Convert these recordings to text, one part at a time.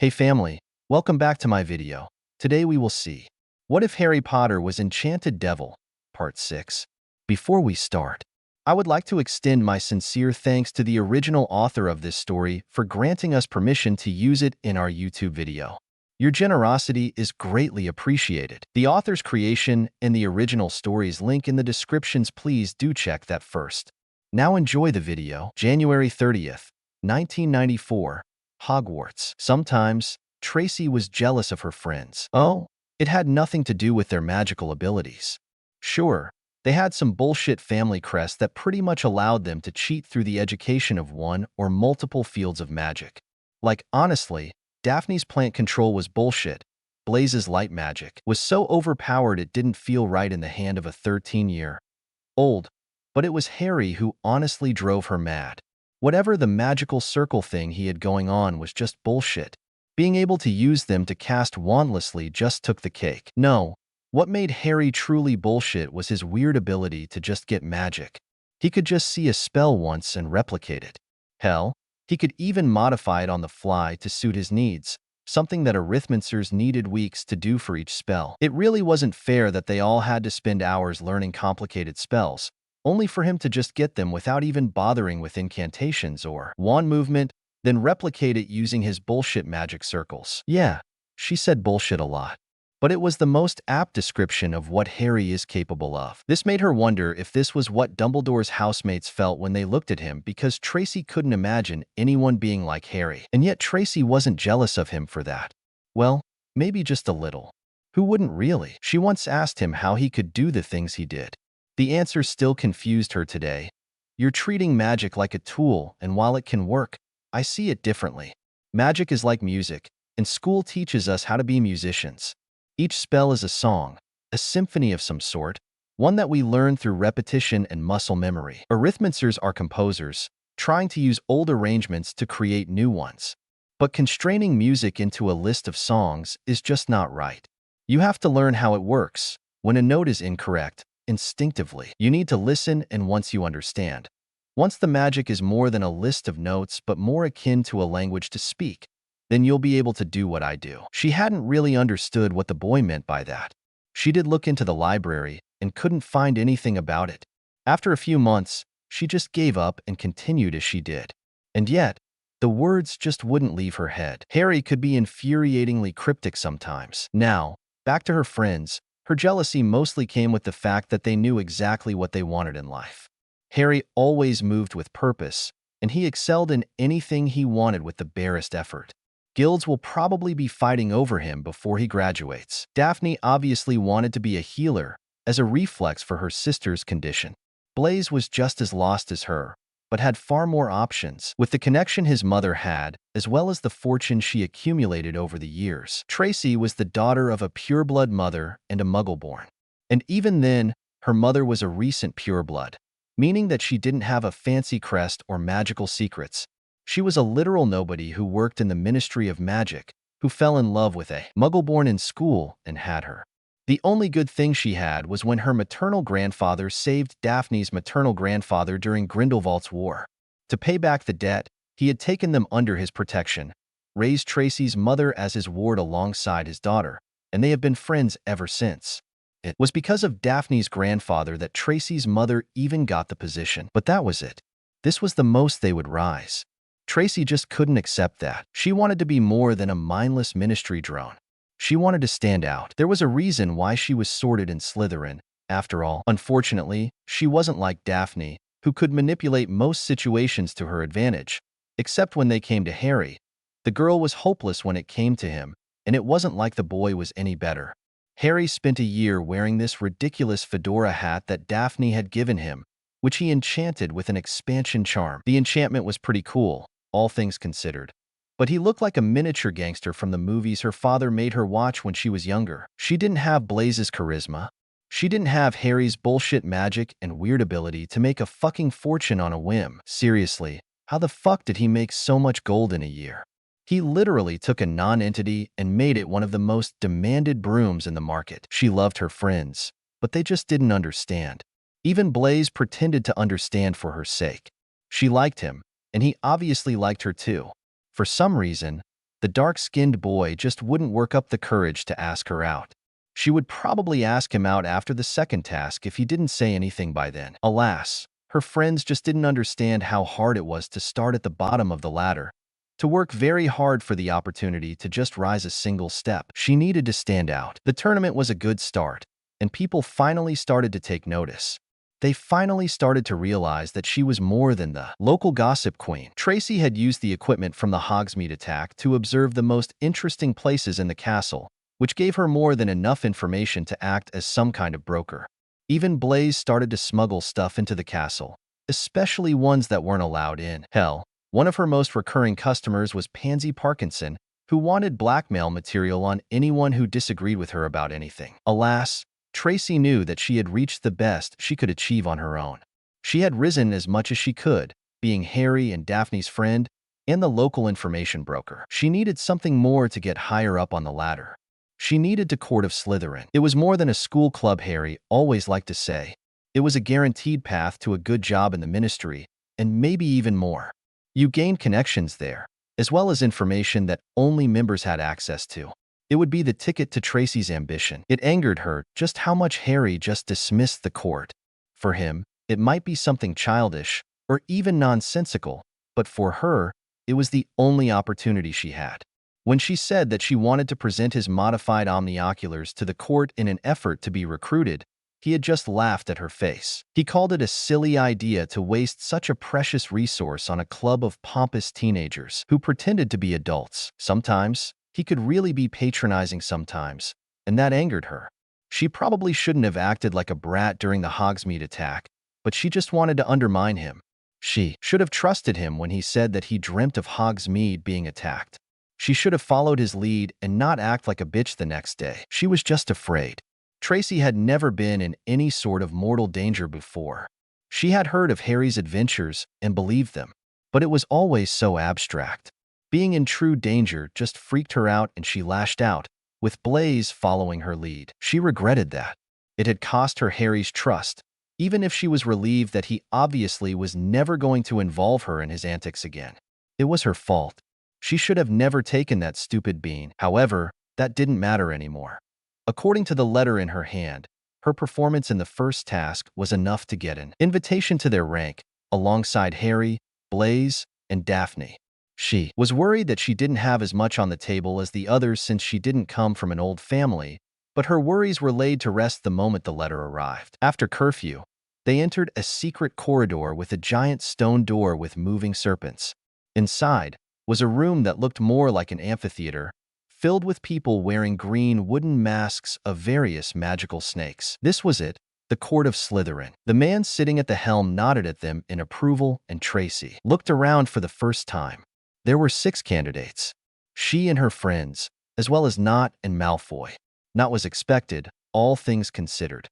Hey family, welcome back to my video. Today we will see What if Harry Potter was Enchanted Devil, Part 6. Before we start, I would like to extend my sincere thanks to the original author of this story for granting us permission to use it in our YouTube video. Your generosity is greatly appreciated. The author's creation and the original story's link in the descriptions. Please do check that first. Now enjoy the video. January 30th, 1994. Hogwarts. Sometimes, Tracy was jealous of her friends. Oh, it had nothing to do with their magical abilities. Sure, they had some bullshit family crest that pretty much allowed them to cheat through the education of one or multiple fields of magic. Like, honestly, Daphne's plant control was bullshit. Blaze's light magic was so overpowered it didn't feel right in the hand of a 13-year-old. But it was Harry who honestly drove her mad. Whatever the magical circle thing he had going on was just bullshit. Being able to use them to cast wandlessly just took the cake. No, what made Harry truly bullshit was his weird ability to just get magic. He could just see a spell once and replicate it. Hell, he could even modify it on the fly to suit his needs, something that arithmencers needed weeks to do for each spell. It really wasn't fair that they all had to spend hours learning complicated spells, only for him to just get them without even bothering with incantations or wand movement, then replicate it using his bullshit magic circles. Yeah, she said bullshit a lot. But it was the most apt description of what Harry is capable of. This made her wonder if this was what Dumbledore's housemates felt when they looked at him, because Tracy couldn't imagine anyone being like Harry. And yet Tracy wasn't jealous of him for that. Well, maybe just a little. Who wouldn't really? She once asked him how he could do the things he did. The answer still confused her today. You're treating magic like a tool, and while it can work, I see it differently. Magic is like music, and school teaches us how to be musicians. Each spell is a song, a symphony of some sort, one that we learn through repetition and muscle memory. Arithmencers are composers, trying to use old arrangements to create new ones. But constraining music into a list of songs is just not right. You have to learn how it works. When a note is incorrect, instinctively, you need to listen, and once you understand, once the magic is more than a list of notes but more akin to a language to speak, then you'll be able to do what I do. She hadn't really understood what the boy meant by that. She did look into the library and couldn't find anything about it. After a few months, she just gave up and continued as she did. And yet, the words just wouldn't leave her head. Harry could be infuriatingly cryptic sometimes. Now, back to her friends. Her jealousy mostly came with the fact that they knew exactly what they wanted in life. Harry always moved with purpose, and he excelled in anything he wanted with the barest effort. Guilds will probably be fighting over him before he graduates. Daphne obviously wanted to be a healer, as a reflex for her sister's condition. Blaze was just as lost as her, but had far more options. With the connection his mother had, as well as the fortune she accumulated over the years, Tracy was the daughter of a pureblood mother and a muggle-born. And even then, her mother was a recent pureblood, meaning that she didn't have a fancy crest or magical secrets. She was a literal nobody who worked in the Ministry of Magic, who fell in love with a muggle-born in school and had her. The only good thing she had was when her maternal grandfather saved Daphne's maternal grandfather during Grindelwald's war. To pay back the debt, he had taken them under his protection, raised Tracy's mother as his ward alongside his daughter, and they have been friends ever since. It was because of Daphne's grandfather that Tracy's mother even got the position. But that was it. This was the most they would rise. Tracy just couldn't accept that. She wanted to be more than a mindless ministry drone. She wanted to stand out. There was a reason why she was sorted in Slytherin, after all. Unfortunately, she wasn't like Daphne, who could manipulate most situations to her advantage, except when they came to Harry. The girl was hopeless when it came to him, and it wasn't like the boy was any better. Harry spent a year wearing this ridiculous fedora hat that Daphne had given him, which he enchanted with an expansion charm. The enchantment was pretty cool, all things considered. But he looked like a miniature gangster from the movies her father made her watch when she was younger. She didn't have Blaze's charisma. She didn't have Harry's bullshit magic and weird ability to make a fucking fortune on a whim. Seriously, how the fuck did he make so much gold in a year? He literally took a non-entity and made it one of the most demanded brooms in the market. She loved her friends, but they just didn't understand. Even Blaze pretended to understand for her sake. She liked him, and he obviously liked her too. For some reason, The dark-skinned boy just wouldn't work up the courage to ask her out. She would probably ask him out after the second task if he didn't say anything by then. Alas, her friends just didn't understand how hard it was to start at the bottom of the ladder, to work very hard for the opportunity to just rise a single step. She needed to stand out. The tournament was a good start, and people finally started to take notice. They finally started to realize that she was more than the local gossip queen. Tracy had used the equipment from the Hogsmeade attack to observe the most interesting places in the castle, which gave her more than enough information to act as some kind of broker. Even Blaze started to smuggle stuff into the castle, especially ones that weren't allowed in. Hell, one of her most recurring customers was Pansy Parkinson, who wanted blackmail material on anyone who disagreed with her about anything. Alas, Tracy knew that she had reached the best she could achieve on her own. She had risen as much as she could, being Harry and Daphne's friend and the local information broker. She needed something more to get higher up on the ladder. She needed to Court of Slytherin. It was more than a school club, Harry always liked to say. It was a guaranteed path to a good job in the ministry, and maybe even more. You gained connections there, as well as information that only members had access to. It would be the ticket to Tracy's ambition. It angered her just how much Harry just dismissed the court. For him, it might be something childish or even nonsensical, but for her, it was the only opportunity she had. When she said that she wanted to present his modified omnioculars to the court in an effort to be recruited, he had just laughed at her face. He called it a silly idea to waste such a precious resource on a club of pompous teenagers who pretended to be adults. Sometimes, he could really be patronizing sometimes, and that angered her. She probably shouldn't have acted like a brat during the Hogsmeade attack, but she just wanted to undermine him. She should have trusted him when he said that he dreamt of Hogsmeade being attacked. She should have followed his lead and not act like a bitch the next day. She was just afraid. Tracy had never been in any sort of mortal danger before. She had heard of Harry's adventures and believed them, but it was always so abstract. Being in true danger just freaked her out and she lashed out, with Blaze following her lead. She regretted that. It had cost her Harry's trust, even if she was relieved that he obviously was never going to involve her in his antics again. It was her fault. She should have never taken that stupid bean. However, that didn't matter anymore. According to the letter in her hand, her performance in the first task was enough to get an invitation to their rank, alongside Harry, Blaze, and Daphne. She was worried that she didn't have as much on the table as the others since she didn't come from an old family, but her worries were laid to rest the moment the letter arrived. After curfew, they entered a secret corridor with a giant stone door with moving serpents. Inside was a room that looked more like an amphitheater, filled with people wearing green wooden masks of various magical snakes. This was it, the Court of Slytherin. The man sitting at the helm nodded at them in approval, and Tracy looked around for the first time. There were 6 candidates. She and her friends, as well as Nott and Malfoy. Nott was expected, all things considered.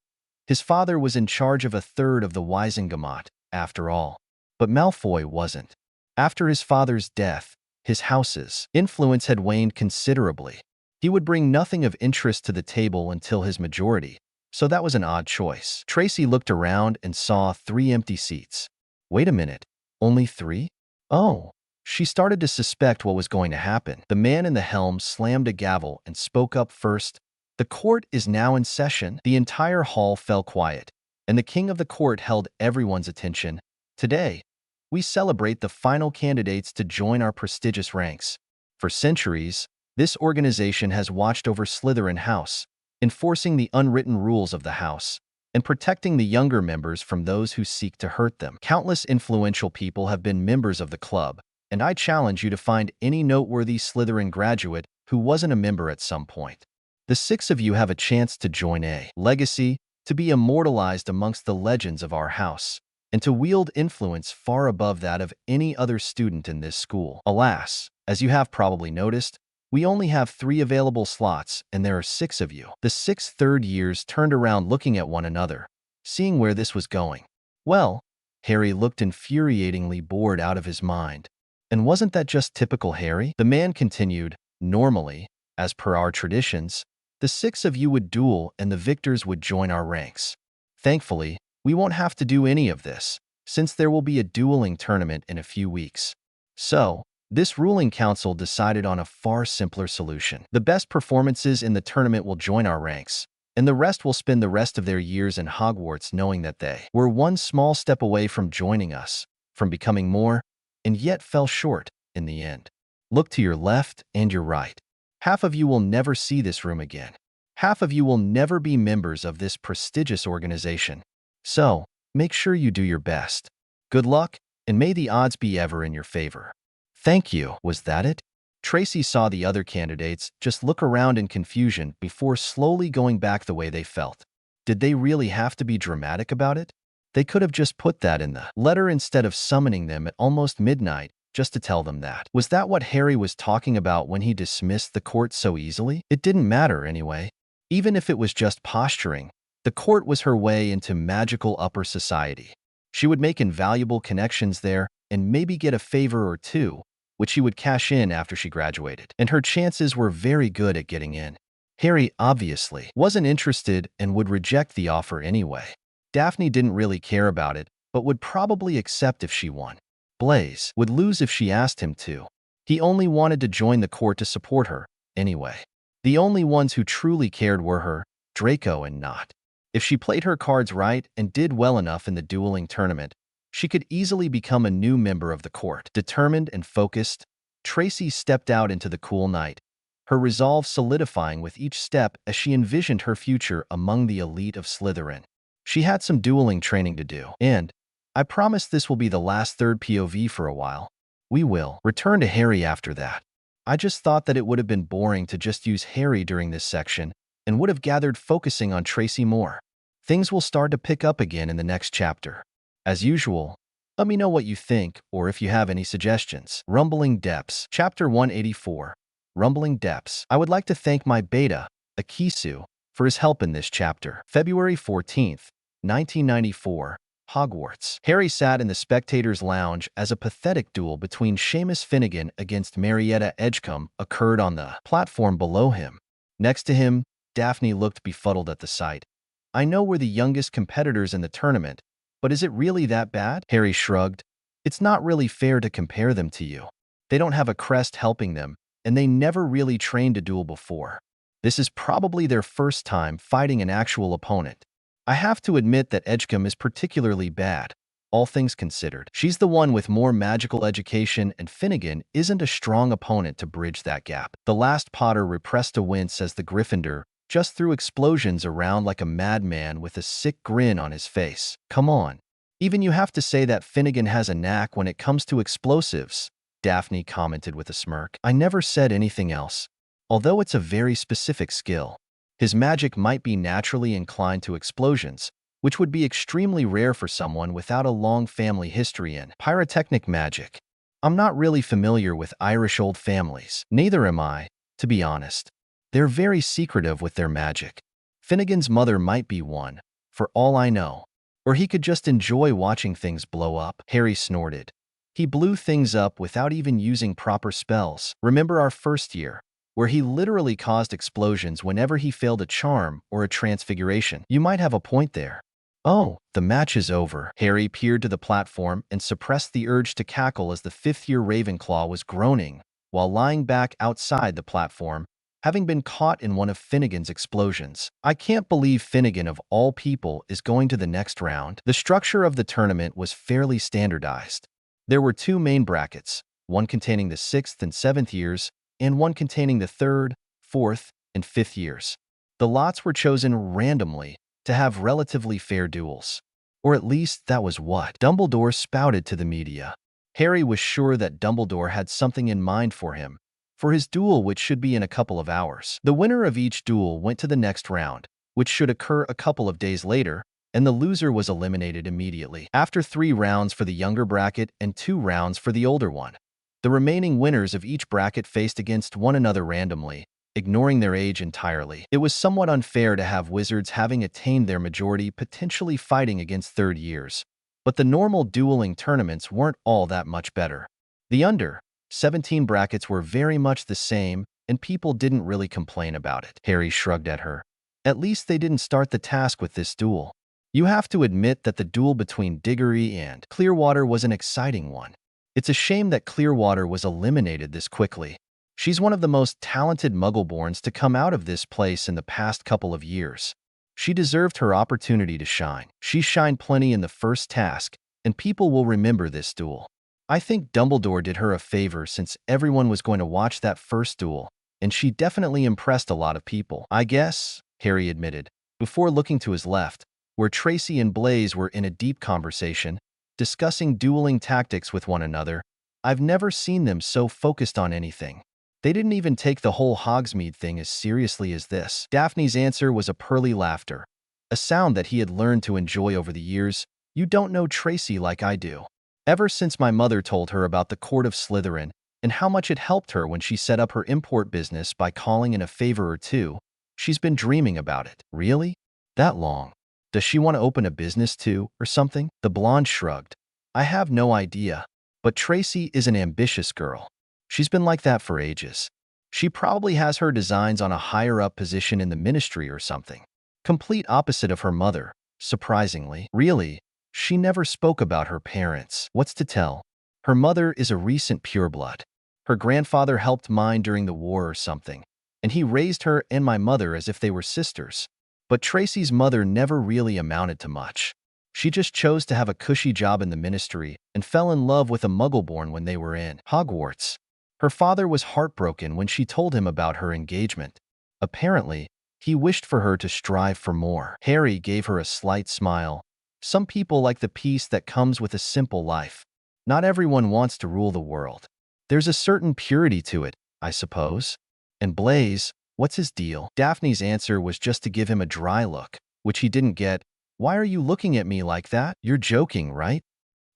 His father was in charge of a third of the Wisengamot, after all. But Malfoy wasn't. After his father's death, his house's influence had waned considerably. He would bring nothing of interest to the table until his majority, so that was an odd choice. Tracy looked around and saw 3 empty seats. Wait a minute, only 3? Oh. She started to suspect what was going to happen. The man in the helm slammed a gavel and spoke up first. The court is now in session. The entire hall fell quiet, and the king of the court held everyone's attention. Today, we celebrate the final candidates to join our prestigious ranks. For centuries, this organization has watched over Slytherin House, enforcing the unwritten rules of the house, and protecting the younger members from those who seek to hurt them. Countless influential people have been members of the club, and I challenge you to find any noteworthy Slytherin graduate who wasn't a member at some point. The 6 of you have a chance to join a legacy, to be immortalized amongst the legends of our house, and to wield influence far above that of any other student in this school. Alas, as you have probably noticed, we only have 3 available slots, and there are 6 of you. The 6 third years turned around looking at one another, seeing where this was going. Well, Harry looked infuriatingly bored out of his mind. And wasn't that just typical Harry? The man continued, normally, as per our traditions, the 6 of you would duel and the victors would join our ranks. Thankfully, we won't have to do any of this, since there will be a dueling tournament in a few weeks. So, This ruling council decided on a far simpler solution. The best performances in the tournament will join our ranks, and the rest will spend the rest of their years in Hogwarts knowing that they were one small step away from joining us, from becoming more, and yet fell short in the end. Look to your left and your right. Half of you will never see this room again. Half of you will never be members of this prestigious organization. So, make sure you do your best. Good luck, and may the odds be ever in your favor. Thank you. Was that it? Tracy saw the other candidates just look around in confusion before slowly going back the way they felt. Did they really have to be dramatic about it? They could have just put that in the letter instead of summoning them at almost midnight just to tell them that. Was that what Harry was talking about when he dismissed the court so easily? It didn't matter anyway. Even if it was just posturing, the court was her way into magical upper society. She would make invaluable connections there and maybe get a favor or two, which she would cash in after she graduated, and her chances were very good at getting in. Harry obviously wasn't interested and would reject the offer anyway. Daphne didn't really care about it, but would probably accept if she won. Blaise would lose if she asked him to. He only wanted to join the court to support her, anyway. The only ones who truly cared were her, Draco, and Not. If she played her cards right and did well enough in the dueling tournament, she could easily become a new member of the court. Determined and focused, Tracy stepped out into the cool night, her resolve solidifying with each step as she envisioned her future among the elite of Slytherin. She had some dueling training to do, and I promise this will be the last third POV for a while. We will return to Harry after that. I just thought that it would have been boring to just use Harry during this section and would have gathered focusing on Tracy more. Things will start to pick up again in the next chapter. As usual, let me know what you think or if you have any suggestions. Rumbling Depths, Chapter 184. Rumbling Depths. I would like to thank my beta, Akisu, for his help in this chapter. February 14th, 1994. Hogwarts. Harry sat in the spectators' lounge as a pathetic duel between Seamus Finnegan against Marietta Edgecombe occurred on the platform below him. Next to him, Daphne looked befuddled at the sight. I know we're the youngest competitors in the tournament, but is it really that bad? Harry shrugged. It's not really fair to compare them to you. They don't have a crest helping them, and they never really trained a duel before. This is probably their first time fighting an actual opponent. I have to admit that Edgecombe is particularly bad, all things considered. She's the one with more magical education, and Finnegan isn't a strong opponent to bridge that gap. The last Potter repressed a wince as the Gryffindor just threw explosions around like a madman with a sick grin on his face. Come on. Even you have to say that Finnegan has a knack when it comes to explosives, Daphne commented with a smirk. I never said anything else. Although it's a very specific skill. His magic might be naturally inclined to explosions, which would be extremely rare for someone without a long family history in pyrotechnic magic. I'm not really familiar with Irish old families. Neither am I, to be honest. They're very secretive with their magic. Finnegan's mother might be one, for all I know. Or he could just enjoy watching things blow up. Harry snorted. He blew things up without even using proper spells. Remember our first year, where he literally caused explosions whenever he failed a charm or a transfiguration. You might have a point there. Oh, the match is over. Harry peered to the platform and suppressed the urge to cackle as the fifth-year Ravenclaw was groaning while lying back outside the platform, having been caught in one of Finnegan's explosions. I can't believe Finnegan of all people is going to the next round. The structure of the tournament was fairly standardized. There were two main brackets, one containing the 6th and 7th years, and one containing the 3rd, 4th, and 5th years. The lots were chosen randomly to have relatively fair duels. Or at least that was what Dumbledore spouted to the media. Harry was sure that Dumbledore had something in mind for him, for his duel which should be in a couple of hours. The winner of each duel went to the next round, which should occur a couple of days later, and the loser was eliminated immediately. After 3 rounds for the younger bracket and 2 rounds for the older one. The remaining winners of each bracket faced against one another randomly, ignoring their age entirely. It was somewhat unfair to have wizards having attained their majority potentially fighting against 3rd years, but the normal dueling tournaments weren't all that much better. The under 17 brackets were very much the same, and people didn't really complain about it. Harry shrugged at her. At least they didn't start the task with this duel. You have to admit that the duel between Diggory and Clearwater was an exciting one. It's a shame that Clearwater was eliminated this quickly. She's one of the most talented Muggleborns to come out of this place in the past couple of years. She deserved her opportunity to shine. She shined plenty in the first task, and people will remember this duel. I think Dumbledore did her a favor since everyone was going to watch that first duel, and she definitely impressed a lot of people. I guess, Harry admitted, before looking to his left, where Tracy and Blaise were in a deep conversation, discussing dueling tactics with one another. I've never seen them so focused on anything. They didn't even take the whole Hogsmeade thing as seriously as this. Daphne's answer was a pearly laughter, a sound that he had learned to enjoy over the years. You don't know Tracy like I do. Ever since my mother told her about the court of Slytherin and how much it helped her when she set up her import business by calling in a favor or two, she's been dreaming about it. Really? That long? Does she want to open a business too, or something? The blonde shrugged. I have no idea, but Tracy is an ambitious girl. She's been like that for ages. She probably has her designs on a higher-up position in the ministry or something. Complete opposite of her mother, surprisingly. Really, she never spoke about her parents. What's to tell? Her mother is a recent pureblood. Her grandfather helped mine during the war or something, and he raised her and my mother as if they were sisters. But Tracy's mother never really amounted to much. She just chose to have a cushy job in the ministry and fell in love with a Muggleborn when they were in Hogwarts. Her father was heartbroken when she told him about her engagement. Apparently, he wished for her to strive for more. Harry gave her a slight smile. Some people like the peace that comes with a simple life. Not everyone wants to rule the world. There's a certain purity to it, I suppose. And Blaise, what's his deal? Daphne's answer was just to give him a dry look, which he didn't get. Why are you looking at me like that? You're joking, right?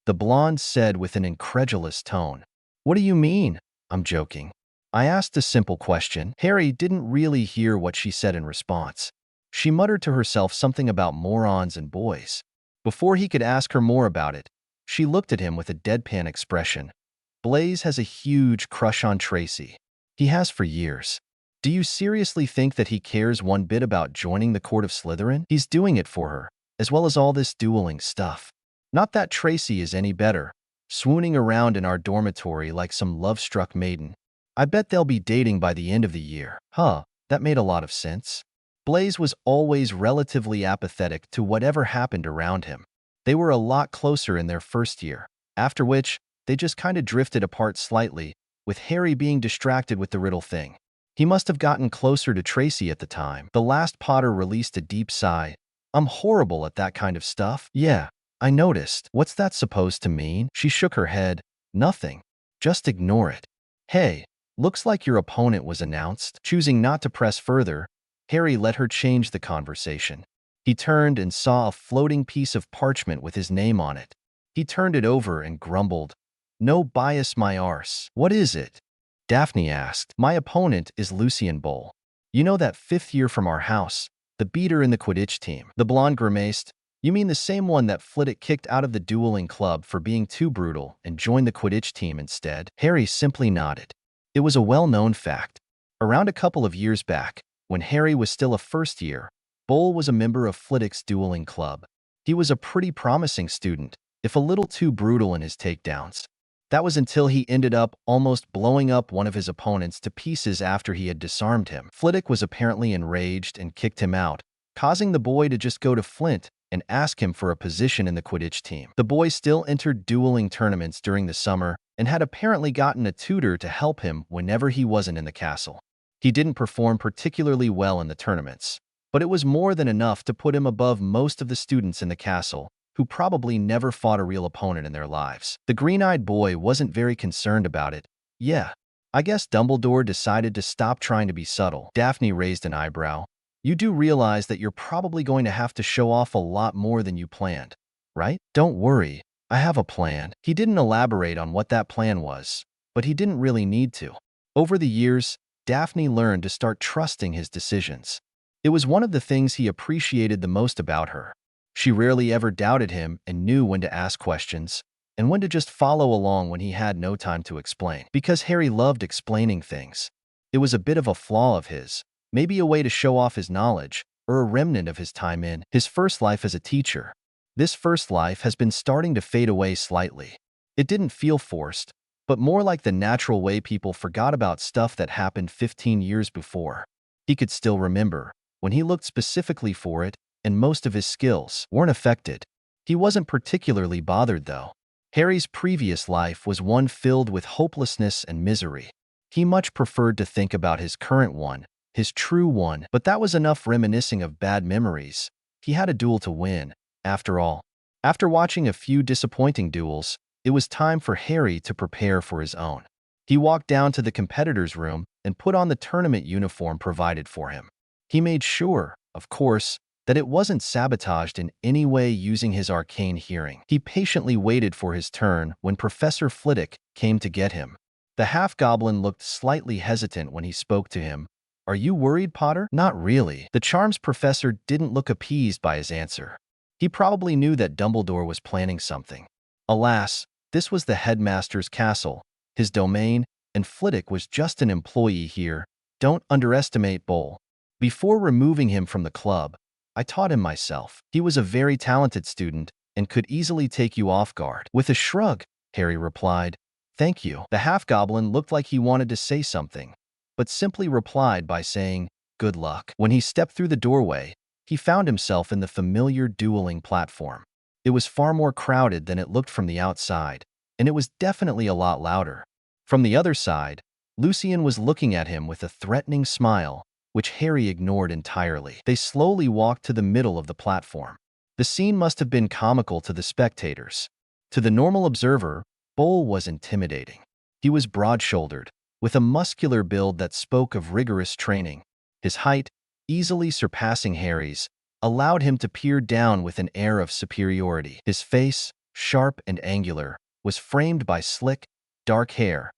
The blonde said with an incredulous tone. What do you mean? I'm joking. I asked a simple question. Harry didn't really hear what she said in response. She muttered to herself something about morons and boys. Before he could ask her more about it, she looked at him with a deadpan expression. Blaise has a huge crush on Tracy. He has for years. Do you seriously think that he cares one bit about joining the court of Slytherin? He's doing it for her, as well as all this dueling stuff. Not that Tracy is any better, swooning around in our dormitory like some love-struck maiden. I bet they'll be dating by the end of the year. Huh, that made a lot of sense. Blaise was always relatively apathetic to whatever happened around him. They were a lot closer in their first year, after which they just kind of drifted apart slightly, with Harry being distracted with the riddle thing. He must have gotten closer to Tracy at the time. The last Potter released a deep sigh. I'm horrible at that kind of stuff. Yeah, I noticed. What's that supposed to mean? She shook her head. Nothing. Just ignore it. Hey, looks like your opponent was announced. Choosing not to press further, Harry let her change the conversation. He turned and saw a floating piece of parchment with his name on it. He turned it over and grumbled. No bias, my arse. What is it? Daphne asked. My opponent is Lucian Bull. You know, that 5th year from our house, the beater in the Quidditch team. The blonde grimaced. You mean the same one that Flitwick kicked out of the dueling club for being too brutal and joined the Quidditch team instead? Harry simply nodded. It was a well-known fact. Around a couple of years back, when Harry was still a first year, Bull was a member of Flitwick's dueling club. He was a pretty promising student, if a little too brutal in his takedowns. That was until he ended up almost blowing up one of his opponents to pieces after he had disarmed him. Flitwick was apparently enraged and kicked him out, causing the boy to just go to Flint and ask him for a position in the Quidditch team. The boy still entered dueling tournaments during the summer and had apparently gotten a tutor to help him whenever he wasn't in the castle. He didn't perform particularly well in the tournaments, but it was more than enough to put him above most of the students in the castle, who probably never fought a real opponent in their lives. The green-eyed boy wasn't very concerned about it. Yeah, I guess Dumbledore decided to stop trying to be subtle. Daphne raised an eyebrow. You do realize that you're probably going to have to show off a lot more than you planned, right? Don't worry, I have a plan. He didn't elaborate on what that plan was, but he didn't really need to. Over the years, Daphne learned to start trusting his decisions. It was one of the things he appreciated the most about her. She rarely ever doubted him and knew when to ask questions and when to just follow along when he had no time to explain. Because Harry loved explaining things. It was a bit of a flaw of his, maybe a way to show off his knowledge or a remnant of his time in his first life as a teacher. This first life has been starting to fade away slightly. It didn't feel forced, but more like the natural way people forgot about stuff that happened 15 years before. He could still remember when he looked specifically for it, and most of his skills weren't affected. He wasn't particularly bothered, though. Harry's previous life was one filled with hopelessness and misery. He much preferred to think about his current one, his true one, but that was enough reminiscing of bad memories. He had a duel to win, after all. After watching a few disappointing duels, it was time for Harry to prepare for his own. He walked down to the competitor's room and put on the tournament uniform provided for him. He made sure, of course, that it wasn't sabotaged in any way using his arcane hearing. He patiently waited for his turn when Professor Flitwick came to get him. The half-goblin looked slightly hesitant when he spoke to him. "Are you worried, Potter?" "Not really." The charms professor didn't look appeased by his answer. He probably knew that Dumbledore was planning something. Alas, this was the headmaster's castle, his domain, and Flitwick was just an employee here. Don't underestimate Bull. Before removing him from the club, I taught him myself. He was a very talented student and could easily take you off guard. With a shrug, Harry replied, "Thank you." The half-goblin looked like he wanted to say something, but simply replied by saying, "Good luck." When he stepped through the doorway, he found himself in the familiar dueling platform. It was far more crowded than it looked from the outside, and it was definitely a lot louder. From the other side, Lucian was looking at him with a threatening smile, which Harry ignored entirely. They slowly walked to the middle of the platform. The scene must have been comical to the spectators. To the normal observer, Bull was intimidating. He was broad-shouldered, with a muscular build that spoke of rigorous training. His height, easily surpassing Harry's, allowed him to peer down with an air of superiority. His face, sharp and angular, was framed by slick, dark hair,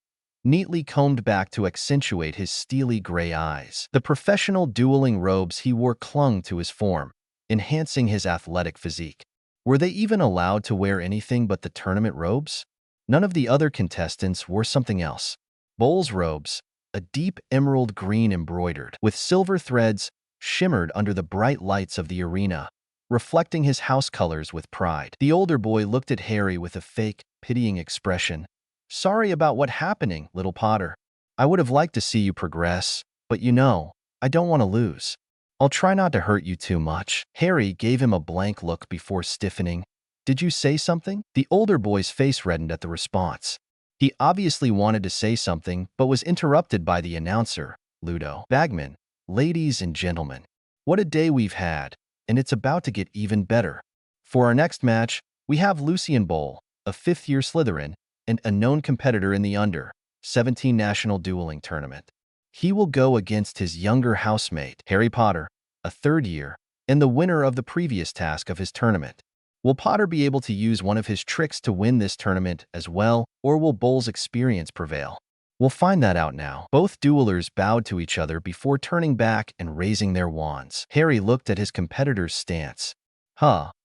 neatly combed back to accentuate his steely gray eyes. The professional dueling robes he wore clung to his form, enhancing his athletic physique. Were they even allowed to wear anything but the tournament robes? None of the other contestants wore something else. Bull's robes, a deep emerald green embroidered with silver threads, shimmered under the bright lights of the arena, reflecting his house colors with pride. The older boy looked at Harry with a fake, pitying expression. "Sorry about what happening, little Potter. I would have liked to see you progress, but you know, I don't want to lose. I'll try not to hurt you too much." Harry gave him a blank look before stiffening. "Did you say something?" The older boy's face reddened at the response. He obviously wanted to say something, but was interrupted by the announcer, Ludo Bagman. "Ladies and gentlemen, what a day we've had, and it's about to get even better. For our next match, we have Lucian Bull, a fifth-year Slytherin, and a known competitor in the under-17 National Dueling Tournament. He will go against his younger housemate, Harry Potter, a third-year, and the winner of the previous task of his tournament. Will Potter be able to use one of his tricks to win this tournament as well, or will Bull's experience prevail? We'll find that out now." Both duelers bowed to each other before turning back and raising their wands. Harry looked at his competitor's stance.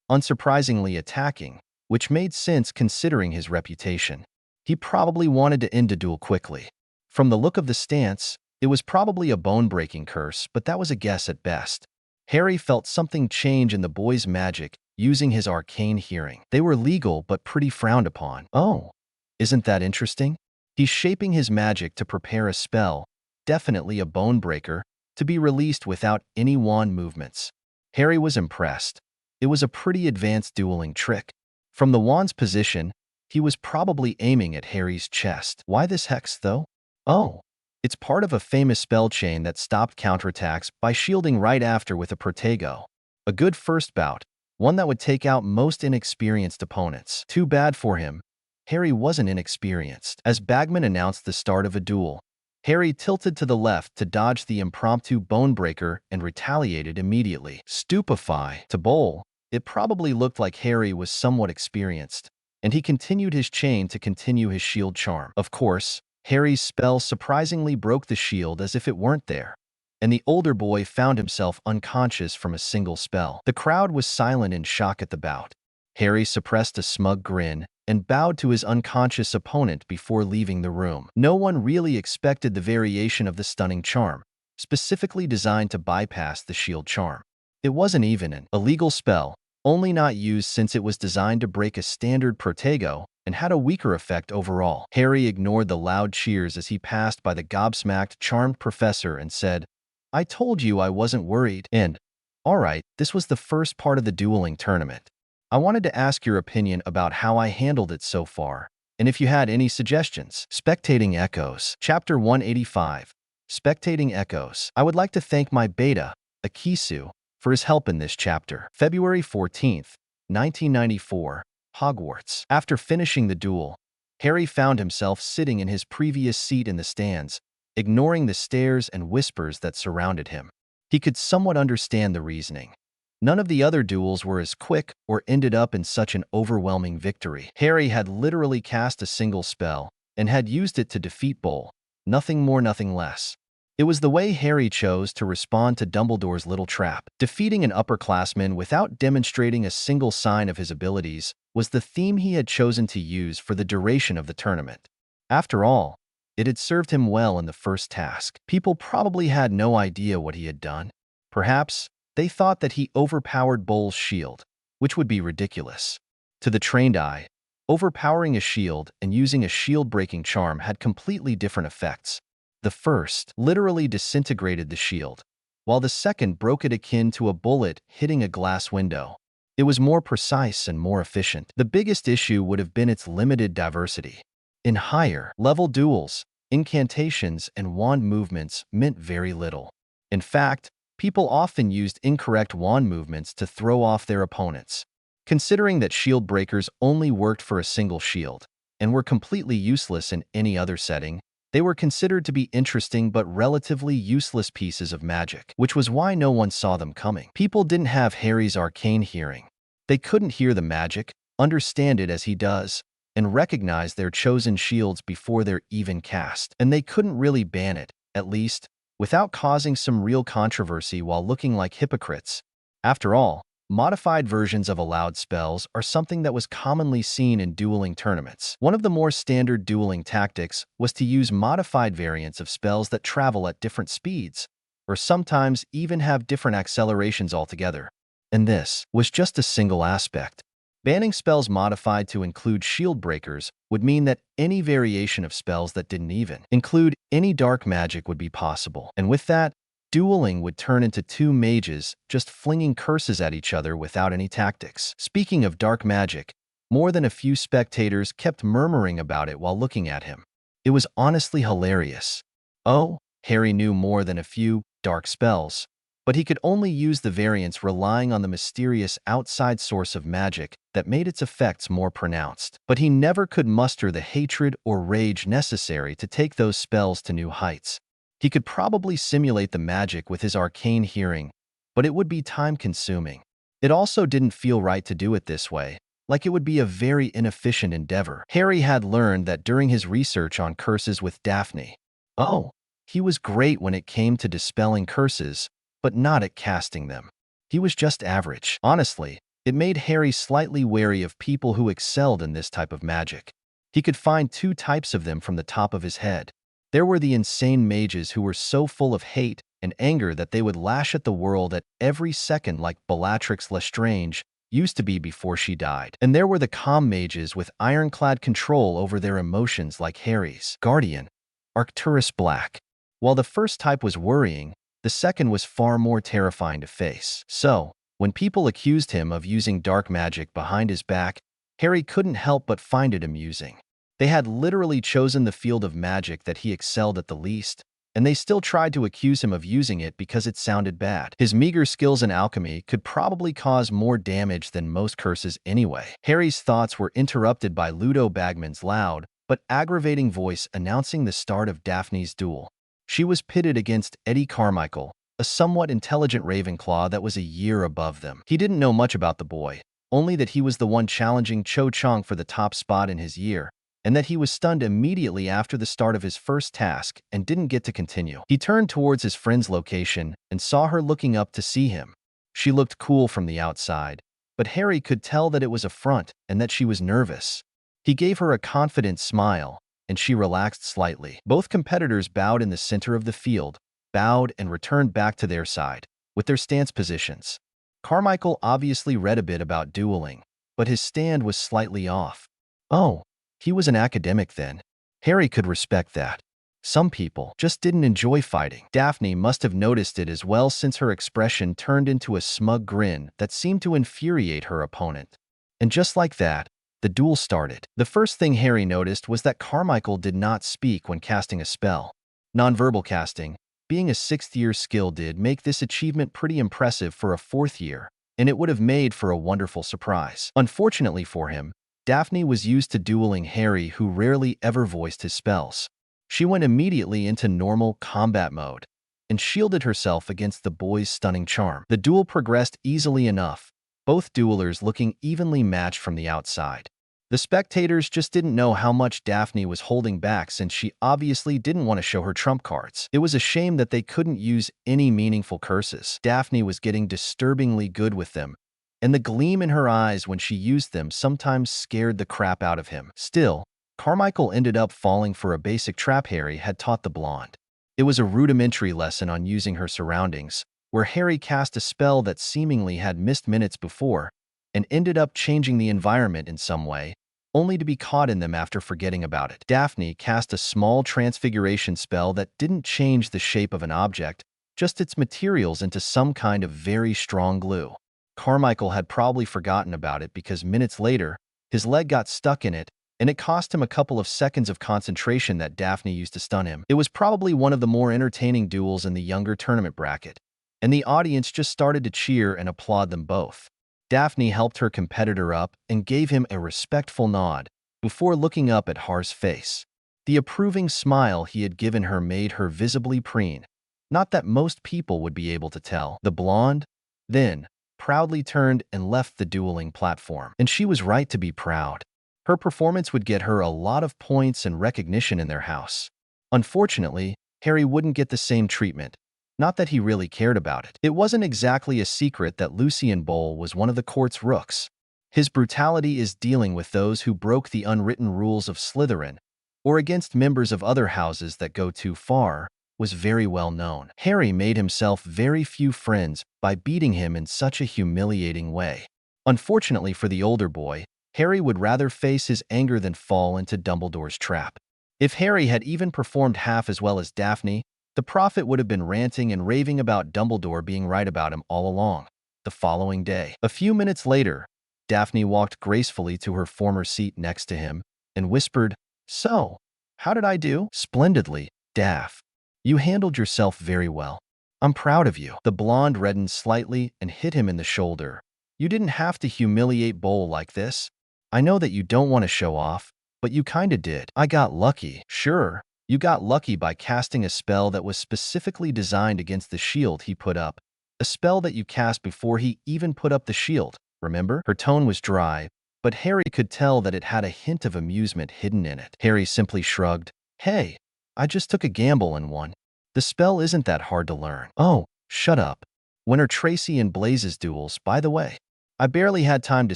Unsurprisingly attacking, which made sense considering his reputation. He probably wanted to end a duel quickly. From the look of the stance, it was probably a bone-breaking curse, but that was a guess at best. Harry felt something change in the boy's magic using his arcane hearing. They were legal but pretty frowned upon. Oh, isn't that interesting? He's shaping his magic to prepare a spell, definitely a bone breaker, to be released without any wand movements. Harry was impressed. It was a pretty advanced dueling trick. From the wand's position, he was probably aiming at Harry's chest. Why this hex, though? Oh, it's part of a famous spell chain that stopped counterattacks by shielding right after with a protego. A good first bout, one that would take out most inexperienced opponents. Too bad for him. Harry wasn't inexperienced. As Bagman announced the start of a duel, Harry tilted to the left to dodge the impromptu bone breaker and retaliated immediately. Stupefy. To Bull, it probably looked like Harry was somewhat experienced, and he continued his chain to continue his shield charm. Of course, Harry's spell surprisingly broke the shield as if it weren't there, and the older boy found himself unconscious from a single spell. The crowd was silent in shock at the bout. Harry suppressed a smug grin and bowed to his unconscious opponent before leaving the room. No one really expected the variation of the stunning charm, specifically designed to bypass the shield charm. It wasn't even an illegal spell, only not used since it was designed to break a standard protego and had a weaker effect overall. Harry ignored the loud cheers as he passed by the gobsmacked, charmed professor and said, "I told you I wasn't worried." And, "Alright, this was the first part of the dueling tournament. I wanted to ask your opinion about how I handled it so far, and if you had any suggestions." Spectating Echoes. Chapter 185. Spectating Echoes. I would like to thank my beta, Akisu, for his help in this chapter. February 14th, 1994, Hogwarts. After finishing the duel, Harry found himself sitting in his previous seat in the stands, ignoring the stares and whispers that surrounded him. He could somewhat understand the reasoning. None of the other duels were as quick or ended up in such an overwhelming victory. Harry had literally cast a single spell and had used it to defeat Bull. Nothing more, nothing less. It was the way Harry chose to respond to Dumbledore's little trap. Defeating an upperclassman without demonstrating a single sign of his abilities was the theme he had chosen to use for the duration of the tournament. After all, it had served him well in the first task. People probably had no idea what he had done. Perhaps they thought that he overpowered Bull's shield, which would be ridiculous. To the trained eye, overpowering a shield and using a shield-breaking charm had completely different effects. The first literally disintegrated the shield, while the second broke it akin to a bullet hitting a glass window. It was more precise and more efficient. The biggest issue would have been its limited diversity. In higher-level duels, incantations and wand movements meant very little. In fact, people often used incorrect wand movements to throw off their opponents. Considering that shield breakers only worked for a single shield and were completely useless in any other setting, they were considered to be interesting but relatively useless pieces of magic, which was why no one saw them coming. People didn't have Harry's arcane hearing. They couldn't hear the magic, understand it as he does, and recognize their chosen shields before they're even cast. And they couldn't really ban it, at least, without causing some real controversy while looking like hypocrites. After all, modified versions of allowed spells are something that was commonly seen in dueling tournaments. One of the more standard dueling tactics was to use modified variants of spells that travel at different speeds, or sometimes even have different accelerations altogether. And this was just a single aspect. Banning spells modified to include shield breakers would mean that any variation of spells that didn't even include any dark magic would be possible. And with that, dueling would turn into two mages just flinging curses at each other without any tactics. Speaking of dark magic, more than a few spectators kept murmuring about it while looking at him. It was honestly hilarious. Oh, Harry knew more than a few dark spells, but he could only use the variants relying on the mysterious outside source of magic that made its effects more pronounced. But he never could muster the hatred or rage necessary to take those spells to new heights. He could probably simulate the magic with his arcane hearing, but it would be time-consuming. It also didn't feel right to do it this way, like it would be a very inefficient endeavor. Harry had learned that during his research on curses with Daphne. Oh, he was great when it came to dispelling curses, but not at casting them. He was just average. Honestly, it made Harry slightly wary of people who excelled in this type of magic. He could find two types of them from the top of his head. There were the insane mages who were so full of hate and anger that they would lash at the world at every second like Bellatrix Lestrange used to be before she died. And there were the calm mages with ironclad control over their emotions like Harry's guardian, Arcturus Black. While the first type was worrying, the second was far more terrifying to face. So, when people accused him of using dark magic behind his back, Harry couldn't help but find it amusing. They had literally chosen the field of magic that he excelled at the least, and they still tried to accuse him of using it because it sounded bad. His meager skills in alchemy could probably cause more damage than most curses anyway. Harry's thoughts were interrupted by Ludo Bagman's loud but aggravating voice announcing the start of Daphne's duel. She was pitted against Eddie Carmichael, a somewhat intelligent Ravenclaw that was a year above them. He didn't know much about the boy, only that he was the one challenging Cho Chang for the top spot in his year, and that he was stunned immediately after the start of his first task and didn't get to continue. He turned towards his friend's location and saw her looking up to see him. She looked cool from the outside, but Harry could tell that it was a front and that she was nervous. He gave her a confident smile, and she relaxed slightly. Both competitors bowed in the center of the field, bowed and returned back to their side, with their stance positions. Carmichael obviously read a bit about dueling, but his stand was slightly off. Oh, He was an academic then. Harry could respect that. Some people just didn't enjoy fighting. Daphne must have noticed it as well, since her expression turned into a smug grin that seemed to infuriate her opponent. And just like that, the duel started. The first thing Harry noticed was that Carmichael did not speak when casting a spell. Nonverbal casting, being a 6th-year skill, did make this achievement pretty impressive for a 4th year, and it would have made for a wonderful surprise. Unfortunately for him, Daphne was used to dueling Harry, who rarely ever voiced his spells. She went immediately into normal combat mode and shielded herself against the boy's stunning charm. The duel progressed easily enough, both duelers looking evenly matched from the outside. The spectators just didn't know how much Daphne was holding back, since she obviously didn't want to show her trump cards. It was a shame that they couldn't use any meaningful curses. Daphne was getting disturbingly good with them, and the gleam in her eyes when she used them sometimes scared the crap out of him. Still, Carmichael ended up falling for a basic trap Harry had taught the blonde. It was a rudimentary lesson on using her surroundings, where Harry cast a spell that seemingly had missed minutes before and ended up changing the environment in some way, only to be caught in them after forgetting about it. Daphne cast a small transfiguration spell that didn't change the shape of an object, just its materials into some kind of very strong glue. Carmichael had probably forgotten about it because minutes later, his leg got stuck in it, and it cost him a couple of seconds of concentration that Daphne used to stun him. It was probably one of the more entertaining duels in the younger tournament bracket, and the audience just started to cheer and applaud them both. Daphne helped her competitor up and gave him a respectful nod before looking up at Har's face. The approving smile he had given her made her visibly preen, not that most people would be able to tell. The blonde, then, proudly turned and left the dueling platform. And she was right to be proud. Her performance would get her a lot of points and recognition in their house. Unfortunately, Harry wouldn't get the same treatment. Not that he really cared about it. It wasn't exactly a secret that Lucian Bowl was one of the court's rooks. His brutality is dealing with those who broke the unwritten rules of Slytherin, or against members of other houses that go too far, was very well known. Harry made himself very few friends by beating him in such a humiliating way. Unfortunately for the older boy, Harry would rather face his anger than fall into Dumbledore's trap. If Harry had even performed half as well as Daphne, the prophet would have been ranting and raving about Dumbledore being right about him all along. The following day, a few minutes later, Daphne walked gracefully to her former seat next to him and whispered, "So, how did I do?" "Splendidly, Daph. You handled yourself very well. I'm proud of you." The blonde reddened slightly and hit him in the shoulder. "You didn't have to humiliate Bowl like this. I know that you don't want to show off, but you kinda did." "I got lucky." "Sure. You got lucky by casting a spell that was specifically designed against the shield he put up. A spell that you cast before he even put up the shield, remember?" Her tone was dry, but Harry could tell that it had a hint of amusement hidden in it. Harry simply shrugged. "Hey, I just took a gamble and won. The spell isn't that hard to learn." "Oh, shut up. When are Tracy and Blaze's duels, by the way? I barely had time to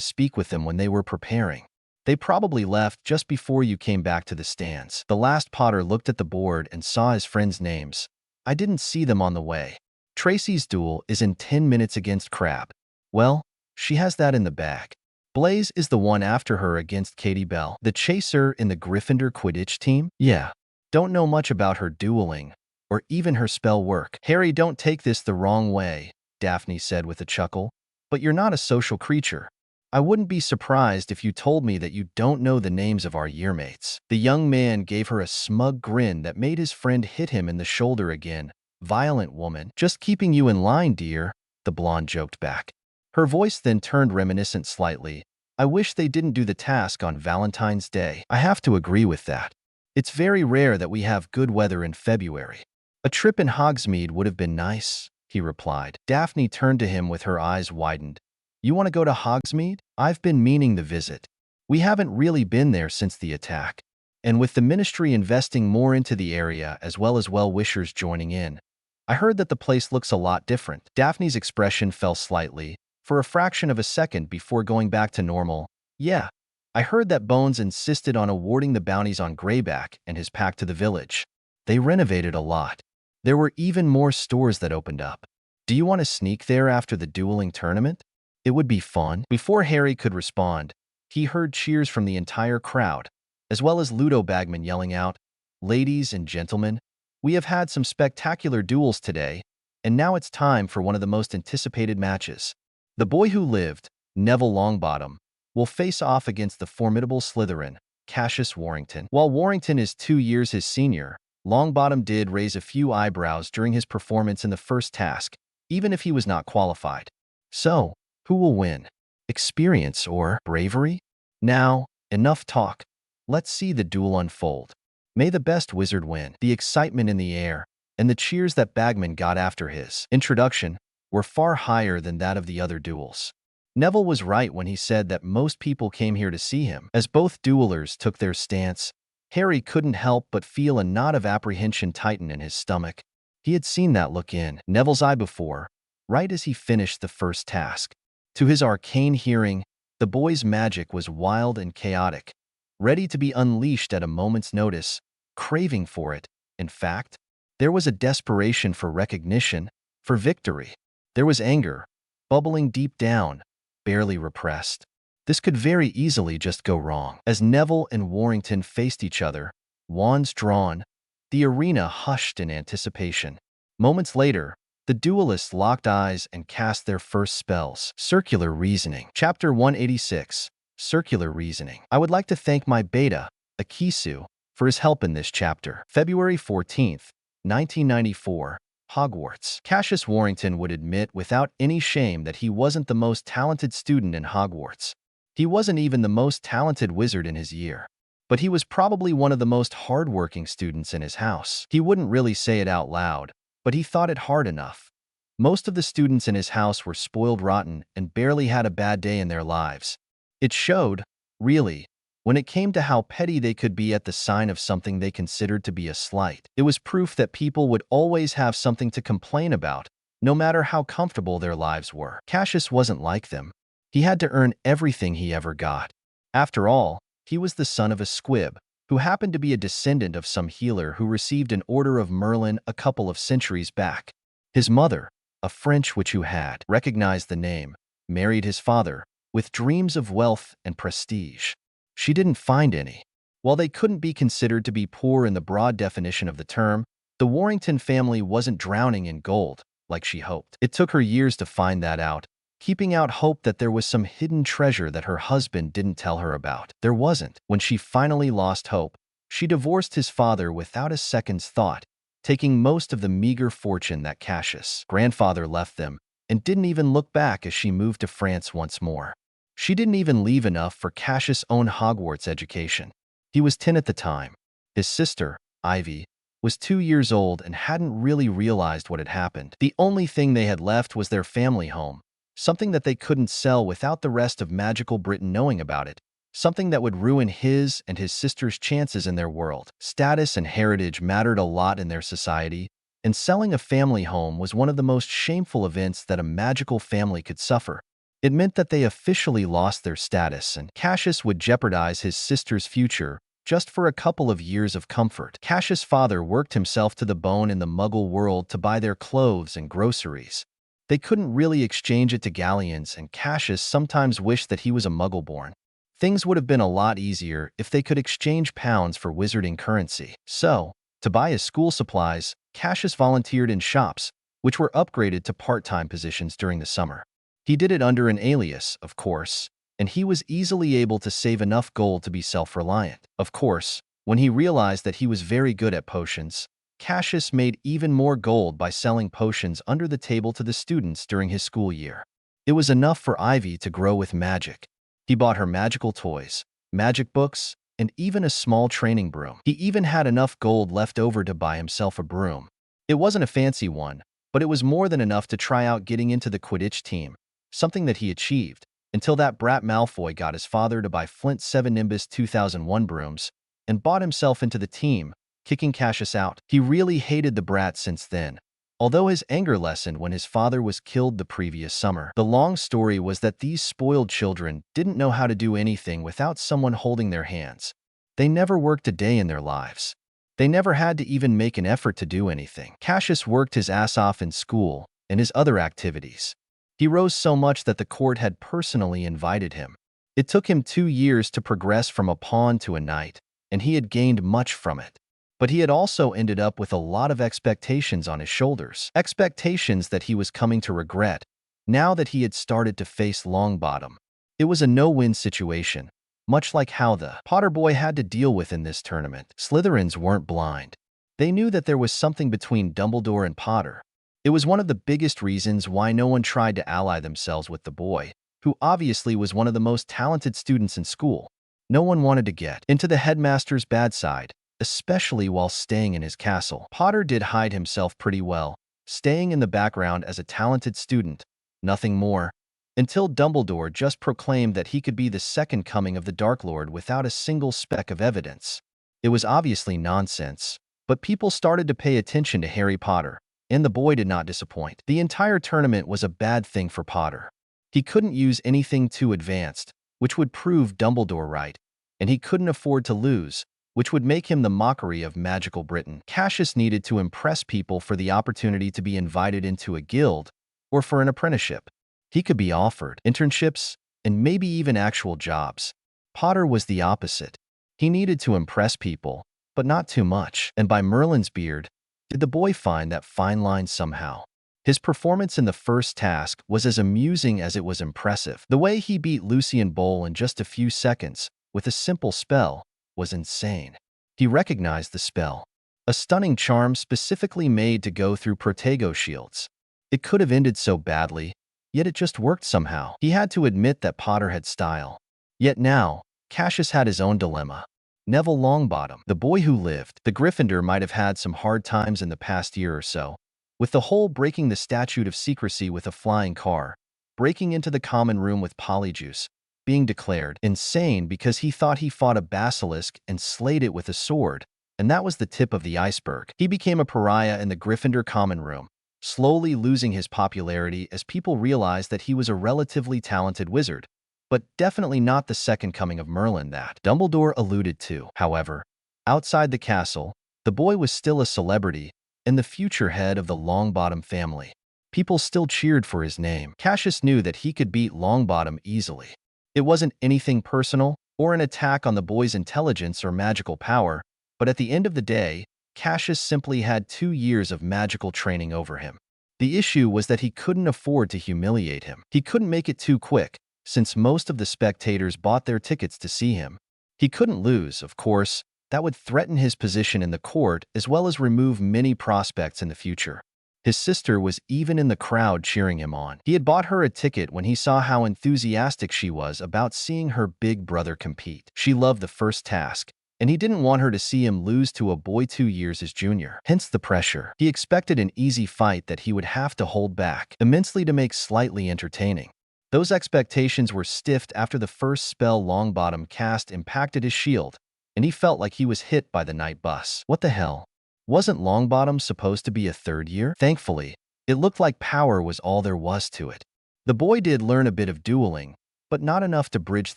speak with them when they were preparing. They probably left just before you came back to the stands." The last Potter looked at the board and saw his friends' names. "I didn't see them on the way. Tracy's duel is in 10 minutes against Crabbe. Well, she has that in the bag. Blaze is the one after her against Katie Bell, the chaser in the Gryffindor Quidditch team. Yeah, don't know much about her dueling, or even her spell work." "Harry, don't take this the wrong way," Daphne said with a chuckle, "but you're not a social creature. I wouldn't be surprised if you told me that you don't know the names of our yearmates." The young man gave her a smug grin that made his friend hit him in the shoulder again. "Violent woman. Just keeping you in line, dear," the blonde joked back. Her voice then turned reminiscent slightly. "I wish they didn't do the task on Valentine's Day." "I have to agree with that. It's very rare that we have good weather in February. A trip in Hogsmeade would have been nice," he replied. Daphne turned to him with her eyes widened. "You want to go to Hogsmeade? I've been meaning to visit. We haven't really been there since the attack. And with the Ministry investing more into the area as well as well-wishers joining in, I heard that the place looks a lot different." Daphne's expression fell slightly, for a fraction of a second before going back to normal. "Yeah, I heard that Bones insisted on awarding the bounties on Greyback and his pack to the village. They renovated a lot. There were even more stores that opened up. Do you want to sneak there after the dueling tournament? It would be fun." Before Harry could respond, he heard cheers from the entire crowd, as well as Ludo Bagman yelling out, "Ladies and gentlemen, we have had some spectacular duels today, and now it's time for one of the most anticipated matches. The boy who lived, Neville Longbottom, will face off against the formidable Slytherin, Cassius Warrington." While Warrington is 2 years his senior, Longbottom did raise a few eyebrows during his performance in the first task, even if he was not qualified. So, who will win? Experience or bravery? Now, enough talk. Let's see the duel unfold. May the best wizard win. The excitement in the air and the cheers that Bagman got after his introduction were far higher than that of the other duels. Neville was right when he said that most people came here to see him. As both duelers took their stance, Harry couldn't help but feel a knot of apprehension tighten in his stomach. He had seen that look in Neville's eye before, right as he finished the first task. To his arcane hearing, the boy's magic was wild and chaotic, ready to be unleashed at a moment's notice, craving for it. In fact, there was a desperation for recognition, for victory. There was anger, bubbling deep down, barely repressed. This could very easily just go wrong. As Neville and Warrington faced each other, wands drawn, the arena hushed in anticipation. Moments later, the duelists locked eyes and cast their first spells. Circular Reasoning. Chapter 186. Circular Reasoning. I would like to thank my beta, Akisu, for his help in this chapter. February 14th, 1994. Hogwarts. Cassius Warrington would admit without any shame that he wasn't the most talented student in Hogwarts. He wasn't even the most talented wizard in his year. But he was probably one of the most hardworking students in his house. He wouldn't really say it out loud, but he thought it hard enough. Most of the students in his house were spoiled rotten and barely had a bad day in their lives. It showed, really, when it came to how petty they could be at the sign of something they considered to be a slight. It was proof that people would always have something to complain about, no matter how comfortable their lives were. Cassius wasn't like them. He had to earn everything he ever got. After all, he was the son of a squib, who happened to be a descendant of some healer who received an order of Merlin a couple of centuries back. His mother, a French witch who had recognized the name, married his father, with dreams of wealth and prestige. She didn't find any. While they couldn't be considered to be poor in the broad definition of the term, the Warrington family wasn't drowning in gold, like she hoped. It took her years to find that out, keeping out hope that there was some hidden treasure that her husband didn't tell her about. There wasn't. When she finally lost hope, she divorced his father without a second's thought, taking most of the meager fortune that Cassius' grandfather left them, and didn't even look back as she moved to France once more. She didn't even leave enough for Cassius' own Hogwarts education. He was 10 at the time. His sister, Ivy, was 2 years old and hadn't really realized what had happened. The only thing they had left was their family home, something that they couldn't sell without the rest of magical Britain knowing about it, something that would ruin his and his sister's chances in their world. Status and heritage mattered a lot in their society, and selling a family home was one of the most shameful events that a magical family could suffer. It meant that they officially lost their status, and Cassius would jeopardize his sister's future just for a couple of years of comfort. Cassius' father worked himself to the bone in the Muggle world to buy their clothes and groceries. They couldn't really exchange it to galleons, and Cassius sometimes wished that he was a Muggle-born. Things would have been a lot easier if they could exchange pounds for wizarding currency. So, to buy his school supplies, Cassius volunteered in shops, which were upgraded to part-time positions during the summer. He did it under an alias, of course, and he was easily able to save enough gold to be self-reliant. Of course, when he realized that he was very good at potions, Cassius made even more gold by selling potions under the table to the students during his school year. It was enough for Ivy to grow with magic. He bought her magical toys, magic books, and even a small training broom. He even had enough gold left over to buy himself a broom. It wasn't a fancy one, but it was more than enough to try out getting into the Quidditch team, something that he achieved, until that brat Malfoy got his father to buy Flint 7 Nimbus 2001 brooms and bought himself into the team, kicking Cassius out. He really hated the brat since then, although his anger lessened when his father was killed the previous summer. The long story was that these spoiled children didn't know how to do anything without someone holding their hands. They never worked a day in their lives. They never had to even make an effort to do anything. Cassius worked his ass off in school and his other activities. He rose so much that the court had personally invited him. It took him 2 years to progress from a pawn to a knight, and he had gained much from it. But he had also ended up with a lot of expectations on his shoulders. Expectations that he was coming to regret, now that he had started to face Longbottom. It was a no-win situation, much like how the Potter boy had to deal with in this tournament. Slytherins weren't blind. They knew that there was something between Dumbledore and Potter. It was one of the biggest reasons why no one tried to ally themselves with the boy, who obviously was one of the most talented students in school. No one wanted to get into the headmaster's bad side, especially while staying in his castle. Potter did hide himself pretty well, staying in the background as a talented student, nothing more, until Dumbledore just proclaimed that he could be the second coming of the Dark Lord without a single speck of evidence. It was obviously nonsense, but people started to pay attention to Harry Potter, and the boy did not disappoint. The entire tournament was a bad thing for Potter. He couldn't use anything too advanced, which would prove Dumbledore right, and he couldn't afford to lose, which would make him the mockery of magical Britain. Cassius needed to impress people for the opportunity to be invited into a guild or for an apprenticeship. He could be offered internships and maybe even actual jobs. Potter was the opposite. He needed to impress people, but not too much. And by Merlin's beard, did the boy find that fine line somehow. His performance in the first task was as amusing as it was impressive. The way he beat Lucian Bowl in just a few seconds with a simple spell was insane. He recognized the spell, a stunning charm specifically made to go through Protego shields. It could have ended so badly, yet it just worked somehow. He had to admit that Potter had style. Yet now, Cassius had his own dilemma. Neville Longbottom, the boy who lived. The Gryffindor might have had some hard times in the past year or so, with the whole breaking the statute of secrecy with a flying car, breaking into the common room with Polyjuice, being declared insane because he thought he fought a basilisk and slayed it with a sword, and that was the tip of the iceberg. He became a pariah in the Gryffindor common room, slowly losing his popularity as people realized that he was a relatively talented wizard, but definitely not the second coming of Merlin that Dumbledore alluded to. However, outside the castle, the boy was still a celebrity and the future head of the Longbottom family. People still cheered for his name. Cassius knew that he could beat Longbottom easily. It wasn't anything personal or an attack on the boy's intelligence or magical power, but at the end of the day, Cassius simply had 2 years of magical training over him. The issue was that he couldn't afford to humiliate him. He couldn't make it too quick, since most of the spectators bought their tickets to see him. He couldn't lose, of course. That would threaten his position in the court as well as remove many prospects in the future. His sister was even in the crowd cheering him on. He had bought her a ticket when he saw how enthusiastic she was about seeing her big brother compete. She loved the first task, and he didn't want her to see him lose to a boy 2 years his junior. Hence the pressure. He expected an easy fight that he would have to hold back immensely to make slightly entertaining. Those expectations were stiffed after the first spell Longbottom cast impacted his shield, and he felt like he was hit by the night bus. What the hell? Wasn't Longbottom supposed to be a third year? Thankfully, it looked like power was all there was to it. The boy did learn a bit of dueling, but not enough to bridge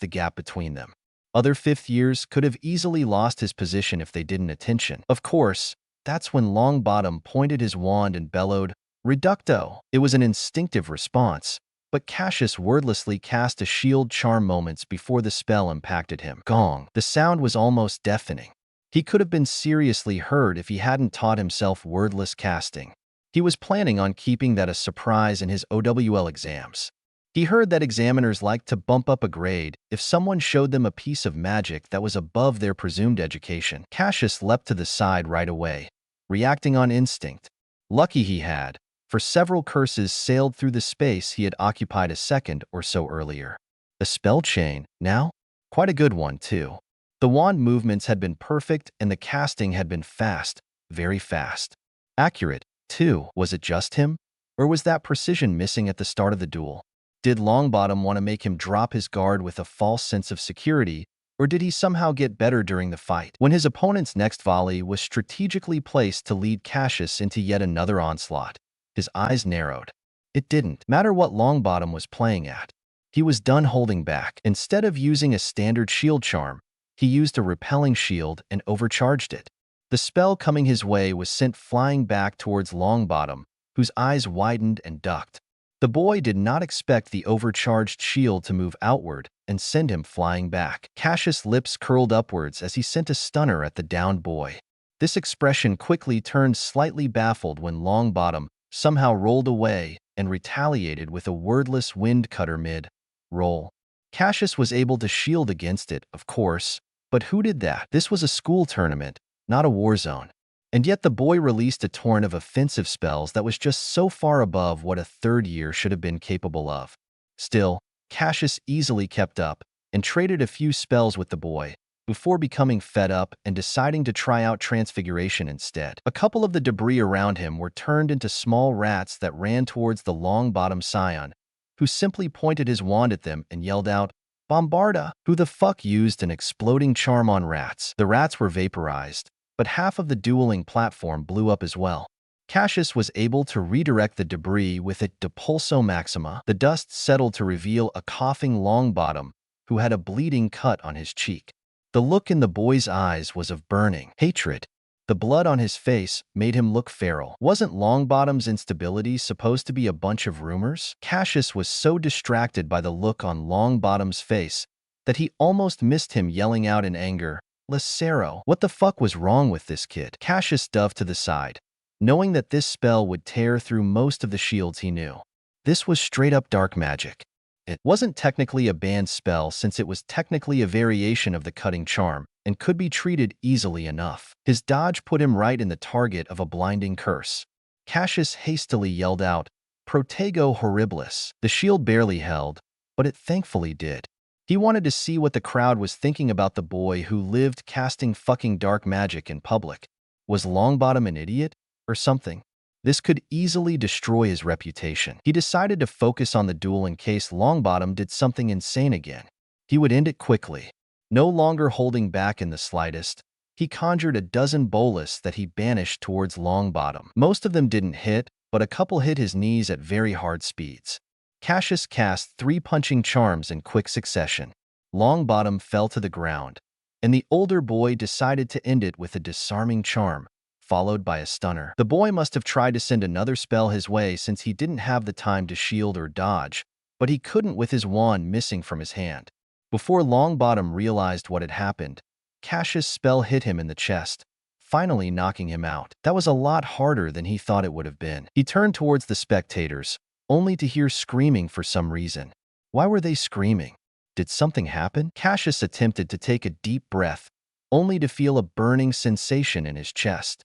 the gap between them. Other fifth years could have easily lost his position if they didn't attention. Of course, that's when Longbottom pointed his wand and bellowed, "Reducto!" It was an instinctive response, but Cassius wordlessly cast a shield charm moments before the spell impacted him. Gong. The sound was almost deafening. He could have been seriously hurt if he hadn't taught himself wordless casting. He was planning on keeping that a surprise in his OWL exams. He heard that examiners liked to bump up a grade if someone showed them a piece of magic that was above their presumed education. Cassius leapt to the side right away, reacting on instinct. Lucky he had, for several curses sailed through the space he had occupied a second or so earlier. A spell chain, now? Quite a good one, too. The wand movements had been perfect and the casting had been fast, very fast. Accurate, too. Was it just him? Or was that precision missing at the start of the duel? Did Longbottom want to make him drop his guard with a false sense of security, or did he somehow get better during the fight? When his opponent's next volley was strategically placed to lead Cassius into yet another onslaught, his eyes narrowed. It didn't matter what Longbottom was playing at. He was done holding back. Instead of using a standard shield charm, he used a repelling shield and overcharged it. The spell coming his way was sent flying back towards Longbottom, whose eyes widened and ducked. The boy did not expect the overcharged shield to move outward and send him flying back. Cassius' lips curled upwards as he sent a stunner at the downed boy. This expression quickly turned slightly baffled when Longbottom somehow rolled away and retaliated with a wordless wind cutter mid-roll. Cassius was able to shield against it, of course, but who did that? This was a school tournament, not a war zone. And yet the boy released a torrent of offensive spells that was just so far above what a third year should have been capable of. Still, Cassius easily kept up and traded a few spells with the boy before becoming fed up and deciding to try out Transfiguration instead. A couple of the debris around him were turned into small rats that ran towards the Longbottom scion, who simply pointed his wand at them and yelled out, "Bombarda!" Who the fuck used an exploding charm on rats? The rats were vaporized, but half of the dueling platform blew up as well. Cassius was able to redirect the debris with a Depulso Maxima. The dust settled to reveal a coughing Longbottom who had a bleeding cut on his cheek. The look in the boy's eyes was of burning hatred. The blood on his face made him look feral. Wasn't Longbottom's instability supposed to be a bunch of rumors? Cassius was so distracted by the look on Longbottom's face that he almost missed him yelling out in anger, "Lucero, what the fuck was wrong with this kid?" Cassius dove to the side, knowing that this spell would tear through most of the shields he knew. This was straight-up dark magic. It wasn't technically a banned spell since it was technically a variation of the cutting charm and could be treated easily enough. His dodge put him right in the target of a blinding curse. Cassius hastily yelled out, "Protego Horribilis." The shield barely held, but it thankfully did. He wanted to see what the crowd was thinking about the boy who lived casting fucking dark magic in public. Was Longbottom an idiot or something? This could easily destroy his reputation. He decided to focus on the duel in case Longbottom did something insane again. He would end it quickly. No longer holding back in the slightest, he conjured a dozen bolas that he banished towards Longbottom. Most of them didn't hit, but a couple hit his knees at very hard speeds. Cassius cast 3 punching charms in quick succession. Longbottom fell to the ground, and the older boy decided to end it with a disarming charm, followed by a stunner. The boy must have tried to send another spell his way since he didn't have the time to shield or dodge, but he couldn't with his wand missing from his hand. Before Longbottom realized what had happened, Cassius' spell hit him in the chest, finally knocking him out. That was a lot harder than he thought it would have been. He turned towards the spectators, only to hear screaming for some reason. Why were they screaming? Did something happen? Cassius attempted to take a deep breath, only to feel a burning sensation in his chest.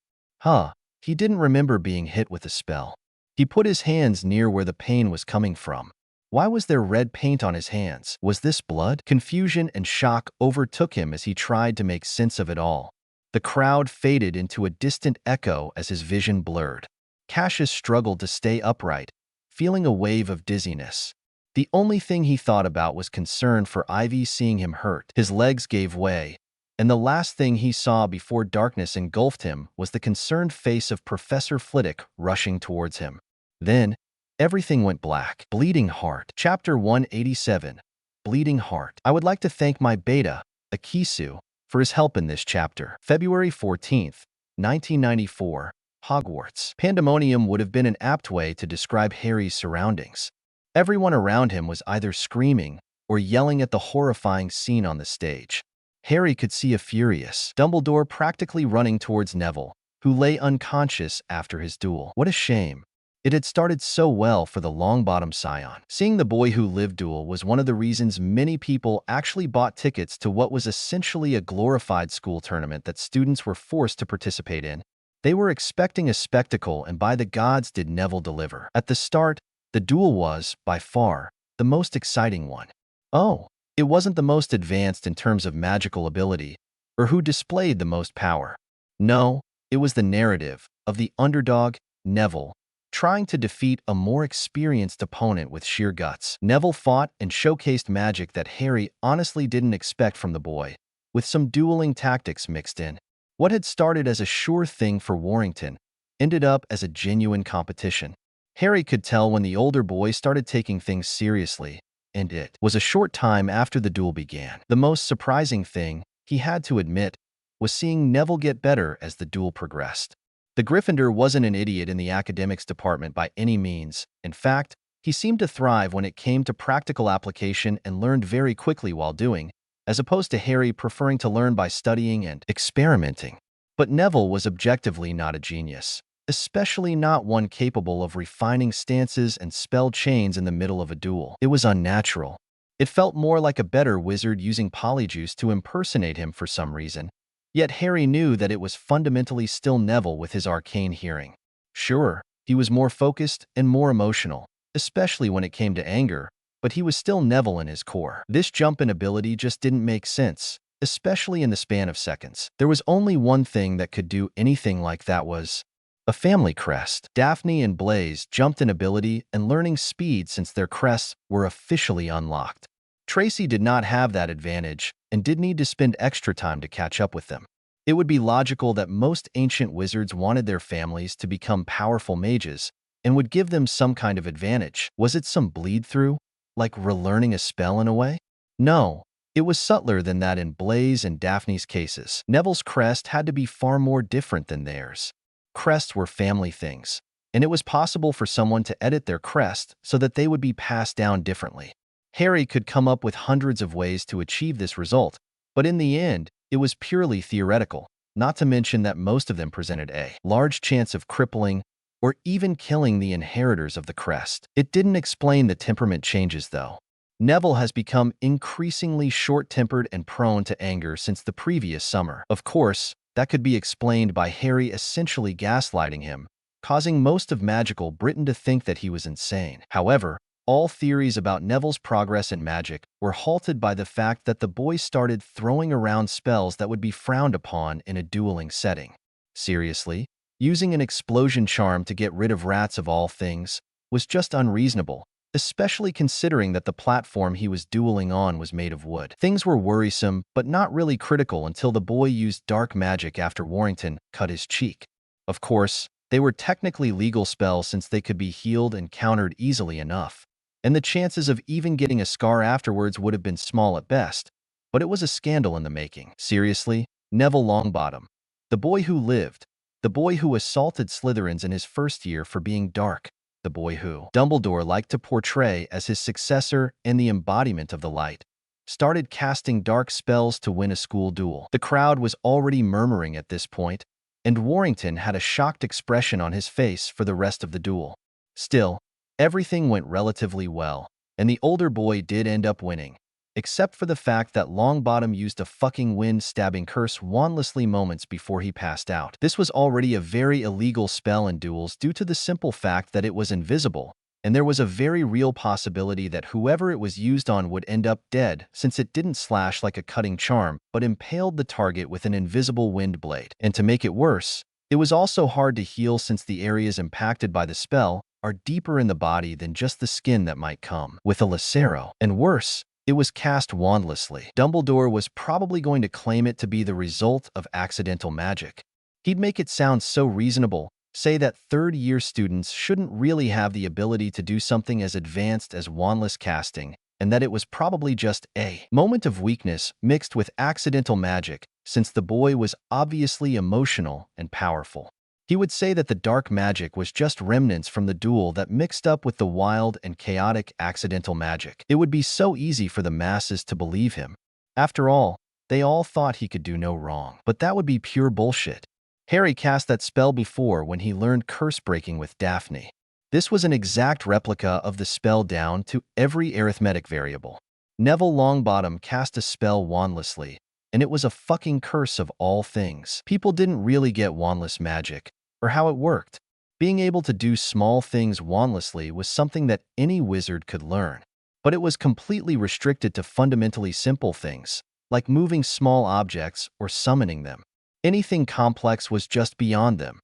He didn't remember being hit with a spell. He put his hands near where the pain was coming from. Why was there red paint on his hands? Was this blood? Confusion and shock overtook him as he tried to make sense of it all. The crowd faded into a distant echo as his vision blurred. Cassius struggled to stay upright, feeling a wave of dizziness. The only thing he thought about was concern for Ivy seeing him hurt. His legs gave way, and the last thing he saw before darkness engulfed him was the concerned face of Professor Flitwick rushing towards him. Then, everything went black. Bleeding Heart. Chapter 187. Bleeding Heart. I would like to thank my beta, Akisu, for his help in this chapter. February 14th, 1994, Hogwarts. Pandemonium would have been an apt way to describe Harry's surroundings. Everyone around him was either screaming or yelling at the horrifying scene on the stage. Harry could see a furious Dumbledore practically running towards Neville, who lay unconscious after his duel. What a shame. It had started so well for the Longbottom scion. Seeing the boy who lived duel was one of the reasons many people actually bought tickets to what was essentially a glorified school tournament that students were forced to participate in. They were expecting a spectacle, and by the gods did Neville deliver. At the start, the duel was, by far, the most exciting one. Oh, it wasn't the most advanced in terms of magical ability, or who displayed the most power. No, it was the narrative of the underdog, Neville, trying to defeat a more experienced opponent with sheer guts. Neville fought and showcased magic that Harry honestly didn't expect from the boy, with some dueling tactics mixed in. What had started as a sure thing for Warrington ended up as a genuine competition. Harry could tell when the older boy started taking things seriously, and it was a short time after the duel began. The most surprising thing, he had to admit, was seeing Neville get better as the duel progressed. The Gryffindor wasn't an idiot in the academics department by any means. In fact, He seemed to thrive when it came to practical application and learned very quickly while doing, as opposed to Harry preferring to learn by studying and experimenting. But Neville was objectively not a genius, especially not one capable of refining stances and spell chains in the middle of a duel. It was unnatural. It felt more like a better wizard using polyjuice to impersonate him for some reason. Yet Harry knew that it was fundamentally still Neville with his arcane hearing. Sure, he was more focused and more emotional, especially when it came to anger, but he was still Neville in his core. This jump in ability just didn't make sense, especially in the span of seconds. There was only one thing that could do anything like that was a family crest. Daphne and Blaise jumped in ability and learning speed since their crests were officially unlocked. Tracy did not have that advantage and did need to spend extra time to catch up with them. It would be logical that most ancient wizards wanted their families to become powerful mages and would give them some kind of advantage. Was it some bleed-through, like relearning a spell in a way? No, it was subtler than that in Blaise and Daphne's cases. Neville's crest had to be far more different than theirs. Crests were family things, and it was possible for someone to edit their crest so that they would be passed down differently. Harry could come up with hundreds of ways to achieve this result, but in the end, it was purely theoretical, not to mention that most of them presented a large chance of crippling or even killing the inheritors of the crest. It didn't explain the temperament changes, though. Neville has become increasingly short-tempered and prone to anger since the previous summer. Of course, that could be explained by Harry essentially gaslighting him, causing most of magical Britain to think that he was insane. However, all theories about Neville's progress in magic were halted by the fact that the boy started throwing around spells that would be frowned upon in a dueling setting. Seriously, using an explosion charm to get rid of rats of all things was just unreasonable, especially considering that the platform he was dueling on was made of wood. Things were worrisome, but not really critical until the boy used dark magic after Warrington cut his cheek. Of course, they were technically legal spells since they could be healed and countered easily enough, and the chances of even getting a scar afterwards would have been small at best, but it was a scandal in the making. Seriously, Neville Longbottom, the boy who lived, the boy who assaulted Slytherins in his first year for being dark, the boy who Dumbledore liked to portray as his successor and the embodiment of the light, started casting dark spells to win a school duel. The crowd was already murmuring at this point, and Warrington had a shocked expression on his face for the rest of the duel. Still, everything went relatively well, and the older boy did end up winning, except for the fact that Longbottom used a fucking wind-stabbing curse wandlessly moments before he passed out. This was already a very illegal spell in duels due to the simple fact that it was invisible, and there was a very real possibility that whoever it was used on would end up dead since it didn't slash like a cutting charm but impaled the target with an invisible wind blade. And to make it worse, it was also hard to heal since the areas impacted by the spell are deeper in the body than just the skin that might come with a lacero. And worse, it was cast wandlessly. Dumbledore was probably going to claim it to be the result of accidental magic. He'd make it sound so reasonable, say that third-year students shouldn't really have the ability to do something as advanced as wandless casting, and that it was probably just a moment of weakness mixed with accidental magic, since the boy was obviously emotional and powerful. He would say that the dark magic was just remnants from the duel that mixed up with the wild and chaotic accidental magic. It would be so easy for the masses to believe him. After all, they all thought he could do no wrong. But that would be pure bullshit. Harry cast that spell before when he learned curse-breaking with Daphne. This was an exact replica of the spell down to every arithmetic variable. Neville Longbottom cast a spell wandlessly, and it was a fucking curse of all things. People didn't really get wandless magic, or how it worked. Being able to do small things wandlessly was something that any wizard could learn, but it was completely restricted to fundamentally simple things, like moving small objects or summoning them. Anything complex was just beyond them.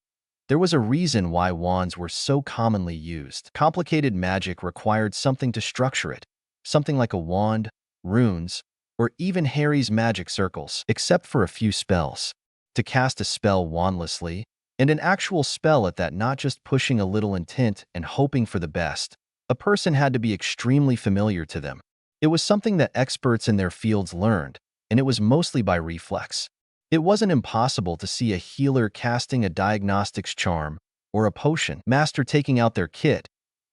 There was a reason why wands were so commonly used. Complicated magic required something to structure it, something like a wand, runes, or even Harry's magic circles, except for a few spells. To cast a spell wandlessly, and an actual spell at that, not just pushing a little intent and hoping for the best, a person had to be extremely familiar to them. It was something that experts in their fields learned, and it was mostly by reflex. It wasn't impossible to see a healer casting a diagnostics charm, or a potion master taking out their kit,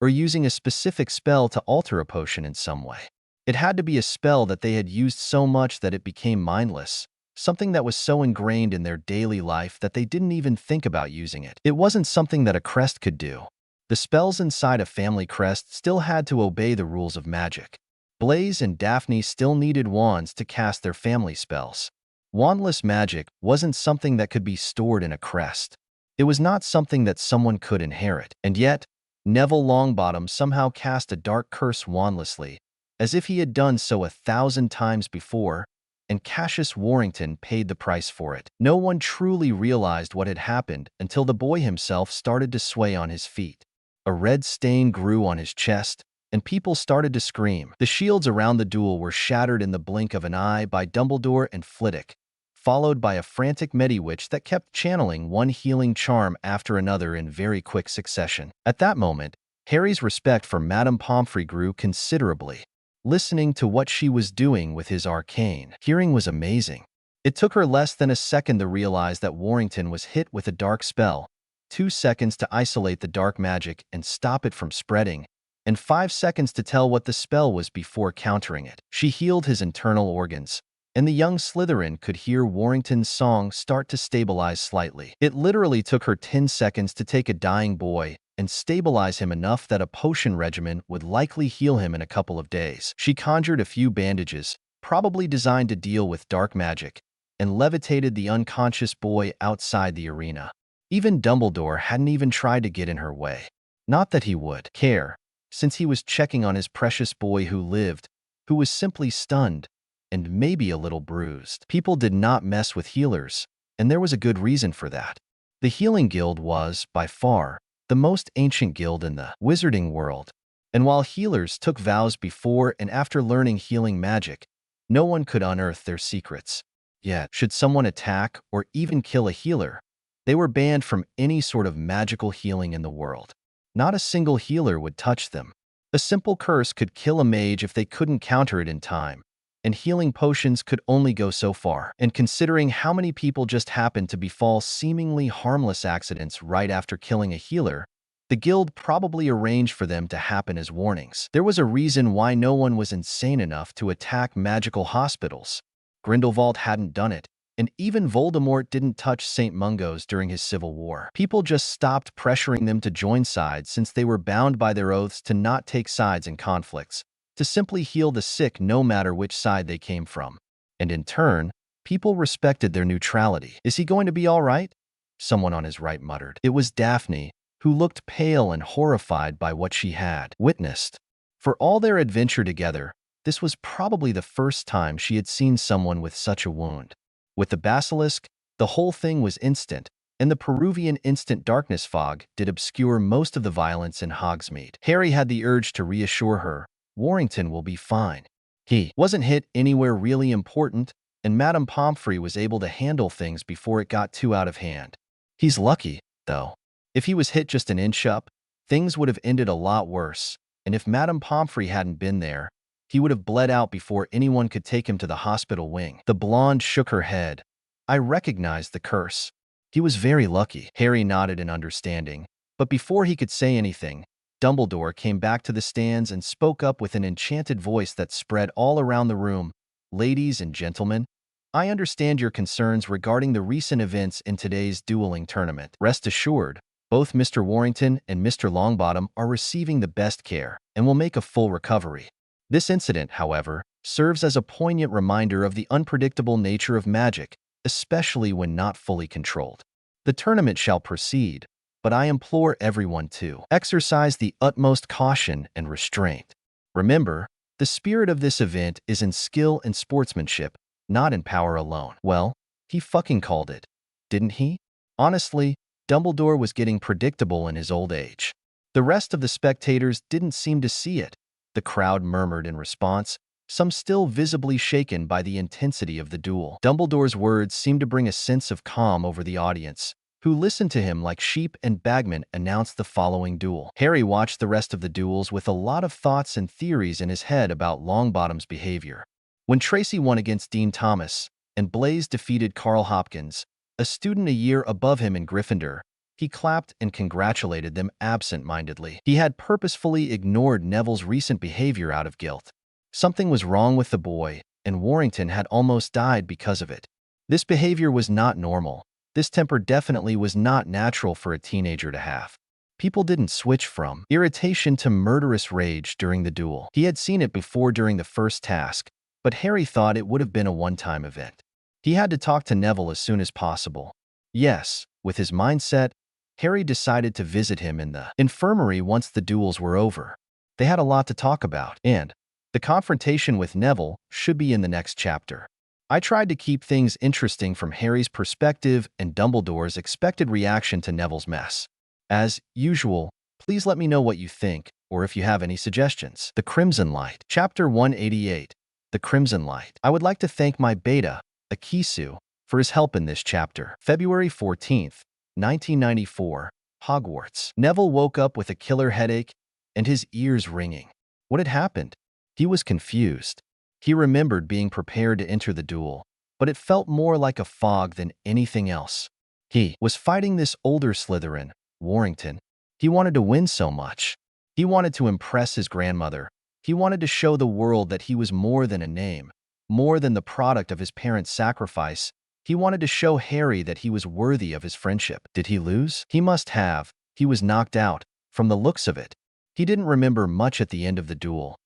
or using a specific spell to alter a potion in some way. It had to be a spell that they had used so much that it became mindless, something that was so ingrained in their daily life that they didn't even think about using it. It wasn't something that a crest could do. The spells inside a family crest still had to obey the rules of magic. Blaise and Daphne still needed wands to cast their family spells. Wandless magic wasn't something that could be stored in a crest. It was not something that someone could inherit. And yet, Neville Longbottom somehow cast a dark curse wandlessly, as if he had done so 1,000 times before, and Cassius Warrington paid the price for it. No one truly realized what had happened until the boy himself started to sway on his feet. A red stain grew on his chest, and people started to scream. The shields around the duel were shattered in the blink of an eye by Dumbledore and Flitwick, followed by a frantic Mediwitch that kept channeling one healing charm after another in very quick succession. At that moment, Harry's respect for Madame Pomfrey grew considerably. Listening to what she was doing with his arcane hearing was amazing. It took her less than a second to realize that Warrington was hit with a dark spell, 2 seconds to isolate the dark magic and stop it from spreading, and 5 seconds to tell what the spell was before countering it. She healed his internal organs, and the young Slytherin could hear Warrington's song start to stabilize slightly. It literally took her 10 seconds to take a dying boy and stabilize him enough that a potion regimen would likely heal him in a couple of days. She conjured a few bandages, probably designed to deal with dark magic, and levitated the unconscious boy outside the arena. Even Dumbledore hadn't even tried to get in her way. Not that he would care, since he was checking on his precious boy who lived, who was simply stunned, and maybe a little bruised. People did not mess with healers, and there was a good reason for that. The Healing Guild was, by far, the most ancient guild in the wizarding world, and while healers took vows before and after learning healing magic, no one could unearth their secrets. Yet, should someone attack or even kill a healer, they were banned from any sort of magical healing in the world. Not a single healer would touch them. A simple curse could kill a mage if they couldn't counter it in time, and healing potions could only go so far. And considering how many people just happened to befall seemingly harmless accidents right after killing a healer, the guild probably arranged for them to happen as warnings. There was a reason why no one was insane enough to attack magical hospitals. Grindelwald hadn't done it, and even Voldemort didn't touch St. Mungo's during his civil war. People just stopped pressuring them to join sides since they were bound by their oaths to not take sides in conflicts, to simply heal the sick no matter which side they came from. And in turn, people respected their neutrality. "Is he going to be all right?" someone on his right muttered. It was Daphne, who looked pale and horrified by what she had witnessed. For all their adventure together, this was probably the first time she had seen someone with such a wound. With the basilisk, the whole thing was instant, and the Peruvian instant darkness fog did obscure most of the violence in Hogsmeade. Harry had the urge to reassure her, "Warrington will be fine. He wasn't hit anywhere really important, and Madame Pomfrey was able to handle things before it got too out of hand. He's lucky, though. If he was hit just an inch up, things would have ended a lot worse, and if Madame Pomfrey hadn't been there, he would have bled out before anyone could take him to the hospital wing." The blonde shook her head. "I recognized the curse. He was very lucky." Harry nodded in understanding, but before he could say anything, Dumbledore came back to the stands and spoke up with an enchanted voice that spread all around the room. "Ladies and gentlemen, I understand your concerns regarding the recent events in today's dueling tournament. Rest assured, both Mr. Warrington and Mr. Longbottom are receiving the best care and will make a full recovery. This incident, however, serves as a poignant reminder of the unpredictable nature of magic, especially when not fully controlled. The tournament shall proceed, but I implore everyone to exercise the utmost caution and restraint. Remember, the spirit of this event is in skill and sportsmanship, not in power alone." Well, he fucking called it, didn't he? Honestly, Dumbledore was getting predictable in his old age. The rest of the spectators didn't seem to see it. The crowd murmured in response, some still visibly shaken by the intensity of the duel. Dumbledore's words seemed to bring a sense of calm over the audience, who listened to him like sheep, and Bagman announced the following duel. Harry watched the rest of the duels with a lot of thoughts and theories in his head about Longbottom's behavior. When Tracy won against Dean Thomas, and Blaise defeated Carl Hopkins, a student a year above him in Gryffindor, He clapped and congratulated them absent-mindedly. He had purposefully ignored Neville's recent behavior out of guilt. Something was wrong with the boy, and Warrington had almost died because of it. This behavior was not normal. This temper definitely was not natural for a teenager to have. People didn't switch from irritation to murderous rage during the duel. He had seen it before during the first task, but Harry thought it would have been a one-time event. He had to talk to Neville as soon as possible. Yes, with his mindset, Harry decided to visit him in the infirmary once the duels were over. They had a lot to talk about, and the confrontation with Neville should be in the next chapter. I tried to keep things interesting from Harry's perspective and Dumbledore's expected reaction to Neville's mess. As usual, please let me know what you think, or if you have any suggestions. The Crimson Light. Chapter 188. The Crimson Light. I would like to thank my beta, Akisu, for his help in this chapter. February 14th, 1994, Hogwarts. Neville woke up with a killer headache and his ears ringing. What had happened? He was confused. He remembered being prepared to enter the duel, but it felt more like a fog than anything else. He was fighting this older Slytherin, Warrington. He wanted to win so much. He wanted to impress his grandmother. He wanted to show the world that he was more than a name, more than the product of his parents' sacrifice. He wanted to show Harry that he was worthy of his friendship. Did he lose? He must have. He was knocked out, from the looks of it. He didn't remember much at the end of the duel,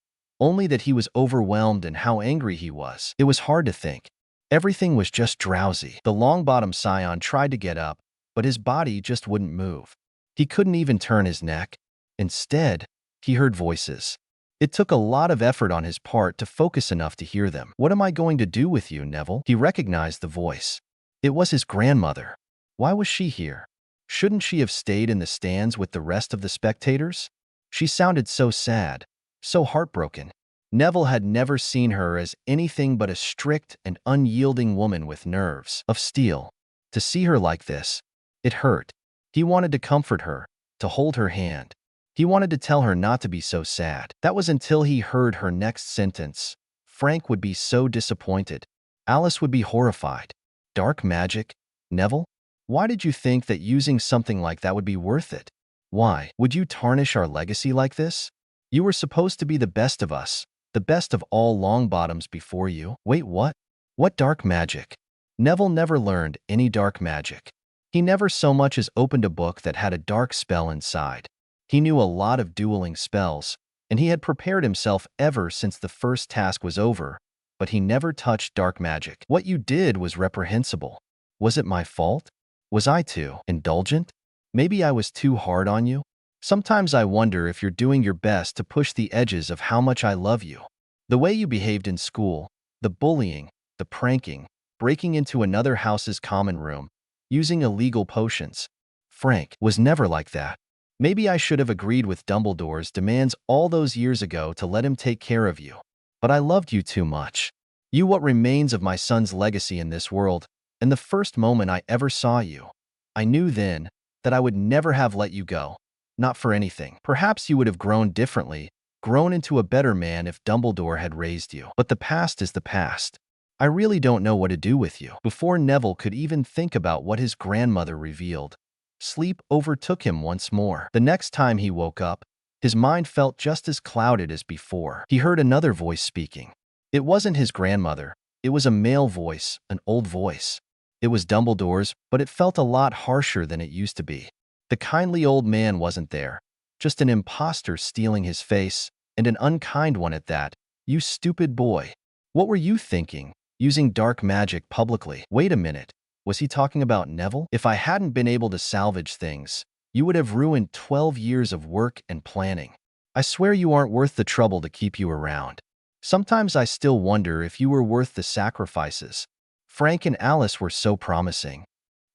only that he was overwhelmed and how angry he was. It was hard to think. Everything was just drowsy. The Longbottom Scion tried to get up, but his body just wouldn't move. He couldn't even turn his neck. Instead, he heard voices. It took a lot of effort on his part to focus enough to hear them. "What am I going to do with you, Neville?" He recognized the voice. It was his grandmother. Why was she here? Shouldn't she have stayed in the stands with the rest of the spectators? She sounded so sad, so heartbroken. Neville had never seen her as anything but a strict and unyielding woman with nerves of steel. To see her like this, it hurt. He wanted to comfort her, to hold her hand. He wanted to tell her not to be so sad. That was until he heard her next sentence. Frank would be so disappointed. Alice would be horrified. Dark magic? Neville? Why did you think that using something like that would be worth it? Why would you tarnish our legacy like this? You were supposed to be the best of us, the best of all Longbottoms before you. Wait, what? What dark magic? Neville never learned any dark magic. He never so much as opened a book that had a dark spell inside. He knew a lot of dueling spells, and he had prepared himself ever since the first task was over, but he never touched dark magic. What you did was reprehensible. Was it my fault? Was I too indulgent? Maybe I was too hard on you? Sometimes I wonder if you're doing your best to push the edges of how much I love you. The way you behaved in school, the bullying, the pranking, breaking into another house's common room, using illegal potions. Frank was never like that. Maybe I should have agreed with Dumbledore's demands all those years ago to let him take care of you. But I loved you too much. You what remains of my son's legacy in this world, and the first moment I ever saw you, I knew then that I would never have let you go. Not for anything. Perhaps you would have grown differently, grown into a better man if Dumbledore had raised you. But the past is the past. I really don't know what to do with you. Before Neville could even think about what his grandmother revealed, sleep overtook him once more. The next time he woke up, his mind felt just as clouded as before. He heard another voice speaking. It wasn't his grandmother. It was a male voice, an old voice. It was Dumbledore's, but it felt a lot harsher than it used to be. The kindly old man wasn't there, just an imposter stealing his face, and an unkind one at that. "You stupid boy. What were you thinking, using dark magic publicly?" Wait a minute. Was he talking about Neville? "If I hadn't been able to salvage things, you would have ruined 12 years of work and planning. I swear you aren't worth the trouble to keep you around. Sometimes I still wonder if you were worth the sacrifices. Frank and Alice were so promising."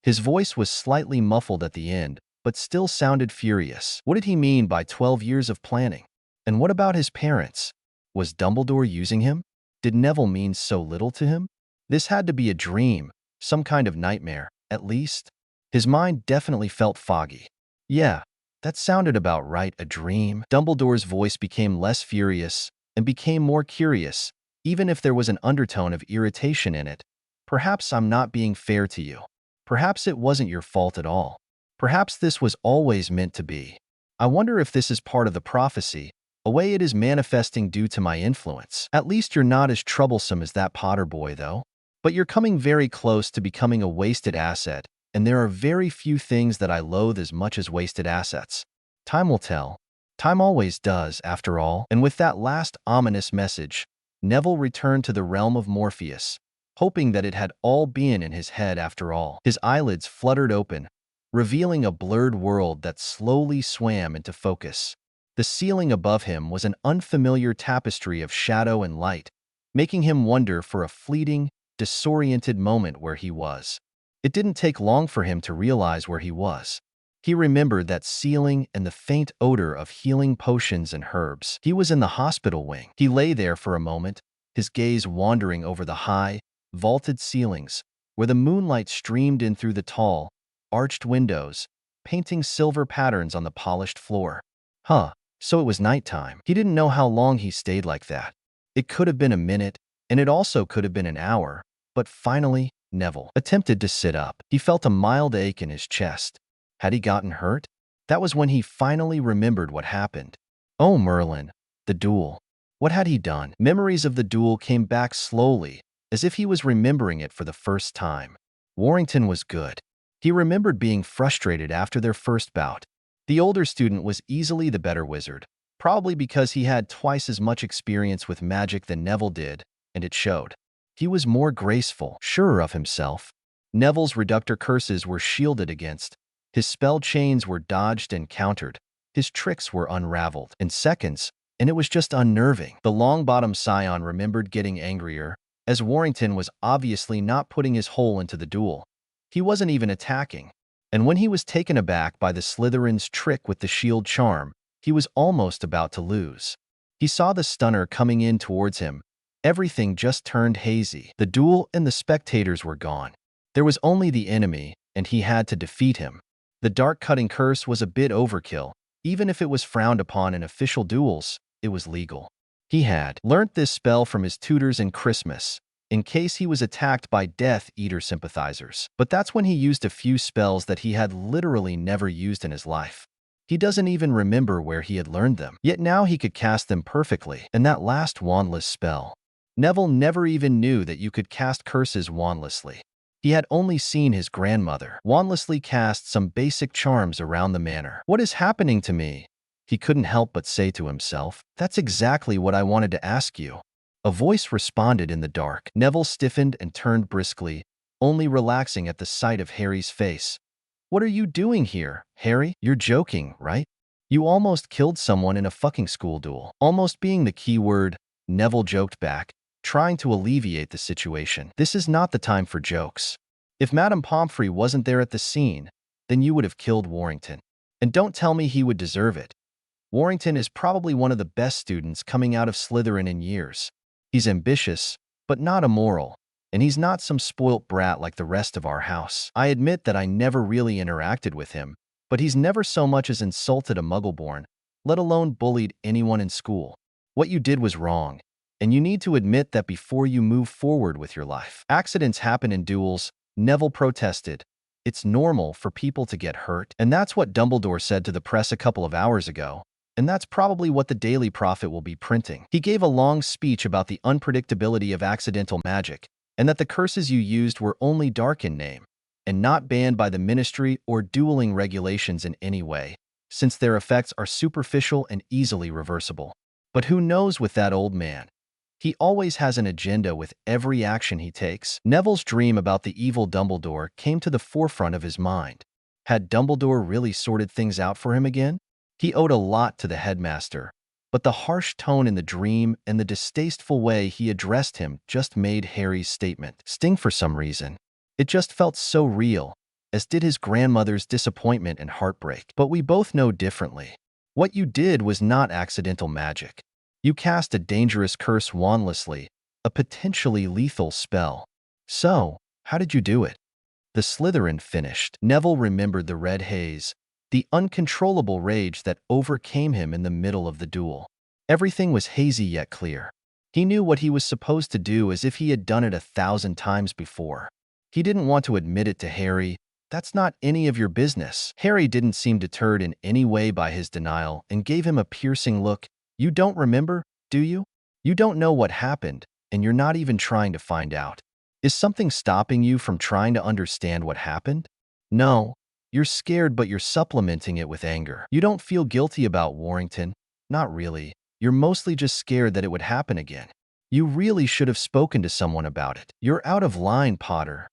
His voice was slightly muffled at the end, but still sounded furious. What did he mean by 12 years of planning? And what about his parents? Was Dumbledore using him? Did Neville mean so little to him? This had to be a dream, some kind of nightmare, at least. His mind definitely felt foggy. Yeah, that sounded about right, a dream. Dumbledore's voice became less furious and became more curious, even if there was an undertone of irritation in it. "Perhaps I'm not being fair to you. Perhaps it wasn't your fault at all. Perhaps this was always meant to be. I wonder if this is part of the prophecy, a way it is manifesting due to my influence. At least you're not as troublesome as that Potter boy, though. But you're coming very close to becoming a wasted asset, and there are very few things that I loathe as much as wasted assets. Time will tell. Time always does, after all. And with that last ominous message, Neville returned to the realm of Morpheus, hoping that it had all been in his head after all. His eyelids fluttered open, revealing a blurred world that slowly swam into focus. The ceiling above him was an unfamiliar tapestry of shadow and light, making him wonder for a fleeting, disoriented moment where he was. It didn't take long for him to realize where he was. He remembered that ceiling and the faint odor of healing potions and herbs. He was in the hospital wing. He lay there for a moment, his gaze wandering over the high, vaulted ceilings, where the moonlight streamed in through the tall, arched windows, painting silver patterns on the polished floor. So it was nighttime. He didn't know how long he stayed like that. It could have been a minute, and it also could have been an hour, but finally, Neville attempted to sit up. He felt a mild ache in his chest. Had he gotten hurt? That was when he finally remembered what happened. Oh, Merlin, the duel. What had he done? Memories of the duel came back slowly, as if he was remembering it for the first time. Warrington was good. He remembered being frustrated after their first bout. The older student was easily the better wizard, probably because he had twice as much experience with magic than Neville did, and it showed. He was more graceful, surer of himself. Neville's reductor curses were shielded against. His spell chains were dodged and countered. His tricks were unraveled in seconds, and it was just unnerving. The Longbottom Scion remembered getting angrier, as Warrington was obviously not putting his whole into the duel. He wasn't even attacking. And when he was taken aback by the Slytherin's trick with the shield charm, he was almost about to lose. He saw the stunner coming in towards him. Everything just turned hazy. The duel and the spectators were gone. There was only the enemy, and he had to defeat him. The dark-cutting curse was a bit overkill. Even if it was frowned upon in official duels, it was legal. He had learnt this spell from his tutors in Christmas, in case he was attacked by Death Eater sympathizers. But that's when he used a few spells that he had literally never used in his life. He doesn't even remember where he had learned them, yet now he could cast them perfectly. And that last wandless spell. Neville never even knew that you could cast curses wandlessly. He had only seen his grandmother wandlessly cast some basic charms around the manor. What is happening to me? He couldn't help but say to himself. That's exactly what I wanted to ask you. A voice responded in the dark. Neville stiffened and turned briskly, only relaxing at the sight of Harry's face. What are you doing here, Harry? You're joking, right? You almost killed someone in a fucking school duel. Almost being the key word, Neville joked back, trying to alleviate the situation. This is not the time for jokes. If Madame Pomfrey wasn't there at the scene, then you would have killed Warrington. And don't tell me he would deserve it. Warrington is probably one of the best students coming out of Slytherin in years. He's ambitious, but not immoral, and he's not some spoilt brat like the rest of our house. I admit that I never really interacted with him, but he's never so much as insulted a Muggleborn, let alone bullied anyone in school. What you did was wrong, and you need to admit that before you move forward with your life. Accidents happen in duels, Neville protested. It's normal for people to get hurt, and that's what Dumbledore said to the press a couple of hours ago. And that's probably what the Daily Prophet will be printing. He gave a long speech about the unpredictability of accidental magic, and that the curses you used were only dark in name, and not banned by the Ministry or dueling regulations in any way, since their effects are superficial and easily reversible. But who knows with that old man? He always has an agenda with every action he takes. Neville's dream about the evil Dumbledore came to the forefront of his mind. Had Dumbledore really sorted things out for him again? He owed a lot to the headmaster, but the harsh tone in the dream and the distasteful way he addressed him just made Harry's statement sting for some reason. It just felt so real, as did his grandmother's disappointment and heartbreak. But we both know differently. What you did was not accidental magic. You cast a dangerous curse wandlessly, a potentially lethal spell. So, how did you do it? The Slytherin finished. Neville remembered the red haze, the uncontrollable rage that overcame him in the middle of the duel. Everything was hazy yet clear. He knew what he was supposed to do as if he had done it 1,000 times before. He didn't want to admit it to Harry, That's not any of your business." Harry didn't seem deterred in any way by his denial and gave him a piercing look. "You don't remember, do you? You don't know what happened, and you're not even trying to find out. Is something stopping you from trying to understand what happened? No, you're scared, but you're supplementing it with anger. You don't feel guilty about Warrington. Not really. You're mostly just scared that it would happen again. You really should have spoken to someone about it. You're out of line, Potter."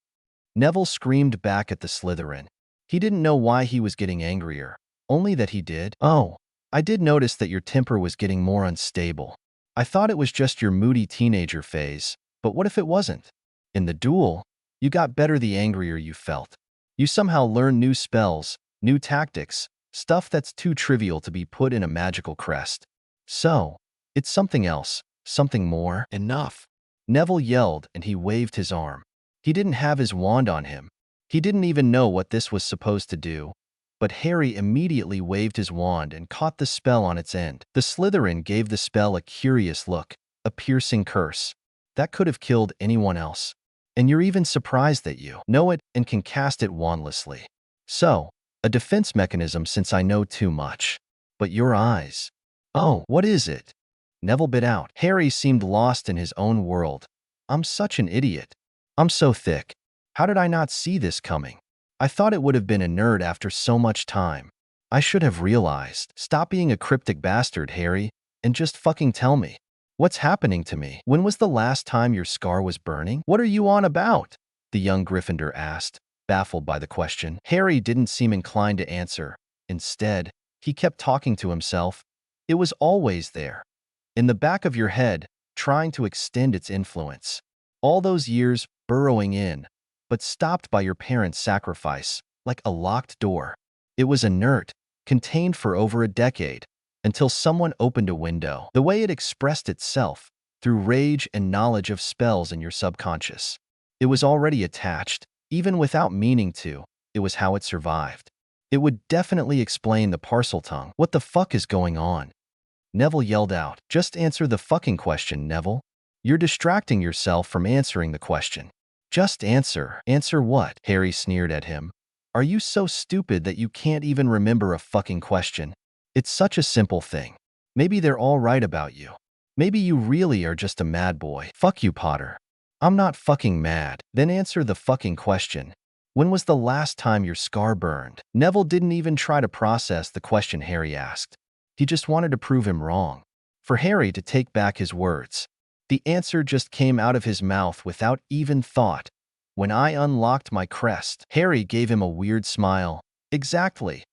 Neville screamed back at the Slytherin. He didn't know why he was getting angrier, only that he did. "Oh, I did notice that your temper was getting more unstable. I thought it was just your moody teenager phase, but what if it wasn't? In the duel, you got better the angrier you felt. You somehow learned new spells, new tactics, stuff that's too trivial to be put in a magical crest. So, it's something else, something more." "Enough!" Neville yelled, and he waved his arm. He didn't have his wand on him. He didn't even know what this was supposed to do, but Harry immediately waved his wand and caught the spell on its end. The Slytherin gave the spell a curious look, a piercing curse. That could have killed anyone else. And you're even surprised that you know it and can cast it wandlessly. So, a defense mechanism since I know too much. But your eyes. Oh, what is it? Neville bit out. Harry seemed lost in his own world. I'm such an idiot. I'm so thick. How did I not see this coming? I thought it would have been a nerd after so much time. I should have realized. Stop being a cryptic bastard, Harry, and just fucking tell me. What's happening to me? When was the last time your scar was burning? What are you on about? The young Gryffindor asked, baffled by the question. Harry didn't seem inclined to answer. Instead, he kept talking to himself. It was always there, in the back of your head, trying to extend its influence. All those years burrowing in, but stopped by your parents' sacrifice, like a locked door. It was inert, contained for over a decade, until someone opened a window. The way it expressed itself, through rage and knowledge of spells in your subconscious. It was already attached, even without meaning to. It was how it survived. It would definitely explain the parcel tongue. What the fuck is going on? Neville yelled out. Just answer the fucking question, Neville. You're distracting yourself from answering the question. Just answer. Answer what? Harry sneered at him. Are you so stupid that you can't even remember a fucking question? It's such a simple thing. Maybe they're all right about you. Maybe you really are just a mad boy. Fuck you, Potter. I'm not fucking mad. Then answer the fucking question. When was the last time your scar burned? Neville didn't even try to process the question Harry asked. He just wanted to prove him wrong. For Harry to take back his words. The answer just came out of his mouth without even thought. When I unlocked my crest. Harry gave him a weird smile. Exactly.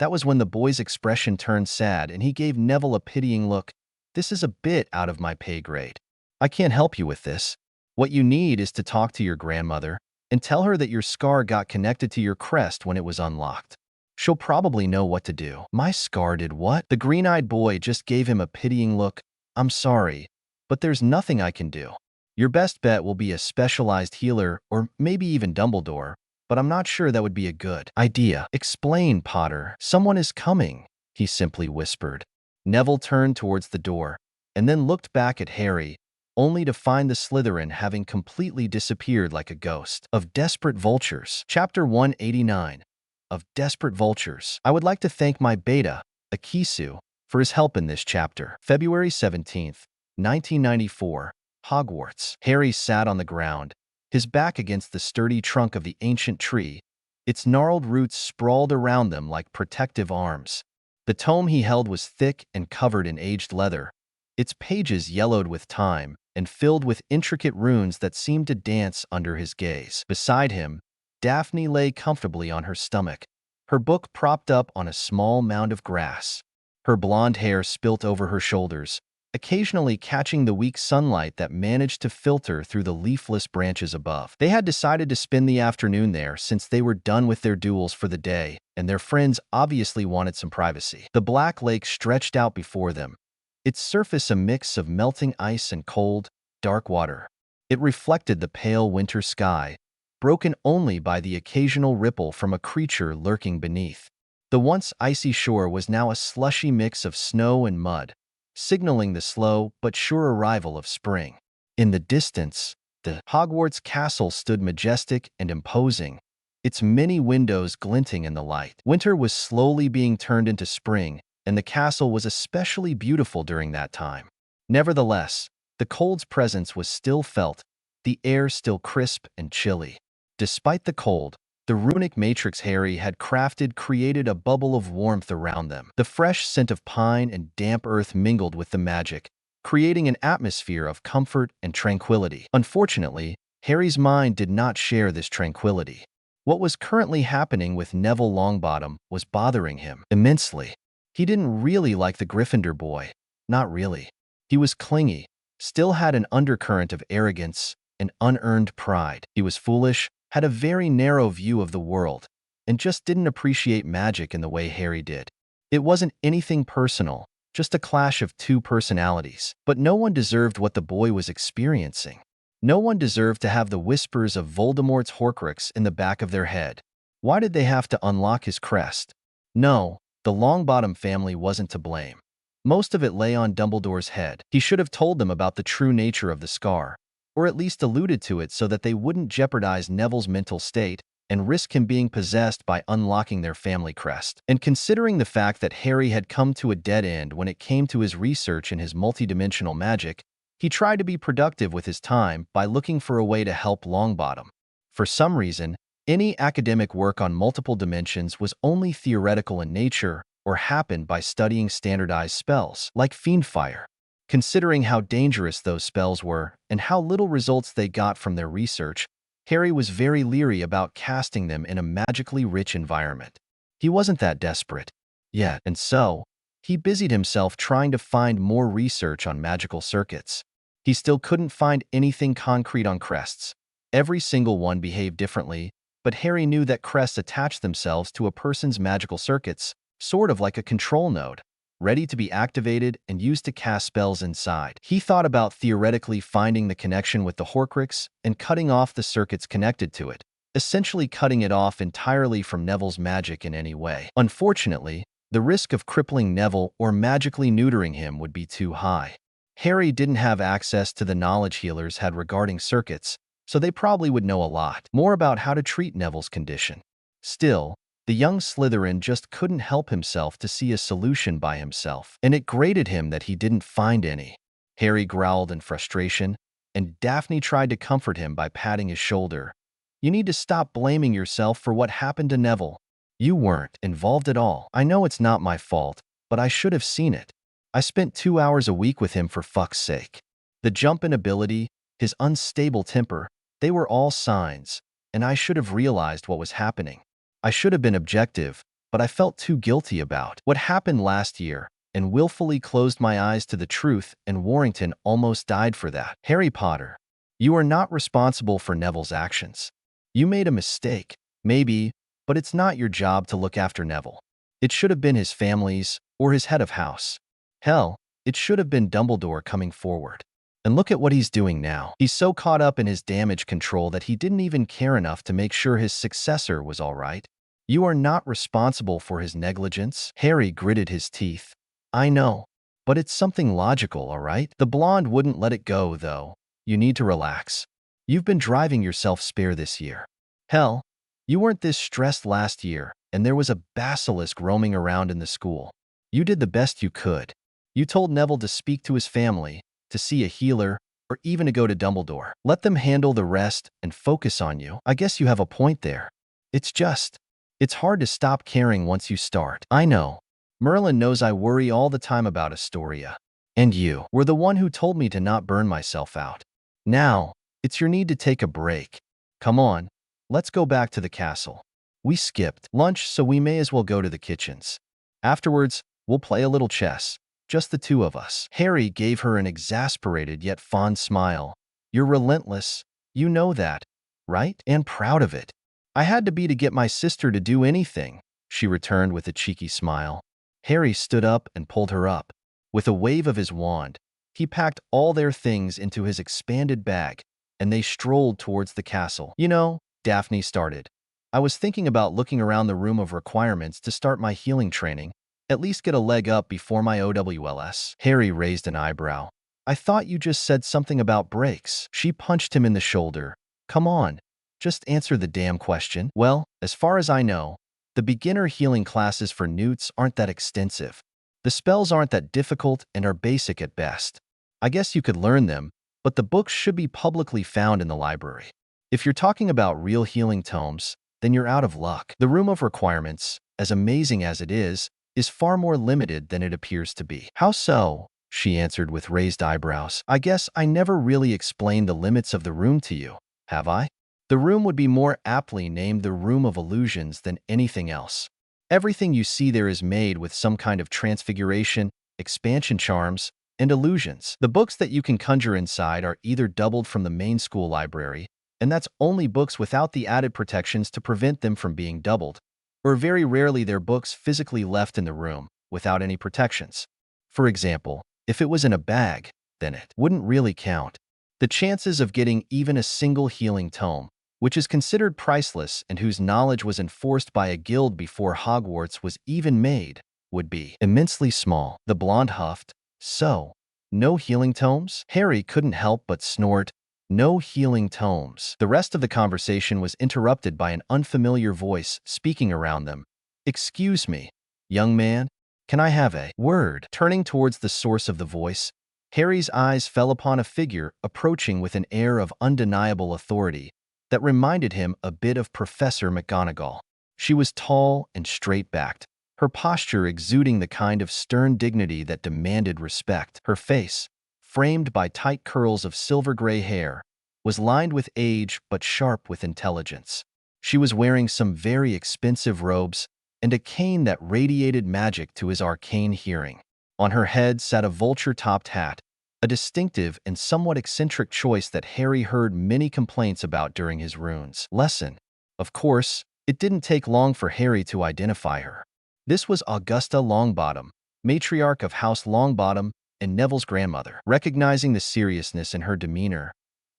That was when the boy's expression turned sad and he gave Neville a pitying look. This is a bit out of my pay grade. I can't help you with this. What you need is to talk to your grandmother and tell her that your scar got connected to your crest when it was unlocked. She'll probably know what to do. My scar did what? The green-eyed boy just gave him a pitying look. I'm sorry, but there's nothing I can do. Your best bet will be a specialized healer or maybe even Dumbledore, but I'm not sure that would be a good idea. Explain, Potter. Someone is coming, he simply whispered. Neville turned towards the door and then looked back at Harry, only to find the Slytherin having completely disappeared like a ghost. Of Desperate Vultures. Chapter 189. Of Desperate Vultures. I would like to thank my beta, Akisu, for his help in this chapter. February 17th, 1994. Hogwarts. Harry sat on the ground, his back against the sturdy trunk of the ancient tree. Its gnarled roots sprawled around them like protective arms. The tome he held was thick and covered in aged leather, its pages yellowed with time and filled with intricate runes that seemed to dance under his gaze. Beside him, Daphne lay comfortably on her stomach, her book propped up on a small mound of grass. Her blonde hair spilt over her shoulders, occasionally catching the weak sunlight that managed to filter through the leafless branches above. They had decided to spend the afternoon there since they were done with their duels for the day, and their friends obviously wanted some privacy. The black lake stretched out before them, its surface a mix of melting ice and cold, dark water. It reflected the pale winter sky, broken only by the occasional ripple from a creature lurking beneath. The once icy shore was now a slushy mix of snow and mud, signaling the slow but sure arrival of spring. In the distance, the Hogwarts castle stood majestic and imposing, its many windows glinting in the light. Winter was slowly being turned into spring, and the castle was especially beautiful during that time. Nevertheless, the cold's presence was still felt, the air still crisp and chilly. Despite the cold, the runic matrix Harry had crafted created a bubble of warmth around them. The fresh scent of pine and damp earth mingled with the magic, creating an atmosphere of comfort and tranquility. Unfortunately, Harry's mind did not share this tranquility. What was currently happening with Neville Longbottom was bothering him immensely. He didn't really like the Gryffindor boy. Not really. He was clingy, still had an undercurrent of arrogance and unearned pride. He was foolish, had a very narrow view of the world, and just didn't appreciate magic in the way Harry did. It wasn't anything personal, just a clash of two personalities. But no one deserved what the boy was experiencing. No one deserved to have the whispers of Voldemort's Horcrux in the back of their head. Why did they have to unlock his crest? No, the Longbottom family wasn't to blame. Most of it lay on Dumbledore's head. He should have told them about the true nature of the scar, or at least alluded to it so that they wouldn't jeopardize Neville's mental state and risk him being possessed by unlocking their family crest. And considering the fact that Harry had come to a dead end when it came to his research in his multidimensional magic, he tried to be productive with his time by looking for a way to help Longbottom. For some reason, any academic work on multiple dimensions was only theoretical in nature or happened by studying standardized spells, like Fiendfire. Considering how dangerous those spells were and how little results they got from their research, Harry was very leery about casting them in a magically rich environment. He wasn't that desperate yet, and so he busied himself trying to find more research on magical circuits. He still couldn't find anything concrete on crests. Every single one behaved differently, but Harry knew that crests attach themselves to a person's magical circuits, sort of like a control node, ready to be activated and used to cast spells inside. He thought about theoretically finding the connection with the Horcrux and cutting off the circuits connected to it, essentially cutting it off entirely from Neville's magic in any way. Unfortunately, the risk of crippling Neville or magically neutering him would be too high. Harry didn't have access to the knowledge healers had regarding circuits, so they probably would know a lot more about how to treat Neville's condition. Still, the young Slytherin just couldn't help himself to see a solution by himself, and it grated him that he didn't find any. Harry growled in frustration, and Daphne tried to comfort him by patting his shoulder. "You need to stop blaming yourself for what happened to Neville. You weren't involved at all. I know it's not my fault, but I should have seen it. I spent 2 hours a week with him for fuck's sake." The jump in ability, his unstable temper, they were all signs, and I should have realized what was happening. I should have been objective, but I felt too guilty about what happened last year and willfully closed my eyes to the truth, and Warrington almost died for that. Harry Potter, you are not responsible for Neville's actions. You made a mistake, maybe, but it's not your job to look after Neville. It should have been his family's or his head of house. Hell, it should have been Dumbledore coming forward. And look at what he's doing now. He's so caught up in his damage control that he didn't even care enough to make sure his successor was all right. You are not responsible for his negligence. Harry gritted his teeth. I know, but it's something logical, all right? The blonde wouldn't let it go, though. You need to relax. You've been driving yourself spare this year. Hell, you weren't this stressed last year, and there was a basilisk roaming around in the school. You did the best you could. You told Neville to speak to his family, to see a healer, or even to go to Dumbledore. Let them handle the rest and focus on you. I guess you have a point there. It's hard to stop caring once you start. I know. Merlin knows I worry all the time about Astoria. And you were the one who told me to not burn myself out. Now, it's your need to take a break. Come on, let's go back to the castle. We skipped lunch, so we may as well go to the kitchens. Afterwards, we'll play a little chess. Just the two of us. Harry gave her an exasperated yet fond smile. You're relentless. You know that, right? And proud of it. I had to be to get my sister to do anything, she returned with a cheeky smile. Harry stood up and pulled her up. With a wave of his wand, he packed all their things into his expanded bag, and they strolled towards the castle. You know, Daphne started. I was thinking about looking around the room of requirements to start my healing training, at least get a leg up before my OWLS. Harry raised an eyebrow. I thought you just said something about breaks. She punched him in the shoulder. Come on. Just answer the damn question. Well, as far as I know, the beginner healing classes for newts aren't that extensive. The spells aren't that difficult and are basic at best. I guess you could learn them, but the books should be publicly found in the library. If you're talking about real healing tomes, then you're out of luck. The Room of Requirements, as amazing as it is far more limited than it appears to be. How so? She answered with raised eyebrows. I guess I never really explained the limits of the room to you, have I? The room would be more aptly named the Room of Illusions than anything else. Everything you see there is made with some kind of transfiguration, expansion charms, and illusions. The books that you can conjure inside are either doubled from the main school library, and that's only books without the added protections to prevent them from being doubled, or very rarely they're books physically left in the room without any protections. For example, if it was in a bag, then it wouldn't really count. The chances of getting even a single healing tome, which is considered priceless and whose knowledge was enforced by a guild before Hogwarts was even made, would be immensely small. The blonde huffed. So, no healing tomes? Harry couldn't help but snort. No healing tomes. The rest of the conversation was interrupted by an unfamiliar voice speaking around them. Excuse me, young man, can I have a word? Turning towards the source of the voice, Harry's eyes fell upon a figure approaching with an air of undeniable authority that reminded him a bit of Professor McGonagall. She was tall and straight-backed, her posture exuding the kind of stern dignity that demanded respect. Her face, framed by tight curls of silver-gray hair, was lined with age but sharp with intelligence. She was wearing some very expensive robes and a cane that radiated magic to his arcane hearing. On her head sat a vulture-topped hat, a distinctive and somewhat eccentric choice that Harry heard many complaints about during his runes lesson. Of course, it didn't take long for Harry to identify her. This was Augusta Longbottom, matriarch of House Longbottom and Neville's grandmother. Recognizing the seriousness in her demeanor,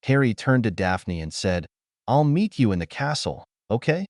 Harry turned to Daphne and said, "I'll meet you in the castle, okay?"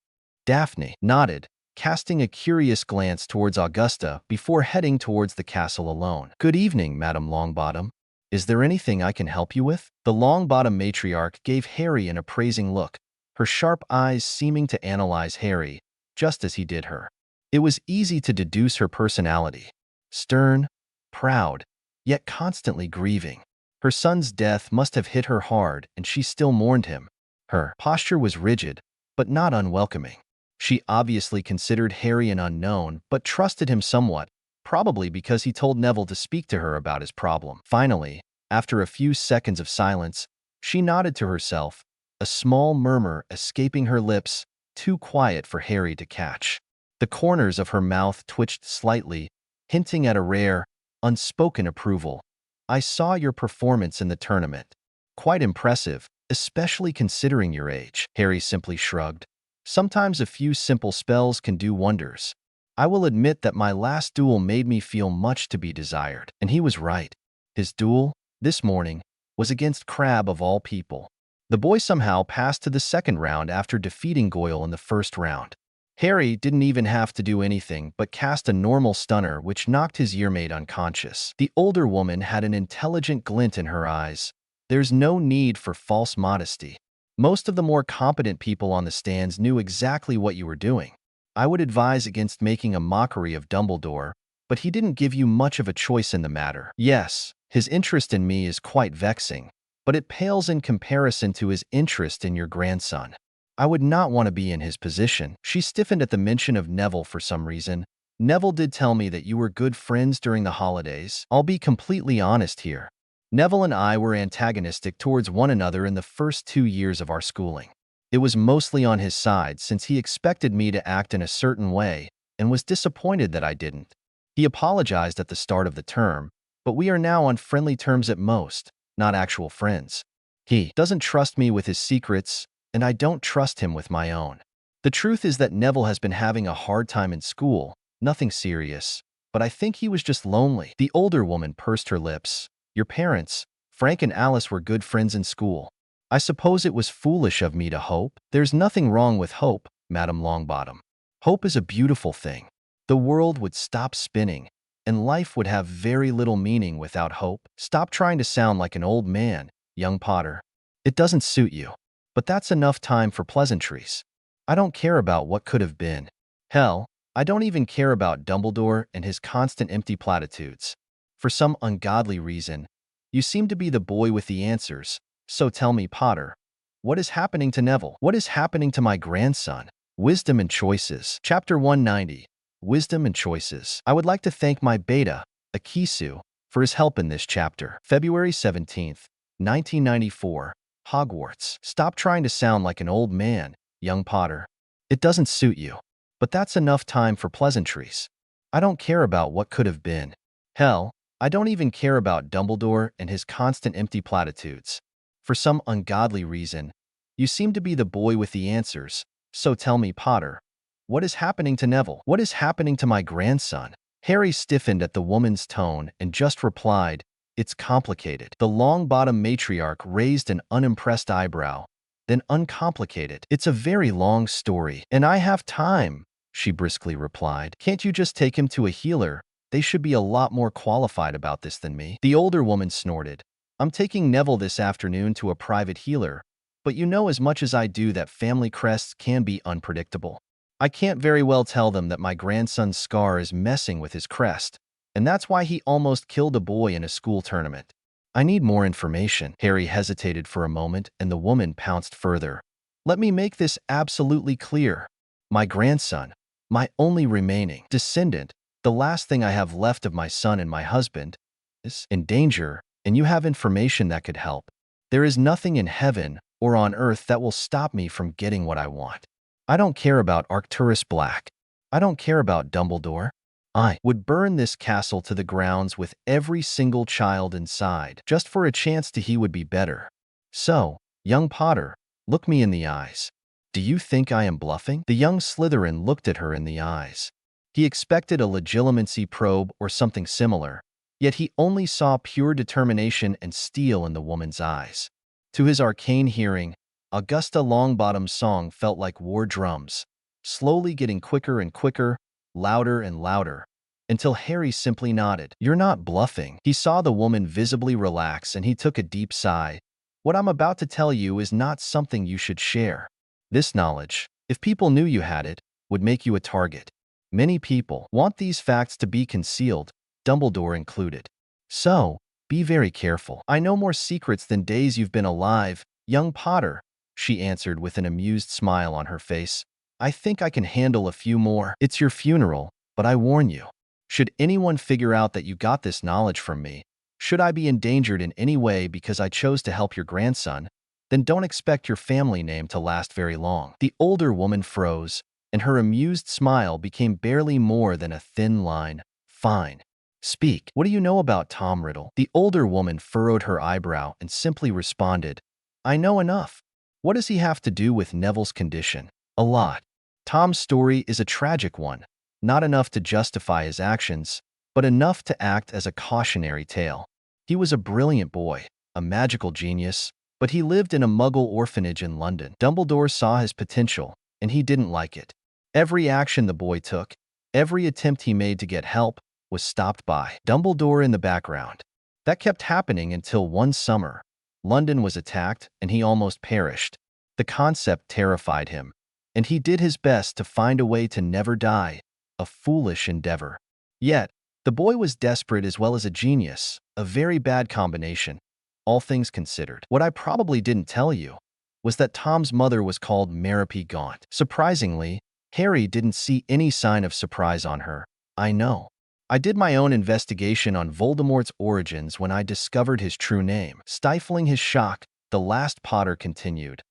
Daphne nodded, casting a curious glance towards Augusta before heading towards the castle alone. "Good evening, Madam Longbottom. Is there anything I can help you with?" The Longbottom matriarch gave Harry an appraising look, her sharp eyes seeming to analyze Harry, just as he did her. It was easy to deduce her personality. Stern, proud, yet constantly grieving. Her son's death must have hit her hard, and she still mourned him. Her posture was rigid, but not unwelcoming. She obviously considered Harry an unknown, but trusted him somewhat, probably because he told Neville to speak to her about his problem. Finally, after a few seconds of silence, she nodded to herself, a small murmur escaping her lips, too quiet for Harry to catch. The corners of her mouth twitched slightly, hinting at a rare, unspoken approval. "I saw your performance in the tournament. Quite impressive, especially considering your age." Harry simply shrugged. "Sometimes a few simple spells can do wonders. I will admit that my last duel made me feel much to be desired." And he was right. His duel, this morning, was against Crabbe of all people. The boy somehow passed to the second round after defeating Goyle in the first round. Harry didn't even have to do anything but cast a normal stunner which knocked his yearmate unconscious. The older woman had an intelligent glint in her eyes. There's no need for false modesty. Most of the more competent people on the stands knew exactly what you were doing. I would advise against making a mockery of Dumbledore, but he didn't give you much of a choice in the matter. Yes, his interest in me is quite vexing, but it pales in comparison to his interest in your grandson. I would not want to be in his position." She stiffened at the mention of Neville for some reason. "Neville did tell me that you were good friends during the holidays. I'll be completely honest here. Neville and I were antagonistic towards one another in the first 2 years of our schooling. It was mostly on his side since he expected me to act in a certain way and was disappointed that I didn't. He apologized at the start of the term, but we are now on friendly terms at most, not actual friends. He doesn't trust me with his secrets, and I don't trust him with my own. The truth is that Neville has been having a hard time in school, nothing serious, but I think he was just lonely." The older woman pursed her lips. "Your parents, Frank and Alice, were good friends in school. I suppose it was foolish of me to hope." "There's nothing wrong with hope, Madam Longbottom. Hope is a beautiful thing. The world would stop spinning, and life would have very little meaning without hope." "Stop trying to sound like an old man, young Potter. It doesn't suit you." But that's enough time for pleasantries. I don't care about what could have been. Hell, I don't even care about Dumbledore and his constant empty platitudes. For some ungodly reason, you seem to be the boy with the answers. So tell me, Potter, what is happening to Neville? What is happening to my grandson? Wisdom and Choices. Chapter 190. Wisdom and Choices. I would like to thank my beta, Akisu, for his help in this chapter. February 17th, 1994. Hogwarts. Stop trying to sound like an old man, young Potter. It doesn't suit you. But that's enough time for pleasantries. I don't care about what could have been. Hell, I don't even care about Dumbledore and his constant empty platitudes. For some ungodly reason, you seem to be the boy with the answers. So tell me, Potter, what is happening to Neville? What is happening to my grandson? Harry stiffened at the woman's tone and just replied, "It's complicated." The long-bottom matriarch raised an unimpressed eyebrow, then uncomplicated. "It's a very long story, and I have time," she briskly replied. "Can't you just take him to a healer? They should be a lot more qualified about this than me." The older woman snorted. "I'm taking Neville this afternoon to a private healer, but you know as much as I do that family crests can be unpredictable. I can't very well tell them that my grandson's scar is messing with his crest, and that's why he almost killed a boy in a school tournament. I need more information." Harry hesitated for a moment, and the woman pounced further. "Let me make this absolutely clear. My grandson, my only remaining descendant, the last thing I have left of my son and my husband, is in danger, and you have information that could help. There is nothing in heaven or on earth that will stop me from getting what I want. I don't care about Arcturus Black. I don't care about Dumbledore. I would burn this castle to the grounds with every single child inside, just for a chance to he would be better. So, young Potter, look me in the eyes. Do you think I am bluffing?" The young Slytherin looked at her in the eyes. He expected a legitimacy probe or something similar, yet he only saw pure determination and steel in the woman's eyes. To his arcane hearing, Augusta Longbottom's song felt like war drums, slowly getting quicker and quicker, louder and louder, until Harry simply nodded. "You're not bluffing." He saw the woman visibly relax and he took a deep sigh. "What I'm about to tell you is not something you should share. This knowledge, if people knew you had it, would make you a target. Many people want these facts to be concealed, Dumbledore included. So, be very careful." "I know more secrets than days you've been alive, young Potter," she answered with an amused smile on her face. "I think I can handle a few more." "It's your funeral, but I warn you. Should anyone figure out that you got this knowledge from me, should I be endangered in any way because I chose to help your grandson, then don't expect your family name to last very long." The older woman froze, and her amused smile became barely more than a thin line. "Fine. Speak. What do you know about Tom Riddle?" The older woman furrowed her eyebrow and simply responded, "I know enough." "What does he have to do with Neville's condition?" "A lot. Tom's story is a tragic one, not enough to justify his actions, but enough to act as a cautionary tale. He was a brilliant boy, a magical genius, but he lived in a muggle orphanage in London. Dumbledore saw his potential, and he didn't like it. Every action the boy took, every attempt he made to get help, was stopped by Dumbledore in the background. That kept happening until one summer, London was attacked and he almost perished. The concept terrified him, and he did his best to find a way to never die, a foolish endeavor. Yet, the boy was desperate as well as a genius, a very bad combination, all things considered. What I probably didn't tell you was that Tom's mother was called Merope Gaunt. Surprisingly, Harry didn't see any sign of surprise on her. "I know. I did my own investigation on Voldemort's origins when I discovered his true name." Stifling his shock, the last Potter continued,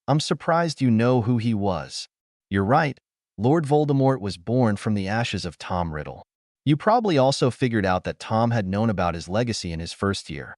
"I'm surprised you know who he was. You're right, Lord Voldemort was born from the ashes of Tom Riddle. You probably also figured out that Tom had known about his legacy in his first year,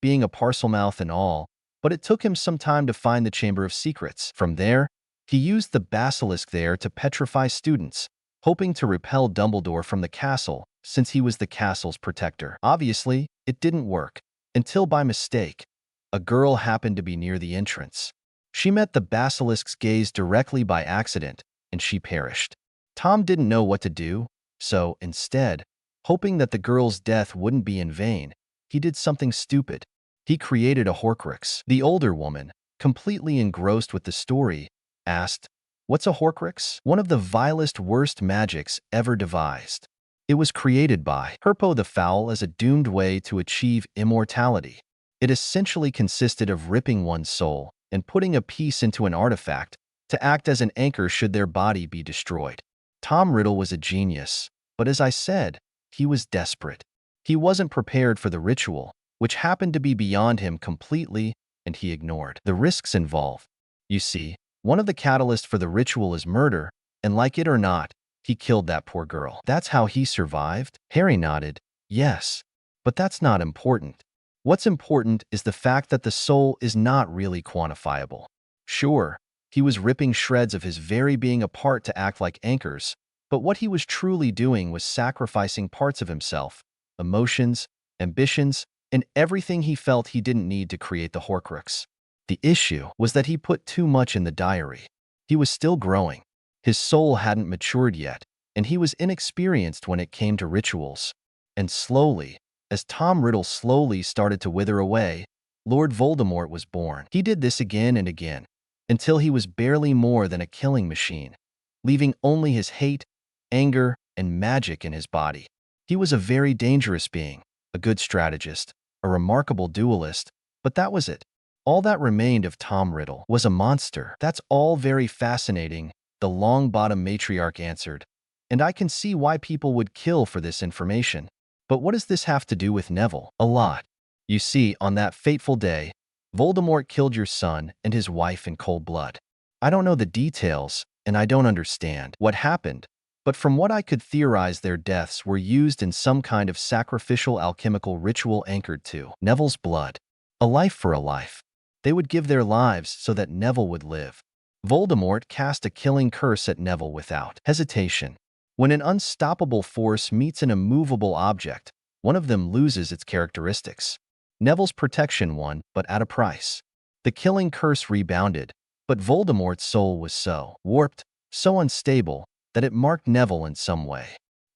being a Parselmouth and all, but it took him some time to find the Chamber of Secrets. From there, he used the basilisk there to petrify students, hoping to repel Dumbledore from the castle since he was the castle's protector. Obviously, it didn't work, until by mistake, a girl happened to be near the entrance. She met the basilisk's gaze directly by accident, and she perished. Tom didn't know what to do, so instead, hoping that the girl's death wouldn't be in vain, he did something stupid. He created a Horcrux." The older woman, completely engrossed with the story, asked, "What's a Horcrux?" One of the vilest, worst magics ever devised. It was created by Herpo the Foul as a doomed way to achieve immortality. It essentially consisted of ripping one's soul and putting a piece into an artifact to act as an anchor should their body be destroyed. Tom Riddle was a genius, but as I said, he was desperate. He wasn't prepared for the ritual, which happened to be beyond him completely, and he ignored the risks involved. You see, one of the catalysts for the ritual is murder, and like it or not, he killed that poor girl. That's how he survived? Harry nodded. Yes, but that's not important. What's important is the fact that the soul is not really quantifiable. Sure, he was ripping shreds of his very being apart to act like anchors, but what he was truly doing was sacrificing parts of himself, emotions, ambitions, and everything he felt he didn't need to create the Horcrux. The issue was that he put too much in the diary. He was still growing. His soul hadn't matured yet, and he was inexperienced when it came to rituals. And slowly, as Tom Riddle slowly started to wither away, Lord Voldemort was born. He did this again and again, until he was barely more than a killing machine, leaving only his hate, anger, and magic in his body. He was a very dangerous being, a good strategist, a remarkable duelist, but that was it. All that remained of Tom Riddle was a monster. That's all very fascinating, the Longbottom matriarch answered, and I can see why people would kill for this information. But what does this have to do with Neville? A lot. You see, on that fateful day, Voldemort killed your son and his wife in cold blood. I don't know the details, and I don't understand what happened, but from what I could theorize, their deaths were used in some kind of sacrificial alchemical ritual anchored to Neville's blood. A life for a life. They would give their lives so that Neville would live. Voldemort cast a killing curse at Neville without hesitation. When an unstoppable force meets an immovable object, one of them loses its characteristics. Neville's protection won, but at a price. The killing curse rebounded, but Voldemort's soul was so warped, so unstable, that it marked Neville in some way.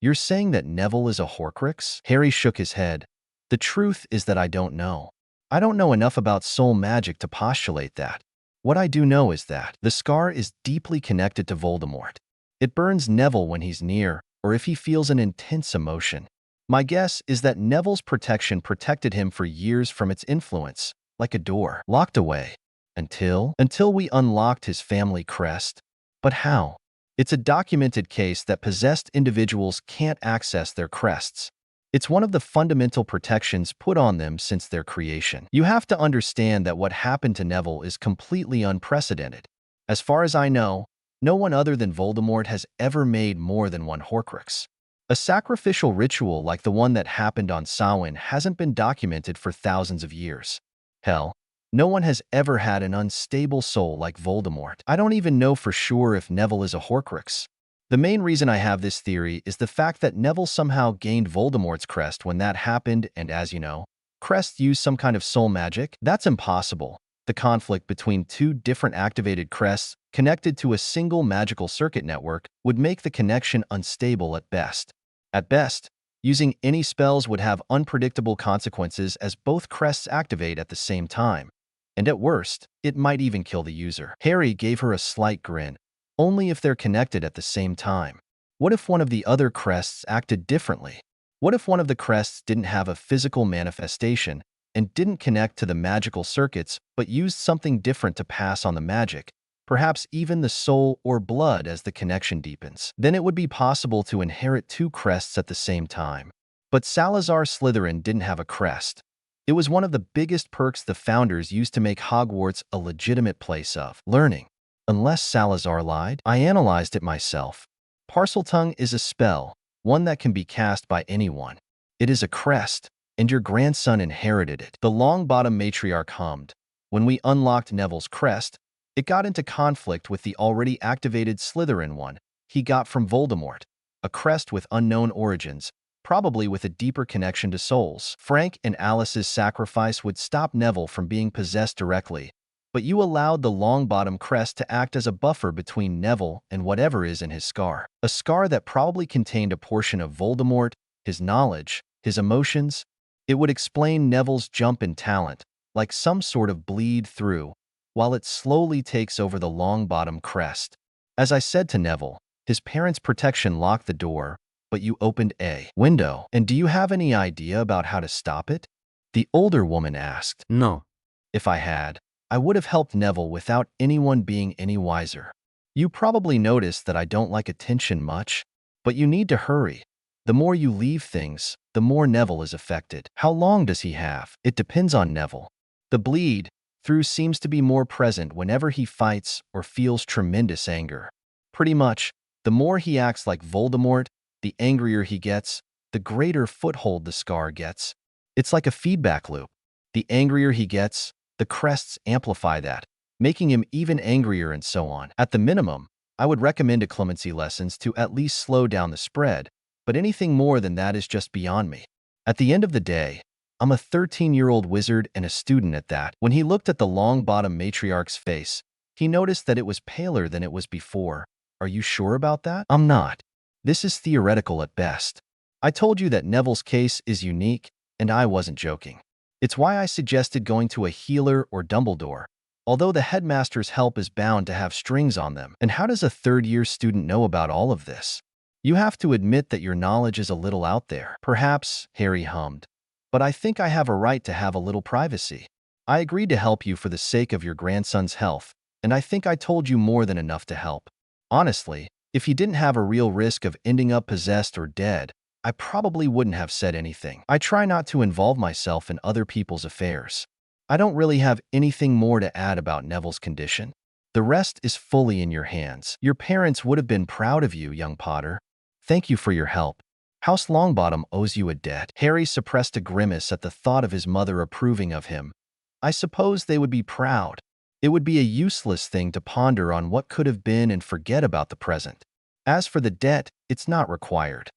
You're saying that Neville is a Horcrux? Harry shook his head. The truth is that I don't know. I don't know enough about soul magic to postulate that. What I do know is that the scar is deeply connected to Voldemort. It burns Neville when he's near, or if he feels an intense emotion. My guess is that Neville's protection protected him for years from its influence, like a door locked away, until we unlocked his family crest. But how? It's a documented case that possessed individuals can't access their crests. It's one of the fundamental protections put on them since their creation. You have to understand that what happened to Neville is completely unprecedented. As far as I know, no one other than Voldemort has ever made more than one Horcrux. A sacrificial ritual like the one that happened on Samhain hasn't been documented for thousands of years. Hell, no one has ever had an unstable soul like Voldemort. I don't even know for sure if Neville is a Horcrux. The main reason I have this theory is the fact that Neville somehow gained Voldemort's crest when that happened, and as you know, crests use some kind of soul magic. That's impossible. The conflict between two different activated crests connected to a single magical circuit network would make the connection unstable at best. At best, using any spells would have unpredictable consequences as both crests activate at the same time. And at worst, it might even kill the user. Harry gave her a slight grin. Only if they're connected at the same time. What if one of the other crests acted differently? What if one of the crests didn't have a physical manifestation and didn't connect to the magical circuits but used something different to pass on the magic, perhaps even the soul or blood as the connection deepens? Then it would be possible to inherit two crests at the same time. But Salazar Slytherin didn't have a crest. It was one of the biggest perks the founders used to make Hogwarts a legitimate place of learning. Unless Salazar lied, I analyzed it myself. Parseltongue is a spell, one that can be cast by anyone. It is a crest, and your grandson inherited it. The Longbottom matriarch hummed. When we unlocked Neville's crest, it got into conflict with the already activated Slytherin one he got from Voldemort, a crest with unknown origins, probably with a deeper connection to souls. Frank and Alice's sacrifice would stop Neville from being possessed directly, but you allowed the Longbottom crest to act as a buffer between Neville and whatever is in his scar. A scar that probably contained a portion of Voldemort, his knowledge, his emotions. It would explain Neville's jump in talent, like some sort of bleed through. while it slowly takes over the long-bottom crest. As I said to Neville, his parents' protection locked the door, but you opened a window. And do you have any idea about how to stop it? The older woman asked. No. If I had, I would have helped Neville without anyone being any wiser. You probably noticed that I don't like attention much, but you need to hurry. The more you leave things, the more Neville is affected. How long does he have? It depends on Neville. The bleed through seems to be more present whenever he fights or feels tremendous anger. Pretty much, the more he acts like Voldemort, the angrier he gets, the greater foothold the scar gets. It's like a feedback loop. The angrier he gets, the crests amplify that, making him even angrier and so on. At the minimum, I would recommend a clemency lessons to at least slow down the spread, but anything more than that is just beyond me. At the end of the day, I'm a 13-year-old wizard and a student at that. When he looked at the long-bottom matriarch's face, he noticed that it was paler than it was before. Are you sure about that? I'm not. This is theoretical at best. I told you that Neville's case is unique, and I wasn't joking. It's why I suggested going to a healer or Dumbledore, although the headmaster's help is bound to have strings on them. And how does a third-year student know about all of this? You have to admit that your knowledge is a little out there. Perhaps, Harry hummed, but I think I have a right to have a little privacy. I agreed to help you for the sake of your grandson's health, and I think I told you more than enough to help. Honestly, if he didn't have a real risk of ending up possessed or dead, I probably wouldn't have said anything. I try not to involve myself in other people's affairs. I don't really have anything more to add about Neville's condition. The rest is fully in your hands. Your parents would have been proud of you, young Potter. Thank you for your help. House Longbottom owes you a debt. Harry suppressed a grimace at the thought of his mother approving of him. I suppose they would be proud. It would be a useless thing to ponder on what could have been and forget about the present. As for the debt, it's not required.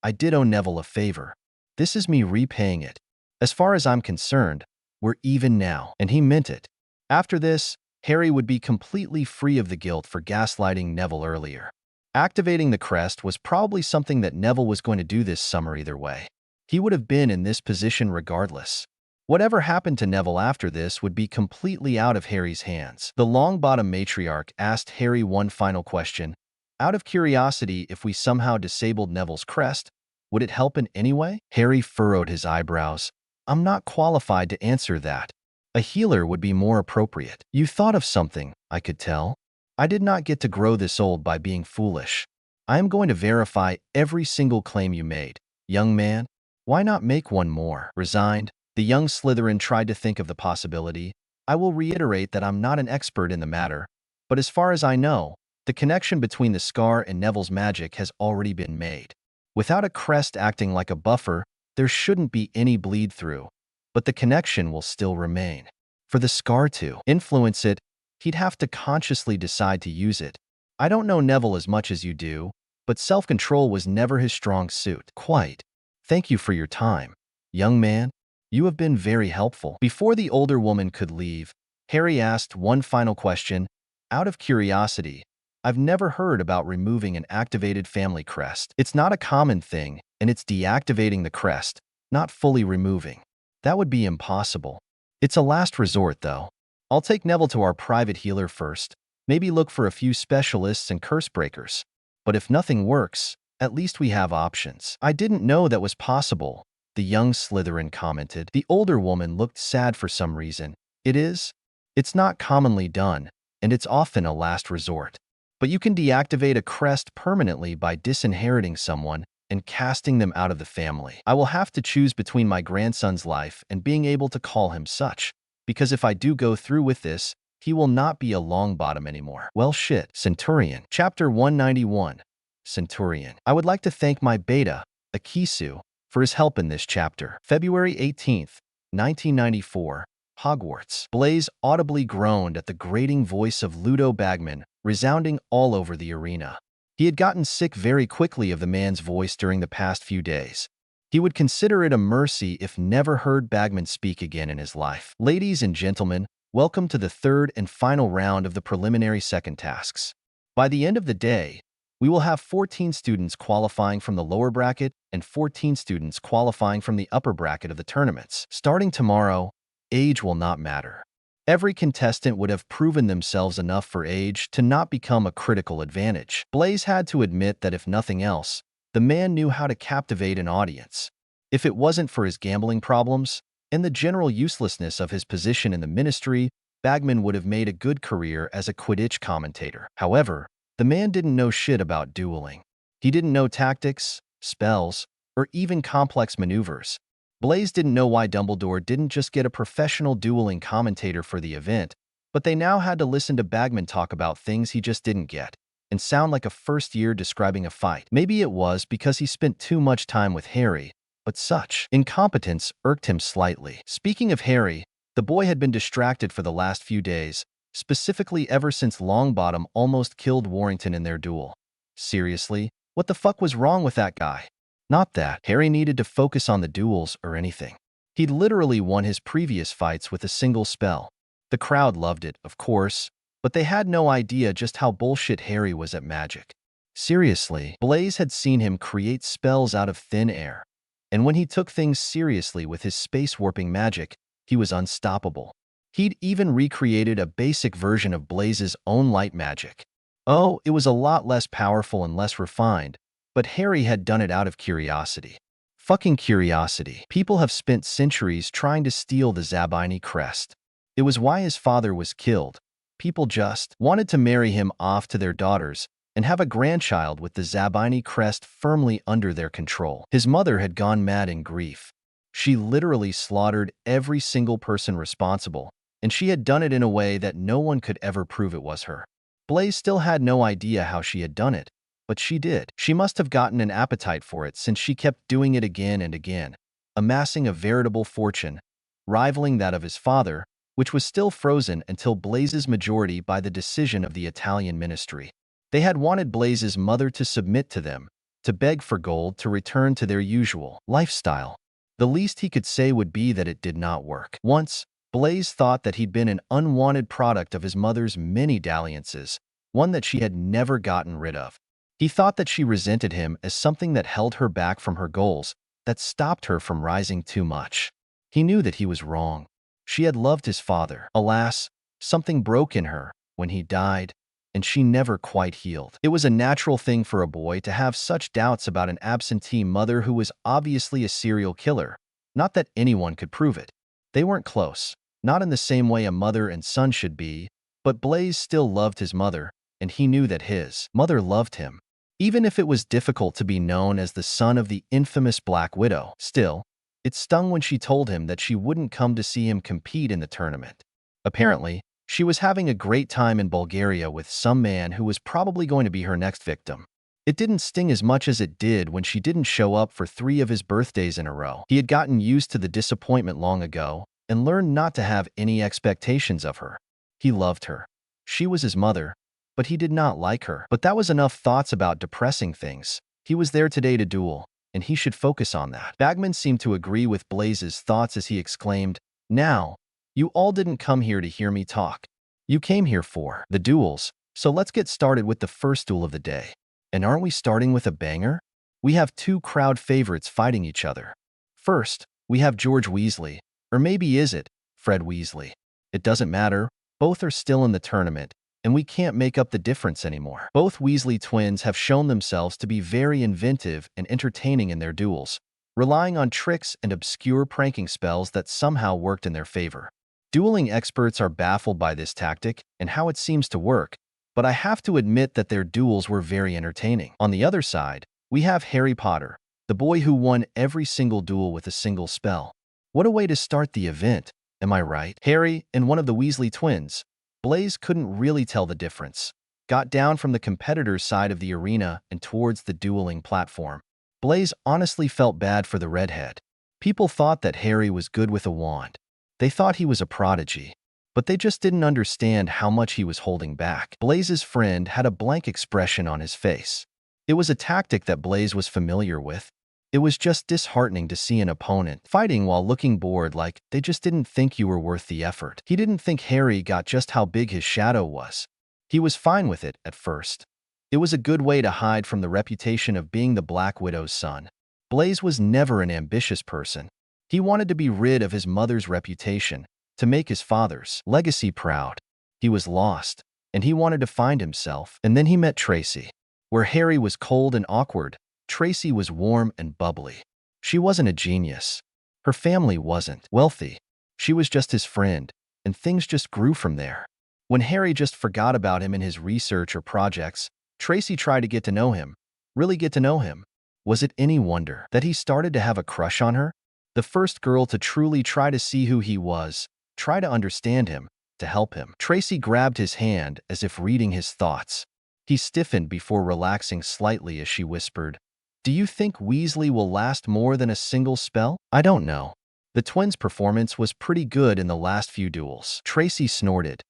I did owe Neville a favor. This is me repaying it. As far as I'm concerned, we're even now, and he meant it. After this, Harry would be completely free of the guilt for gaslighting Neville earlier. Activating the crest was probably something that Neville was going to do this summer either way. He would have been in this position regardless. Whatever happened to Neville after this would be completely out of Harry's hands. The Longbottom matriarch asked Harry one final question. Out of curiosity, if we somehow disabled Neville's crest, would it help in any way? Harry furrowed his eyebrows. I'm not qualified to answer that. A healer would be more appropriate. You thought of something, I could tell. I did not get to grow this old by being foolish. I am going to verify every single claim you made. Young man, why not make one more? Resigned, the young Slytherin tried to think of the possibility. I will reiterate that I'm not an expert in the matter, but as far as I know, the connection between the scar and Neville's magic has already been made. Without a crest acting like a buffer, there shouldn't be any bleed through, but the connection will still remain. For the scar to influence it, he'd have to consciously decide to use it. I don't know Neville as much as you do, but self-control was never his strong suit. Quite. Thank you for your time. Young man, you have been very helpful. Before the older woman could leave, Harry asked one final question. Out of curiosity, I've never heard about removing an activated family crest. It's not a common thing, and it's deactivating the crest, not fully removing. That would be impossible. It's a last resort, though. I'll take Neville to our private healer first, maybe look for a few specialists and curse breakers. But if nothing works, at least we have options. I didn't know that was possible, the young Slytherin commented. The older woman looked sad for some reason. It is? It's not commonly done, and it's often a last resort. But you can deactivate a crest permanently by disinheriting someone and casting them out of the family. I will have to choose between my grandson's life and being able to call him such, because if I do go through with this, he will not be a Longbottom anymore. Well shit. Centurion. Chapter 191. Centurion. I would like to thank my beta, Akisu, for his help in this chapter. February 18th, 1994. Hogwarts. Blaze audibly groaned at the grating voice of Ludo Bagman, resounding all over the arena. He had gotten sick very quickly of the man's voice during the past few days. He would consider it a mercy if never heard Bagman speak again in his life. Ladies and gentlemen, welcome to the third and final round of the preliminary second tasks. By the end of the day, we will have 14 students qualifying from the lower bracket and 14 students qualifying from the upper bracket of the tournaments. Starting tomorrow, age will not matter. Every contestant would have proven themselves enough for age to not become a critical advantage. Blaze had to admit that if nothing else, the man knew how to captivate an audience. If it wasn't for his gambling problems and the general uselessness of his position in the ministry, Bagman would have made a good career as a Quidditch commentator. However, the man didn't know shit about dueling. He didn't know tactics, spells, or even complex maneuvers. Blaze didn't know why Dumbledore didn't just get a professional dueling commentator for the event, but they now had to listen to Bagman talk about things he just didn't get and sound like a first year describing a fight. Maybe it was because he spent too much time with Harry, but such incompetence irked him slightly. Speaking of Harry, the boy had been distracted for the last few days, specifically ever since Longbottom almost killed Warrington in their duel. Seriously, what the fuck was wrong with that guy? Not that Harry needed to focus on the duels or anything. He'd literally won his previous fights with a single spell. The crowd loved it, of course, but they had no idea just how bullshit Harry was at magic. Seriously, Blaze had seen him create spells out of thin air, and when he took things seriously with his space-warping magic, he was unstoppable. He'd even recreated a basic version of Blaze's own light magic. Oh, it was a lot less powerful and less refined, but Harry had done it out of curiosity. Fucking curiosity. People have spent centuries trying to steal the Zabini crest. It was why his father was killed. People just wanted to marry him off to their daughters and have a grandchild with the Zabini crest firmly under their control. His mother had gone mad in grief. She literally slaughtered every single person responsible, and she had done it in a way that no one could ever prove it was her. Blaze still had no idea how she had done it, but she did. She must have gotten an appetite for it since she kept doing it again and again, amassing a veritable fortune, rivaling that of his father, which was still frozen until Blaze's majority by the decision of the Italian ministry. They had wanted Blaze's mother to submit to them, to beg for gold to return to their usual lifestyle. The least he could say would be that it did not work. Once, Blaze thought that he'd been an unwanted product of his mother's many dalliances, one that she had never gotten rid of. He thought that she resented him as something that held her back from her goals, that stopped her from rising too much. He knew that he was wrong. She had loved his father. Alas, something broke in her when he died, and she never quite healed. It was a natural thing for a boy to have such doubts about an absentee mother who was obviously a serial killer, not that anyone could prove it. They weren't close, not in the same way a mother and son should be, but Blaze still loved his mother, and he knew that his mother loved him. Even if it was difficult to be known as the son of the infamous Black Widow, still, it stung when she told him that she wouldn't come to see him compete in the tournament. Apparently, she was having a great time in Bulgaria with some man who was probably going to be her next victim. It didn't sting as much as it did when she didn't show up for 3 of his birthdays in a row. He had gotten used to the disappointment long ago and learned not to have any expectations of her. He loved her. She was his mother, but he did not like her. But that was enough thoughts about depressing things. He was there today to duel, and he should focus on that. Bagman seemed to agree with Blaze's thoughts as he exclaimed, "Now, you all didn't come here to hear me talk. You came here for the duels, so let's get started with the first duel of the day. And aren't we starting with a banger? We have 2 crowd favorites fighting each other. First, we have George Weasley, or maybe is it Fred Weasley? It doesn't matter, both are still in the tournament, and we can't make up the difference anymore. Both Weasley twins have shown themselves to be very inventive and entertaining in their duels, relying on tricks and obscure pranking spells that somehow worked in their favor. Dueling experts are baffled by this tactic and how it seems to work, but I have to admit that their duels were very entertaining. On the other side, we have Harry Potter, the boy who won every single duel with a single spell. What a way to start the event, am I right? Harry and one of the Weasley twins, Blaze couldn't really tell the difference, got down from the competitor's side of the arena and towards the dueling platform. Blaze honestly felt bad for the redhead. People thought that Harry was good with a wand. They thought he was a prodigy, but they just didn't understand how much he was holding back. Blaze's friend had a blank expression on his face. It was a tactic that Blaze was familiar with. It was just disheartening to see an opponent fighting while looking bored, like they just didn't think you were worth the effort. He didn't think Harry got just how big his shadow was. He was fine with it at first. It was a good way to hide from the reputation of being the Black Widow's son. Blaze was never an ambitious person. He wanted to be rid of his mother's reputation, to make his father's legacy proud. He was lost, and he wanted to find himself. And then he met Tracy. Where Harry was cold and awkward, Tracy was warm and bubbly. She wasn't a genius. Her family wasn't wealthy. She was just his friend, and things just grew from there. When Harry just forgot about him in his research or projects, Tracy tried to get to know him, really get to know him. Was it any wonder that he started to have a crush on her? The first girl to truly try to see who he was, try to understand him, to help him. Tracy grabbed his hand as if reading his thoughts. He stiffened before relaxing slightly as she whispered, "Do you think Weasley will last more than a single spell?" "I don't know. The twins' performance was pretty good in the last few duels." Tracy snorted.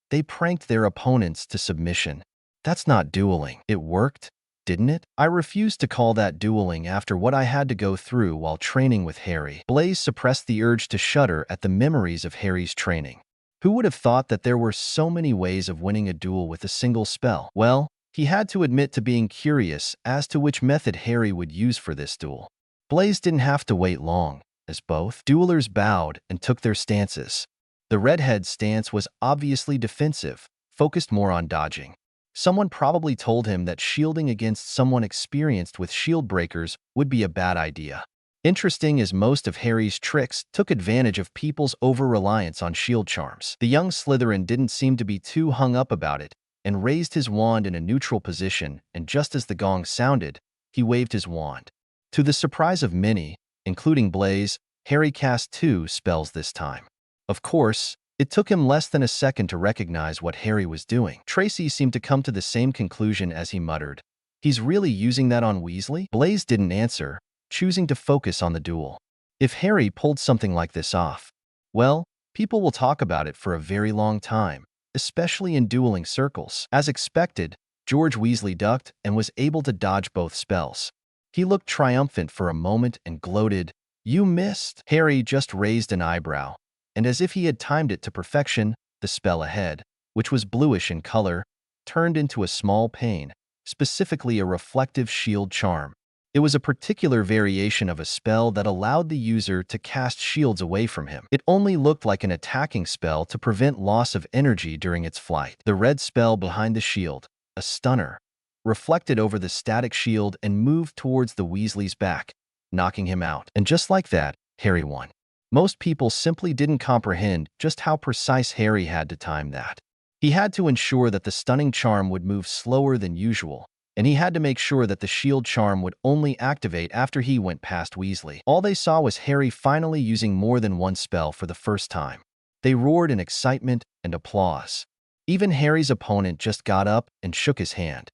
"They pranked their opponents to submission. That's not dueling." "It worked, didn't it?" "I refuse to call that dueling after what I had to go through while training with Harry." Blaise suppressed the urge to shudder at the memories of Harry's training. Who would have thought that there were so many ways of winning a duel with a single spell? Well, he had to admit to being curious as to which method Harry would use for this duel. Blaise didn't have to wait long, as both duelers bowed and took their stances. The redhead's stance was obviously defensive, focused more on dodging. Someone probably told him that shielding against someone experienced with shield breakers would be a bad idea. Interesting as most of Harry's tricks took advantage of people's over-reliance on shield charms. The young Slytherin didn't seem to be too hung up about it, and raised his wand in a neutral position, and just as the gong sounded, he waved his wand. To the surprise of many, including Blaise, Harry cast 2 spells this time. Of course, it took him less than a second to recognize what Harry was doing. Tracy seemed to come to the same conclusion as he muttered, "He's really using that on Weasley?" Blaise didn't answer, choosing to focus on the duel. If Harry pulled something like this off, well, people will talk about it for a very long time, especially in dueling circles. As expected, George Weasley ducked and was able to dodge both spells. He looked triumphant for a moment and gloated, "You missed." Harry just raised an eyebrow, and as if he had timed it to perfection, the spell ahead, which was bluish in color, turned into a small pane, specifically a reflective shield charm. It was a particular variation of a spell that allowed the user to cast shields away from him. It only looked like an attacking spell to prevent loss of energy during its flight. The red spell behind the shield, a stunner, reflected over the static shield and moved towards the Weasley's back, knocking him out. And just like that, Harry won. Most people simply didn't comprehend just how precise Harry had to time that. He had to ensure that the stunning charm would move slower than usual, and he had to make sure that the shield charm would only activate after he went past Weasley. All they saw was Harry finally using more than one spell for the first time. They roared in excitement and applause. Even Harry's opponent just got up and shook his hand.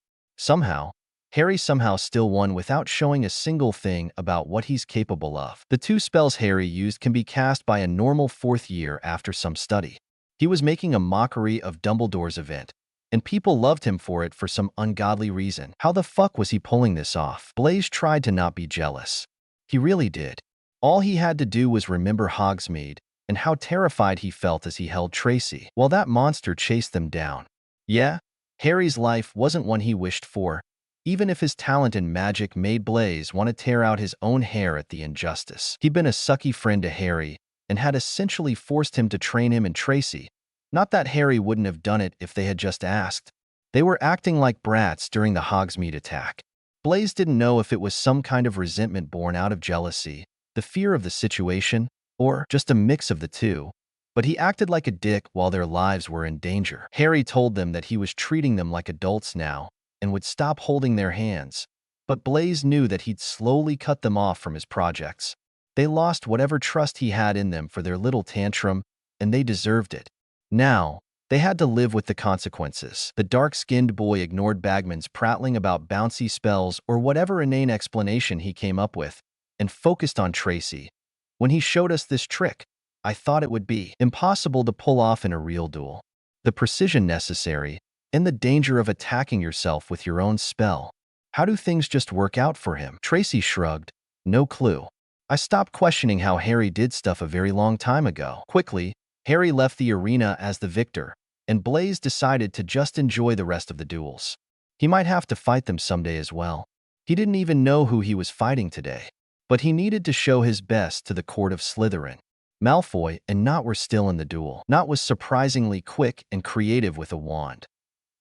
Harry somehow still won without showing a single thing about what he's capable of. The 2 spells Harry used can be cast by a normal 4th year after some study. He was making a mockery of Dumbledore's event, and people loved him for it for some ungodly reason. How the fuck was he pulling this off? Blaise tried to not be jealous. He really did. All he had to do was remember Hogsmeade and how terrified he felt as he held Tracy, while that monster chased them down. Yeah, Harry's life wasn't one he wished for, even if his talent in magic made Blaise want to tear out his own hair at the injustice. He'd been a sucky friend to Harry and had essentially forced him to train him and Tracy. Not that Harry wouldn't have done it if they had just asked. They were acting like brats during the Hogsmeade attack. Blaise didn't know if it was some kind of resentment born out of jealousy, the fear of the situation, or just a mix of the two, but he acted like a dick while their lives were in danger. Harry told them that he was treating them like adults now and would stop holding their hands, but Blaise knew that he'd slowly cut them off from his projects. They lost whatever trust he had in them for their little tantrum, and they deserved it. Now, they had to live with the consequences. The dark-skinned boy ignored Bagman's prattling about bouncy spells or whatever inane explanation he came up with, and focused on Tracy. When he showed us this trick, I thought it would be impossible to pull off in a real duel. The precision necessary, and the danger of attacking yourself with your own spell. How do things just work out for him? Tracy shrugged. No clue. I stopped questioning how Harry did stuff a very long time ago. Quickly, Harry left the arena as the victor, and Blaise decided to just enjoy the rest of the duels. He might have to fight them someday as well. He didn't even know who he was fighting today, but he needed to show his best to the court of Slytherin. Malfoy and Nott were still in the duel. Nott was surprisingly quick and creative with a wand.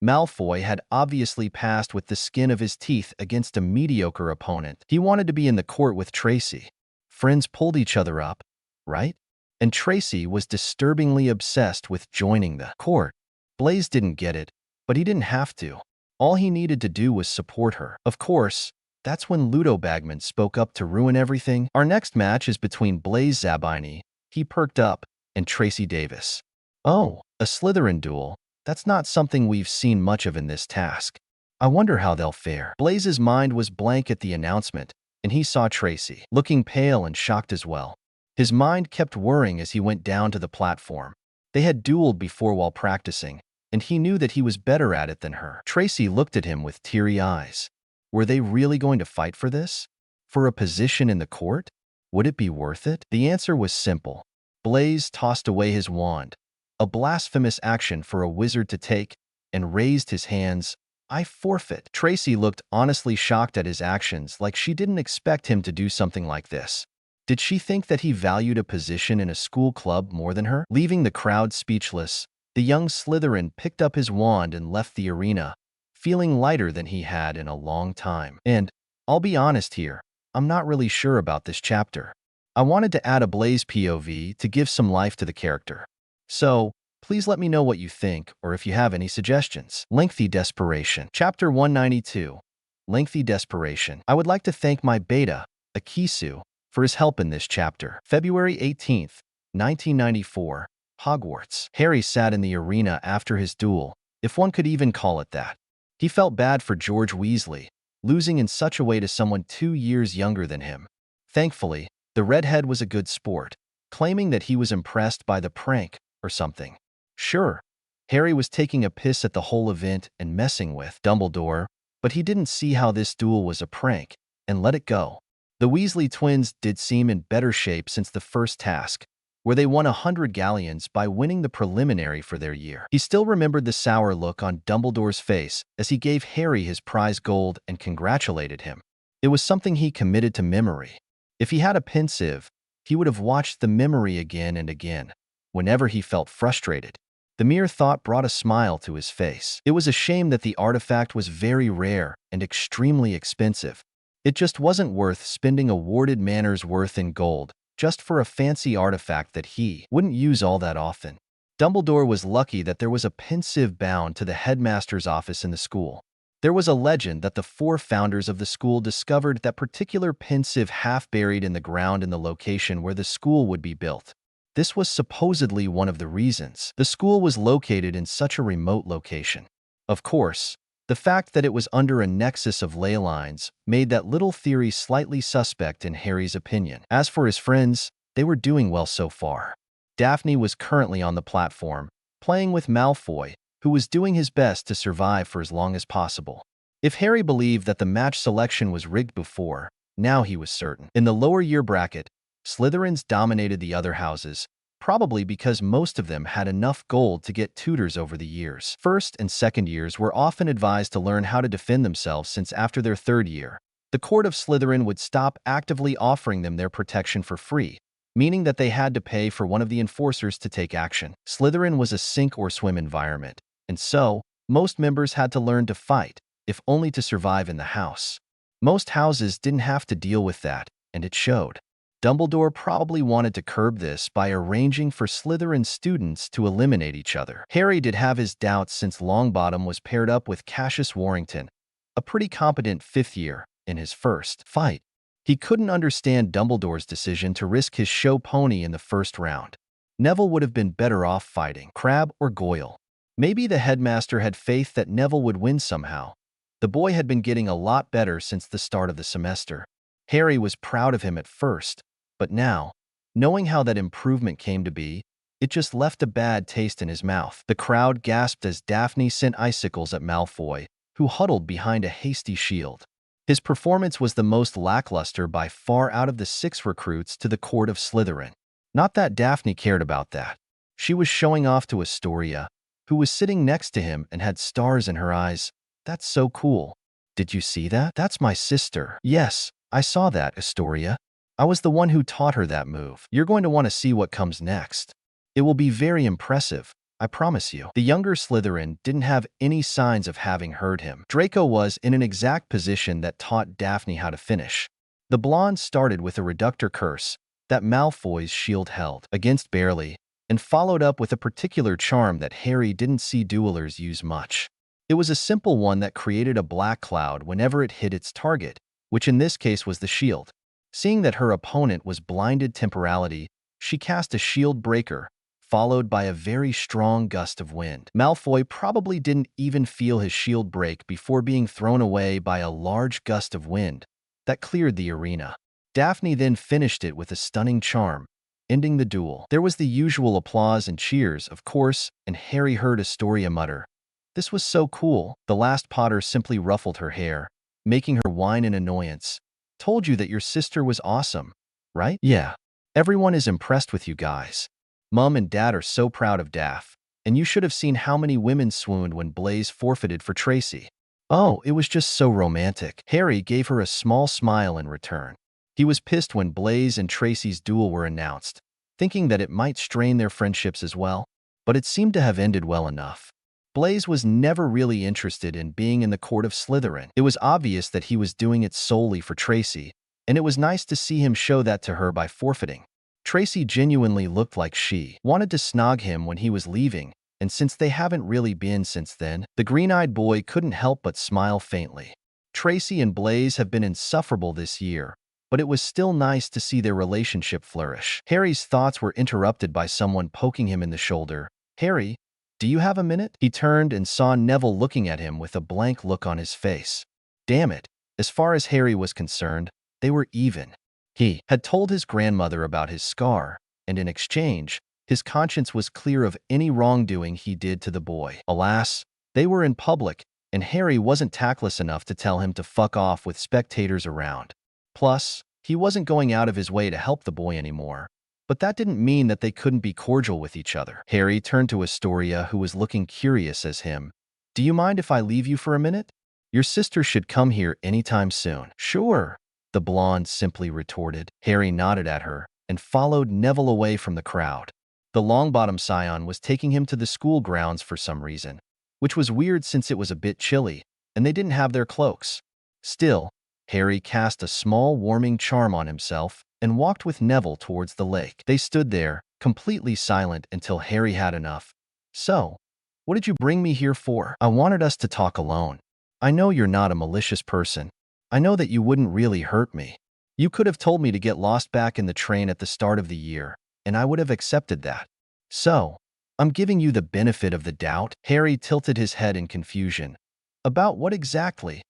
Malfoy had obviously passed with the skin of his teeth against a mediocre opponent. He wanted to be in the court with Tracy. Friends pulled each other up, right? And Tracy was disturbingly obsessed with joining the court. Blaise didn't get it, but he didn't have to. All he needed to do was support her. Of course, that's when Ludo Bagman spoke up to ruin everything. Our next match is between Blaise Zabini, he perked up, and Tracy Davis. Oh, a Slytherin duel. That's not something we've seen much of in this task. I wonder how they'll fare. Blaise's mind was blank at the announcement, and he saw Tracy, looking pale and shocked as well. His mind kept whirring as he went down to the platform. They had dueled before while practicing, and he knew that he was better at it than her. Tracy looked at him with teary eyes. Were they really going to fight for this? For a position in the court? Would it be worth it? The answer was simple. Blaise tossed away his wand, a blasphemous action for a wizard to take, and raised his hands. I forfeit. Tracy looked honestly shocked at his actions, like she didn't expect him to do something like this. Did she think that he valued a position in a school club more than her? Leaving the crowd speechless, the young Slytherin picked up his wand and left the arena, feeling lighter than he had in a long time. And, I'll be honest here, I'm not really sure about this chapter. I wanted to add a Blaise POV to give some life to the character. So, please let me know what you think or if you have any suggestions. Lengthy Desperation. Chapter 192. Lengthy Desperation. I would like to thank my beta, Akisu, for his help in this chapter. February 18th, 1994. Hogwarts. Harry sat in the arena after his duel, if one could even call it that. He felt bad for George Weasley, losing in such a way to someone 2 years younger than him. Thankfully, the redhead was a good sport, claiming that he was impressed by the prank or something. Sure, Harry was taking a piss at the whole event and messing with Dumbledore, but he didn't see how this duel was a prank and let it go. The Weasley twins did seem in better shape since the first task, where they won 100 galleons by winning the preliminary for their year. He still remembered the sour look on Dumbledore's face as he gave Harry his prize gold and congratulated him. It was something he committed to memory. If he had a pensieve, he would have watched the memory again and again, whenever he felt frustrated. The mere thought brought a smile to his face. It was a shame that the artifact was very rare and extremely expensive. It just wasn't worth spending a warded manor's worth in gold just for a fancy artifact that he wouldn't use all that often. Dumbledore was lucky that there was a pensieve bound to the headmaster's office in the school. There was a legend that the 4 founders of the school discovered that particular pensieve half buried in the ground in the location where the school would be built. This was supposedly one of the reasons the school was located in such a remote location. Of course, the fact that it was under a nexus of ley lines made that little theory slightly suspect in Harry's opinion. As for his friends, they were doing well so far. Daphne was currently on the platform, playing with Malfoy, who was doing his best to survive for as long as possible. If Harry believed that the match selection was rigged before, now he was certain. In the lower year bracket, Slytherins dominated the other houses, probably because most of them had enough gold to get tutors over the years. First and second years were often advised to learn how to defend themselves since after their third year, the court of Slytherin would stop actively offering them their protection for free, meaning that they had to pay for one of the enforcers to take action. Slytherin was a sink-or-swim environment, and so, most members had to learn to fight, if only to survive in the house. Most houses didn't have to deal with that, and it showed. Dumbledore probably wanted to curb this by arranging for Slytherin students to eliminate each other. Harry did have his doubts since Longbottom was paired up with Cassius Warrington, a pretty competent 5th year, in his first fight. He couldn't understand Dumbledore's decision to risk his show pony in the first round. Neville would have been better off fighting Crabbe or Goyle. Maybe the headmaster had faith that Neville would win somehow. The boy had been getting a lot better since the start of the semester. Harry was proud of him at first, but now, knowing how that improvement came to be, it just left a bad taste in his mouth. The crowd gasped as Daphne sent icicles at Malfoy, who huddled behind a hasty shield. His performance was the most lackluster by far out of the 6 recruits to the court of Slytherin. Not that Daphne cared about that. She was showing off to Astoria, who was sitting next to him and had stars in her eyes. That's so cool. Did you see that? That's my sister. Yes, I saw that, Astoria. I was the one who taught her that move. You're going to want to see what comes next. It will be very impressive, I promise you." The younger Slytherin didn't have any signs of having heard him. Draco was in an exact position that taught Daphne how to finish. The blonde started with a reductor curse that Malfoy's shield held against barely, and followed up with a particular charm that Harry didn't see duelers use much. It was a simple one that created a black cloud whenever it hit its target, which in this case was the shield. Seeing that her opponent was blinded temporality, she cast a shield breaker, followed by a very strong gust of wind. Malfoy probably didn't even feel his shield break before being thrown away by a large gust of wind that cleared the arena. Daphne then finished it with a stunning charm, ending the duel. There was the usual applause and cheers, of course, and Harry heard Astoria mutter, "This was so cool." The last Potter simply ruffled her hair, making her whine in annoyance. "Told you that your sister was awesome, right?" "Yeah. Everyone is impressed with you guys. Mom and Dad are so proud of Daph, and you should have seen how many women swooned when Blaise forfeited for Tracy." "Oh, it was just so romantic." Harry gave her a small smile in return. He was pissed when Blaise and Tracy's duel were announced, thinking that it might strain their friendships as well, but it seemed to have ended well enough. Blaise was never really interested in being in the court of Slytherin. It was obvious that he was doing it solely for Tracy, and it was nice to see him show that to her by forfeiting. Tracy genuinely looked like she wanted to snog him when he was leaving, and since they haven't really been since then, the green-eyed boy couldn't help but smile faintly. Tracy and Blaise have been insufferable this year, but it was still nice to see their relationship flourish. Harry's thoughts were interrupted by someone poking him in the shoulder. "Harry, do you have a minute?" He turned and saw Neville looking at him with a blank look on his face. Damn it, as far as Harry was concerned, they were even. He had told his grandmother about his scar, and in exchange, his conscience was clear of any wrongdoing he did to the boy. Alas, they were in public, and Harry wasn't tactless enough to tell him to fuck off with spectators around. Plus, he wasn't going out of his way to help the boy anymore. But that didn't mean that they couldn't be cordial with each other. Harry turned to Astoria, who was looking curious as him. "Do you mind if I leave you for a minute? Your sister should come here anytime soon." "Sure," the blonde simply retorted. Harry nodded at her and followed Neville away from the crowd. The Longbottom Scion was taking him to the school grounds for some reason, which was weird since it was a bit chilly, and they didn't have their cloaks. Still, Harry cast a small warming charm on himself and walked with Neville towards the lake. They stood there, completely silent until Harry had enough. "So, what did you bring me here for?" "I wanted us to talk alone. I know you're not a malicious person. I know that you wouldn't really hurt me. You could have told me to get lost back in the train at the start of the year, and I would have accepted that. So, I'm giving you the benefit of the doubt." Harry tilted his head in confusion. "About what exactly?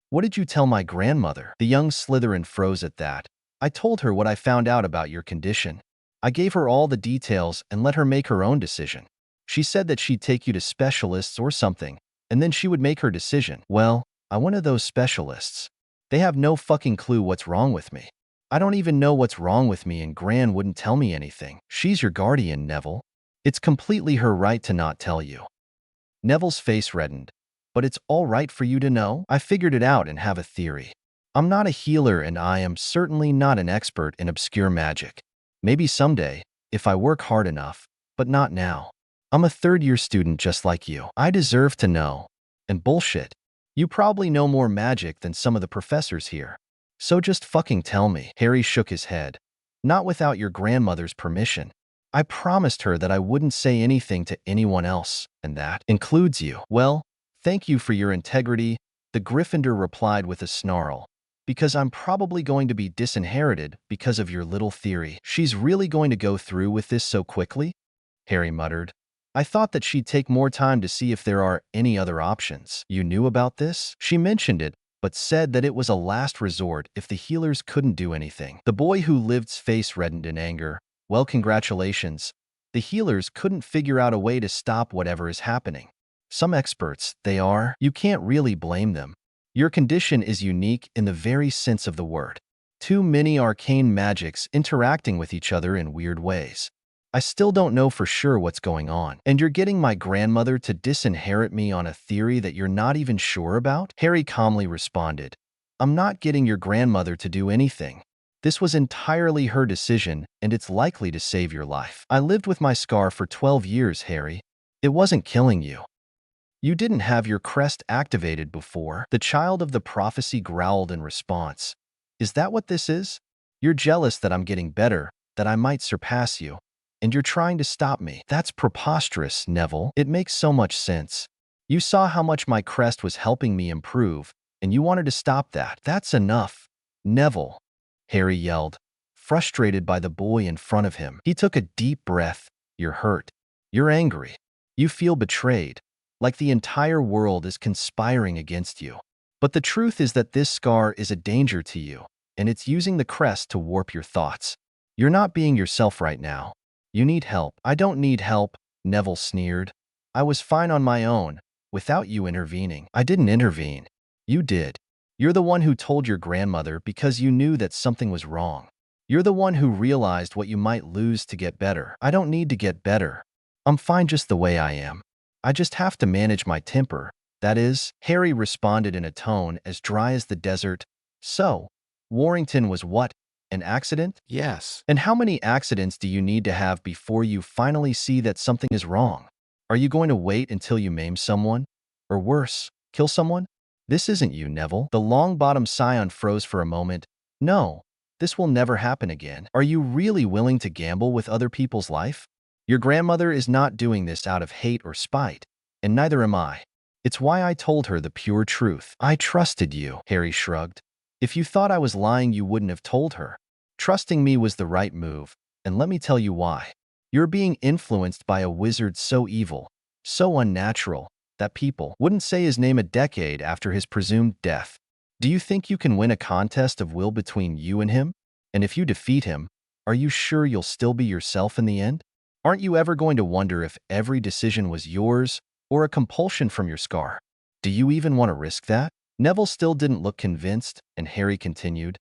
What did you tell my grandmother?" The young Slytherin froze at that. "I told her what I found out about your condition. I gave her all the details and let her make her own decision. She said that she'd take you to specialists or something, and then she would make her decision." "Well, I went to those specialists. They have no fucking clue what's wrong with me. I don't even know what's wrong with me, and Gran wouldn't tell me anything. She's your guardian, Neville. It's completely her right to not tell you." Neville's face reddened. "But it's all right for you to know? I figured it out and have a theory. I'm not a healer, and I am certainly not an expert in obscure magic. Maybe someday, if I work hard enough, but not now. I'm a third-year student just like you. I deserve to know. And bullshit. You probably know more magic than some of the professors here. So just fucking tell me." Harry shook his head. "Not without your grandmother's permission. I promised her that I wouldn't say anything to anyone else, and that includes you." "Well, thank you for your integrity," the Gryffindor replied with a snarl. "Because I'm probably going to be disinherited because of your little theory." "She's really going to go through with this so quickly?" Harry muttered. "I thought that she'd take more time to see if there are any other options." "You knew about this?" "She mentioned it, but said that it was a last resort if the healers couldn't do anything." The boy who lived's face reddened in anger. "Well, congratulations. The healers couldn't figure out a way to stop whatever is happening. Some experts, they are. You can't really blame them. Your condition is unique in the very sense of the word. Too many arcane magics interacting with each other in weird ways. I still don't know for sure what's going on. And you're getting my grandmother to disinherit me on a theory that you're not even sure about?" Harry calmly responded. "I'm not getting your grandmother to do anything. This was entirely her decision, and it's likely to save your life. I lived with my scar for 12 years, Harry. It wasn't killing you. You didn't have your crest activated before. The child of the prophecy growled in response. Is that what this is? You're jealous that I'm getting better, that I might surpass you, and you're trying to stop me. That's preposterous, Neville. It makes so much sense. You saw how much my crest was helping me improve, and you wanted to stop that. That's enough. Neville, Harry yelled, frustrated by the boy in front of him. He took a deep breath. You're hurt. You're angry. You feel betrayed, like the entire world is conspiring against you. But the truth is that this scar is a danger to you, and it's using the crest to warp your thoughts. You're not being yourself right now. You need help. I don't need help, Neville sneered. I was fine on my own, without you intervening. I didn't intervene. You did. You're the one who told your grandmother because you knew that something was wrong. You're the one who realized what you might lose to get better. I don't need to get better. I'm fine just the way I am. I just have to manage my temper. That is, Harry responded in a tone as dry as the desert. So, Warrington was what? An accident? Yes. And how many accidents do you need to have before you finally see that something is wrong? Are you going to wait until you maim someone? Or worse, kill someone? This isn't you, Neville. The long-bottom scion froze for a moment. No, this will never happen again. Are you really willing to gamble with other people's life? Your grandmother is not doing this out of hate or spite, and neither am I. It's why I told her the pure truth. I trusted you, Harry shrugged. If you thought I was lying, you wouldn't have told her. Trusting me was the right move, and let me tell you why. You're being influenced by a wizard so evil, so unnatural, that people wouldn't say his name a decade after his presumed death. Do you think you can win a contest of will between you and him? And if you defeat him, are you sure you'll still be yourself in the end? Aren't you ever going to wonder if every decision was yours or a compulsion from your scar? Do you even want to risk that? Neville still didn't look convinced, and Harry continued.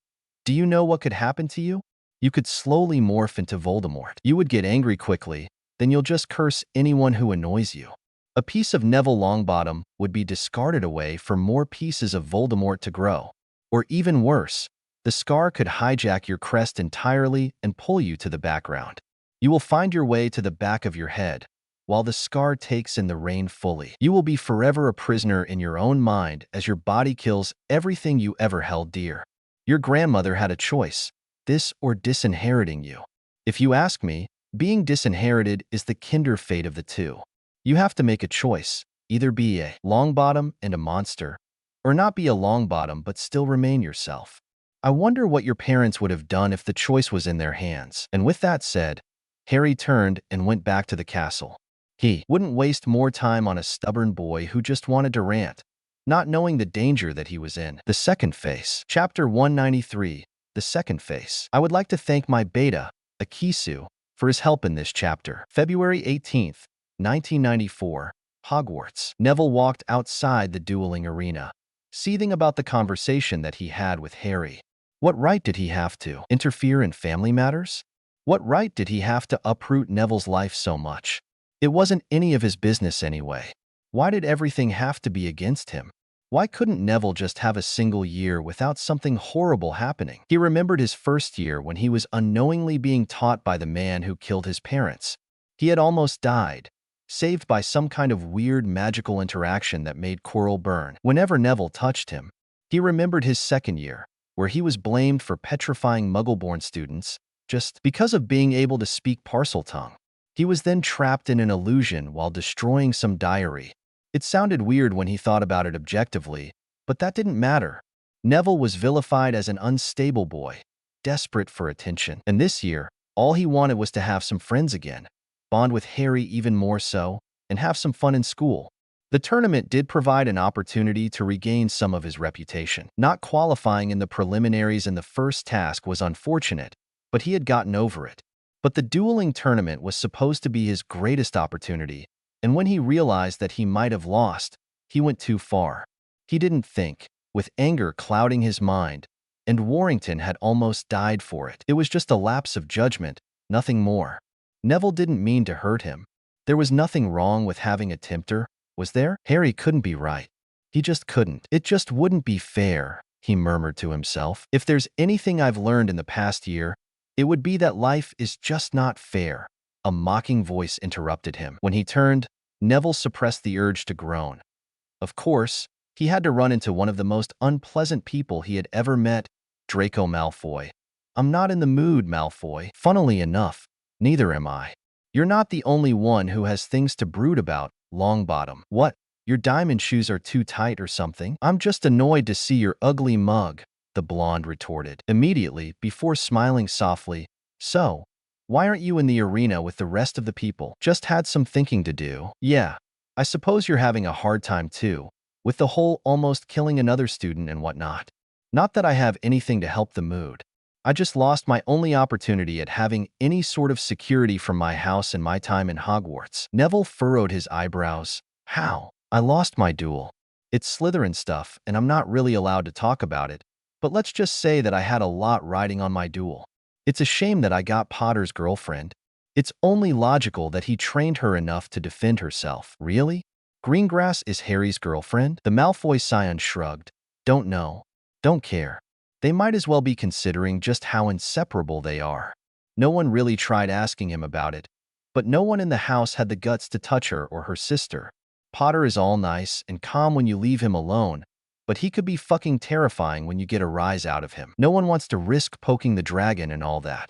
Do you know what could happen to you? You could slowly morph into Voldemort. You would get angry quickly, then you'll just curse anyone who annoys you. A piece of Neville Longbottom would be discarded away for more pieces of Voldemort to grow. Or even worse, the scar could hijack your crest entirely and pull you to the background. You will find your way to the back of your head, while the scar takes in the reign fully. You will be forever a prisoner in your own mind as your body kills everything you ever held dear. Your grandmother had a choice, this or disinheriting you. If you ask me, being disinherited is the kinder fate of the two. You have to make a choice, either be a Longbottom and a monster, or not be a Longbottom but still remain yourself. I wonder what your parents would have done if the choice was in their hands. And with that said, Harry turned and went back to the castle. He wouldn't waste more time on a stubborn boy who just wanted to rant, not knowing the danger that he was in. The Second Face. Chapter 193, The Second Face. I would like to thank my beta, Akisu, for his help in this chapter. February 18th, 1994, Hogwarts. Neville walked outside the dueling arena, seething about the conversation that he had with Harry. What right did he have to interfere in family matters? What right did he have to uproot Neville's life so much? It wasn't any of his business anyway. Why did everything have to be against him? Why couldn't Neville just have a single year without something horrible happening? He remembered his first year when he was unknowingly being taught by the man who killed his parents. He had almost died, saved by some kind of weird magical interaction that made Quirrell burn. Whenever Neville touched him, he remembered his second year, where he was blamed for petrifying Muggle-born students just because of being able to speak Parseltongue. He was then trapped in an illusion while destroying some diary. It sounded weird when he thought about it objectively, but that didn't matter. Neville was vilified as an unstable boy, desperate for attention. And this year, all he wanted was to have some friends again, bond with Harry even more so, and have some fun in school. The tournament did provide an opportunity to regain some of his reputation. Not qualifying in the preliminaries in the first task was unfortunate, but he had gotten over it. But the dueling tournament was supposed to be his greatest opportunity, and when he realized that he might have lost, he went too far. He didn't think, with anger clouding his mind, and Warrington had almost died for it. It was just a lapse of judgment, nothing more. Neville didn't mean to hurt him. There was nothing wrong with having a tempter, was there? Harry couldn't be right. He just couldn't. It just wouldn't be fair. he murmured to himself. If there's anything I've learned in the past year, it would be that life is just not fair. A mocking voice interrupted him. When he turned, Neville suppressed the urge to groan. Of course, he had to run into one of the most unpleasant people he had ever met, Draco Malfoy. I'm not in the mood, Malfoy. Funnily enough, neither am I. You're not the only one who has things to brood about, Longbottom. What? Your diamond shoes are too tight or something? I'm just annoyed to see your ugly mug, the blonde retorted. Immediately, before smiling softly, so, why aren't you in the arena with the rest of the people? Just had some thinking to do. Yeah, I suppose you're having a hard time too, with the whole almost killing another student and whatnot. Not that I have anything to help the mood. I just lost my only opportunity at having any sort of security from my house in my time in Hogwarts. Neville furrowed his eyebrows. How? I lost my duel. It's Slytherin stuff, and I'm not really allowed to talk about it, but let's just say that I had a lot riding on my duel. It's a shame that I got Potter's girlfriend. It's only logical that he trained her enough to defend herself. Really? Greengrass is Harry's girlfriend? The Malfoy scion shrugged. Don't know. Don't care. They might as well be considering just how inseparable they are. No one really tried asking him about it, but no one in the house had the guts to touch her or her sister. Potter is all nice and calm when you leave him alone, but he could be fucking terrifying when you get a rise out of him. No one wants to risk poking the dragon and all that.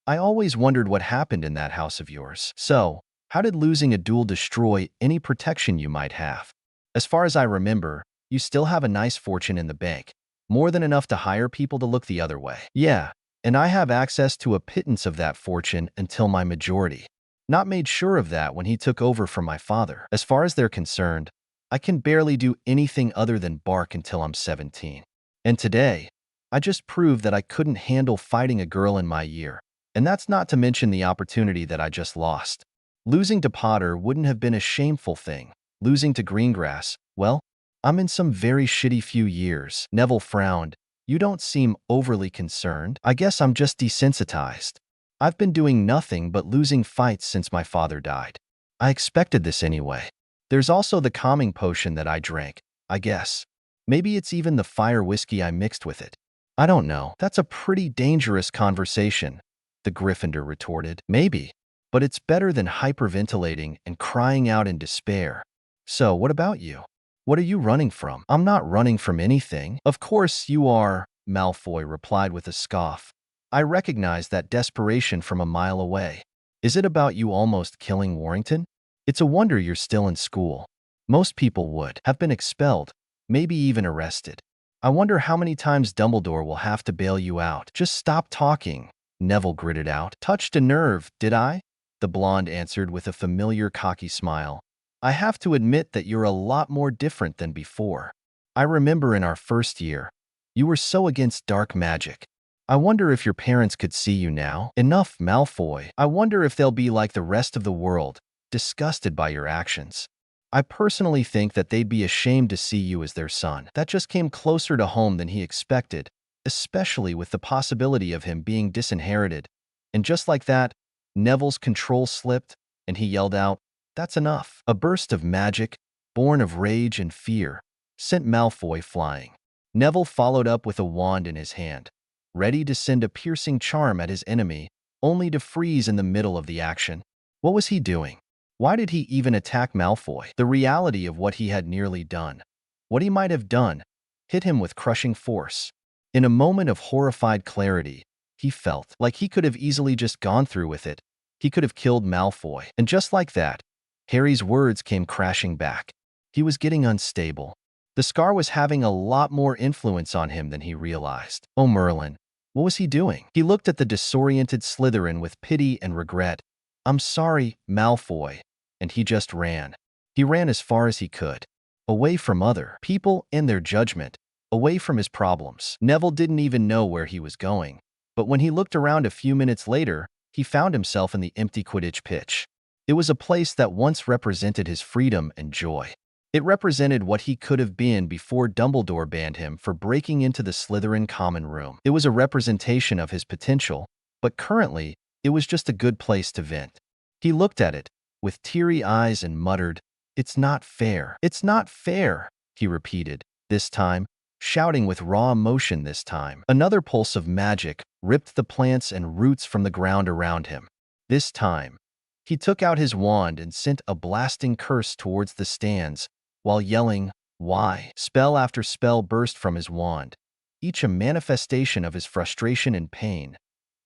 I always wondered what happened in that house of yours. So, how did losing a duel destroy any protection you might have? As far as I remember, you still have a nice fortune in the bank. More than enough to hire people to look the other way. Yeah, and I have access to a pittance of that fortune until my majority. Not made sure of that when he took over from my father. As far as they're concerned, I can barely do anything other than bark until I'm 17. And today, I just proved that I couldn't handle fighting a girl in my year. And that's not to mention the opportunity that I just lost. Losing to Potter wouldn't have been a shameful thing. Losing to Greengrass, well, I'm in some very shitty few years. Neville frowned. You don't seem overly concerned. I guess I'm just desensitized. I've been doing nothing but losing fights since my father died. I expected this anyway. There's also the calming potion that I drank, I guess. Maybe it's even the fire whiskey I mixed with it. I don't know. That's a pretty dangerous conversation, the Gryffindor retorted. Maybe, but it's better than hyperventilating and crying out in despair. So, what about you? What are you running from? I'm not running from anything. Of course you are, Malfoy replied with a scoff. I recognize that desperation from a mile away. Is it about you almost killing Warrington? It's a wonder you're still in school. Most people would have been expelled, maybe even arrested. I wonder how many times Dumbledore will have to bail you out. Just stop talking, Neville gritted out. Touched a nerve, did I? The blonde answered with a familiar cocky smile. I have to admit that you're a lot more different than before. I remember in our first year, you were so against dark magic. I wonder if your parents could see you now. Enough, Malfoy. I wonder if they'll be like the rest of the world, disgusted by your actions. I personally think that they'd be ashamed to see you as their son. That just came closer to home than he expected, especially with the possibility of him being disinherited. And just like that, Neville's control slipped, and he yelled out, "That's enough." A burst of magic, born of rage and fear, sent Malfoy flying. Neville followed up with a wand in his hand, ready to send a piercing charm at his enemy, only to freeze in the middle of the action. What was he doing? Why did he even attack Malfoy? The reality of what he had nearly done, what he might have done, hit him with crushing force. In a moment of horrified clarity, he felt like he could have easily just gone through with it. He could have killed Malfoy. And just like that, Harry's words came crashing back. He was getting unstable. The scar was having a lot more influence on him than he realized. Oh, Merlin, what was he doing? He looked at the disoriented Slytherin with pity and regret. I'm sorry, Malfoy. And he just ran. He ran as far as he could. Away from other people and their judgment. Away from his problems. Neville didn't even know where he was going. But when he looked around a few minutes later, he found himself in the empty Quidditch pitch. It was a place that once represented his freedom and joy. It represented what he could have been before Dumbledore banned him for breaking into the Slytherin common room. It was a representation of his potential, but currently, it was just a good place to vent. He looked at it, with teary eyes and muttered, "It's not fair. It's not fair," he repeated, this time, shouting with raw emotion this time. Another pulse of magic ripped the plants and roots from the ground around him. This time, he took out his wand and sent a blasting curse towards the stands, while yelling, "Why?" Spell after spell burst from his wand, each a manifestation of his frustration and pain,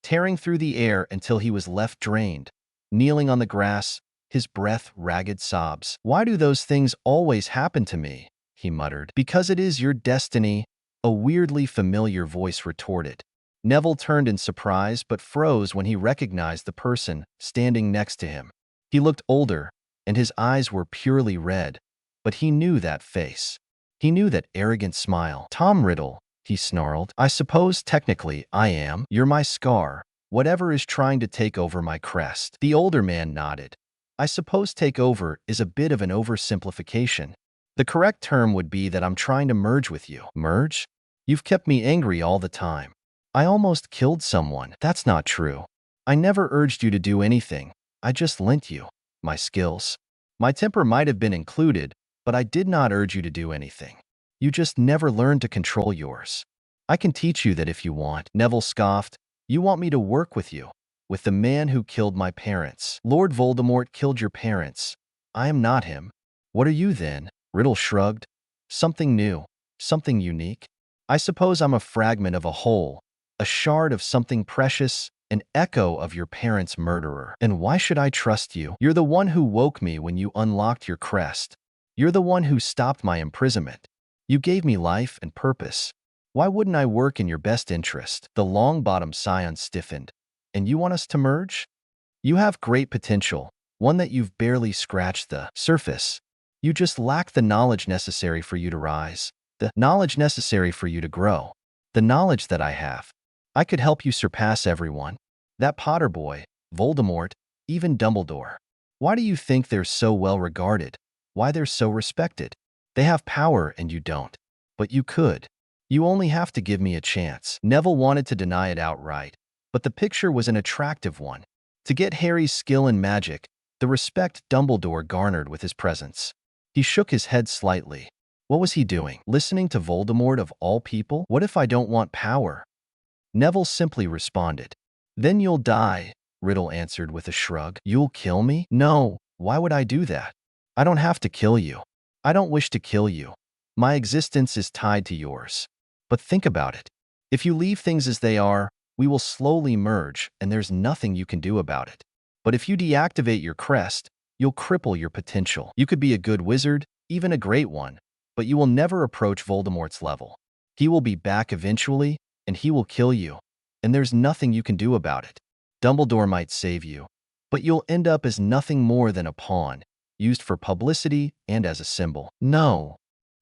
tearing through the air until he was left drained, kneeling on the grass, his breath ragged sobs. "Why do those things always happen to me?" he muttered. "Because it is your destiny," a weirdly familiar voice retorted. Neville turned in surprise but froze when he recognized the person standing next to him. He looked older, and his eyes were purely red, but he knew that face. He knew that arrogant smile. "Tom Riddle," he snarled. "I suppose technically I am. You're my scar, whatever is trying to take over my crest." The older man nodded. "I suppose take over is a bit of an oversimplification. The correct term would be that I'm trying to merge with you." "Merge? You've kept me angry all the time. I almost killed someone." "That's not true. I never urged you to do anything. I just lent you my skills. My temper might have been included, but I did not urge you to do anything. You just never learned to control yours. I can teach you that if you want." Neville scoffed. "You want me to work with you, with the man who killed my parents." "Lord Voldemort killed your parents. I am not him." "What are you then?" Riddle shrugged. "Something new, something unique. I suppose I'm a fragment of a whole, a shard of something precious, an echo of your parents' murderer. And why should I trust you? You're the one who woke me when you unlocked your crest. You're the one who stopped my imprisonment. You gave me life and purpose. Why wouldn't I work in your best interest?" The long-bottom scion stiffened. "And you want us to merge? You have great potential, one that you've barely scratched the surface. You just lack the knowledge necessary for you to rise, the knowledge necessary for you to grow, the knowledge that I have. I could help you surpass everyone. That Potter boy, Voldemort, even Dumbledore. Why do you think they're so well regarded? Why they're so respected? They have power and you don't. But you could. You only have to give me a chance." Neville wanted to deny it outright, but the picture was an attractive one. To get Harry's skill in magic, the respect Dumbledore garnered with his presence. He shook his head slightly. What was he doing? Listening to Voldemort of all people? "What if I don't want power?" Neville simply responded. "Then you'll die," Riddle answered with a shrug. "You'll kill me?" "No, why would I do that? I don't have to kill you. I don't wish to kill you. My existence is tied to yours. But think about it. If you leave things as they are, we will slowly merge, and there's nothing you can do about it. But if you deactivate your crest, you'll cripple your potential. You could be a good wizard, even a great one, but you will never approach Voldemort's level. He will be back eventually, and he will kill you, and there's nothing you can do about it. Dumbledore might save you, but you'll end up as nothing more than a pawn, used for publicity and as a symbol." "No,"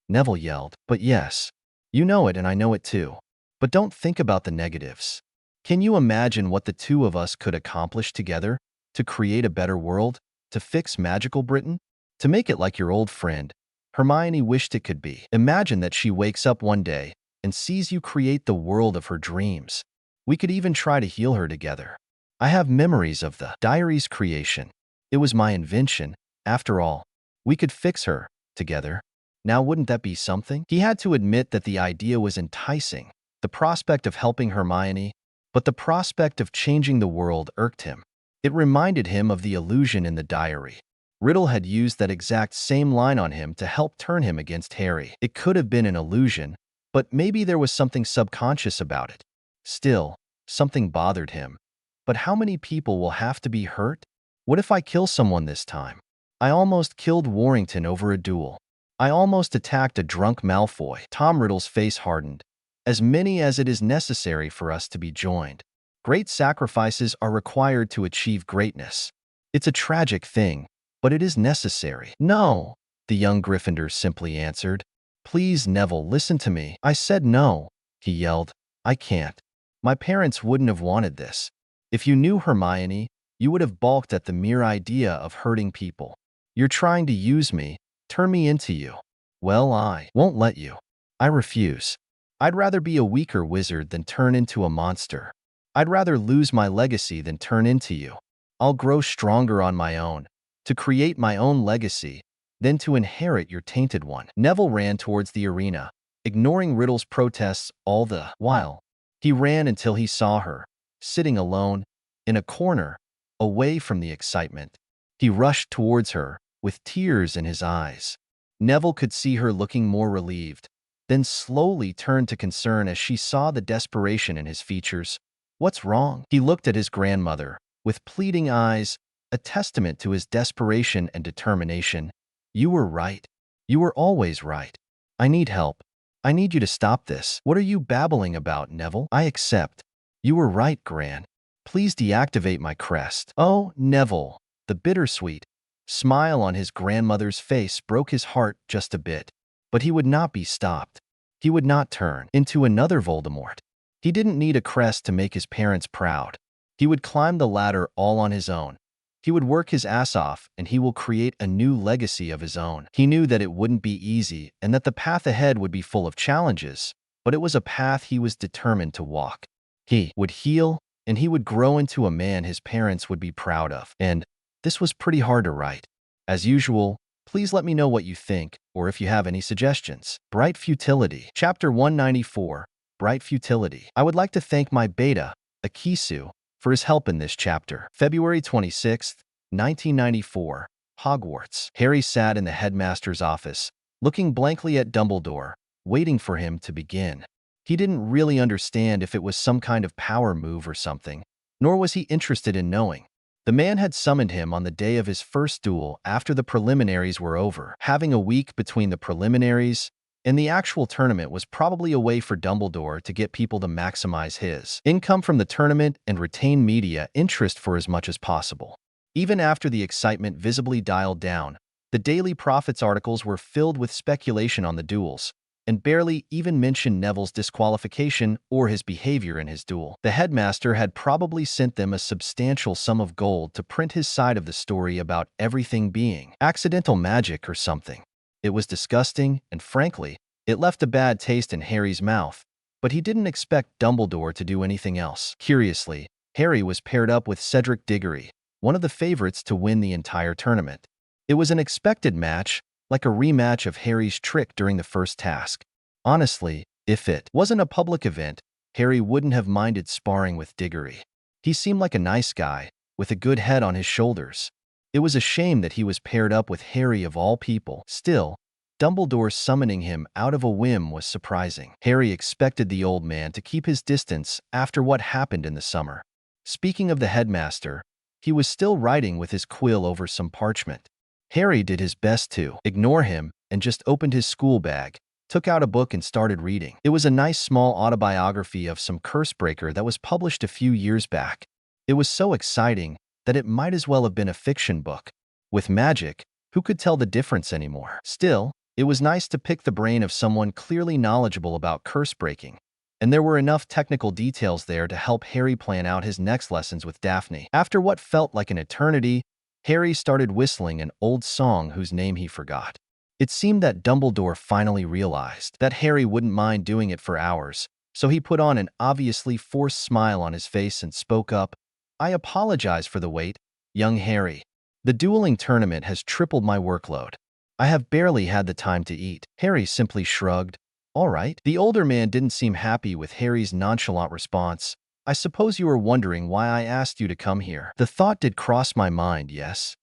Neville yelled. "But yes. You know it and I know it too. But don't think about the negatives. Can you imagine what the two of us could accomplish together to create a better world, to fix magical Britain, to make it like your old friend Hermione wished it could be? Imagine that she wakes up one day and sees you create the world of her dreams. We could even try to heal her together. I have memories of the diary's creation. It was my invention. After all, we could fix her together. Now wouldn't that be something?" He had to admit that the idea was enticing, the prospect of helping Hermione, but the prospect of changing the world irked him. It reminded him of the illusion in the diary. Riddle had used that exact same line on him to help turn him against Harry. It could have been an illusion, but maybe there was something subconscious about it. Still, something bothered him. But how many people will have to be hurt? What if I kill someone this time? I almost killed Warrington over a duel. I almost attacked a drunk Malfoy. Tom Riddle's face hardened. As many as it is necessary for us to be joined. Great sacrifices are required to achieve greatness. It's a tragic thing, but it is necessary. "No," the young Gryffindor simply answered. "Please, Neville, listen to me." "I said no," he yelled. "I can't. My parents wouldn't have wanted this. If you knew Hermione, you would have balked at the mere idea of hurting people. You're trying to use me, turn me into you. Well, I won't let you. I refuse. I'd rather be a weaker wizard than turn into a monster. I'd rather lose my legacy than turn into you. I'll grow stronger on my own, to create my own legacy, than to inherit your tainted one." Neville ran towards the arena, ignoring Riddle's protests all the while. He ran until he saw her, sitting alone, in a corner, away from the excitement. He rushed towards her, with tears in his eyes. Neville could see her looking more relieved, then slowly turned to concern as she saw the desperation in his features. "What's wrong?" He looked at his grandmother, with pleading eyes, a testament to his desperation and determination. "You were right. You were always right. I need help. I need you to stop this." "What are you babbling about, Neville?" "I accept. You were right, Gran. Please deactivate my crest." "Oh, Neville." The bittersweet smile on his grandmother's face broke his heart just a bit. But he would not be stopped. He would not turn into another Voldemort. He didn't need a crest to make his parents proud. He would climb the ladder all on his own. He would work his ass off, and he will create a new legacy of his own. He knew that it wouldn't be easy and that the path ahead would be full of challenges, but it was a path he was determined to walk. He would heal, and he would grow into a man his parents would be proud of. And this was pretty hard to write. As usual, please let me know what you think, or if you have any suggestions. Bright Futility. Chapter 194, Bright Futility. I would like to thank my beta, Akisu, for his help in this chapter. February 26th, 1994, Hogwarts. Harry sat in the headmaster's office, looking blankly at Dumbledore, waiting for him to begin. He didn't really understand if it was some kind of power move or something, nor was he interested in knowing. The man had summoned him on the day of his first duel after the preliminaries were over. Having a week between the preliminaries and the actual tournament was probably a way for Dumbledore to get people to maximize his income from the tournament and retain media interest for as much as possible. Even after the excitement visibly dialed down, the Daily Prophet's articles were filled with speculation on the duels, and barely even mentioned Neville's disqualification or his behavior in his duel. The headmaster had probably sent them a substantial sum of gold to print his side of the story about everything being accidental magic or something. It was disgusting, and frankly, it left a bad taste in Harry's mouth, but he didn't expect Dumbledore to do anything else. Curiously, Harry was paired up with Cedric Diggory, one of the favorites to win the entire tournament. It was an expected match, like a rematch of Harry's trick during the first task. Honestly, if it wasn't a public event, Harry wouldn't have minded sparring with Diggory. He seemed like a nice guy, with a good head on his shoulders. It was a shame that he was paired up with Harry of all people. Still, Dumbledore summoning him out of a whim was surprising. Harry expected the old man to keep his distance after what happened in the summer. Speaking of the headmaster, he was still writing with his quill over some parchment. Harry did his best to ignore him and just opened his school bag, took out a book and started reading. It was a nice small autobiography of some cursebreaker that was published a few years back. It was so exciting that it might as well have been a fiction book. With magic, who could tell the difference anymore? Still, it was nice to pick the brain of someone clearly knowledgeable about curse breaking, and there were enough technical details there to help Harry plan out his next lessons with Daphne. After what felt like an eternity, Harry started whistling an old song whose name he forgot. It seemed that Dumbledore finally realized that Harry wouldn't mind doing it for hours, so he put on an obviously forced smile on his face and spoke up. "I apologize for the wait, young Harry. The dueling tournament has tripled my workload. I have barely had the time to eat." Harry simply shrugged. "All right." The older man didn't seem happy with Harry's nonchalant response. "I suppose you are wondering why I asked you to come here." "The thought did cross my mind, yes."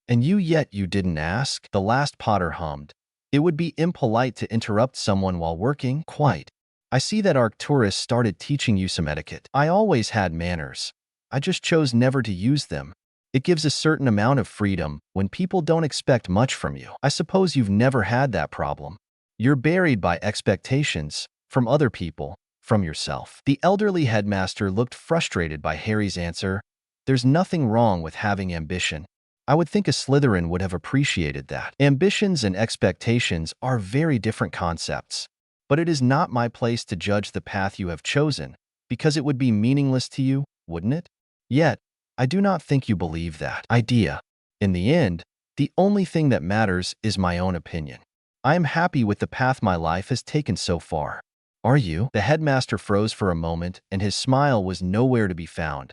"And yet you didn't ask?" the last Potter hummed. "It would be impolite to interrupt someone while working." "Quite. I see that Arcturus started teaching you some etiquette." "I always had manners. I just chose never to use them. It gives a certain amount of freedom when people don't expect much from you." "I suppose you've never had that problem. You're buried by expectations from other people, from yourself." The elderly headmaster looked frustrated by Harry's answer. "There's nothing wrong with having ambition. I would think a Slytherin would have appreciated that. Ambitions and expectations are very different concepts. But it is not my place to judge the path you have chosen, because it would be meaningless to you, wouldn't it? Yet, I do not think you believe that idea. In the end, the only thing that matters is my own opinion. I am happy with the path my life has taken so far." "Are you?" The headmaster froze for a moment, and his smile was nowhere to be found.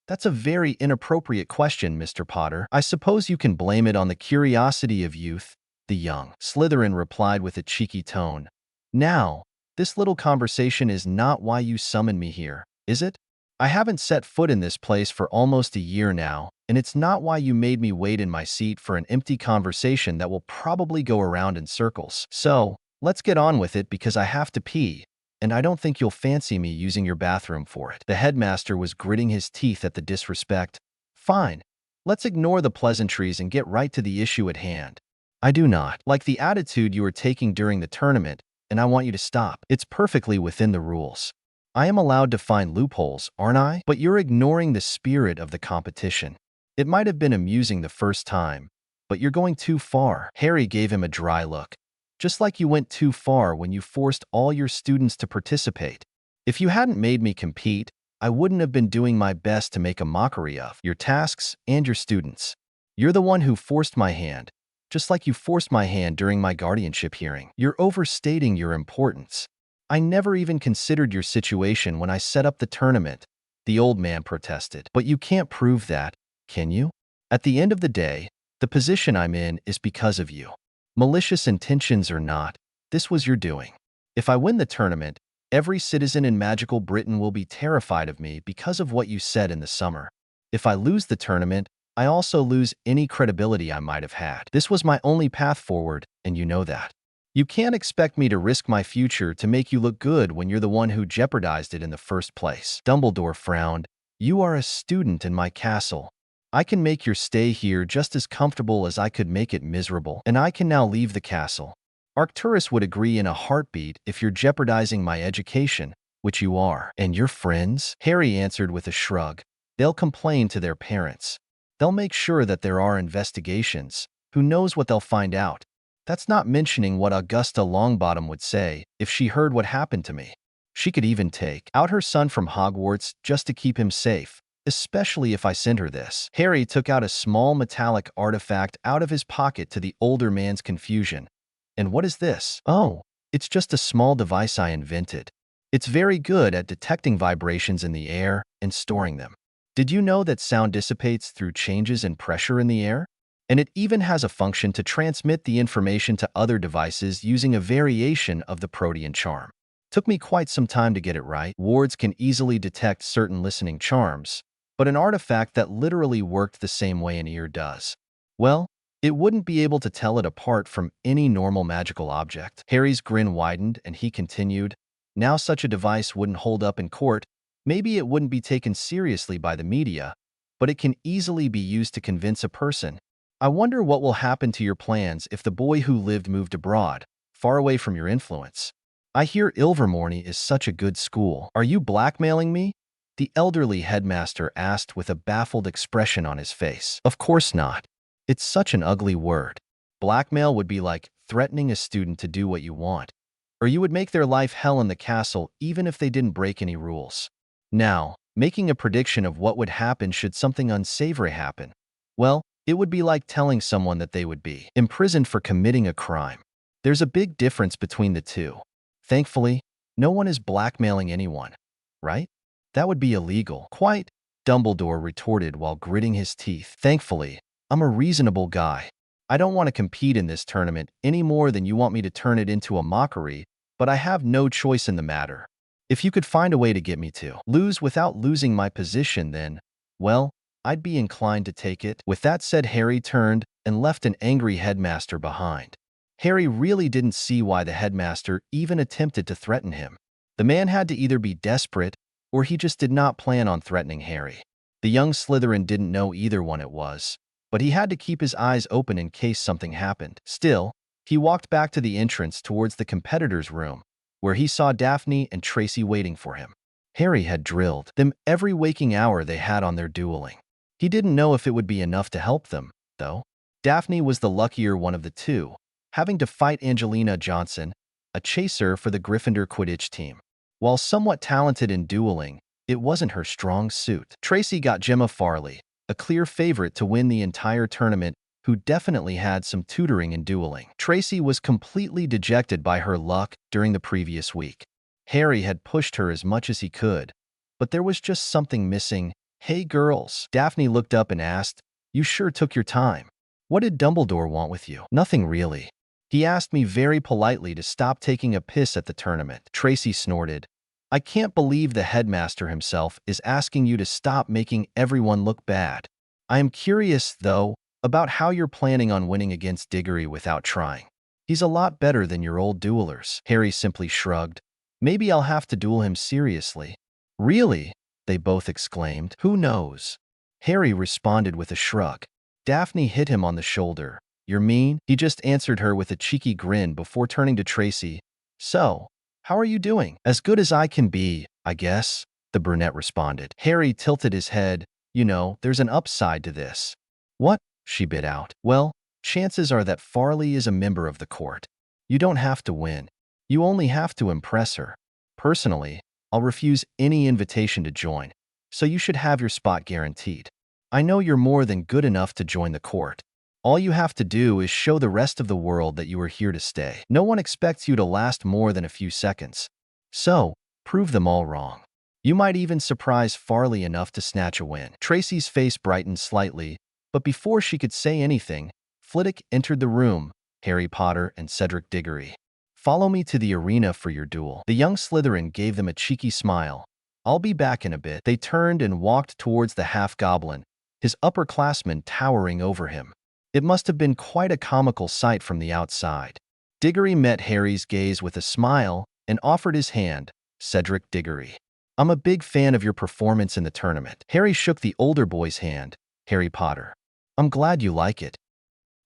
"That's a very inappropriate question, Mr. Potter. I suppose you can blame it on the curiosity of youth," the young Slytherin replied with a cheeky tone. "Now, This little conversation is not why you summoned me here, is it? I haven't set foot in this place for almost a year now, and it's not why you made me wait in my seat for an empty conversation that will probably go around in circles. So, let's get on with it because I have to pee, and I don't think you'll fancy me using your bathroom for it. The headmaster was gritting his teeth at the disrespect. Fine. Let's ignore the pleasantries and get right to the issue at hand. I do not like the attitude you were taking during the tournament, and I want you to stop. It's perfectly within the rules. I am allowed to find loopholes, aren't I? But you're ignoring the spirit of the competition. It might have been amusing the first time, but you're going too far. Harry gave him a dry look. Just like you went too far when you forced all your students to participate. If you hadn't made me compete, I wouldn't have been doing my best to make a mockery of your tasks and your students. You're the one who forced my hand, just like you forced my hand during my guardianship hearing. You're overstating your importance. I never even considered your situation when I set up the tournament, the old man protested. But you can't prove that, can you? At the end of the day, the position I'm in is because of you. Malicious intentions or not, this was your doing. If I win the tournament, every citizen in magical Britain will be terrified of me because of what you said in the summer. If I lose the tournament, I also lose any credibility I might have had. This was my only path forward, and you know that. You can't expect me to risk my future to make you look good when you're the one who jeopardized it in the first place. Dumbledore frowned. You are a student in my castle. I can make your stay here just as comfortable as I could make it miserable, and I can now leave the castle. Arcturus would agree in a heartbeat if you're jeopardizing my education, which you are. And your friends? Harry answered with a shrug. They'll complain to their parents. They'll make sure that there are investigations. Who knows what they'll find out? That's not mentioning what Augusta Longbottom would say if she heard what happened to me. She could even take out her son from Hogwarts just to keep him safe, especially if I send her this. Harry took out a small metallic artifact out of his pocket to the older man's confusion. And what is this? Oh, it's just a small device I invented. It's very good at detecting vibrations in the air and storing them. Did you know that sound dissipates through changes in pressure in the air? And it even has a function to transmit the information to other devices using a variation of the Protean charm. Took me quite some time to get it right. Wards can easily detect certain listening charms, but an artifact that literally worked the same way an ear does, well, it wouldn't be able to tell it apart from any normal magical object. Harry's grin widened and he continued, now such a device wouldn't hold up in court. Maybe it wouldn't be taken seriously by the media, but it can easily be used to convince a person. I wonder what will happen to your plans if the boy who lived moved abroad, far away from your influence. I hear Ilvermorny is such a good school. Are you blackmailing me? The elderly headmaster asked with a baffled expression on his face. Of course not. It's such an ugly word. Blackmail would be like threatening a student to do what you want, or you would make their life hell in the castle even if they didn't break any rules. Now, making a prediction of what would happen should something unsavory happen, well, it would be like telling someone that they would be imprisoned for committing a crime. There's a big difference between the two. Thankfully, no one is blackmailing anyone, right? That would be illegal. Quite, Dumbledore retorted while gritting his teeth. Thankfully, I'm a reasonable guy. I don't want to compete in this tournament any more than you want me to turn it into a mockery, but I have no choice in the matter. If you could find a way to get me to lose without losing my position, then, well, I'd be inclined to take it. With that said, Harry turned and left an angry headmaster behind. Harry really didn't see why the headmaster even attempted to threaten him. The man had to either be desperate or he just did not plan on threatening Harry. The young Slytherin didn't know either one it was, but he had to keep his eyes open in case something happened. Still, he walked back to the entrance towards the competitor's room, where he saw Daphne and Tracy waiting for him. Harry had drilled them every waking hour they had on their dueling. He didn't know if it would be enough to help them, though. Daphne was the luckier one of the two, having to fight Angelina Johnson, a chaser for the Gryffindor Quidditch team. While somewhat talented in dueling, it wasn't her strong suit. Tracy got Gemma Farley, a clear favorite to win the entire tournament, who definitely had some tutoring in dueling. Tracy was completely dejected by her luck during the previous week. Harry had pushed her as much as he could, but there was just something missing. Hey girls, Daphne looked up and asked, you sure took your time. What did Dumbledore want with you? Nothing really. He asked me very politely to stop taking a piss at the tournament. Tracy snorted. I can't believe the headmaster himself is asking you to stop making everyone look bad. I am curious, though, about how you're planning on winning against Diggory without trying. He's a lot better than your old duelers. Harry simply shrugged. Maybe I'll have to duel him seriously. Really? They both exclaimed. Who knows? Harry responded with a shrug. Daphne hit him on the shoulder. You're mean? He just answered her with a cheeky grin before turning to Tracy. So, how are you doing? As good as I can be, I guess, the brunette responded. Harry tilted his head. You know, there's an upside to this. What? She bit out. Well, chances are that Farley is a member of the court. You don't have to win. You only have to impress her. Personally, I'll refuse any invitation to join, so you should have your spot guaranteed. I know you're more than good enough to join the court. All you have to do is show the rest of the world that you are here to stay. No one expects you to last more than a few seconds. So, prove them all wrong. You might even surprise Farley enough to snatch a win. Tracy's face brightened slightly, but before she could say anything, Flitwick entered the room, Harry Potter and Cedric Diggory. Follow me to the arena for your duel. The young Slytherin gave them a cheeky smile. I'll be back in a bit. They turned and walked towards the half-goblin, his upperclassmen towering over him. It must have been quite a comical sight from the outside. Diggory met Harry's gaze with a smile and offered his hand. Cedric Diggory. I'm a big fan of your performance in the tournament. Harry shook the older boy's hand. Harry Potter. I'm glad you like it.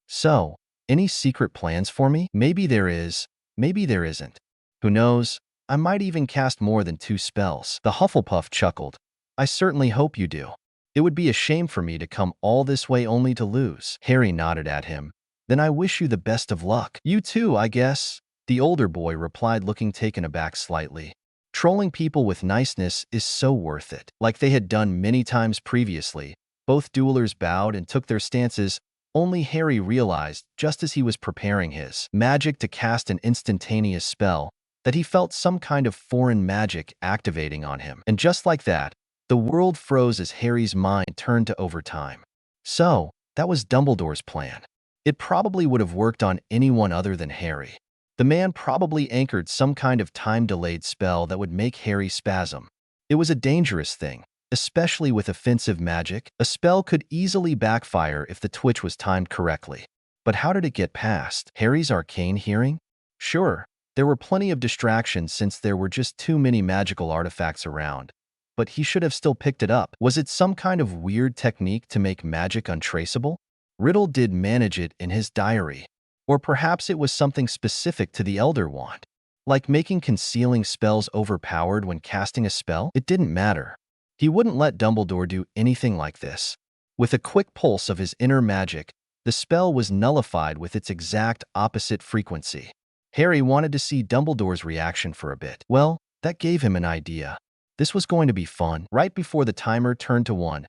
So, any secret plans for me? Maybe there is, maybe there isn't. Who knows? I might even cast more than 2 spells. The Hufflepuff chuckled. I certainly hope you do. It would be a shame for me to come all this way only to lose. Harry nodded at him. Then I wish you the best of luck. You too, I guess, the older boy replied, looking taken aback slightly. Trolling people with niceness is so worth it. Like they had done many times previously, both duelers bowed and took their stances. Only Harry realized, just as he was preparing his magic to cast an instantaneous spell, that he felt some kind of foreign magic activating on him. And just like that, the world froze as Harry's mind turned to overtime. So, that was Dumbledore's plan. It probably would have worked on anyone other than Harry. The man probably anchored some kind of time-delayed spell that would make Harry spasm. It was a dangerous thing, especially with offensive magic. A spell could easily backfire if the twitch was timed correctly. But how did it get past Harry's arcane hearing? Sure, there were plenty of distractions since there were just too many magical artifacts around. But he should have still picked it up. Was it some kind of weird technique to make magic untraceable? Riddle did manage it in his diary. Or perhaps it was something specific to the Elder Wand. Like making concealing spells overpowered when casting a spell? It didn't matter. He wouldn't let Dumbledore do anything like this. With a quick pulse of his inner magic, the spell was nullified with its exact opposite frequency. Harry wanted to see Dumbledore's reaction for a bit. Well, that gave him an idea. This was going to be fun. Right before the timer turned to 1,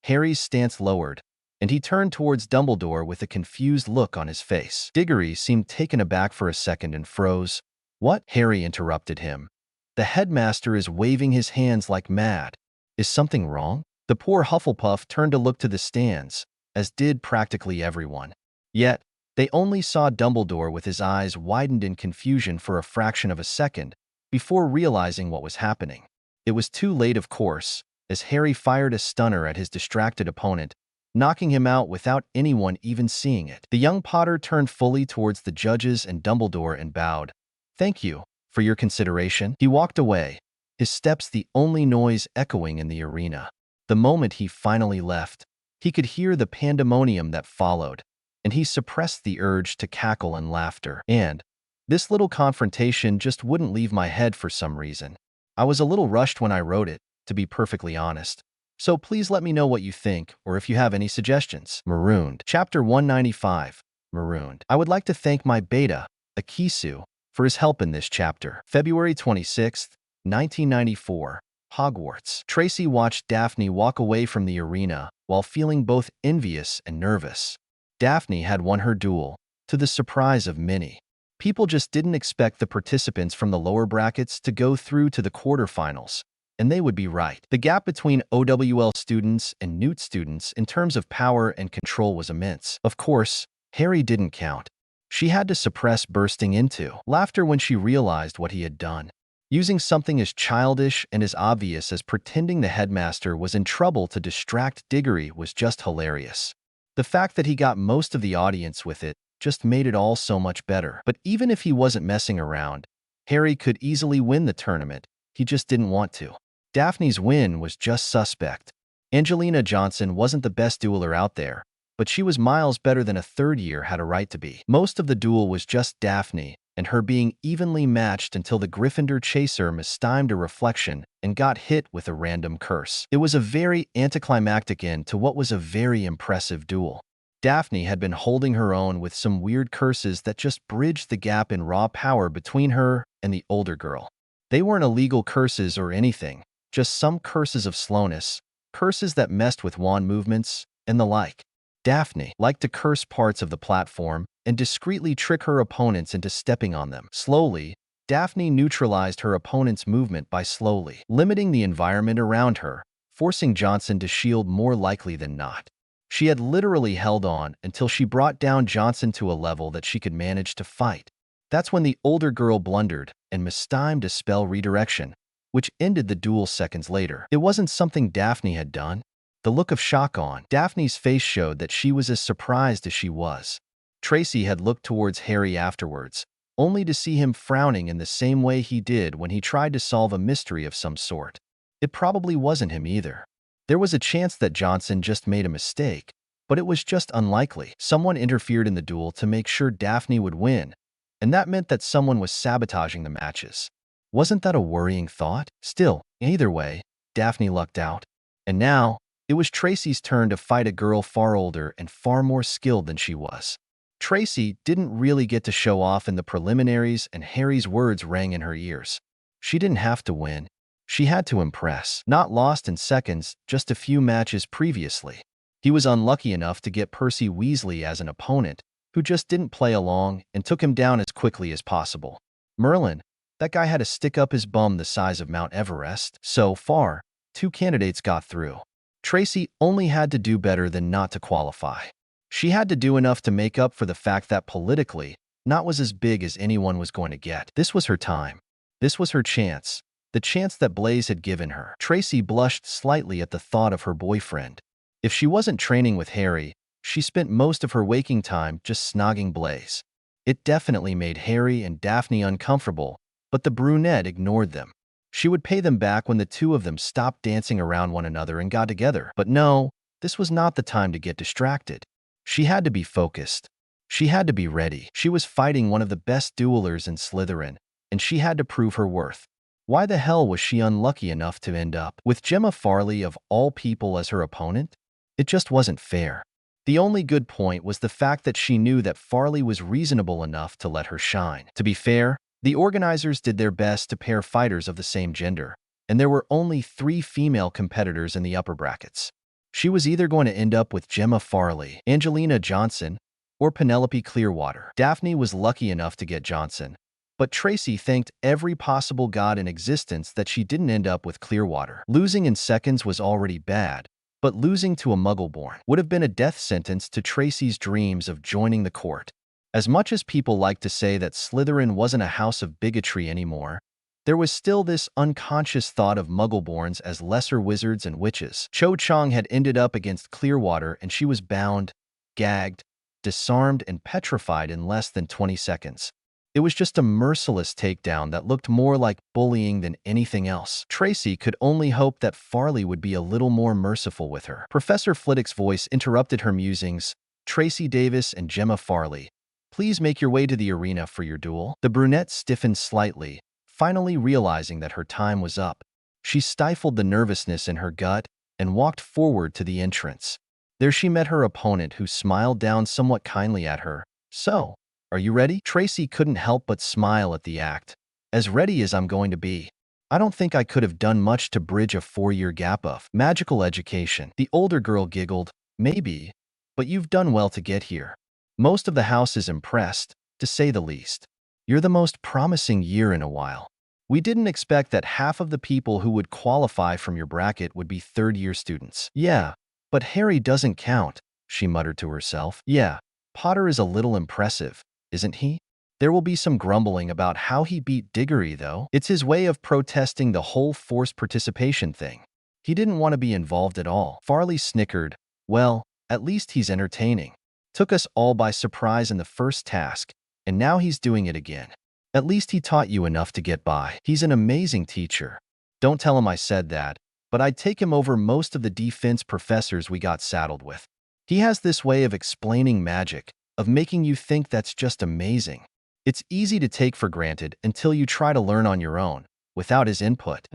Harry's stance lowered, and he turned towards Dumbledore with a confused look on his face. Diggory seemed taken aback for a second and froze. What? Harry interrupted him. The headmaster is waving his hands like mad. Is something wrong? The poor Hufflepuff turned to look to the stands, as did practically everyone. Yet, they only saw Dumbledore with his eyes widened in confusion for a fraction of a second before realizing what was happening. It was too late, of course, as Harry fired a stunner at his distracted opponent, knocking him out without anyone even seeing it. The young Potter turned fully towards the judges and Dumbledore and bowed. Thank you for your consideration. He walked away, his steps the only noise echoing in the arena. The moment he finally left, he could hear the pandemonium that followed, and he suppressed the urge to cackle and laughter. And this little confrontation just wouldn't leave my head for some reason. I was a little rushed when I wrote it, to be perfectly honest. So please let me know what you think, or if you have any suggestions. Marooned. Chapter 195. Marooned. I would like to thank my beta, Akisu, for his help in this chapter. February 26th, 1994. Hogwarts. Tracy watched Daphne walk away from the arena while feeling both envious and nervous. Daphne had won her duel, to the surprise of many. People just didn't expect the participants from the lower brackets to go through to the quarterfinals, and they would be right. The gap between OWL students and Newt students in terms of power and control was immense. Of course, Harry didn't count. She had to suppress bursting into laughter when she realized what he had done. Using something as childish and as obvious as pretending the headmaster was in trouble to distract Diggory was just hilarious. The fact that he got most of the audience with it just made it all so much better. But even if he wasn't messing around, Harry could easily win the tournament. He just didn't want to. Daphne's win was just suspect. Angelina Johnson wasn't the best dueler out there, but she was miles better than a third year had a right to be. Most of the duel was just Daphne and her being evenly matched until the Gryffindor chaser mistimed a reflection and got hit with a random curse. It was a very anticlimactic end to what was a very impressive duel. Daphne had been holding her own with some weird curses that just bridged the gap in raw power between her and the older girl. They weren't illegal curses or anything, just some curses of slowness, curses that messed with wand movements, and the like. Daphne liked to curse parts of the platform and discreetly trick her opponents into stepping on them. Slowly, Daphne neutralized her opponent's movement by slowly limiting the environment around her, forcing Johnson to shield more likely than not. She had literally held on until she brought down Johnson to a level that she could manage to fight. That's when the older girl blundered and mistimed a spell redirection, which ended the duel seconds later. It wasn't something Daphne had done. The look of shock on Daphne's face showed that she was as surprised as she was. Tracy had looked towards Harry afterwards, only to see him frowning in the same way he did when he tried to solve a mystery of some sort. It probably wasn't him either. There was a chance that Johnson just made a mistake, but it was just unlikely. Someone interfered in the duel to make sure Daphne would win, and that meant that someone was sabotaging the matches. Wasn't that a worrying thought? Still, either way, Daphne lucked out. And now, it was Tracy's turn to fight a girl far older and far more skilled than she was. Tracy didn't really get to show off in the preliminaries, and Harry's words rang in her ears. She didn't have to win. She had to impress. Not lost in seconds, just a few matches previously. He was unlucky enough to get Percy Weasley as an opponent, who just didn't play along and took him down as quickly as possible. Merlin, that guy had to stick up his bum the size of Mount Everest. So far, 2 candidates got through. Tracy only had to do better than not to qualify. She had to do enough to make up for the fact that politically, not was as big as anyone was going to get. This was her time. This was her chance. The chance that Blaise had given her. Tracy blushed slightly at the thought of her boyfriend. If she wasn't training with Harry, she spent most of her waking time just snogging Blaise. It definitely made Harry and Daphne uncomfortable, but the brunette ignored them. She would pay them back when the two of them stopped dancing around one another and got together. But no, this was not the time to get distracted. She had to be focused. She had to be ready. She was fighting one of the best duelers in Slytherin, and she had to prove her worth. Why the hell was she unlucky enough to end up with Gemma Farley of all people as her opponent? It just wasn't fair. The only good point was the fact that she knew that Farley was reasonable enough to let her shine. To be fair, the organizers did their best to pair fighters of the same gender, and there were only 3 female competitors in the upper brackets. She was either going to end up with Gemma Farley, Angelina Johnson, or Penelope Clearwater. Daphne was lucky enough to get Johnson, but Tracy thanked every possible god in existence that she didn't end up with Clearwater. Losing in seconds was already bad, but losing to a Muggleborn would have been a death sentence to Tracy's dreams of joining the court. As much as people like to say that Slytherin wasn't a house of bigotry anymore, there was still this unconscious thought of Muggleborns as lesser wizards and witches. Cho Chang had ended up against Clearwater, and she was bound, gagged, disarmed, and petrified in less than 20 seconds. It was just a merciless takedown that looked more like bullying than anything else. Tracy could only hope that Farley would be a little more merciful with her. Professor Flitwick's voice interrupted her musings. Tracy Davis and Gemma Farley, please make your way to the arena for your duel. The brunette stiffened slightly, finally realizing that her time was up. She stifled the nervousness in her gut and walked forward to the entrance. There she met her opponent, who smiled down somewhat kindly at her. So, are you ready? Tracy couldn't help but smile at the act. As ready as I'm going to be. I don't think I could have done much to bridge a 4-year gap of magical education. The older girl giggled. Maybe, but you've done well to get here. Most of the house is impressed, to say the least. You're the most promising year in a while. We didn't expect that half of the people who would qualify from your bracket would be 3rd-year students. Yeah, but Harry doesn't count, she muttered to herself. Yeah, Potter is a little impressive, isn't he? There will be some grumbling about how he beat Diggory, though. It's his way of protesting the whole forced participation thing. He didn't want to be involved at all. Farley snickered. Well, at least he's entertaining. Took us all by surprise in the first task, and now he's doing it again. At least he taught you enough to get by. He's an amazing teacher. Don't tell him I said that, but I'd take him over most of the defense professors we got saddled with. He has this way of explaining magic, of making you think that's just amazing. It's easy to take for granted until you try to learn on your own, without his input.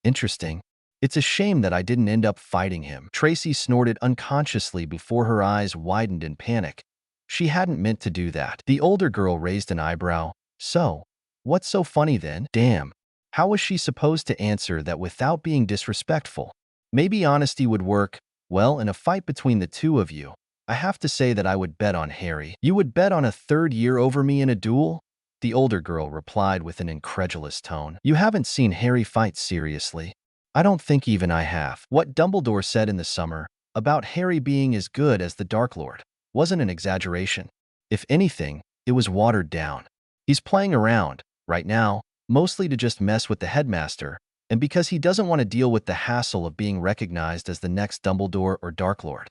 Interesting. It's a shame that I didn't end up fighting him. Tracy snorted unconsciously before her eyes widened in panic. She hadn't meant to do that. The older girl raised an eyebrow. So, what's so funny then? Damn. How was she supposed to answer that without being disrespectful? Maybe honesty would work. Well, in a fight between the two of you, I have to say that I would bet on Harry. You would bet on a third year over me in a duel? The older girl replied with an incredulous tone. You haven't seen Harry fight seriously. I don't think even I have. What Dumbledore said in the summer about Harry being as good as the Dark Lord wasn't an exaggeration. If anything, it was watered down. He's playing around, right now, mostly to just mess with the headmaster, and because he doesn't want to deal with the hassle of being recognized as the next Dumbledore or Dark Lord.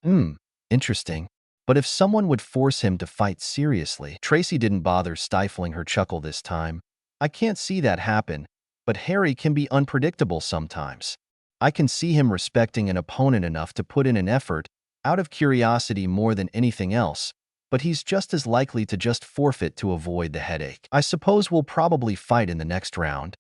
Interesting. But if someone would force him to fight seriously, Tracy didn't bother stifling her chuckle this time. I can't see that happen, but Harry can be unpredictable sometimes. I can see him respecting an opponent enough to put in an effort, out of curiosity more than anything else, but he's just as likely to just forfeit to avoid the headache. I suppose we'll probably fight in the next round.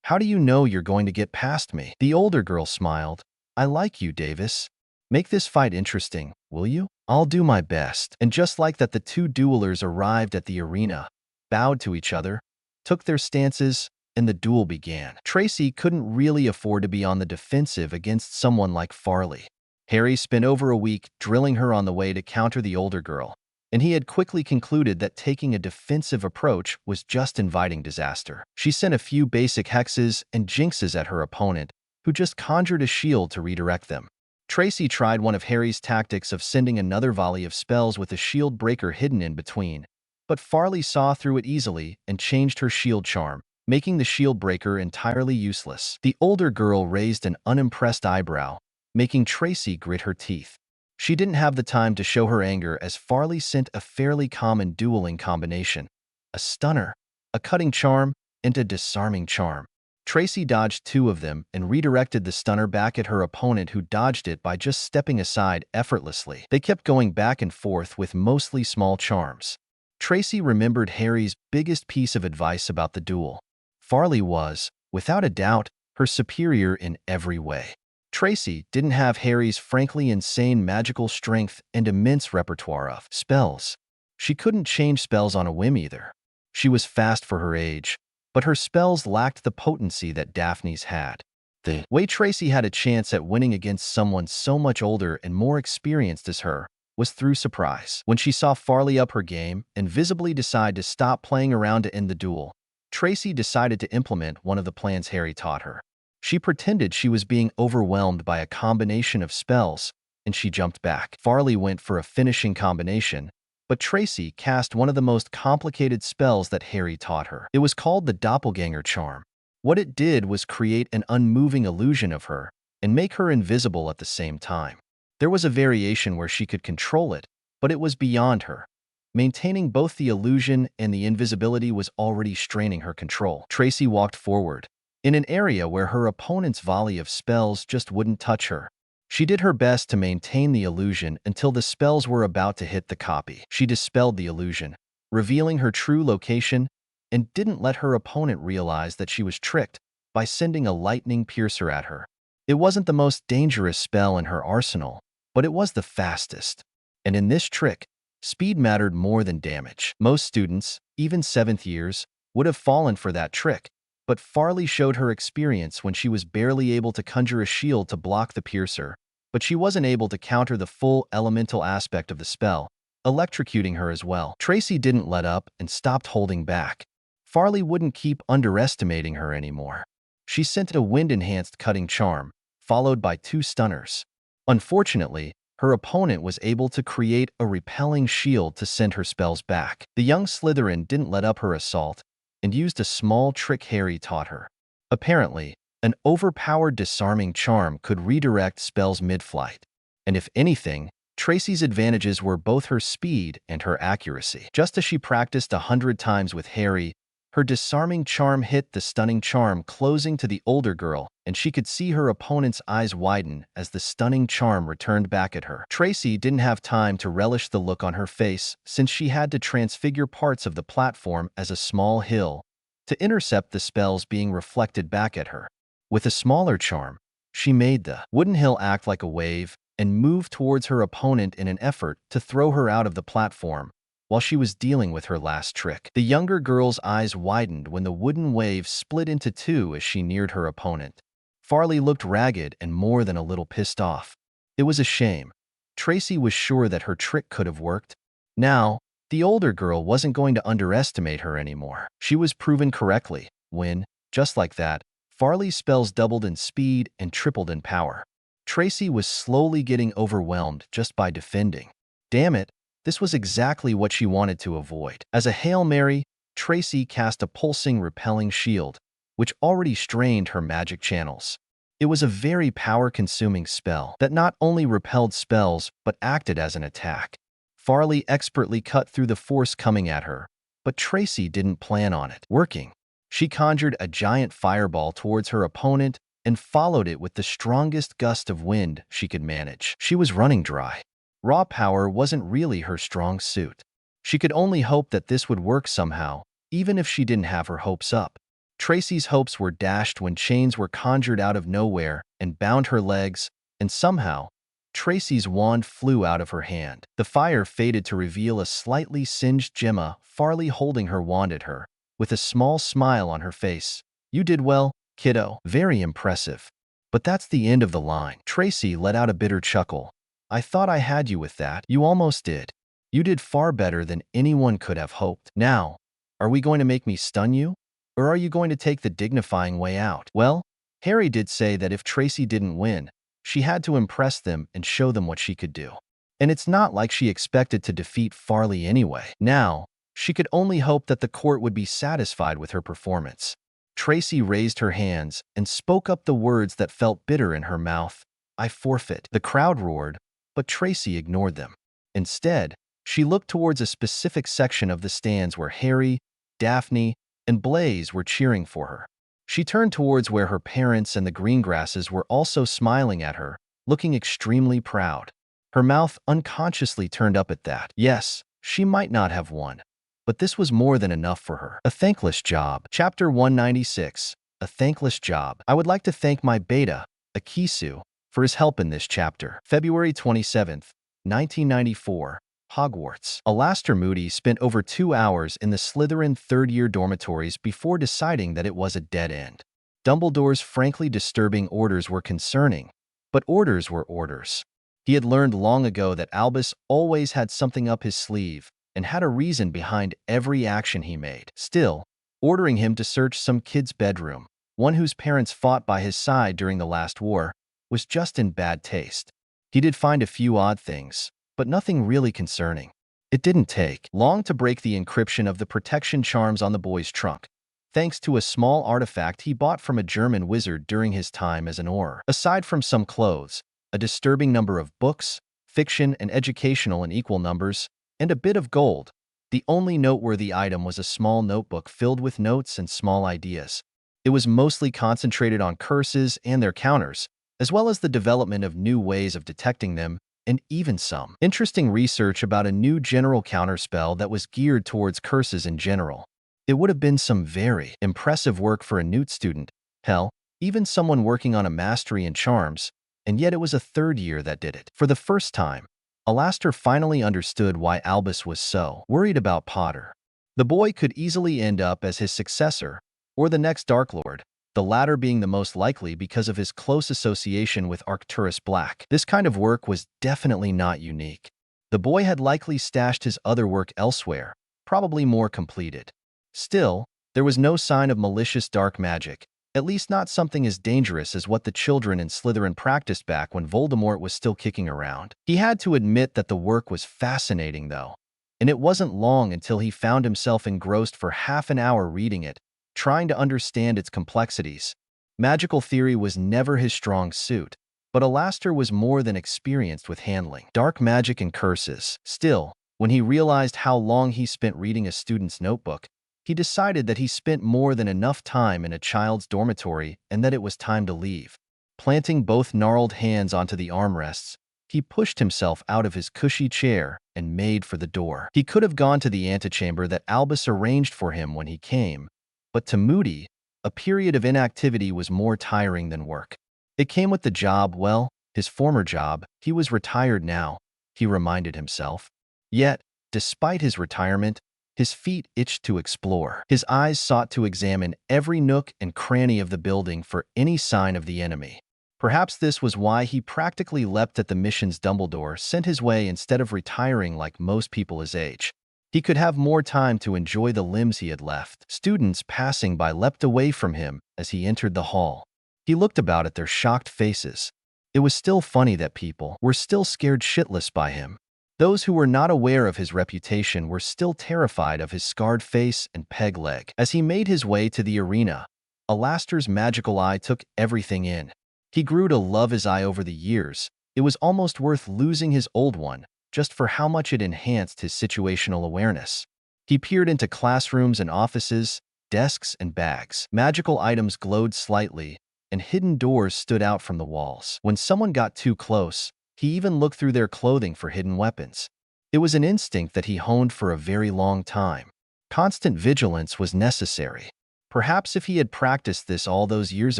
How do you know you're going to get past me? The older girl smiled. I like you, Davis. Make this fight interesting, will you? I'll do my best. And just like that, the two duelers arrived at the arena, bowed to each other, took their stances, and the duel began. Tracy couldn't really afford to be on the defensive against someone like Farley. Harry spent over a week drilling her on the way to counter the older girl, and he had quickly concluded that taking a defensive approach was just inviting disaster. She sent a few basic hexes and jinxes at her opponent, who just conjured a shield to redirect them. Tracy tried one of Harry's tactics of sending another volley of spells with a shield breaker hidden in between, but Farley saw through it easily and changed her shield charm, making the shield breaker entirely useless. The older girl raised an unimpressed eyebrow, making Tracy grit her teeth. She didn't have the time to show her anger as Farley sent a fairly common dueling combination: a stunner, a cutting charm, and a disarming charm. Tracy dodged two of them and redirected the stunner back at her opponent, who dodged it by just stepping aside effortlessly. They kept going back and forth with mostly small charms. Tracy remembered Harry's biggest piece of advice about the duel. Farley was, without a doubt, her superior in every way. Tracy didn't have Harry's frankly insane magical strength and immense repertoire of spells. She couldn't change spells on a whim either. She was fast for her age, but her spells lacked the potency that Daphne's had. The way Tracy had a chance at winning against someone so much older and more experienced as her was through surprise. When she saw Farley up her game and visibly decide to stop playing around to end the duel, Tracy decided to implement one of the plans Harry taught her. She pretended she was being overwhelmed by a combination of spells, and she jumped back. Farley went for a finishing combination, but Tracy cast one of the most complicated spells that Harry taught her. It was called the Doppelganger Charm. What it did was create an unmoving illusion of her and make her invisible at the same time. There was a variation where she could control it, but it was beyond her. Maintaining both the illusion and the invisibility was already straining her control. Tracy walked forward, in an area where her opponent's volley of spells just wouldn't touch her. She did her best to maintain the illusion until the spells were about to hit the copy. She dispelled the illusion, revealing her true location, and didn't let her opponent realize that she was tricked by sending a lightning piercer at her. It wasn't the most dangerous spell in her arsenal, but it was the fastest. And in this trick, speed mattered more than damage. Most students, even 7th years, would have fallen for that trick, but Farley showed her experience when she was barely able to conjure a shield to block the piercer, but she wasn't able to counter the full elemental aspect of the spell, electrocuting her as well. Tracy didn't let up and stopped holding back. Farley wouldn't keep underestimating her anymore. She sent a wind-enhanced cutting charm, followed by 2 stunners. Unfortunately, her opponent was able to create a repelling shield to send her spells back. The young Slytherin didn't let up her assault and used a small trick Harry taught her. Apparently, an overpowered disarming charm could redirect spells mid-flight, and if anything, Tracy's advantages were both her speed and her accuracy. Just as she practiced 100 times with Harry, her disarming charm hit the stunning charm closing to the older girl, and she could see her opponent's eyes widen as the stunning charm returned back at her. Tracy didn't have time to relish the look on her face since she had to transfigure parts of the platform as a small hill to intercept the spells being reflected back at her. With a smaller charm, she made the wooden hill act like a wave and moved towards her opponent in an effort to throw her out of the platform while she was dealing with her last trick. The younger girl's eyes widened when the wooden wave split into two as she neared her opponent. Farley looked ragged and more than a little pissed off. It was a shame. Tracy was sure that her trick could have worked. Now, the older girl wasn't going to underestimate her anymore. She was proven correctly when, just like that, Farley's spells doubled in speed and tripled in power. Tracy was slowly getting overwhelmed just by defending. Damn it, this was exactly what she wanted to avoid. As a Hail Mary, Tracy cast a pulsing, repelling shield, which already strained her magic channels. It was a very power-consuming spell that not only repelled spells but acted as an attack. Farley expertly cut through the force coming at her, but Tracy didn't plan on it working. She conjured a giant fireball towards her opponent and followed it with the strongest gust of wind she could manage. She was running dry. Raw power wasn't really her strong suit. She could only hope that this would work somehow, even if she didn't have her hopes up. Tracy's hopes were dashed when chains were conjured out of nowhere and bound her legs, and somehow, Tracy's wand flew out of her hand. The fire faded to reveal a slightly singed Gemma, Farley holding her wand at her, with a small smile on her face. "You did well, kiddo." "Very impressive. But that's the end of the line." Tracy let out a bitter chuckle. "I thought I had you with that." "You almost did. You did far better than anyone could have hoped. Now, are we going to make me stun you? Or are you going to take the dignifying way out?" Well, Harry did say that if Tracy didn't win, she had to impress them and show them what she could do. And it's not like she expected to defeat Farley anyway. Now, she could only hope that the court would be satisfied with her performance. Tracy raised her hands and spoke up the words that felt bitter in her mouth. "I forfeit." The crowd roared, but Tracy ignored them. Instead, she looked towards a specific section of the stands where Harry, Daphne, and Blaze were cheering for her. She turned towards where her parents and the Greengrasses were also smiling at her, looking extremely proud. Her mouth unconsciously turned up at that. Yes, she might not have won, but this was more than enough for her. A thankless job. Chapter 196. A thankless job. I would like to thank my beta, Akisu, for his help in this chapter. February 27th, 1994. Hogwarts. Alastor Moody spent over 2 hours in the Slytherin third-year dormitories before deciding that it was a dead end. Dumbledore's frankly disturbing orders were concerning, but orders were orders. He had learned long ago that Albus always had something up his sleeve and had a reason behind every action he made. Still, ordering him to search some kid's bedroom, one whose parents fought by his side during the last war, was just in bad taste. He did find a few odd things, but nothing really concerning. It didn't take long to break the encryption of the protection charms on the boy's trunk, thanks to a small artifact he bought from a German wizard during his time as an Auror. Aside from some clothes, a disturbing number of books, fiction and educational in equal numbers, and a bit of gold, the only noteworthy item was a small notebook filled with notes and small ideas. It was mostly concentrated on curses and their counters, as well as the development of new ways of detecting them, and even some interesting research about a new general counterspell that was geared towards curses in general. It would have been some very impressive work for a Newt student, hell, even someone working on a mastery in charms, and yet it was a third year that did it. For the first time, Alastor finally understood why Albus was so worried about Potter. The boy could easily end up as his successor, or the next Dark Lord, the latter being the most likely because of his close association with Arcturus Black. This kind of work was definitely not unique. The boy had likely stashed his other work elsewhere, probably more completed. Still, there was no sign of malicious dark magic, At least not something as dangerous as what the children in Slytherin practiced back when Voldemort was still kicking around. He had to admit that the work was fascinating, though, and it wasn't long until he found himself engrossed for half an hour reading it, trying to understand its complexities. Magical theory was never his strong suit, but Alastor was more than experienced with handling dark magic and curses. Still, when he realized how long he spent reading a student's notebook, he decided that he spent more than enough time in a child's dormitory and that it was time to leave. Planting both gnarled hands onto the armrests, he pushed himself out of his cushy chair and made for the door. He could have gone to the antechamber that Albus arranged for him when he came, but to Moody, a period of inactivity was more tiring than work. It came with the job, well, his former job. He was retired now, he reminded himself. Yet, despite his retirement, his feet itched to explore. His eyes sought to examine every nook and cranny of the building for any sign of the enemy. Perhaps this was why he practically leapt at the missions Dumbledore sent his way instead of retiring like most people his age. He could have more time to enjoy the limbs he had left. Students passing by leapt away from him as he entered the hall. He looked about at their shocked faces. It was still funny that people were still scared shitless by him. Those who were not aware of his reputation were still terrified of his scarred face and peg leg. As he made his way to the arena, Alastor's magical eye took everything in. He grew to love his eye over the years. It was almost worth losing his old one, just for how much it enhanced his situational awareness. He peered into classrooms and offices, desks and bags. Magical items glowed slightly, and hidden doors stood out from the walls. When someone got too close, he even looked through their clothing for hidden weapons. It was an instinct that he honed for a very long time. Constant vigilance was necessary. Perhaps if he had practiced this all those years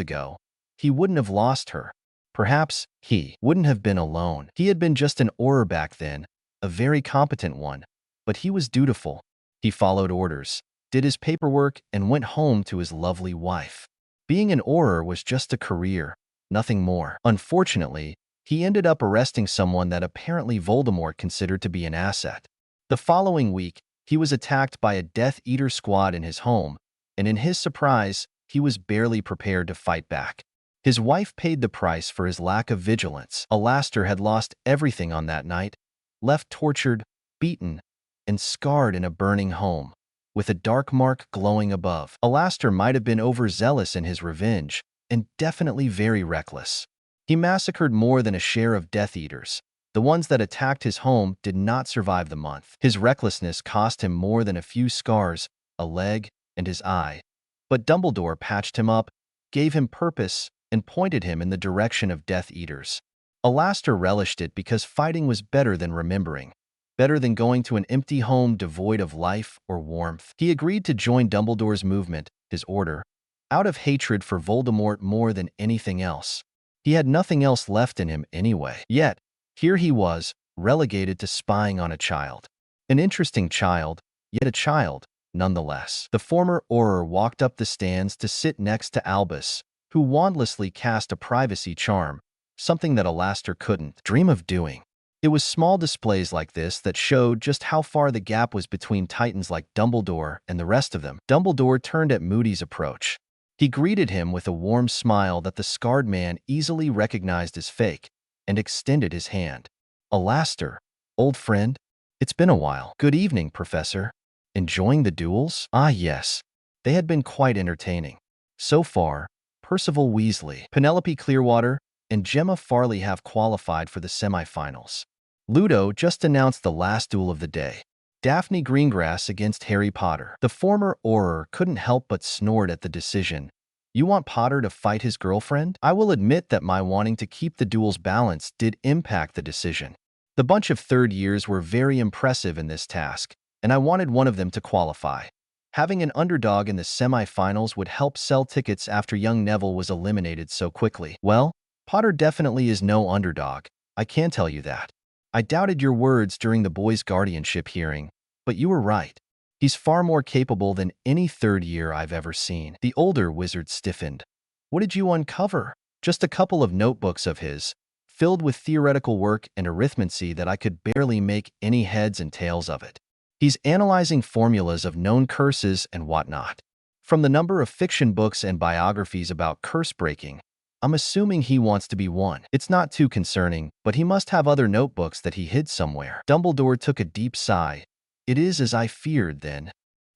ago, he wouldn't have lost her. Perhaps he wouldn't have been alone. He had been just an Auror back then, a very competent one, but he was dutiful. He followed orders, did his paperwork, and went home to his lovely wife. Being an Auror was just a career, nothing more. Unfortunately, he ended up arresting someone that apparently Voldemort considered to be an asset. The following week, he was attacked by a Death Eater squad in his home, and in his surprise, he was barely prepared to fight back. His wife paid the price for his lack of vigilance. Alastor had lost everything on that night, left tortured, beaten, and scarred in a burning home, with a dark mark glowing above. Alastor might have been overzealous in his revenge, and definitely very reckless. He massacred more than a share of Death Eaters. The ones that attacked his home did not survive the month. His recklessness cost him more than a few scars, a leg, and his eye. But Dumbledore patched him up, gave him purpose, and pointed him in the direction of Death Eaters. Alastor relished it because fighting was better than remembering, better than going to an empty home devoid of life or warmth. He agreed to join Dumbledore's movement, his order, out of hatred for Voldemort more than anything else. He had nothing else left in him anyway. Yet, here he was, relegated to spying on a child. An interesting child, yet a child, nonetheless. The former Auror walked up the stands to sit next to Albus, who wandlessly cast a privacy charm, something that Alastor couldn't dream of doing. It was small displays like this that showed just how far the gap was between titans like Dumbledore and the rest of them. Dumbledore turned at Moody's approach. He greeted him with a warm smile that the scarred man easily recognized as fake, and extended his hand. Alastor, old friend, it's been a while. Good evening, Professor. Enjoying the duels? Ah, yes. They had been quite entertaining. So far, Percival Weasley, Penelope Clearwater, and Gemma Farley have qualified for the semifinals. Ludo just announced the last duel of the day. Daphne Greengrass against Harry Potter. The former Auror couldn't help but snort at the decision. You want Potter to fight his girlfriend? I will admit that my wanting to keep the duels balanced did impact the decision. The bunch of third years were very impressive in this task, and I wanted one of them to qualify. Having an underdog in the semifinals would help sell tickets after young Neville was eliminated so quickly. Well, Potter definitely is no underdog, I can tell you that. I doubted your words during the boys' guardianship hearing, but you were right. He's far more capable than any third year I've ever seen. The older wizard stiffened. What did you uncover? Just a couple of notebooks of his, filled with theoretical work and arithmancy that I could barely make any heads and tails of it. He's analyzing formulas of known curses and whatnot. From the number of fiction books and biographies about curse breaking, I'm assuming he wants to be one. It's not too concerning, but he must have other notebooks that he hid somewhere. Dumbledore took a deep sigh. It is as I feared, then.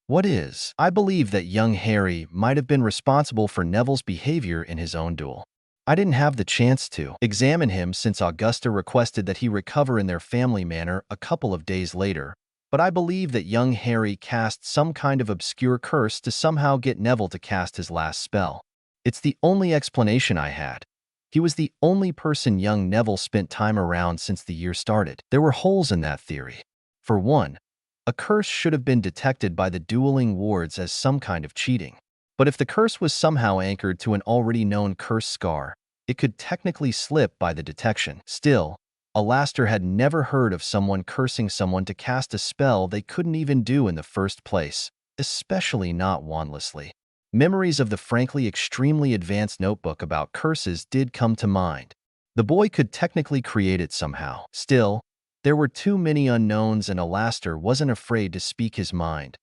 What is? I believe that young Harry might have been responsible for Neville's behavior in his own duel. I didn't have the chance to examine him since Augusta requested that he recover in their family manor a couple of days later, but I believe that young Harry cast some kind of obscure curse to somehow get Neville to cast his last spell. It's the only explanation I had. He was the only person young Neville spent time around since the year started. There were holes in that theory. For one, a curse should have been detected by the dueling wards as some kind of cheating. But if the curse was somehow anchored to an already known curse scar, it could technically slip by the detection. Still, Alastor had never heard of someone cursing someone to cast a spell they couldn't even do in the first place, especially not wandlessly. Memories of the frankly extremely advanced notebook about curses did come to mind. The boy could technically create it somehow. Still, there were too many unknowns and Alastor wasn't afraid to speak his mind.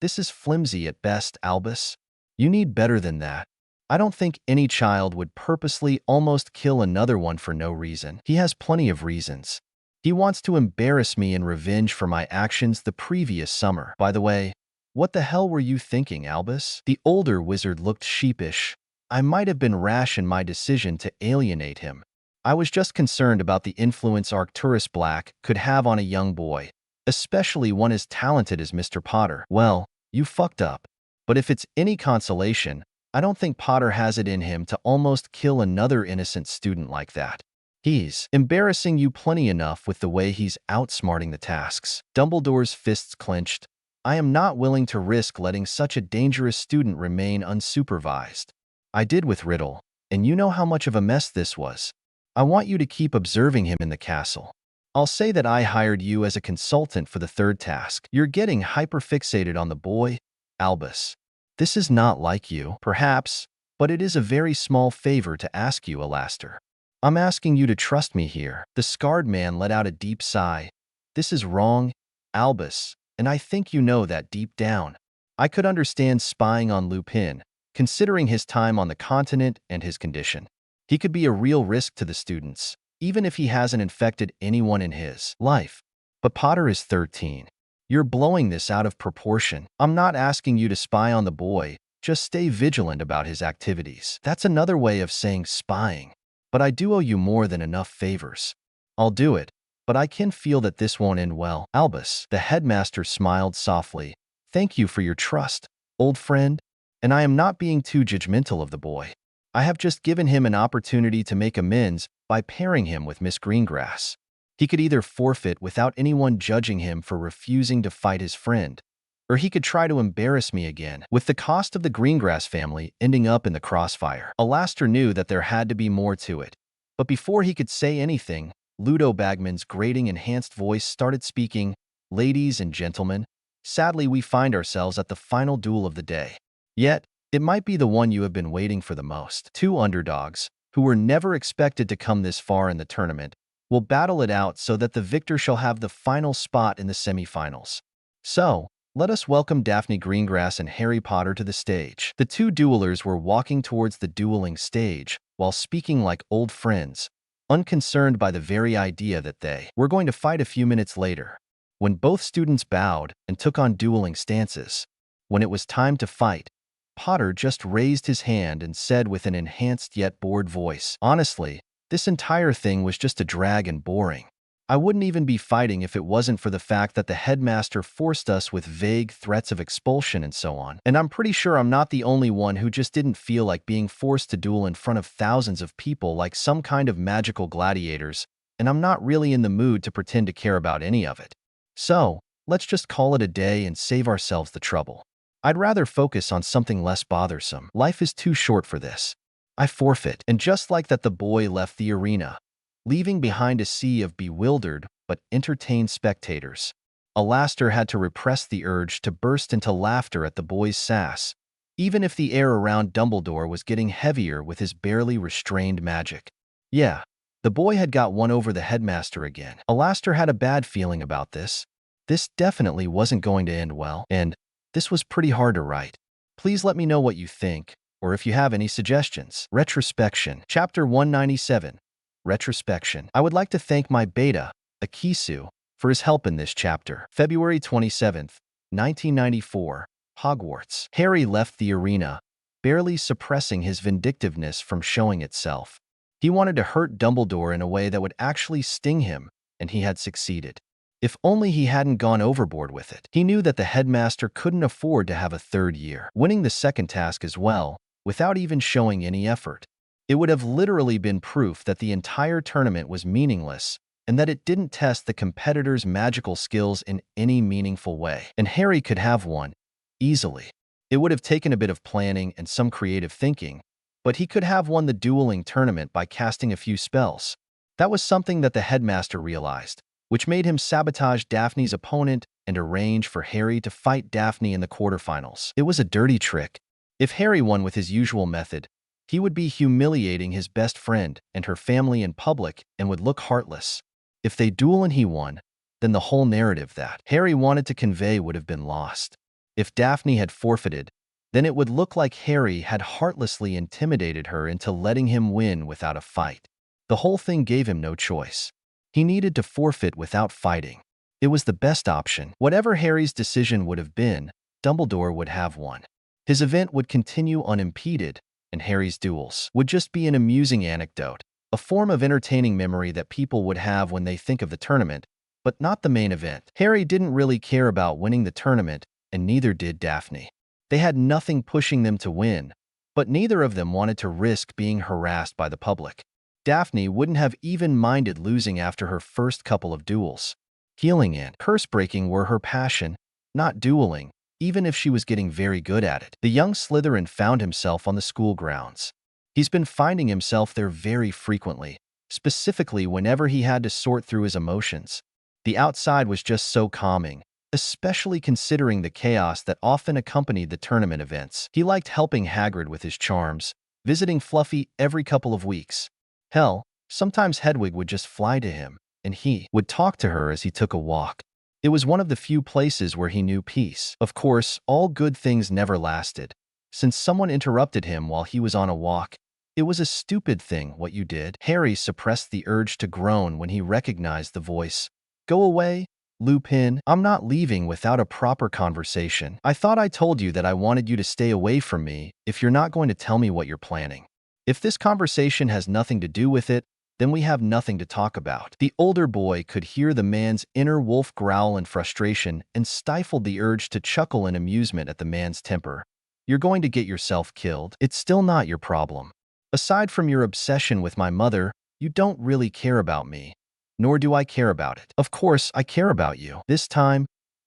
This is flimsy at best, Albus. You need better than that. I don't think any child would purposely almost kill another one for no reason. He has plenty of reasons. He wants to embarrass me in revenge for my actions the previous summer. By the way, what the hell were you thinking, Albus? The older wizard looked sheepish. I might have been rash in my decision to alienate him. I was just concerned about the influence Arcturus Black could have on a young boy, especially one as talented as Mr. Potter. Well, you fucked up. But if it's any consolation, I don't think Potter has it in him to almost kill another innocent student like that. He's embarrassing you plenty enough with the way he's outsmarting the tasks. Dumbledore's fists clenched. I am not willing to risk letting such a dangerous student remain unsupervised. I did with Riddle, and you know how much of a mess this was. I want you to keep observing him in the castle. I'll say that I hired you as a consultant for the third task. You're getting hyperfixated on the boy, Albus. This is not like you, perhaps, but it is a very small favor to ask you, Alastor. I'm asking you to trust me here. The scarred man let out a deep sigh. This is wrong, Albus, and I think you know that deep down. I could understand spying on Lupin, considering his time on the continent and his condition. He could be a real risk to the students, even if he hasn't infected anyone in his life. But Potter is 13. You're blowing this out of proportion. I'm not asking you to spy on the boy, just stay vigilant about his activities. That's another way of saying spying. But I do owe you more than enough favors. I'll do it, but I can feel that this won't end well. Albus, the headmaster smiled softly. Thank you for your trust, old friend. And I am not being too judgmental of the boy. I have just given him an opportunity to make amends by pairing him with Miss Greengrass. He could either forfeit without anyone judging him for refusing to fight his friend, or he could try to embarrass me again, with the cost of the Greengrass family ending up in the crossfire. Alastor knew that there had to be more to it, but before he could say anything, Ludo Bagman's grating enhanced voice started speaking. Ladies and gentlemen, sadly we find ourselves at the final duel of the day. Yet, it might be the one you have been waiting for the most. Two underdogs, who were never expected to come this far in the tournament, will battle it out so that the victor shall have the final spot in the semifinals. So, let us welcome Daphne Greengrass and Harry Potter to the stage. The two duelers were walking towards the dueling stage while speaking like old friends, unconcerned by the very idea that they were going to fight a few minutes later. When both students bowed and took on dueling stances, when it was time to fight, Potter just raised his hand and said with an enhanced yet bored voice, "Honestly, this entire thing was just a drag and boring. I wouldn't even be fighting if it wasn't for the fact that the headmaster forced us with vague threats of expulsion and so on. And I'm pretty sure I'm not the only one who just didn't feel like being forced to duel in front of thousands of people like some kind of magical gladiators, and I'm not really in the mood to pretend to care about any of it. So, let's just call it a day and save ourselves the trouble. I'd rather focus on something less bothersome. Life is too short for this. I forfeit." And just like that, the boy left the arena, leaving behind a sea of bewildered but entertained spectators. Alastor had to repress the urge to burst into laughter at the boy's sass, even if the air around Dumbledore was getting heavier with his barely restrained magic. Yeah, the boy had got one over the headmaster again. Alastor had a bad feeling about this. This definitely wasn't going to end well, and this was pretty hard to write. Please let me know what you think, or if you have any suggestions. Retrospection. Chapter 197. Retrospection. I would like to thank my beta, Akisu, for his help in this chapter. February 27th, 1994. Hogwarts. Harry left the arena, barely suppressing his vindictiveness from showing itself. He wanted to hurt Dumbledore in a way that would actually sting him, and he had succeeded. If only he hadn't gone overboard with it. He knew that the headmaster couldn't afford to have a third year. Winning the second task as well, without even showing any effort. It would have literally been proof that the entire tournament was meaningless and that it didn't test the competitor's magical skills in any meaningful way. And Harry could have won, easily. It would have taken a bit of planning and some creative thinking, but he could have won the dueling tournament by casting a few spells. That was something that the headmaster realized, which made him sabotage Daphne's opponent and arrange for Harry to fight Daphne in the quarterfinals. It was a dirty trick. If Harry won with his usual method, he would be humiliating his best friend and her family in public and would look heartless. If they duel and he won, then the whole narrative that Harry wanted to convey would have been lost. If Daphne had forfeited, then it would look like Harry had heartlessly intimidated her into letting him win without a fight. The whole thing gave him no choice. He needed to forfeit without fighting. It was the best option. Whatever Harry's decision would have been, Dumbledore would have won. His event would continue unimpeded, and Harry's duels would just be an amusing anecdote, a form of entertaining memory that people would have when they think of the tournament, but not the main event. Harry didn't really care about winning the tournament, and neither did Daphne. They had nothing pushing them to win, but neither of them wanted to risk being harassed by the public. Daphne wouldn't have even minded losing after her first couple of duels. Healing and curse-breaking were her passion, not dueling, even if she was getting very good at it. The young Slytherin found himself on the school grounds. He's been finding himself there very frequently, specifically whenever he had to sort through his emotions. The outside was just so calming, especially considering the chaos that often accompanied the tournament events. He liked helping Hagrid with his charms, visiting Fluffy every couple of weeks. Hell, sometimes Hedwig would just fly to him, and he would talk to her as he took a walk. It was one of the few places where he knew peace. Of course, all good things never lasted. Since someone interrupted him while he was on a walk, it was a stupid thing what you did. Harry suppressed the urge to groan when he recognized the voice. Go away, Lupin. I'm not leaving without a proper conversation. I thought I told you that I wanted you to stay away from me if you're not going to tell me what you're planning. If this conversation has nothing to do with it, then we have nothing to talk about. The older boy could hear the man's inner wolf growl in frustration and stifled the urge to chuckle in amusement at the man's temper. You're going to get yourself killed. It's still not your problem. Aside from your obsession with my mother, you don't really care about me. Nor do I care about it. Of course, I care about you. This time,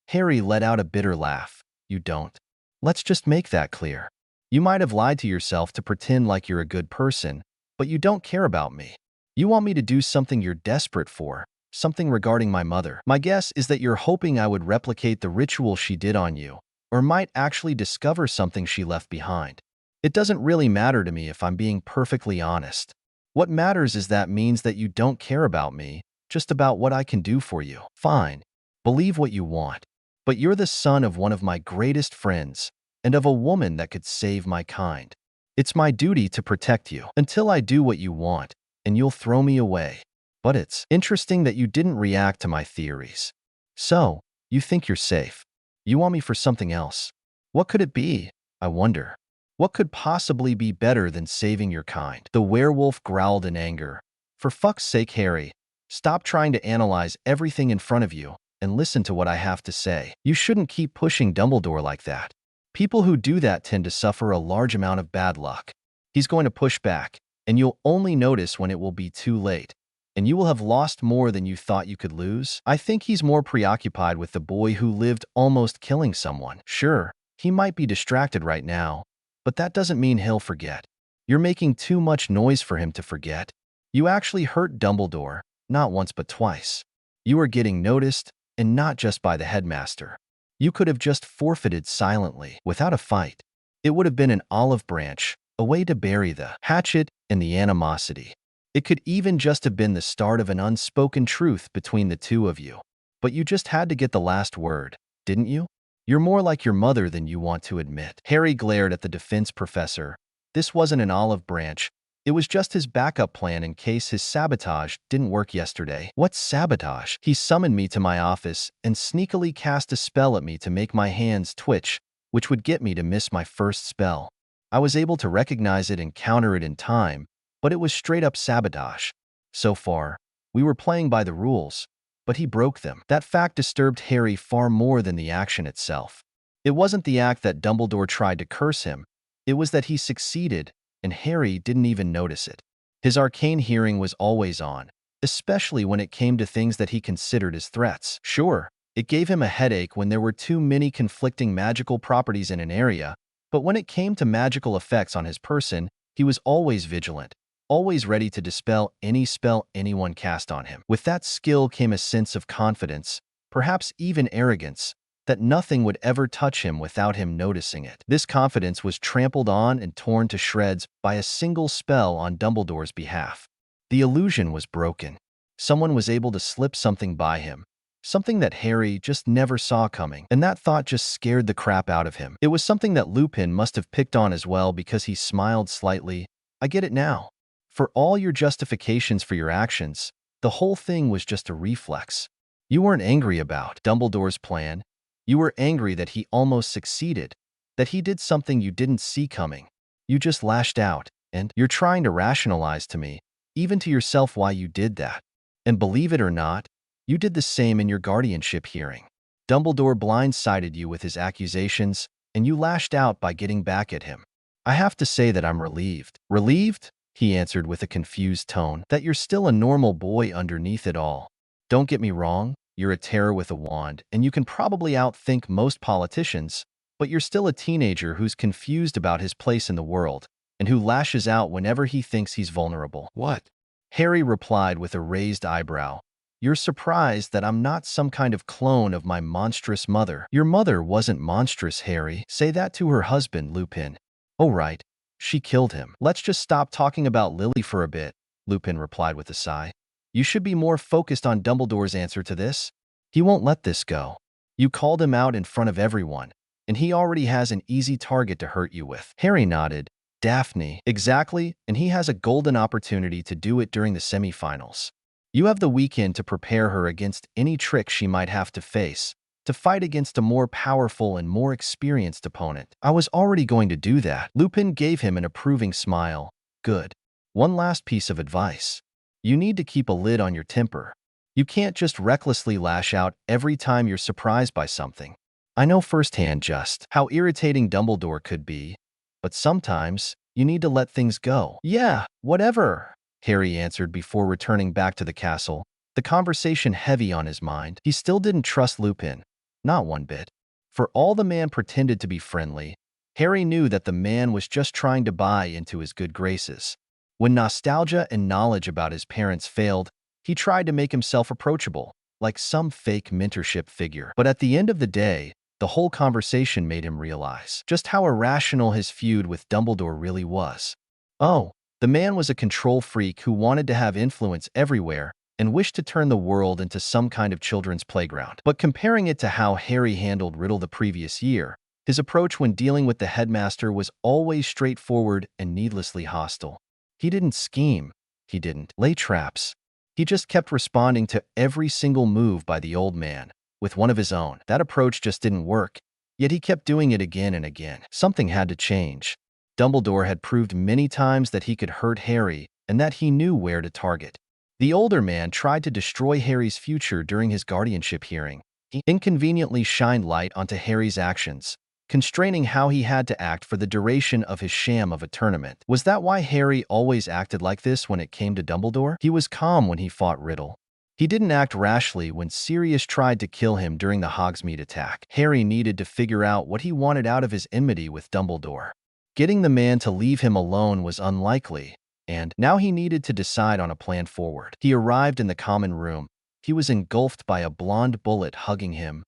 Harry let out a bitter laugh. You don't. Let's just make that clear. You might have lied to yourself to pretend like you're a good person, but you don't care about me. You want me to do something you're desperate for, something regarding my mother. My guess is that you're hoping I would replicate the ritual she did on you, or might actually discover something she left behind. It doesn't really matter to me if I'm being perfectly honest. What matters is that means that you don't care about me, just about what I can do for you. Fine, believe what you want, but you're the son of one of my greatest friends, and of a woman that could save my kind. It's my duty to protect you until I do what you want, and you'll throw me away. But it's interesting that you didn't react to my theories. So, you think you're safe. You want me for something else. What could it be, I wonder? What could possibly be better than saving your kind? The werewolf growled in anger. For fuck's sake, Harry, stop trying to analyze everything in front of you and listen to what I have to say. You shouldn't keep pushing Dumbledore like that. People who do that tend to suffer a large amount of bad luck. He's going to push back, and you'll only notice when it will be too late, and you will have lost more than you thought you could lose. I think he's more preoccupied with the boy who lived almost killing someone. Sure, he might be distracted right now, but that doesn't mean he'll forget. You're making too much noise for him to forget. You actually hurt Dumbledore, not once but twice. You are getting noticed, and not just by the headmaster. You could have just forfeited silently, without a fight. It would have been an olive branch, a way to bury the hatchet and the animosity. It could even just have been the start of an unspoken truth between the two of you. But you just had to get the last word, didn't you? You're more like your mother than you want to admit. Harry glared at the defense professor. This wasn't an olive branch. It was just his backup plan in case his sabotage didn't work yesterday. What sabotage? He summoned me to my office and sneakily cast a spell at me to make my hands twitch, which would get me to miss my first spell. I was able to recognize it and counter it in time, but it was straight-up sabotage. So far, we were playing by the rules, but he broke them. That fact disturbed Harry far more than the action itself. It wasn't the act that Dumbledore tried to curse him. It was that he succeeded, and Harry didn't even notice it. His arcane hearing was always on, especially when it came to things that he considered as threats. Sure, it gave him a headache when there were too many conflicting magical properties in an area, but when it came to magical effects on his person, he was always vigilant, always ready to dispel any spell anyone cast on him. With that skill came a sense of confidence, perhaps even arrogance, that nothing would ever touch him without him noticing it. This confidence was trampled on and torn to shreds by a single spell on Dumbledore's behalf. The illusion was broken. Someone was able to slip something by him, something that Harry just never saw coming, and that thought just scared the crap out of him. It was something that Lupin must have picked on as well because he smiled slightly. I get it now. For all your justifications for your actions, the whole thing was just a reflex. You weren't angry about Dumbledore's plan. You were angry that he almost succeeded, that he did something you didn't see coming. You just lashed out, and you're trying to rationalize to me, even to yourself, why you did that. And believe it or not, you did the same in your guardianship hearing. Dumbledore blindsided you with his accusations, and you lashed out by getting back at him. I have to say that I'm relieved. Relieved? He answered with a confused tone. That you're still a normal boy underneath it all. Don't get me wrong. You're a terror with a wand, and you can probably outthink most politicians, but you're still a teenager who's confused about his place in the world, and who lashes out whenever he thinks he's vulnerable. What? Harry replied with a raised eyebrow. You're surprised that I'm not some kind of clone of my monstrous mother. Your mother wasn't monstrous, Harry. Say that to her husband, Lupin. Oh, right. She killed him. Let's just stop talking about Lily for a bit, Lupin replied with a sigh. You should be more focused on Dumbledore's answer to this. He won't let this go. You called him out in front of everyone, and he already has an easy target to hurt you with. Harry nodded. Daphne. Exactly, and he has a golden opportunity to do it during the semifinals. You have the weekend to prepare her against any trick she might have to face, to fight against a more powerful and more experienced opponent. I was already going to do that. Lupin gave him an approving smile. Good. One last piece of advice. You need to keep a lid on your temper. You can't just recklessly lash out every time you're surprised by something. I know firsthand just how irritating Dumbledore could be, but sometimes you need to let things go. Yeah, whatever, Harry answered before returning back to the castle, the conversation heavy on his mind. He still didn't trust Lupin, not one bit. For all the man pretended to be friendly, Harry knew that the man was just trying to buy into his good graces. When nostalgia and knowledge about his parents failed, he tried to make himself approachable, like some fake mentorship figure. But at the end of the day, the whole conversation made him realize just how irrational his feud with Dumbledore really was. Oh, the man was a control freak who wanted to have influence everywhere and wished to turn the world into some kind of children's playground. But comparing it to how Harry handled Riddle the previous year, his approach when dealing with the headmaster was always straightforward and needlessly hostile. He didn't scheme. He didn't lay traps. He just kept responding to every single move by the old man with one of his own. That approach just didn't work, yet he kept doing it again and again. Something had to change. Dumbledore had proved many times that he could hurt Harry and that he knew where to target. The older man tried to destroy Harry's future during his guardianship hearing. He inconveniently shined light onto Harry's actions, constraining how he had to act for the duration of his sham of a tournament. Was that why Harry always acted like this when it came to Dumbledore? He was calm when he fought Riddle. He didn't act rashly when Sirius tried to kill him during the Hogsmeade attack. Harry needed to figure out what he wanted out of his enmity with Dumbledore. Getting the man to leave him alone was unlikely, and now he needed to decide on a plan forward. He arrived in the common room. He was engulfed by a blonde bullet hugging him.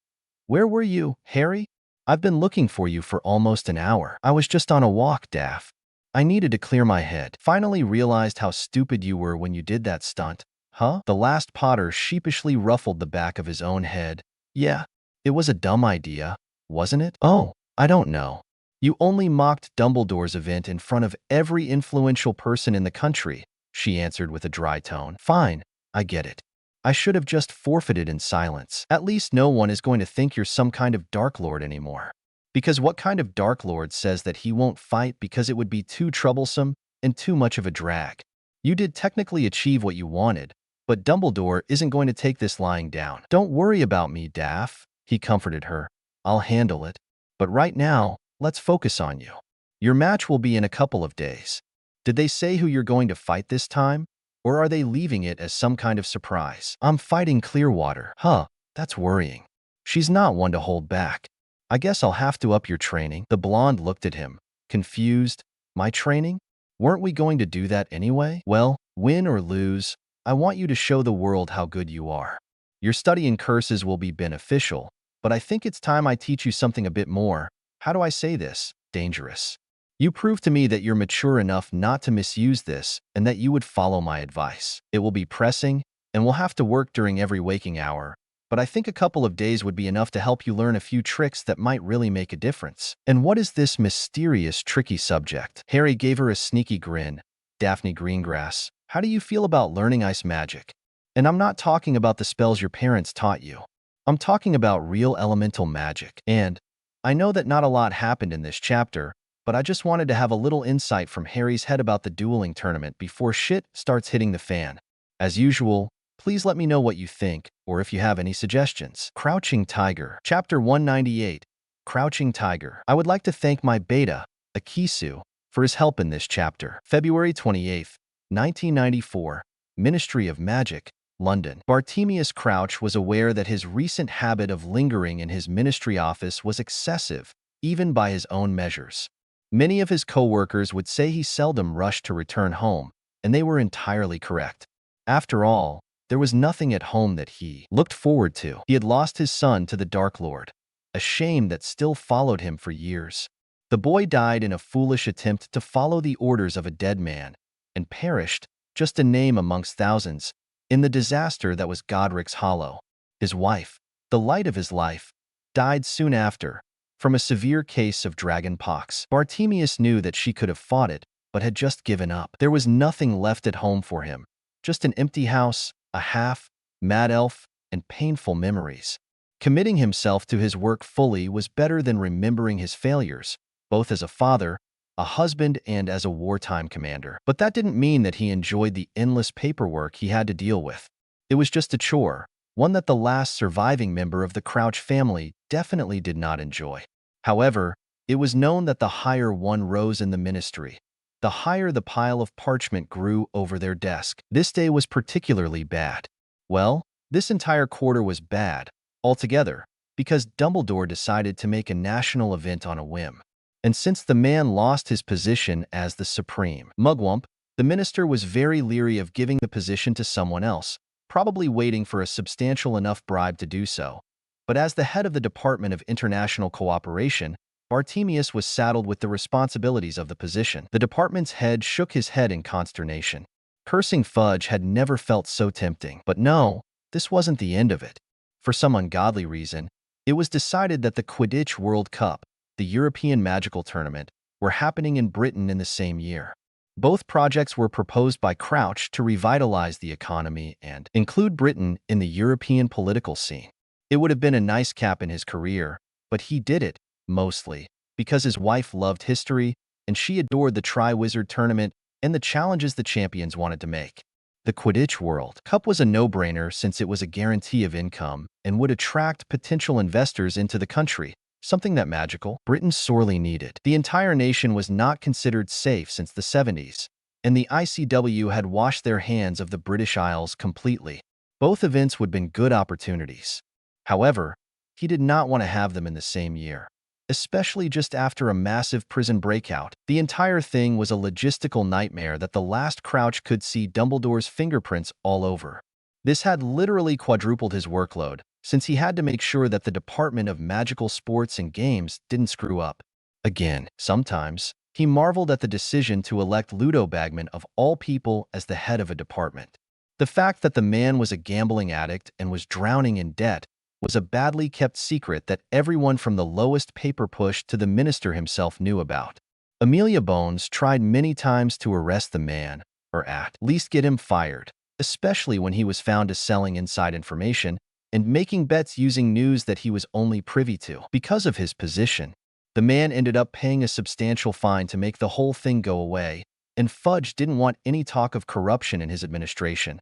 "Where were you, Harry? I've been looking for you for almost an hour." "I was just on a walk, Daph. I needed to clear my head. Finally realized how stupid you were when you did that stunt." "Huh?" The last Potter sheepishly ruffled the back of his own head. "Yeah, it was a dumb idea. wasn't it? Oh, I don't know. You only mocked Dumbledore's event in front of every influential person in the country, she answered with a dry tone. Fine, I get it. I should have just forfeited in silence. At least no one is going to think you're some kind of Dark Lord anymore. Because what kind of Dark Lord says that he won't fight because it would be too troublesome and too much of a drag? You did technically achieve what you wanted, but Dumbledore isn't going to take this lying down. Don't worry about me, Daph, he comforted her. I'll handle it. But right now, let's focus on you. Your match will be in a couple of days. Did they say who you're going to fight this time? Or are they leaving it as some kind of surprise? I'm fighting Clearwater. Huh, that's worrying. She's not one to hold back. I guess I'll have to up your training. The blonde looked at him, confused. My training? Weren't we going to do that anyway? Well, win or lose, I want you to show the world how good you are. Your studying curses will be beneficial, but I think it's time I teach you something a bit more. How do I say this? Dangerous. You prove to me that you're mature enough not to misuse this and that you would follow my advice. It will be pressing, and we'll have to work during every waking hour, but I think a couple of days would be enough to help you learn a few tricks that might really make a difference. And what is this mysterious, tricky subject? Harry gave her a sneaky grin. Daphne Greengrass, how do you feel about learning ice magic? And I'm not talking about the spells your parents taught you. I'm talking about real elemental magic. And I know that not a lot happened in this chapter, but I just wanted to have a little insight from Harry's head about the dueling tournament before shit starts hitting the fan. As usual, please let me know what you think, or if you have any suggestions. Crouching Tiger. Chapter 198. Crouching Tiger. I would like to thank my beta, Akisu, for his help in this chapter. February 28th, 1994. Ministry of Magic, London. Bartemius Crouch was aware that his recent habit of lingering in his ministry office was excessive, even by his own measures. Many of his co-workers would say he seldom rushed to return home, and they were entirely correct. After all, there was nothing at home that he looked forward to. He had lost his son to the Dark Lord, a shame that still followed him for years. The boy died in a foolish attempt to follow the orders of a dead man, and perished, just a name amongst thousands, in the disaster that was Godric's Hollow. His wife, the light of his life, died soon after, from a severe case of dragon pox. Bartemius knew that she could have fought it, but had just given up. There was nothing left at home for him, just an empty house, a half, mad elf, and painful memories. Committing himself to his work fully was better than remembering his failures, both as a father, a husband, and as a wartime commander. But that didn't mean that he enjoyed the endless paperwork he had to deal with. It was just a chore, one that the last surviving member of the Crouch family definitely did not enjoy. However, it was known that the higher one rose in the ministry, the higher the pile of parchment grew over their desk. This day was particularly bad. Well, this entire quarter was bad, altogether, because Dumbledore decided to make a national event on a whim. And since the man lost his position as the Supreme Mugwump, the minister was very leery of giving the position to someone else, probably waiting for a substantial enough bribe to do so. But as the head of the Department of International Cooperation, Bartemius was saddled with the responsibilities of the position. The department's head shook his head in consternation. Cursing fudge had never felt so tempting. But no, this wasn't the end of it. For some ungodly reason, it was decided that the Quidditch World Cup, the European Magical Tournament, were happening in Britain in the same year. Both projects were proposed by Crouch to revitalize the economy and include Britain in the European political scene. It would have been a nice cap in his career, but he did it, mostly, because his wife loved history and she adored the Triwizard Tournament and the challenges the champions wanted to make. The Quidditch World Cup was a no-brainer since it was a guarantee of income and would attract potential investors into the country, something that magical Britain sorely needed. The entire nation was not considered safe since the 70s, and the ICW had washed their hands of the British Isles completely. Both events would have been good opportunities. However, he did not want to have them in the same year, especially just after a massive prison breakout. The entire thing was a logistical nightmare that the last Crouch could see Dumbledore's fingerprints all over. This had literally quadrupled his workload, since he had to make sure that the Department of Magical Sports and Games didn't screw up. Again, sometimes, he marveled at the decision to elect Ludo Bagman of all people as the head of a department. The fact that the man was a gambling addict and was drowning in debt was a badly kept secret that everyone from the lowest paper push to the minister himself knew about. Amelia Bones tried many times to arrest the man, or at least get him fired, especially when he was found as selling inside information and making bets using news that he was only privy to. Because of his position, the man ended up paying a substantial fine to make the whole thing go away, and Fudge didn't want any talk of corruption in his administration,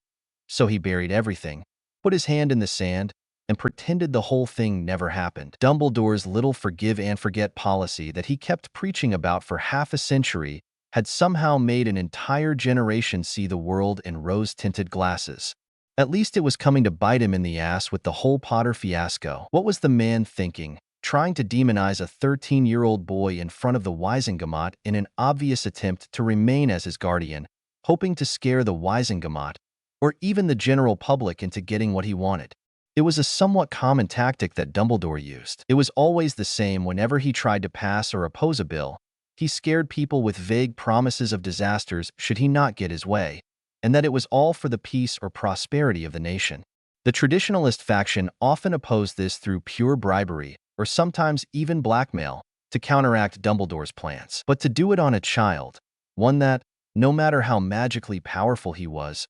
so he buried everything, put his hand in the sand, and pretended the whole thing never happened. Dumbledore's little forgive and forget policy that he kept preaching about for half a century had somehow made an entire generation see the world in rose-tinted glasses. At least it was coming to bite him in the ass with the whole Potter fiasco. What was the man thinking, trying to demonize a 13-year-old boy in front of the Wisengamot in an obvious attempt to remain as his guardian, hoping to scare the Wisengamot, or even the general public into getting what he wanted? It was a somewhat common tactic that Dumbledore used. It was always the same whenever he tried to pass or oppose a bill. He scared people with vague promises of disasters should he not get his way, and that it was all for the peace or prosperity of the nation. The traditionalist faction often opposed this through pure bribery, or sometimes even blackmail, to counteract Dumbledore's plans. But to do it on a child, one that, no matter how magically powerful he was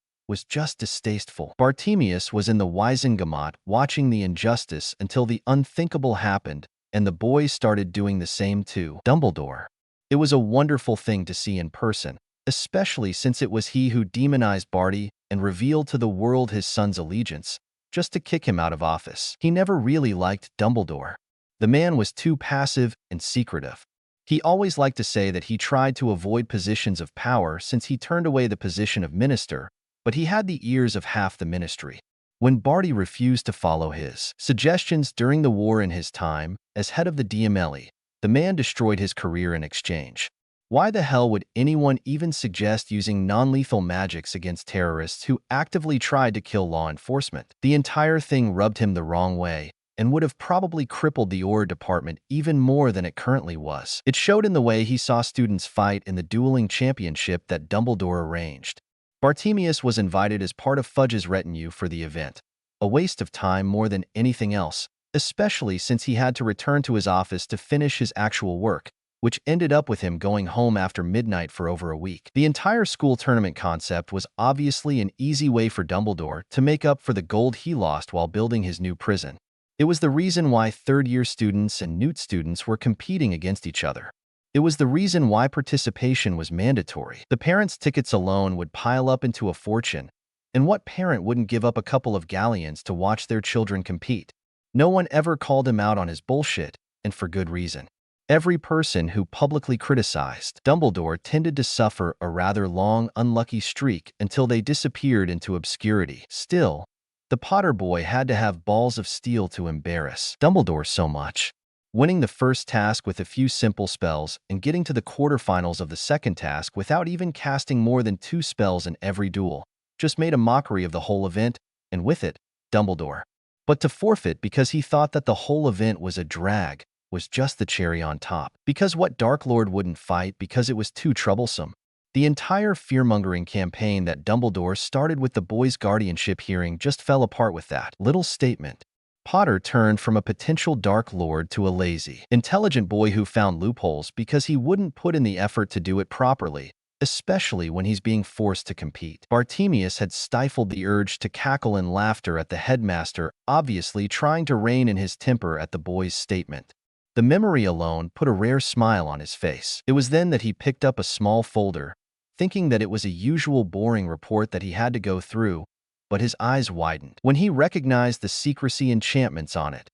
just distasteful. Bartemius was in the Wisengamot watching the injustice until the unthinkable happened, and the boys started doing the same to Dumbledore. It was a wonderful thing to see in person, especially since it was he who demonized Barty and revealed to the world his son's allegiance, just to kick him out of office. He never really liked Dumbledore. The man was too passive and secretive. He always liked to say that he tried to avoid positions of power since he turned away the position of minister, but he had the ears of half the ministry. When Barty refused to follow his suggestions during the war in his time as head of the DMLE, the man destroyed his career in exchange. Why the hell would anyone even suggest using non-lethal magics against terrorists who actively tried to kill law enforcement? The entire thing rubbed him the wrong way and would have probably crippled the OR department even more than it currently was. It showed in the way he saw students fight in the dueling championship that Dumbledore arranged. Bartemius was invited as part of Fudge's retinue for the event, a waste of time more than anything else, especially since he had to return to his office to finish his actual work, which ended up with him going home after midnight for over a week. The entire school tournament concept was obviously an easy way for Dumbledore to make up for the gold he lost while building his new prison. It was the reason why third-year students and Newt students were competing against each other. It was the reason why participation was mandatory. The parents' tickets alone would pile up into a fortune, and what parent wouldn't give up a couple of galleons to watch their children compete? No one ever called him out on his bullshit, and for good reason. Every person who publicly criticized Dumbledore tended to suffer a rather long, unlucky streak until they disappeared into obscurity. Still, the Potter boy had to have balls of steel to embarrass Dumbledore so much. Winning the first task with a few simple spells and getting to the quarterfinals of the second task without even casting more than 2 spells in every duel just made a mockery of the whole event, and with it, Dumbledore. But to forfeit because he thought that the whole event was a drag was just the cherry on top. Because what Dark Lord wouldn't fight because it was too troublesome. The entire fear-mongering campaign that Dumbledore started with the boys' guardianship hearing just fell apart with that little statement. Potter turned from a potential Dark Lord to a lazy, intelligent boy who found loopholes because he wouldn't put in the effort to do it properly, especially when he's being forced to compete. Bartemius had stifled the urge to cackle in laughter at the headmaster, obviously trying to rein in his temper at the boy's statement. The memory alone put a rare smile on his face. It was then that he picked up a small folder, thinking that it was a usual boring report that he had to go through, but his eyes widened when he recognized the secrecy enchantments on it.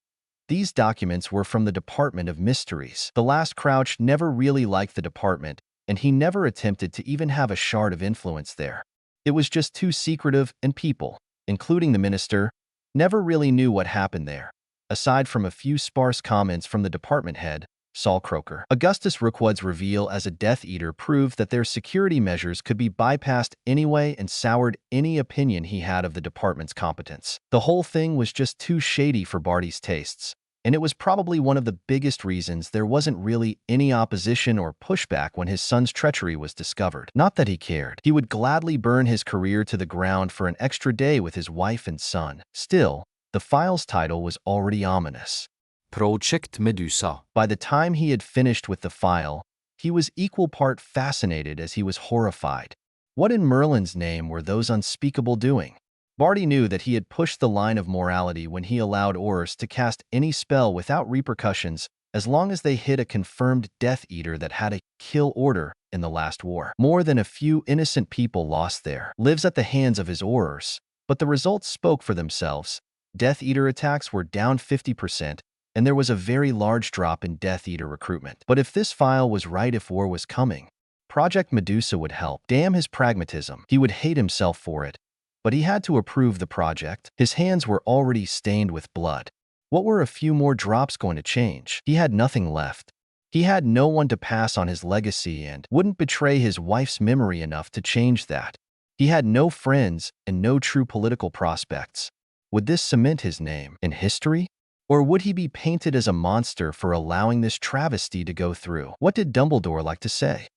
These documents were from the Department of Mysteries. The last Crouch never really liked the department, and he never attempted to even have a shard of influence there. It was just too secretive, and people, including the minister, never really knew what happened there, aside from a few sparse comments from the department head, Saul Croker. Augustus Rookwood's reveal as a Death Eater proved that their security measures could be bypassed anyway and soured any opinion he had of the department's competence. The whole thing was just too shady for Barty's tastes, and it was probably one of the biggest reasons there wasn't really any opposition or pushback when his son's treachery was discovered. Not that he cared. He would gladly burn his career to the ground for an extra day with his wife and son. Still, The file's title was already ominous. Project Medusa. By the time he had finished with the file, he was equal part fascinated as he was horrified. What in Merlin's name were those unspeakable doing? Barty knew that he had pushed the line of morality when he allowed Aurors to cast any spell without repercussions as long as they hit a confirmed Death Eater that had a kill order in the last war. More than a few innocent people lost their lives at the hands of his Aurors, but the results spoke for themselves. Death Eater attacks were down 50%, and there was a very large drop in Death Eater recruitment. But if this file was right, if war was coming, Project Medusa would help. Damn his pragmatism. He would hate himself for it. But he had to approve the project. His hands were already stained with blood. What were a few more drops going to change? He had nothing left. He had no one to pass on his legacy and wouldn't betray his wife's memory enough to change that. He had no friends and no true political prospects. Would this cement his name in history? Or would he be painted as a monster for allowing this travesty to go through? What did Dumbledore like to say?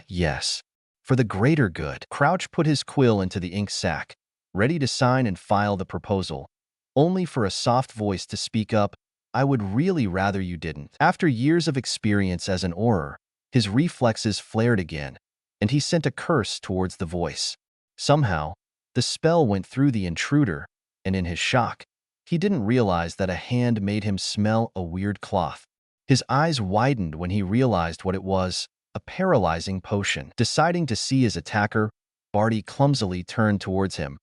Yes. For the greater good. Crouch put his quill into the ink sac, ready to sign and file the proposal, only for a soft voice to speak up, "I would really rather you didn't." After years of experience as an Auror, his reflexes flared again, and he sent a curse towards the voice. Somehow, the spell went through the intruder, and in his shock, he didn't realize that a hand made him smell a weird cloth. His eyes widened when he realized what it was, a paralyzing potion. Deciding to see his attacker, Barty clumsily turned towards him,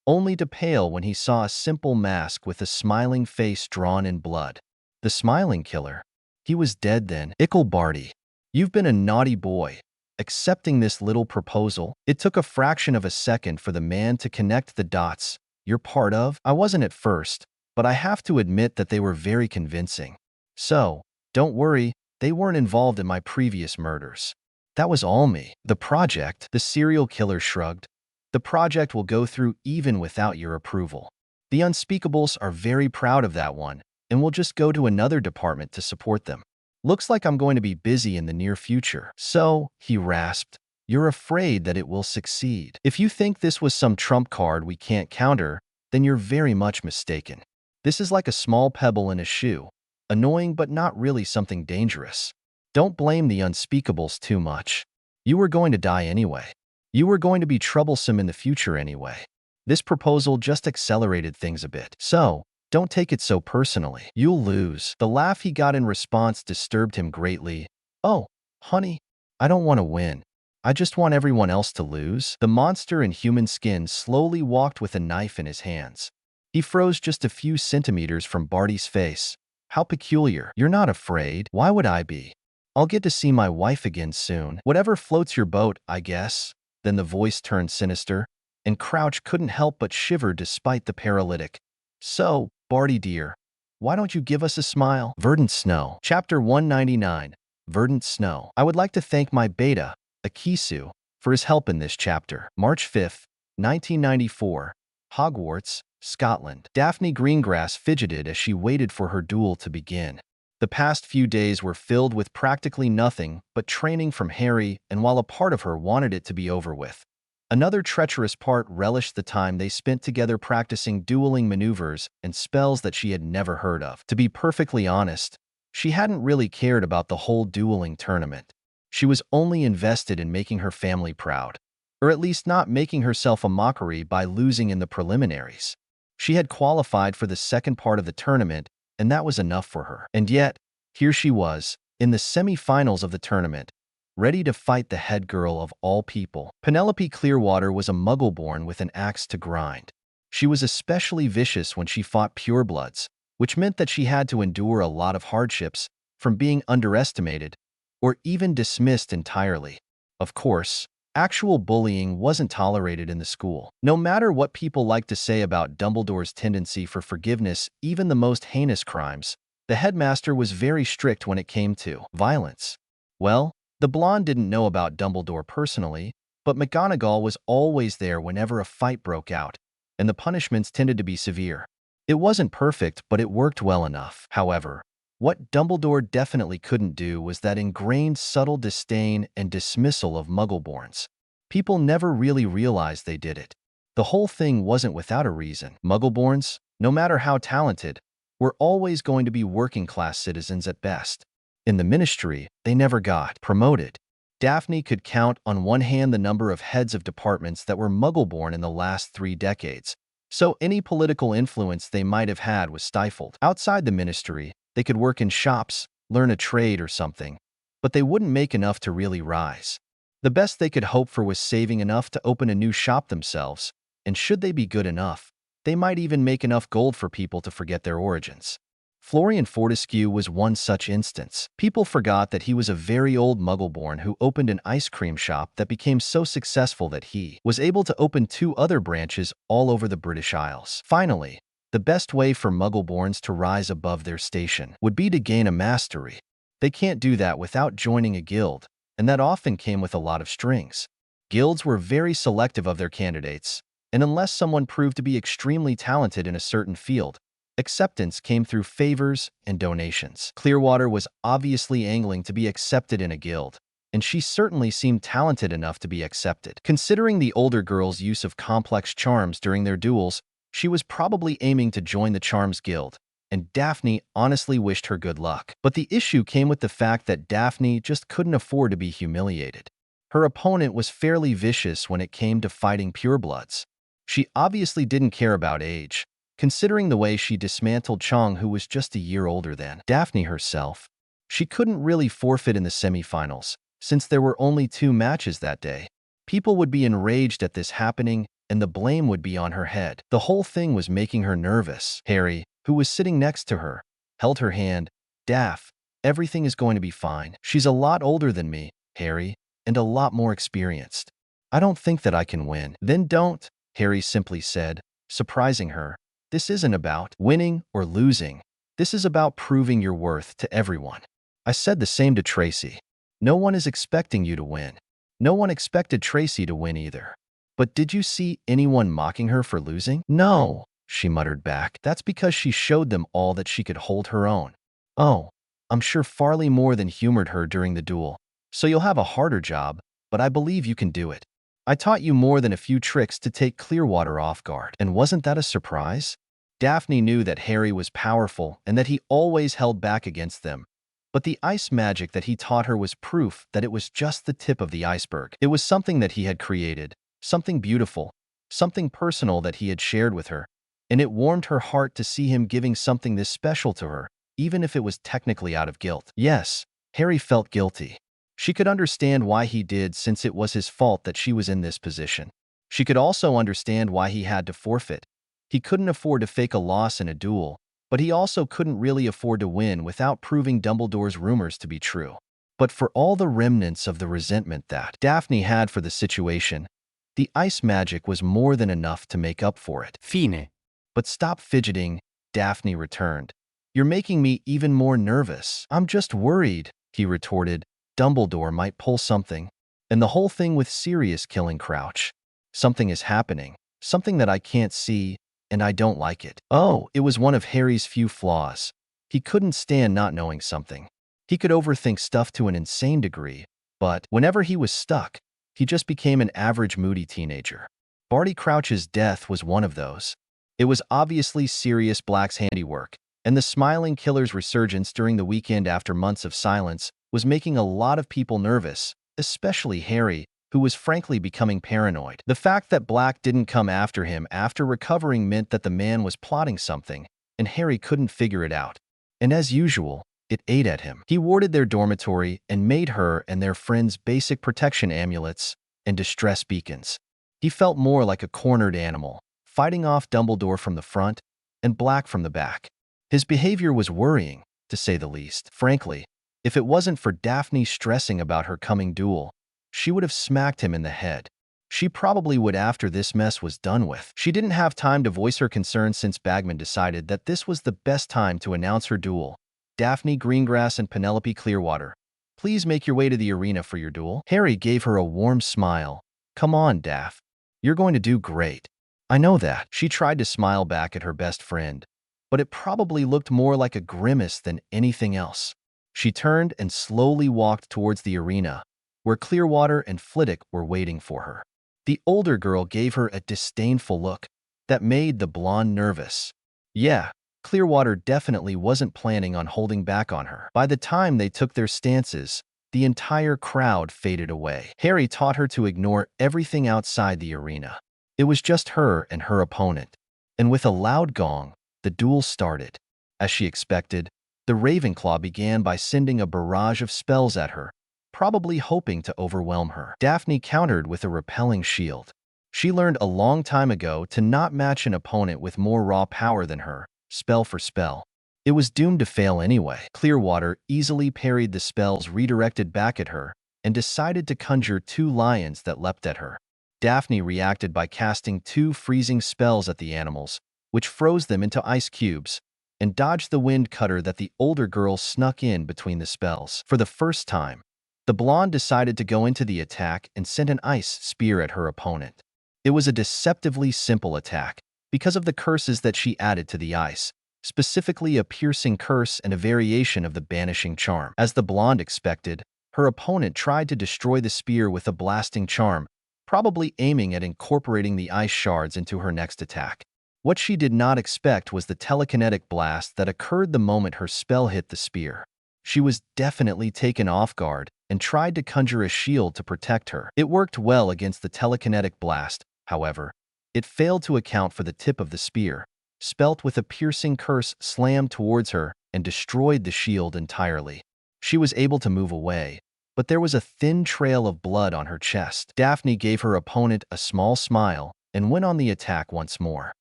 only to pale when he saw a simple mask with a smiling face drawn in blood. The smiling killer. He was dead then. Ickle Barty, you've been a naughty boy. Accepting this little proposal, it took a fraction of a second for the man to connect the dots. You're part of? I wasn't at first, but I have to admit that they were very convincing. So, don't worry, they weren't involved in my previous murders. That was all me. The project, the serial killer shrugged. The project will go through even without your approval. The Unspeakables are very proud of that one, and we'll just go to another department to support them. Looks like I'm going to be busy in the near future. So, he rasped, you're afraid that it will succeed. If you think this was some trump card we can't counter, then you're very much mistaken. This is like a small pebble in a shoe, annoying but not really something dangerous. Don't blame the Unspeakables too much. You were going to die anyway. You were going to be troublesome in the future anyway. This proposal just accelerated things a bit. So, don't take it so personally. You'll lose. The laugh he got in response disturbed him greatly. Oh, honey, I don't want to win. I just want everyone else to lose. The monster in human skin slowly walked with a knife in his hands. He froze just a few centimeters from Barty's face. How peculiar. You're not afraid. Why would I be? I'll get to see my wife again soon. Whatever floats your boat, I guess. Then the voice turned sinister, and Crouch couldn't help but shiver despite the paralytic. So, Barty dear, why don't you give us a smile? Verdant Snow. Chapter 199. Verdant Snow. I would like to thank my beta, Akisu, for his help in this chapter. March 5th, 1994. Hogwarts, Scotland. Daphne Greengrass fidgeted as she waited for her duel to begin. The past few days were filled with practically nothing but training from Harry, and while a part of her wanted it to be over with, another treacherous part relished the time they spent together practicing dueling maneuvers and spells that she had never heard of. To be perfectly honest, she hadn't really cared about the whole dueling tournament. She was only invested in making her family proud, or at least not making herself a mockery by losing in the preliminaries. She had qualified for the second part of the tournament, and that was enough for her. And yet, here she was, in the semi-finals of the tournament, ready to fight the head girl of all people. Penelope Clearwater was a muggle-born with an axe to grind. She was especially vicious when she fought purebloods, which meant that she had to endure a lot of hardships, from being underestimated or even dismissed entirely. Of course, actual bullying wasn't tolerated in the school. No matter what people like to say about Dumbledore's tendency for forgiveness, even the most heinous crimes, the headmaster was very strict when it came to violence. Well, the blonde didn't know about Dumbledore personally, but McGonagall was always there whenever a fight broke out, and the punishments tended to be severe. It wasn't perfect, but it worked well enough. However, what Dumbledore definitely couldn't do was that ingrained subtle disdain and dismissal of Muggleborns. People never really realized they did it. The whole thing wasn't without a reason. Muggleborns, no matter how talented, were always going to be working-class citizens at best. In the ministry, they never got promoted. Daphne could count on one hand the number of heads of departments that were Muggle-born in the last 3 decades, so any political influence they might have had was stifled. Outside the ministry, they could work in shops, learn a trade or something, but they wouldn't make enough to really rise. The best they could hope for was saving enough to open a new shop themselves, and should they be good enough, they might even make enough gold for people to forget their origins. Florian Fortescue was one such instance. People forgot that he was a very old Muggle-born who opened an ice cream shop that became so successful that he was able to open 2 other branches all over the British Isles. Finally, the best way for Muggle-borns to rise above their station would be to gain a mastery. They can't do that without joining a guild, and that often came with a lot of strings. Guilds were very selective of their candidates, and unless someone proved to be extremely talented in a certain field, acceptance came through favors and donations. Clearwater was obviously angling to be accepted in a guild, and she certainly seemed talented enough to be accepted. Considering the older girl's use of complex charms during their duels, she was probably aiming to join the Charms Guild, and Daphne honestly wished her good luck. But the issue came with the fact that Daphne just couldn't afford to be humiliated. Her opponent was fairly vicious when it came to fighting purebloods. She obviously didn't care about age, considering the way she dismantled Chong, who was just a year older than Daphne herself. She couldn't really forfeit in the semifinals, since there were only 2 matches that day. People would be enraged at this happening, and the blame would be on her head. The whole thing was making her nervous. Harry, who was sitting next to her, held her hand. "Daph, everything is going to be fine. She's a lot older than me, Harry, and a lot more experienced. I don't think that I can win." "Then don't," Harry simply said, surprising her. "This isn't about winning or losing. This is about proving your worth to everyone." I said the same to Tracy. No one is expecting you to win. No one expected Tracy to win either. "But did you see anyone mocking her for losing?" "No," she muttered back. "That's because she showed them all that she could hold her own." "Oh, I'm sure Farley more than humored her during the duel, so you'll have a harder job, but I believe you can do it. I taught you more than a few tricks to take Clearwater off guard." And wasn't that a surprise? Daphne knew that Harry was powerful and that he always held back against them, but the ice magic that he taught her was proof that it was just the tip of the iceberg. It was something that he had created, something beautiful, something personal that he had shared with her, and it warmed her heart to see him giving something this special to her, even if it was technically out of guilt. Yes, Harry felt guilty. She could understand why he did, since it was his fault that she was in this position. She could also understand why he had to forfeit. He couldn't afford to fake a loss in a duel, but he also couldn't really afford to win without proving Dumbledore's rumors to be true. But for all the remnants of the resentment that Daphne had for the situation, the ice magic was more than enough to make up for it. Fine. "But stop fidgeting," Daphne returned. "You're making me even more nervous." "I'm just worried," he retorted. "Dumbledore might pull something. And the whole thing with Sirius killing Crouch. Something is happening, something that I can't see, and I don't like it." Oh, it was one of Harry's few flaws. He couldn't stand not knowing something. He could overthink stuff to an insane degree, but whenever he was stuck, he just became an average moody teenager. Barty Crouch's death was one of those. It was obviously Sirius Black's handiwork, and the Smiling Killer's resurgence during the weekend after months of silence was making a lot of people nervous, especially Harry, who was frankly becoming paranoid. The fact that Black didn't come after him after recovering meant that the man was plotting something, and Harry couldn't figure it out. And as usual, it ate at him. He warded their dormitory and made her and their friends basic protection amulets and distress beacons. He felt more like a cornered animal, fighting off Dumbledore from the front and Black from the back. His behavior was worrying, to say the least. Frankly, if it wasn't for Daphne stressing about her coming duel, she would have smacked him in the head. She probably would after this mess was done with. She didn't have time to voice her concerns since Bagman decided that this was the best time to announce her duel. "Daphne Greengrass and Penelope Clearwater, please make your way to the arena for your duel." Harry gave her a warm smile. "Come on, Daph. You're going to do great." "I know that." She tried to smile back at her best friend, but it probably looked more like a grimace than anything else. She turned and slowly walked towards the arena, where Clearwater and Flitwick were waiting for her. The older girl gave her a disdainful look that made the blonde nervous. Yeah, Clearwater definitely wasn't planning on holding back on her. By the time they took their stances, the entire crowd faded away. Harry taught her to ignore everything outside the arena. It was just her and her opponent. And with a loud gong, the duel started. As she expected, the Ravenclaw began by sending a barrage of spells at her, probably hoping to overwhelm her. Daphne countered with a repelling shield. She learned a long time ago to not match an opponent with more raw power than her, spell for spell. It was doomed to fail anyway. Clearwater easily parried the spells redirected back at her and decided to conjure 2 lions that leapt at her. Daphne reacted by casting 2 freezing spells at the animals, which froze them into ice cubes, and dodged the wind cutter that the older girl snuck in between the spells. For the first time, the blonde decided to go into the attack and sent an ice spear at her opponent. It was a deceptively simple attack because of the curses that she added to the ice, specifically a piercing curse and a variation of the banishing charm. As the blonde expected, her opponent tried to destroy the spear with a blasting charm, probably aiming at incorporating the ice shards into her next attack. What she did not expect was the telekinetic blast that occurred the moment her spell hit the spear. She was definitely taken off guard and tried to conjure a shield to protect her. It worked well against the telekinetic blast, however. It failed to account for the tip of the spear, spelt with a piercing curse slammed towards her and destroyed the shield entirely. She was able to move away, but there was a thin trail of blood on her chest. Daphne gave her opponent a small smile and went on the attack once more.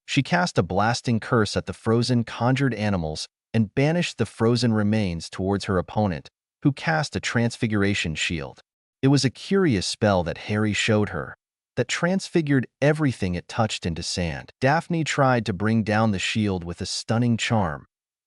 She cast a blasting curse at the frozen conjured animals and banished the frozen remains towards her opponent, who cast a transfiguration shield. It was a curious spell that Harry showed her, that transfigured everything it touched into sand. Daphne tried to bring down the shield with a stunning charm.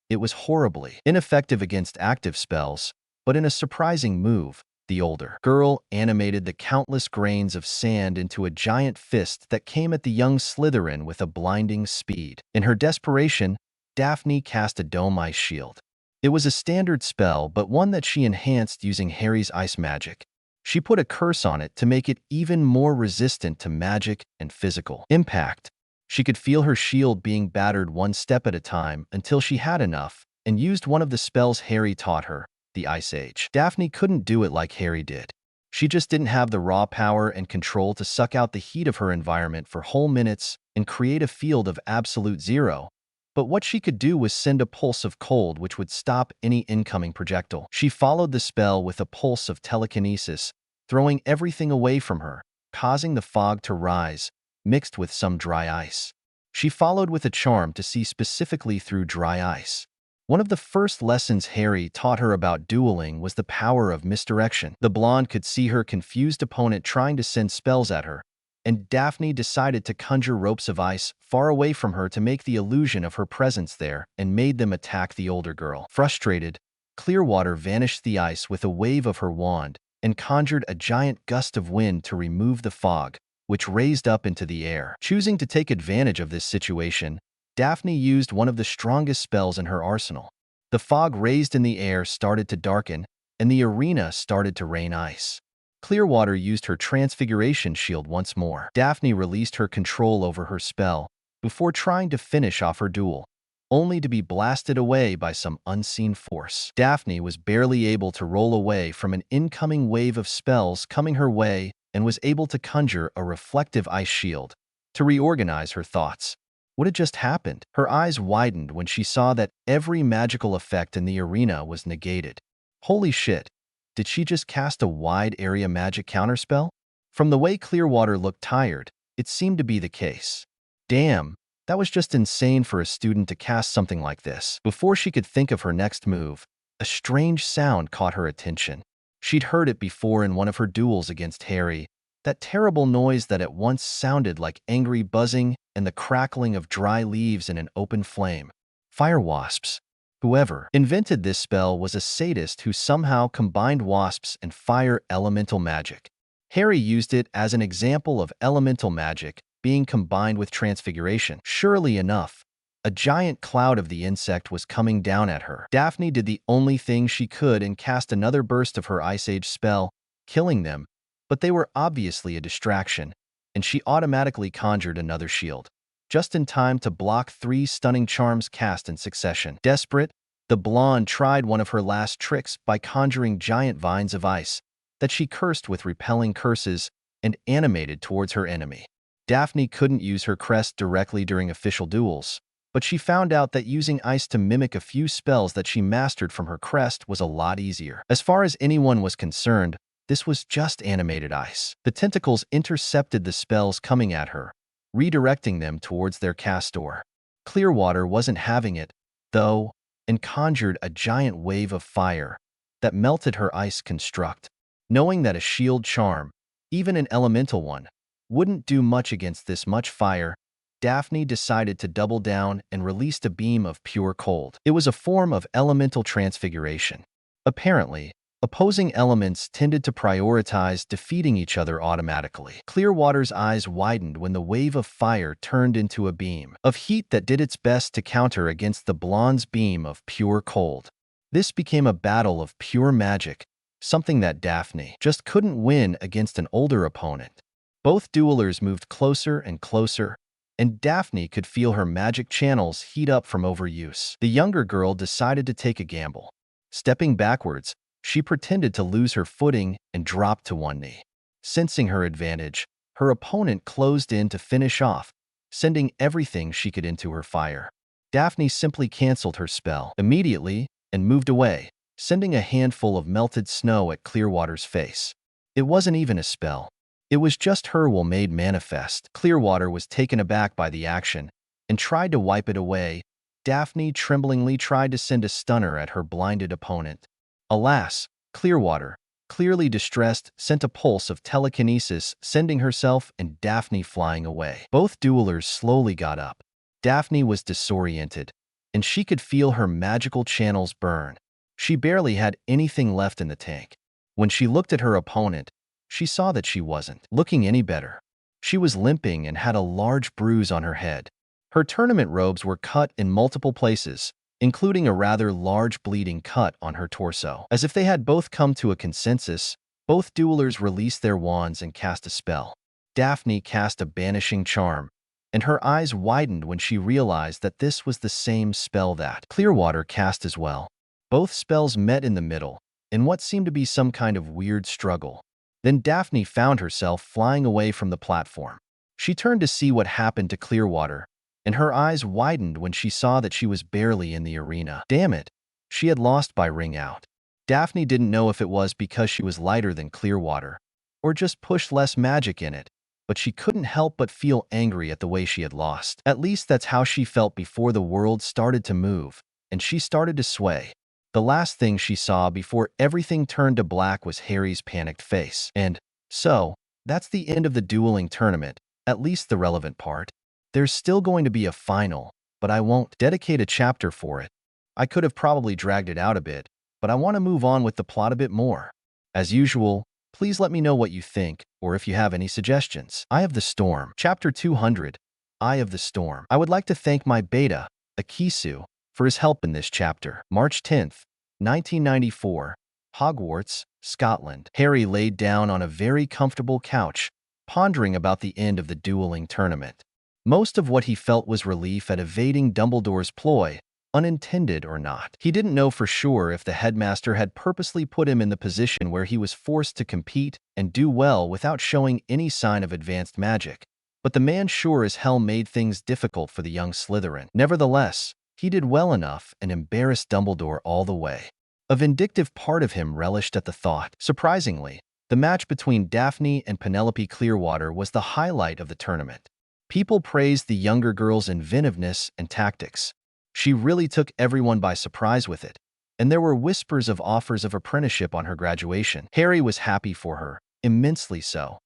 It was horribly ineffective against active spells, but in a surprising move, the older girl animated the countless grains of sand into a giant fist that came at the young Slytherin with a blinding speed. In her desperation, Daphne cast a dome ice shield. It was a standard spell, but one that she enhanced using Harry's ice magic. She put a curse on it to make it even more resistant to magic and physical impact. She could feel her shield being battered one step at a time until she had enough and used one of the spells Harry taught her, the Ice Age. Daphne couldn't do it like Harry did. She just didn't have the raw power and control to suck out the heat of her environment for whole minutes and create a field of absolute zero. But what she could do was send a pulse of cold which would stop any incoming projectile. She followed the spell with a pulse of telekinesis, throwing everything away from her, causing the fog to rise, mixed with some dry ice. She followed with a charm to see specifically through dry ice. One of the first lessons Harry taught her about dueling was the power of misdirection. The blonde could see her confused opponent trying to send spells at her, and Daphne decided to conjure ropes of ice far away from her to make the illusion of her presence there and made them attack the older girl. Frustrated, Clearwater vanished the ice with a wave of her wand and conjured a giant gust of wind to remove the fog, which raised up into the air. Choosing to take advantage of this situation, Daphne used one of the strongest spells in her arsenal. The fog raised in the air started to darken, and the arena started to rain ice. Clearwater used her transfiguration shield once more. Daphne released her control over her spell before trying to finish off her duel, only to be blasted away by some unseen force. Daphne was barely able to roll away from an incoming wave of spells coming her way and was able to conjure a reflective ice shield to reorganize her thoughts. What had just happened? Her eyes widened when she saw that every magical effect in the arena was negated. Holy shit! Did she just cast a wide area magic counterspell? From the way Clearwater looked tired, it seemed to be the case. Damn, that was just insane for a student to cast something like this. Before she could think of her next move, a strange sound caught her attention. She'd heard it before in one of her duels against Harry, that terrible noise that at once sounded like angry buzzing and the crackling of dry leaves in an open flame. Fire wasps. Whoever invented this spell was a sadist who somehow combined wasps and fire elemental magic. Harry used it as an example of elemental magic being combined with transfiguration. Surely enough, a giant cloud of the insect was coming down at her. Daphne did the only thing she could and cast another burst of her Ice Age spell, killing them, but they were obviously a distraction, and she automatically conjured another shield. just in time to block 3 stunning charms cast in succession. Desperate, the blonde tried one of her last tricks by conjuring giant vines of ice that she cursed with repelling curses and animated towards her enemy. Daphne couldn't use her crest directly during official duels, but she found out that using ice to mimic a few spells that she mastered from her crest was a lot easier. As far as anyone was concerned, this was just animated ice. The tentacles intercepted the spells coming at her, redirecting them towards their castor. Clearwater wasn't having it, though, and conjured a giant wave of fire that melted her ice construct. Knowing that a shield charm, even an elemental one, wouldn't do much against this much fire, Daphne decided to double down and released a beam of pure cold. It was a form of elemental transfiguration. Apparently, opposing elements tended to prioritize defeating each other automatically. Clearwater's eyes widened when the wave of fire turned into a beam of heat that did its best to counter against the blonde's beam of pure cold. This became a battle of pure magic, something that Daphne just couldn't win against an older opponent. Both duelers moved closer and closer, and Daphne could feel her magic channels heat up from overuse. The younger girl decided to take a gamble. Stepping backwards, she pretended to lose her footing and dropped to one knee. Sensing her advantage, her opponent closed in to finish off, sending everything she could into her fire. Daphne simply canceled her spell immediately and moved away, sending a handful of melted snow at Clearwater's face. It wasn't even a spell. It was just her will made manifest. Clearwater was taken aback by the action and tried to wipe it away. Daphne tremblingly tried to send a stunner at her blinded opponent. Alas, Clearwater, clearly distressed, sent a pulse of telekinesis, sending herself and Daphne flying away. Both duelers slowly got up. Daphne was disoriented, and she could feel her magical channels burn. She barely had anything left in the tank. When she looked at her opponent, she saw that she wasn't looking any better. She was limping and had a large bruise on her head. Her tournament robes were cut in multiple places, including a rather large bleeding cut on her torso. As if they had both come to a consensus, both duelers released their wands and cast a spell. Daphne cast a banishing charm, and her eyes widened when she realized that this was the same spell that Clearwater cast as well. Both spells met in the middle, in what seemed to be some kind of weird struggle. Then Daphne found herself flying away from the platform. She turned to see what happened to Clearwater, and her eyes widened when she saw that she was barely in the arena. Damn it, she had lost by ring out. Daphne didn't know if it was because she was lighter than Clearwater, or just pushed less magic in it, but she couldn't help but feel angry at the way she had lost. At least that's how she felt before the world started to move, and she started to sway. The last thing she saw before everything turned to black was Harry's panicked face. And so, that's the end of the dueling tournament, at least the relevant part. There's still going to be a final, but I won't dedicate a chapter for it. I could have probably dragged it out a bit, but I want to move on with the plot a bit more. As usual, please let me know what you think, or if you have any suggestions. Eye of the Storm. Chapter 200, Eye of the Storm. I would like to thank my beta, Akisu, for his help in this chapter. March 10th, 1994, Hogwarts, Scotland. Harry laid down on a very comfortable couch, pondering about the end of the dueling tournament. Most of what he felt was relief at evading Dumbledore's ploy, unintended or not. He didn't know for sure if the headmaster had purposely put him in the position where he was forced to compete and do well without showing any sign of advanced magic, but the man sure as hell made things difficult for the young Slytherin. Nevertheless, he did well enough and embarrassed Dumbledore all the way. A vindictive part of him relished at the thought. Surprisingly, the match between Daphne and Penelope Clearwater was the highlight of the tournament. People praised the younger girl's inventiveness and tactics. She really took everyone by surprise with it, and there were whispers of offers of apprenticeship on her graduation. Harry was happy for her, immensely so.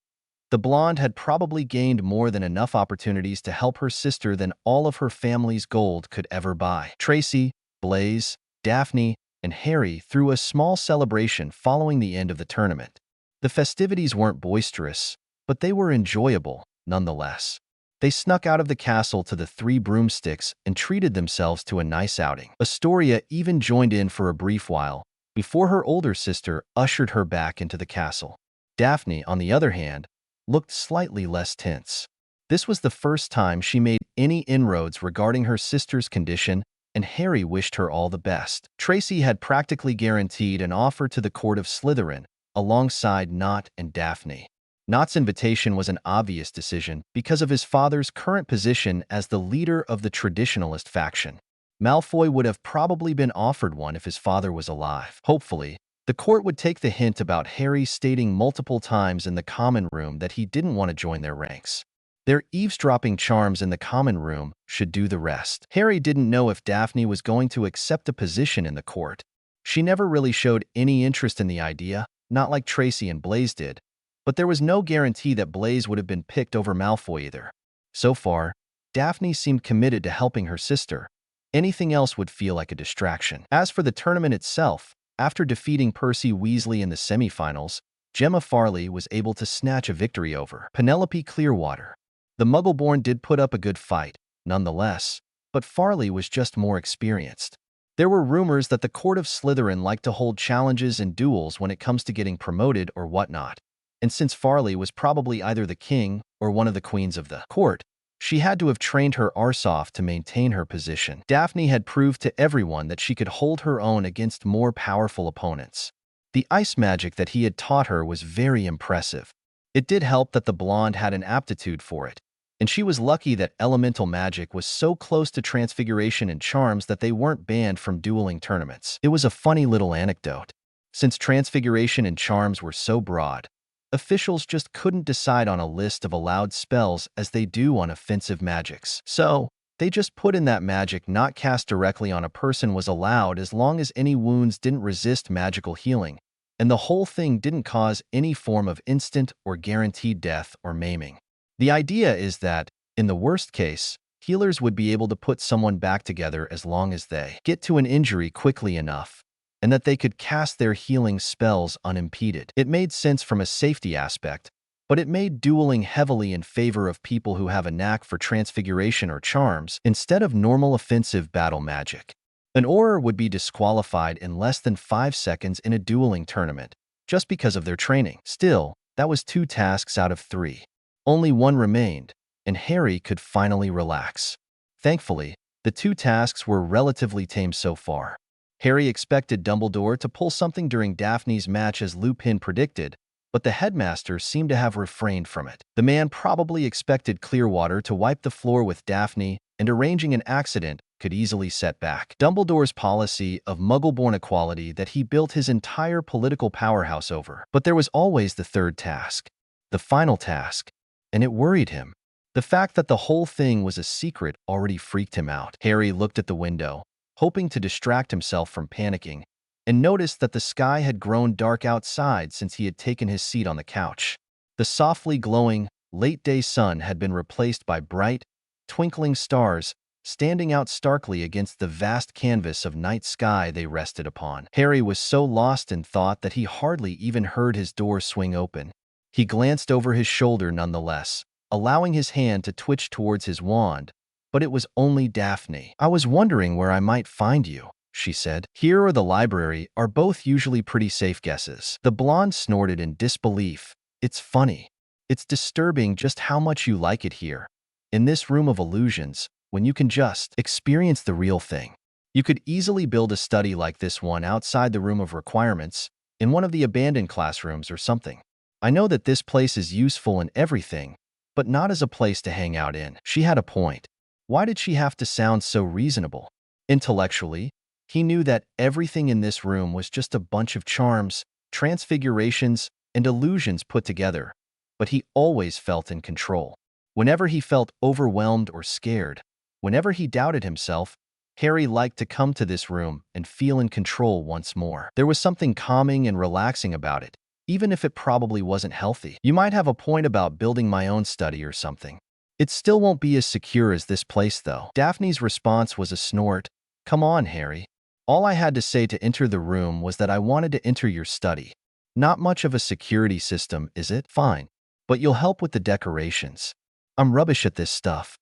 The blonde had probably gained more than enough opportunities to help her sister than all of her family's gold could ever buy. Tracy, Blaise, Daphne, and Harry threw a small celebration following the end of the tournament. The festivities weren't boisterous, but they were enjoyable, nonetheless. They snuck out of the castle to the 3 broomsticks and treated themselves to a nice outing. Astoria even joined in for a brief while, before her older sister ushered her back into the castle. Daphne, on the other hand, looked slightly less tense. This was the first time she made any inroads regarding her sister's condition, and Harry wished her all the best. Tracy had practically guaranteed an offer to the court of Slytherin, alongside Nott and Daphne. Nott's invitation was an obvious decision because of his father's current position as the leader of the traditionalist faction. Malfoy would have probably been offered one if his father was alive. Hopefully, the court would take the hint about Harry stating multiple times in the common room that he didn't want to join their ranks. Their eavesdropping charms in the common room should do the rest. Harry didn't know if Daphne was going to accept a position in the court. She never really showed any interest in the idea, not like Tracy and Blaise did, but there was no guarantee that Blaise would have been picked over Malfoy either. So far, Daphne seemed committed to helping her sister. Anything else would feel like a distraction. As for the tournament itself, after defeating Percy Weasley in the semifinals, Gemma Farley was able to snatch a victory over Penelope Clearwater. The Muggle-born did put up a good fight, nonetheless, but Farley was just more experienced. There were rumors that the court of Slytherin liked to hold challenges and duels when it comes to getting promoted or whatnot. And since Farley was probably either the king or one of the queens of the court, she had to have trained her arse off to maintain her position. Daphne had proved to everyone that she could hold her own against more powerful opponents. The ice magic that he had taught her was very impressive. It did help that the blonde had an aptitude for it, and she was lucky that elemental magic was so close to transfiguration and charms that they weren't banned from dueling tournaments. It was a funny little anecdote. Since transfiguration and charms were so broad, officials just couldn't decide on a list of allowed spells as they do on offensive magics. So, they just put in that magic not cast directly on a person was allowed as long as any wounds didn't resist magical healing, and the whole thing didn't cause any form of instant or guaranteed death or maiming. The idea is that, in the worst case, healers would be able to put someone back together as long as they get to an injury quickly enough, and that they could cast their healing spells unimpeded. It made sense from a safety aspect, but it made dueling heavily in favor of people who have a knack for transfiguration or charms instead of normal offensive battle magic. An Auror would be disqualified in less than 5 seconds in a dueling tournament, just because of their training. Still, that was 2 tasks out of 3. Only 1 remained, and Harry could finally relax. Thankfully, the 2 tasks were relatively tame so far. Harry expected Dumbledore to pull something during Daphne's match as Lupin predicted, but the headmaster seemed to have refrained from it. The man probably expected Clearwater to wipe the floor with Daphne, and arranging an accident could easily set back Dumbledore's policy of Muggle-born equality that he built his entire political powerhouse over. But there was always the 3rd task, the final task, and it worried him. The fact that the whole thing was a secret already freaked him out. Harry looked at the window, hoping to distract himself from panicking, and noticed that the sky had grown dark outside since he had taken his seat on the couch. The softly glowing, late-day sun had been replaced by bright, twinkling stars, standing out starkly against the vast canvas of night sky they rested upon. Harry was so lost in thought that he hardly even heard his door swing open. He glanced over his shoulder nonetheless, allowing his hand to twitch towards his wand, but it was only Daphne. "I was wondering where I might find you," she said. "Here or the library are both usually pretty safe guesses." The blonde snorted in disbelief. "It's funny. It's disturbing just how much you like it here, in this room of illusions, when you can just experience the real thing. You could easily build a study like this one outside the room of requirements, in one of the abandoned classrooms or something. I know that this place is useful and everything, but not as a place to hang out in." She had a point. Why did she have to sound so reasonable? Intellectually, he knew that everything in this room was just a bunch of charms, transfigurations, and illusions put together, but he always felt in control. Whenever he felt overwhelmed or scared, whenever he doubted himself, Harry liked to come to this room and feel in control once more. There was something calming and relaxing about it, even if it probably wasn't healthy. "You might have a point about building my own study or something. It still won't be as secure as this place, though." Daphne's response was a snort. "Come on, Harry. All I had to say to enter the room was that I wanted to enter your study. Not much of a security system, is it? Fine. But you'll help with the decorations. I'm rubbish at this stuff.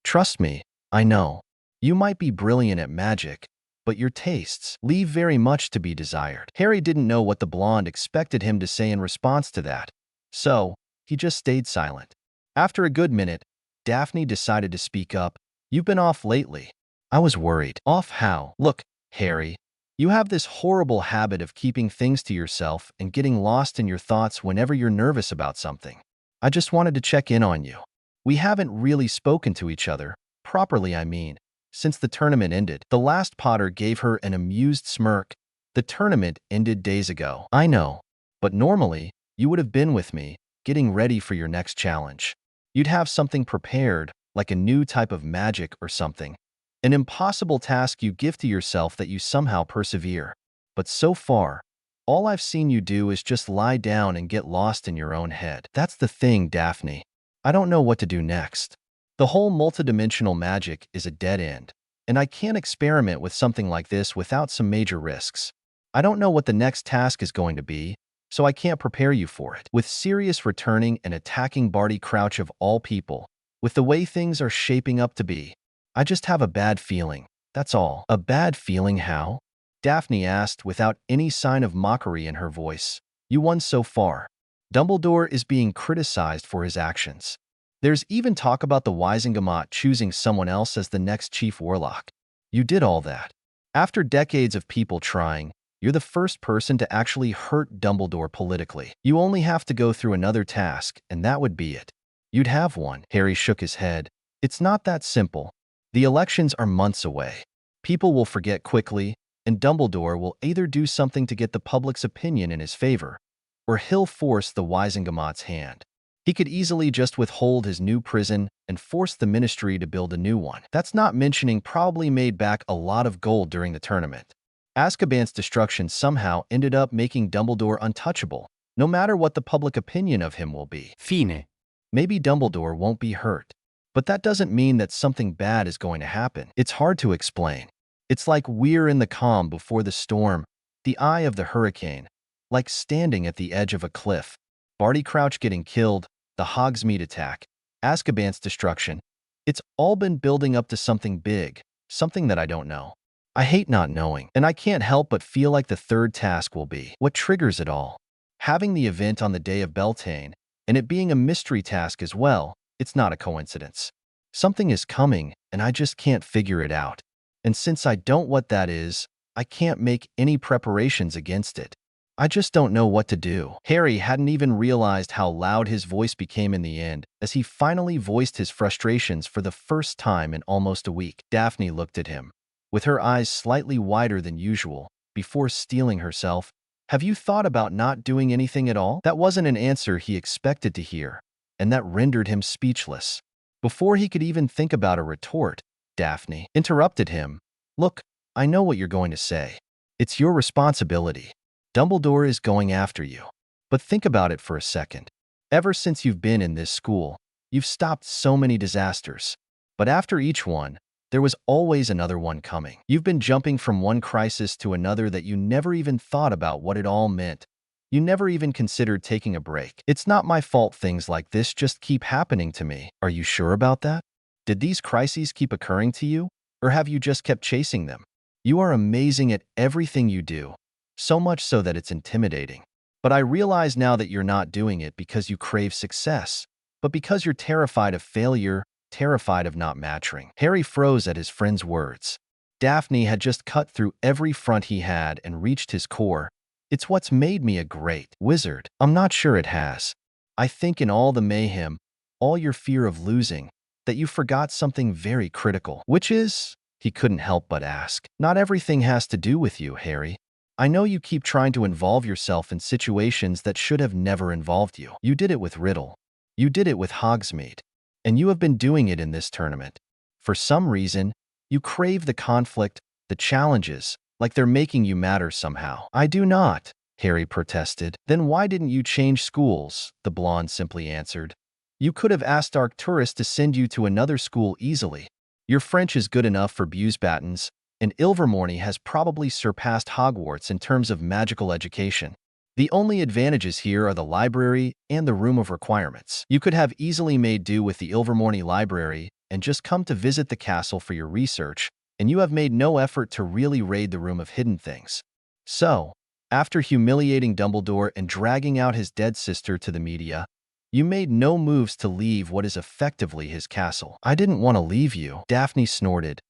Trust me, I know. You might be brilliant at magic, but your tastes leave very much to be desired." Harry didn't know what the blonde expected him to say in response to that, so he just stayed silent. After a good minute, Daphne decided to speak up. You've been off lately. I was worried. Off how? Look, Harry, you have this horrible habit of keeping things to yourself and getting lost in your thoughts whenever you're nervous about something. I just wanted to check in on you. We haven't really spoken to each other, properly I mean, since the tournament ended. The last Potter gave her an amused smirk. The tournament ended days ago. I know, but normally, you would have been with me, getting ready for your next challenge. You'd have something prepared, like a new type of magic or something. An impossible task you give to yourself that you somehow persevere. But so far, all I've seen you do is just lie down and get lost in your own head. That's the thing, Daphne. I don't know what to do next. The whole multidimensional magic is a dead end, and I can't experiment with something like this without some major risks. I don't know what the next task is going to be, so I can't prepare you for it. With Sirius returning and attacking Barty Crouch of all people, with the way things are shaping up to be, I just have a bad feeling, that's all. A bad feeling how? Daphne asked without any sign of mockery in her voice. You won so far. Dumbledore is being criticized for his actions. There's even talk about the Wizengamot choosing someone else as the next chief warlock. You did all that. After decades of people trying, you're the first person to actually hurt Dumbledore politically. You only have to go through another task, and that would be it. You'd have one. Harry shook his head. It's not that simple. The elections are months away. People will forget quickly, and Dumbledore will either do something to get the public's opinion in his favor, or he'll force the Wizengamot's hand. He could easily just withhold his new prison and force the ministry to build a new one. That's not mentioning probably made back a lot of gold during the tournament. Azkaban's destruction somehow ended up making Dumbledore untouchable, no matter what the public opinion of him will be. Fine. Maybe Dumbledore won't be hurt, but that doesn't mean that something bad is going to happen. It's hard to explain. It's like we're in the calm before the storm, the eye of the hurricane, like standing at the edge of a cliff. Barty Crouch getting killed, the Hogsmeade attack, Azkaban's destruction. It's all been building up to something big, something that I don't know. I hate not knowing, and I can't help but feel like the third task will be what triggers it all. Having the event on the day of Beltane, and it being a mystery task as well, it's not a coincidence. Something is coming, and I just can't figure it out. And since I don't know what that is, I can't make any preparations against it. I just don't know what to do. Harry hadn't even realized how loud his voice became in the end, as he finally voiced his frustrations for the first time in almost a week. Daphne looked at him, with her eyes slightly wider than usual, before steeling herself. Have you thought about not doing anything at all? That wasn't an answer he expected to hear, and that rendered him speechless. Before he could even think about a retort, Daphne interrupted him. Look, I know what you're going to say. It's your responsibility. Dumbledore is going after you. But think about it for a second. Ever since you've been in this school, you've stopped so many disasters. But after each one, there was always another one coming. You've been jumping from one crisis to another that you never even thought about what it all meant. You never even considered taking a break. It's not my fault things like this just keep happening to me. Are you sure about that? Did these crises keep occurring to you, or have you just kept chasing them? You are amazing at everything you do, so much so that it's intimidating. But I realize now that you're not doing it because you crave success, but because you're terrified of failure, terrified of not maturing. Harry froze at his friend's words. Daphne had just cut through every front he had and reached his core. It's what's made me a great wizard. I'm not sure it has. I think in all the mayhem, all your fear of losing, that you forgot something very critical. Which is? He couldn't help but ask. Not everything has to do with you, Harry. I know you keep trying to involve yourself in situations that should have never involved you. You did it with Riddle. You did it with Hogsmeade. And you have been doing it in this tournament. For some reason, you crave the conflict, the challenges, like they're making you matter somehow. I do not, Harry protested. Then why didn't you change schools? The blonde simply answered. You could have asked Arcturus to send you to another school easily. Your French is good enough for Busebattens, and Ilvermorny has probably surpassed Hogwarts in terms of magical education. The only advantages here are the library and the room of requirements. You could have easily made do with the Ilvermorny library and just come to visit the castle for your research, and you have made no effort to really raid the room of hidden things. So, after humiliating Dumbledore and dragging out his dead sister to the media, You made no moves to leave what is effectively his castle. I didn't want to leave you, Daphne snorted.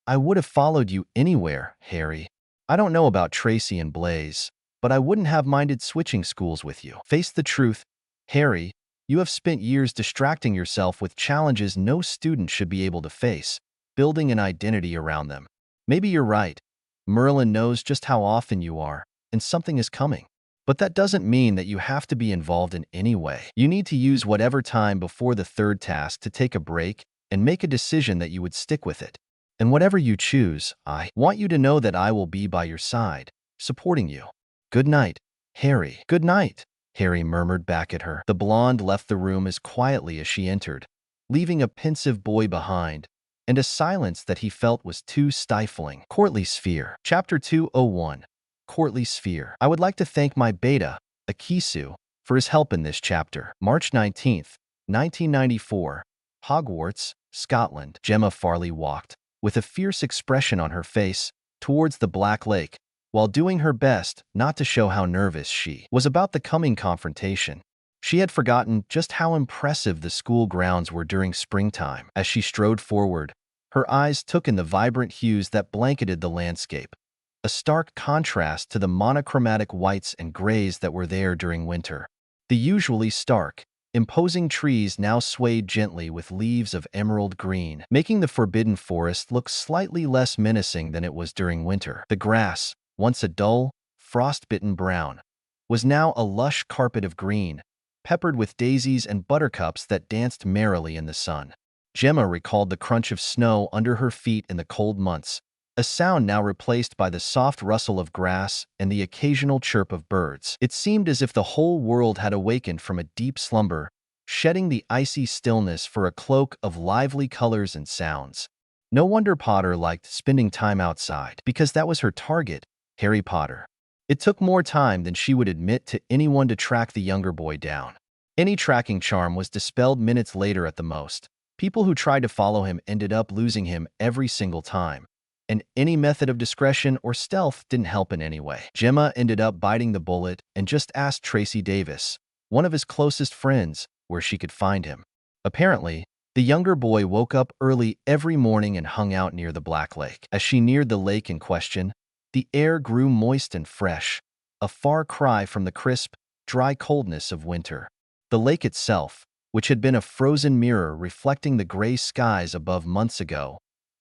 I would have followed you anywhere, Harry. I don't know about Tracy and Blaise, but I wouldn't have minded switching schools with you. Face the truth, Harry. You have spent years distracting yourself with challenges no student should be able to face, building an identity around them. Maybe you're right. Merlin knows just how often you are, and something is coming. But that doesn't mean that you have to be involved in any way. You need to use whatever time before the third task to take a break and make a decision that you would stick with it. And whatever you choose, I want you to know that I will be by your side, supporting you. Good night, Harry. Good night, Harry murmured back at her. The blonde left the room as quietly as she entered, leaving a pensive boy behind, and a silence that he felt was too stifling. Courtly Sphere. Chapter 201. Courtly Sphere. I would like to thank my beta, Akisu, for his help in this chapter. March 19th, 1994. Hogwarts, Scotland. Gemma Farley walked, with a fierce expression on her face, towards the Black Lake, while doing her best not to show how nervous she was about the coming confrontation. She had forgotten just how impressive the school grounds were during springtime. As she strode forward, her eyes took in the vibrant hues that blanketed the landscape, a stark contrast to the monochromatic whites and grays that were there during winter. The usually stark, imposing trees now swayed gently with leaves of emerald green, making the forbidden forest look slightly less menacing than it was during winter. The grass, once a dull, frost-bitten brown, was now a lush carpet of green, peppered with daisies and buttercups that danced merrily in the sun. Gemma recalled the crunch of snow under her feet in the cold months, a sound now replaced by the soft rustle of grass and the occasional chirp of birds. It seemed as if the whole world had awakened from a deep slumber, shedding the icy stillness for a cloak of lively colors and sounds. No wonder Potter liked spending time outside, because that was her target, Harry Potter. It took more time than she would admit to anyone to track the younger boy down. Any tracking charm was dispelled minutes later at the most. People who tried to follow him ended up losing him every single time, and any method of discretion or stealth didn't help in any way. Gemma ended up biting the bullet and just asked Tracy Davis, one of his closest friends, where she could find him. Apparently, the younger boy woke up early every morning and hung out near the Black Lake. As she neared the lake in question, the air grew moist and fresh, a far cry from the crisp, dry coldness of winter. The lake itself, which had been a frozen mirror reflecting the gray skies above months ago,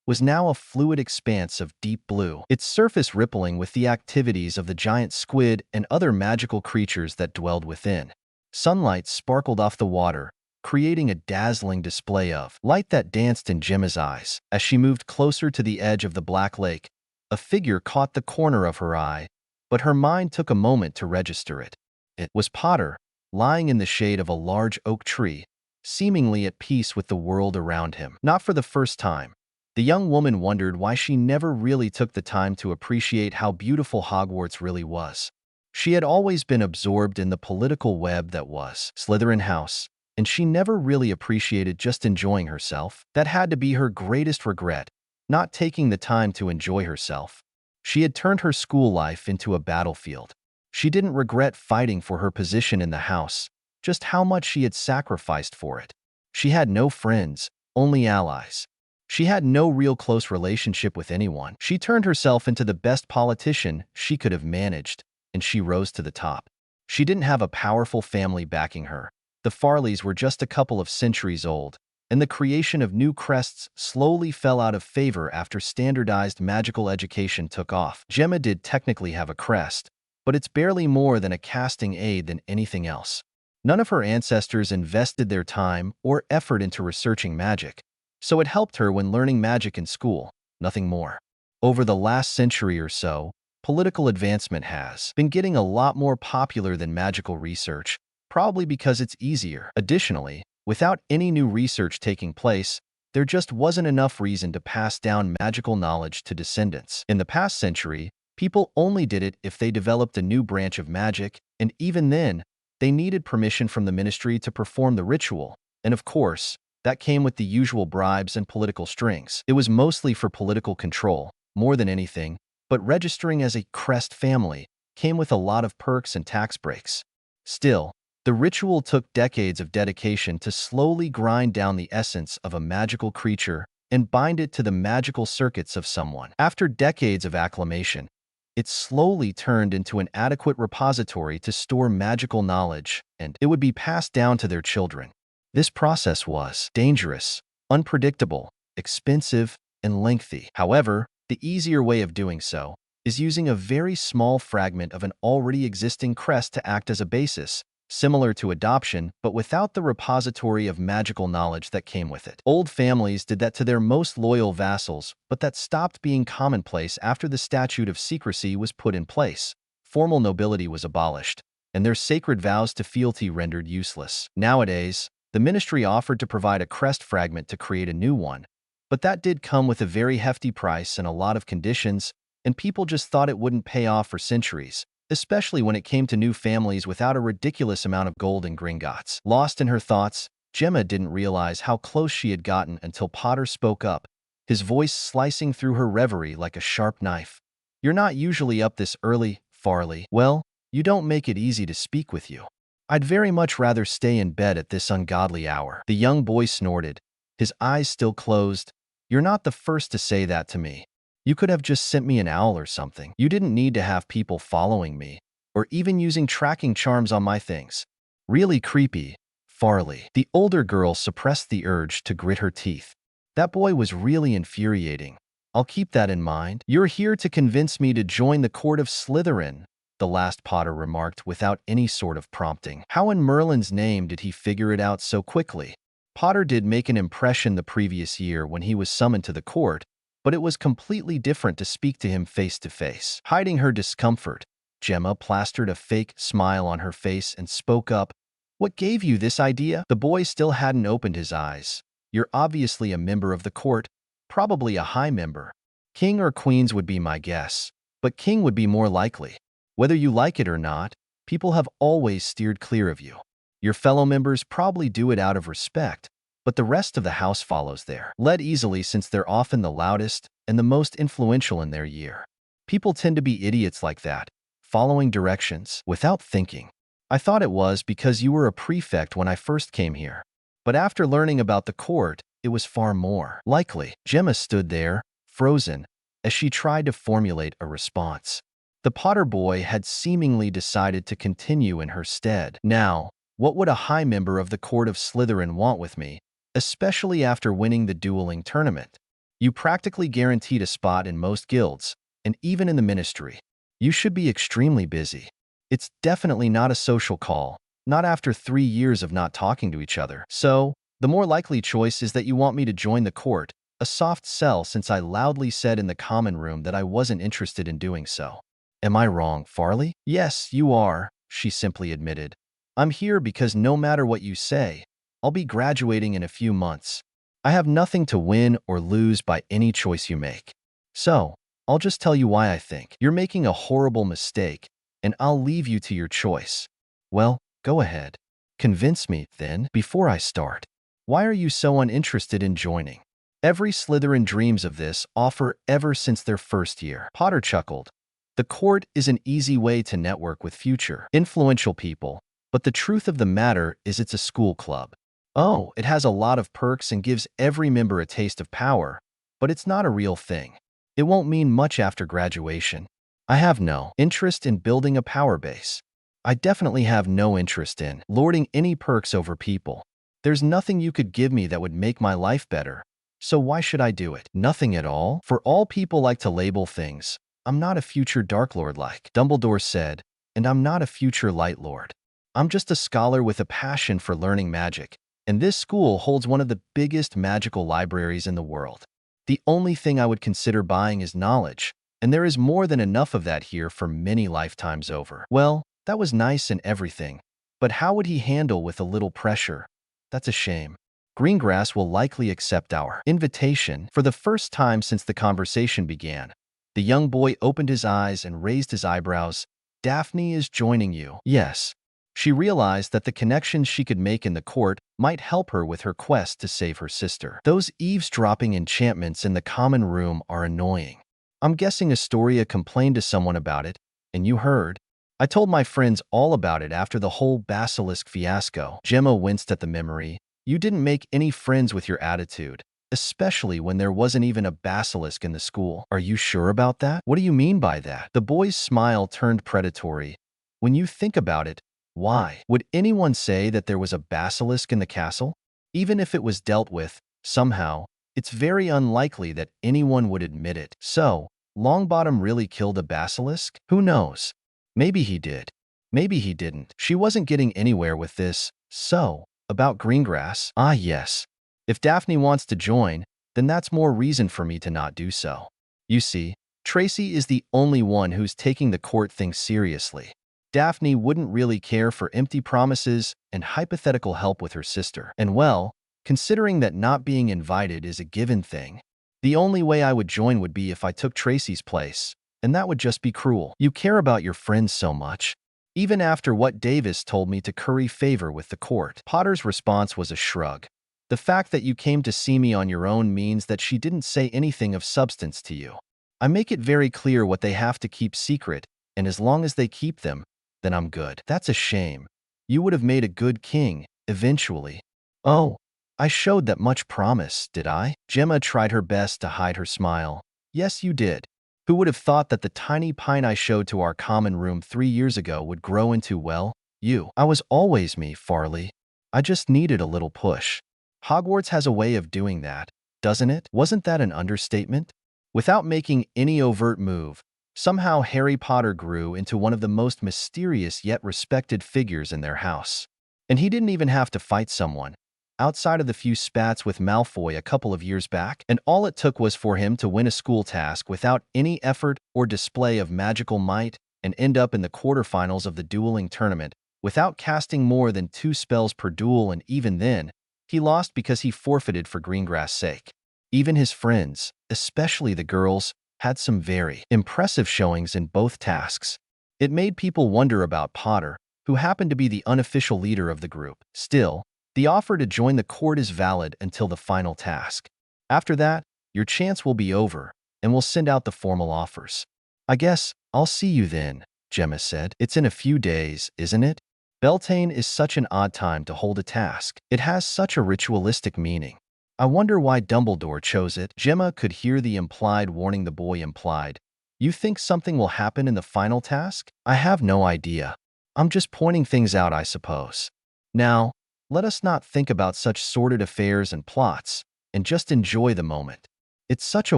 was now a fluid expanse of deep blue, its surface rippling with the activities of the giant squid and other magical creatures that dwelled within. Sunlight sparkled off the water, creating a dazzling display of light that danced in Gemma's eyes. As she moved closer to the edge of the Black Lake, a figure caught the corner of her eye, but her mind took a moment to register it. It was Potter, lying in the shade of a large oak tree, seemingly at peace with the world around him. Not for the first time, the young woman wondered why she never really took the time to appreciate how beautiful Hogwarts really was. She had always been absorbed in the political web that was Slytherin House, and she never really appreciated just enjoying herself. That had to be her greatest regret, not taking the time to enjoy herself. She had turned her school life into a battlefield. She didn't regret fighting for her position in the house, just how much she had sacrificed for it. She had no friends, only allies. She had no real close relationship with anyone. She turned herself into the best politician she could have managed, and she rose to the top. She didn't have a powerful family backing her. The Farleys were just a couple of centuries old, and the creation of new crests slowly fell out of favor after standardized magical education took off. Gemma did technically have a crest, but it's barely more than a casting aid than anything else. None of her ancestors invested their time or effort into researching magic, so it helped her when learning magic in school, nothing more. Over the last century or so, political advancement has been getting a lot more popular than magical research, probably because it's easier. Additionally, without any new research taking place, there just wasn't enough reason to pass down magical knowledge to descendants. In the past century, people only did it if they developed a new branch of magic, and even then, they needed permission from the ministry to perform the ritual, and of course, that came with the usual bribes and political strings. It was mostly for political control, more than anything, but registering as a crest family came with a lot of perks and tax breaks. Still, The ritual took decades of dedication to slowly grind down the essence of a magical creature and bind it to the magical circuits of someone. After decades of acclimation, it slowly turned into an adequate repository to store magical knowledge, and it would be passed down to their children. This process was dangerous, unpredictable, expensive, and lengthy. However, the easier way of doing so is using a very small fragment of an already existing crest to act as a basis, similar to adoption, but without the repository of magical knowledge that came with it. Old families did that to their most loyal vassals, but that stopped being commonplace after the statute of secrecy was put in place. Formal nobility was abolished, and their sacred vows to fealty rendered useless. Nowadays, the ministry offered to provide a crest fragment to create a new one, but that did come with a very hefty price and a lot of conditions, and people just thought it wouldn't pay off for centuries, especially when it came to new families without a ridiculous amount of gold and Gringotts. Lost in her thoughts, Gemma didn't realize how close she had gotten until Potter spoke up, his voice slicing through her reverie like a sharp knife. "You're not usually up this early, Farley." "Well, you don't make it easy to speak with you. I'd very much rather stay in bed at this ungodly hour." The young boy snorted, his eyes still closed. "You're not the first to say that to me. You could have just sent me an owl or something. You didn't need to have people following me, or even using tracking charms on my things. Really creepy, Farley." The older girl suppressed the urge to grit her teeth. That boy was really infuriating. "I'll keep that in mind." "You're here to convince me to join the court of Slytherin," the last Potter remarked without any sort of prompting. How in Merlin's name did he figure it out so quickly? Potter did make an impression the previous year when he was summoned to the court, but it was completely different to speak to him face to face. Hiding her discomfort, Gemma plastered a fake smile on her face and spoke up. "What gave you this idea?" The boy still hadn't opened his eyes. "You're obviously a member of the court, probably a high member. King or queens would be my guess, but king would be more likely. Whether you like it or not, people have always steered clear of you. Your fellow members probably do it out of respect, but the rest of the house follows there. Led easily since they're often the loudest and the most influential in their year. People tend to be idiots like that, following directions without thinking. I thought it was because you were a prefect when I first came here. But after learning about the court, it was far more likely." Gemma stood there, frozen, as she tried to formulate a response. The Potter boy had seemingly decided to continue in her stead. "Now, what would a high member of the court of Slytherin want with me, especially after winning the Dueling Tournament? You practically guaranteed a spot in most guilds, and even in the ministry. You should be extremely busy. It's definitely not a social call, not after 3 years of not talking to each other. So, the more likely choice is that you want me to join the court, a soft sell since I loudly said in the common room that I wasn't interested in doing so." "Am I wrong, Farley?" "Yes, you are," she simply admitted. "I'm here because no matter what you say, I'll be graduating in a few months. I have nothing to win or lose by any choice you make. So, I'll just tell you why I think you're making a horrible mistake, and I'll leave you to your choice." "Well, go ahead. Convince me, then, before I start. Why are you so uninterested in joining?" "Every Slytherin dreams of this offer ever since their first year." Potter chuckled. "The court is an easy way to network with future, influential people, but the truth of the matter is it's a school club. Oh, it has a lot of perks and gives every member a taste of power, but it's not a real thing. It won't mean much after graduation. I have no interest in building a power base. I definitely have no interest in lording any perks over people. There's nothing you could give me that would make my life better, so why should I do it?" "Nothing at all? For all people like to label things. I'm not a future Dark Lord like Dumbledore said, and I'm not a future Light Lord. I'm just a scholar with a passion for learning magic, and this school holds one of the biggest magical libraries in the world. The only thing I would consider buying is knowledge, and there is more than enough of that here for many lifetimes over." Well, that was nice and everything, but how would he handle with a little pressure? That's a shame. Greengrass will likely accept our invitation. For the first time since the conversation began, the young boy opened his eyes and raised his eyebrows. "Daphne is joining you." "Yes." She realized that the connections she could make in the court might help her with her quest to save her sister. "Those eavesdropping enchantments in the common room are annoying. I'm guessing Astoria complained to someone about it, and you heard." I told my friends all about it after the whole basilisk fiasco. Gemma winced at the memory. You didn't make any friends with your attitude, especially when there wasn't even a basilisk in the school. Are you sure about that? What do you mean by that? The boy's smile turned predatory. When you think about it, why would anyone say that there was a basilisk in the castle? Even if it was dealt with, somehow, it's very unlikely that anyone would admit it. So, Longbottom really killed a basilisk? Who knows? Maybe he did. Maybe he didn't. She wasn't getting anywhere with this. So, about Greengrass? Ah, yes. If Daphne wants to join, then that's more reason for me to not do so. You see, Tracy is the only one who's taking the court thing seriously. Daphne wouldn't really care for empty promises and hypothetical help with her sister. And well, considering that not being invited is a given thing, the only way I would join would be if I took Tracy's place, and that would just be cruel. You care about your friends so much. Even after what Davis told me to curry favor with the court. Potter's response was a shrug. The fact that you came to see me on your own means that she didn't say anything of substance to you. I make it very clear what they have to keep secret, and as long as they keep them, then I'm good. That's a shame. You would have made a good king, eventually. Oh, I showed that much promise, did I? Gemma tried her best to hide her smile. Yes, you did. Who would have thought that the tiny pine I showed to our common room 3 years ago would grow into, well, you? I was always me, Farley. I just needed a little push. Hogwarts has a way of doing that, doesn't it? Wasn't that an understatement? Without making any overt move, somehow Harry Potter grew into one of the most mysterious yet respected figures in their house. And he didn't even have to fight someone, outside of the few spats with Malfoy a couple of years back, and all it took was for him to win a school task without any effort or display of magical might and end up in the quarterfinals of the Dueling Tournament without casting more than 2 spells per duel, and even then, he lost because he forfeited for Greengrass' sake. Even his friends, especially the girls, had some very impressive showings in both tasks. It made people wonder about Potter, who happened to be the unofficial leader of the group. Still, the offer to join the court is valid until the final task. After that, your chance will be over, and we'll send out the formal offers. I guess I'll see you then, Gemma said. It's in a few days, isn't it? Beltane is such an odd time to hold a task. It has such a ritualistic meaning. I wonder why Dumbledore chose it. Gemma could hear the implied warning the boy implied. You think something will happen in the final task? I have no idea. I'm just pointing things out, I suppose. Now, let us not think about such sordid affairs and plots, and just enjoy the moment. It's such a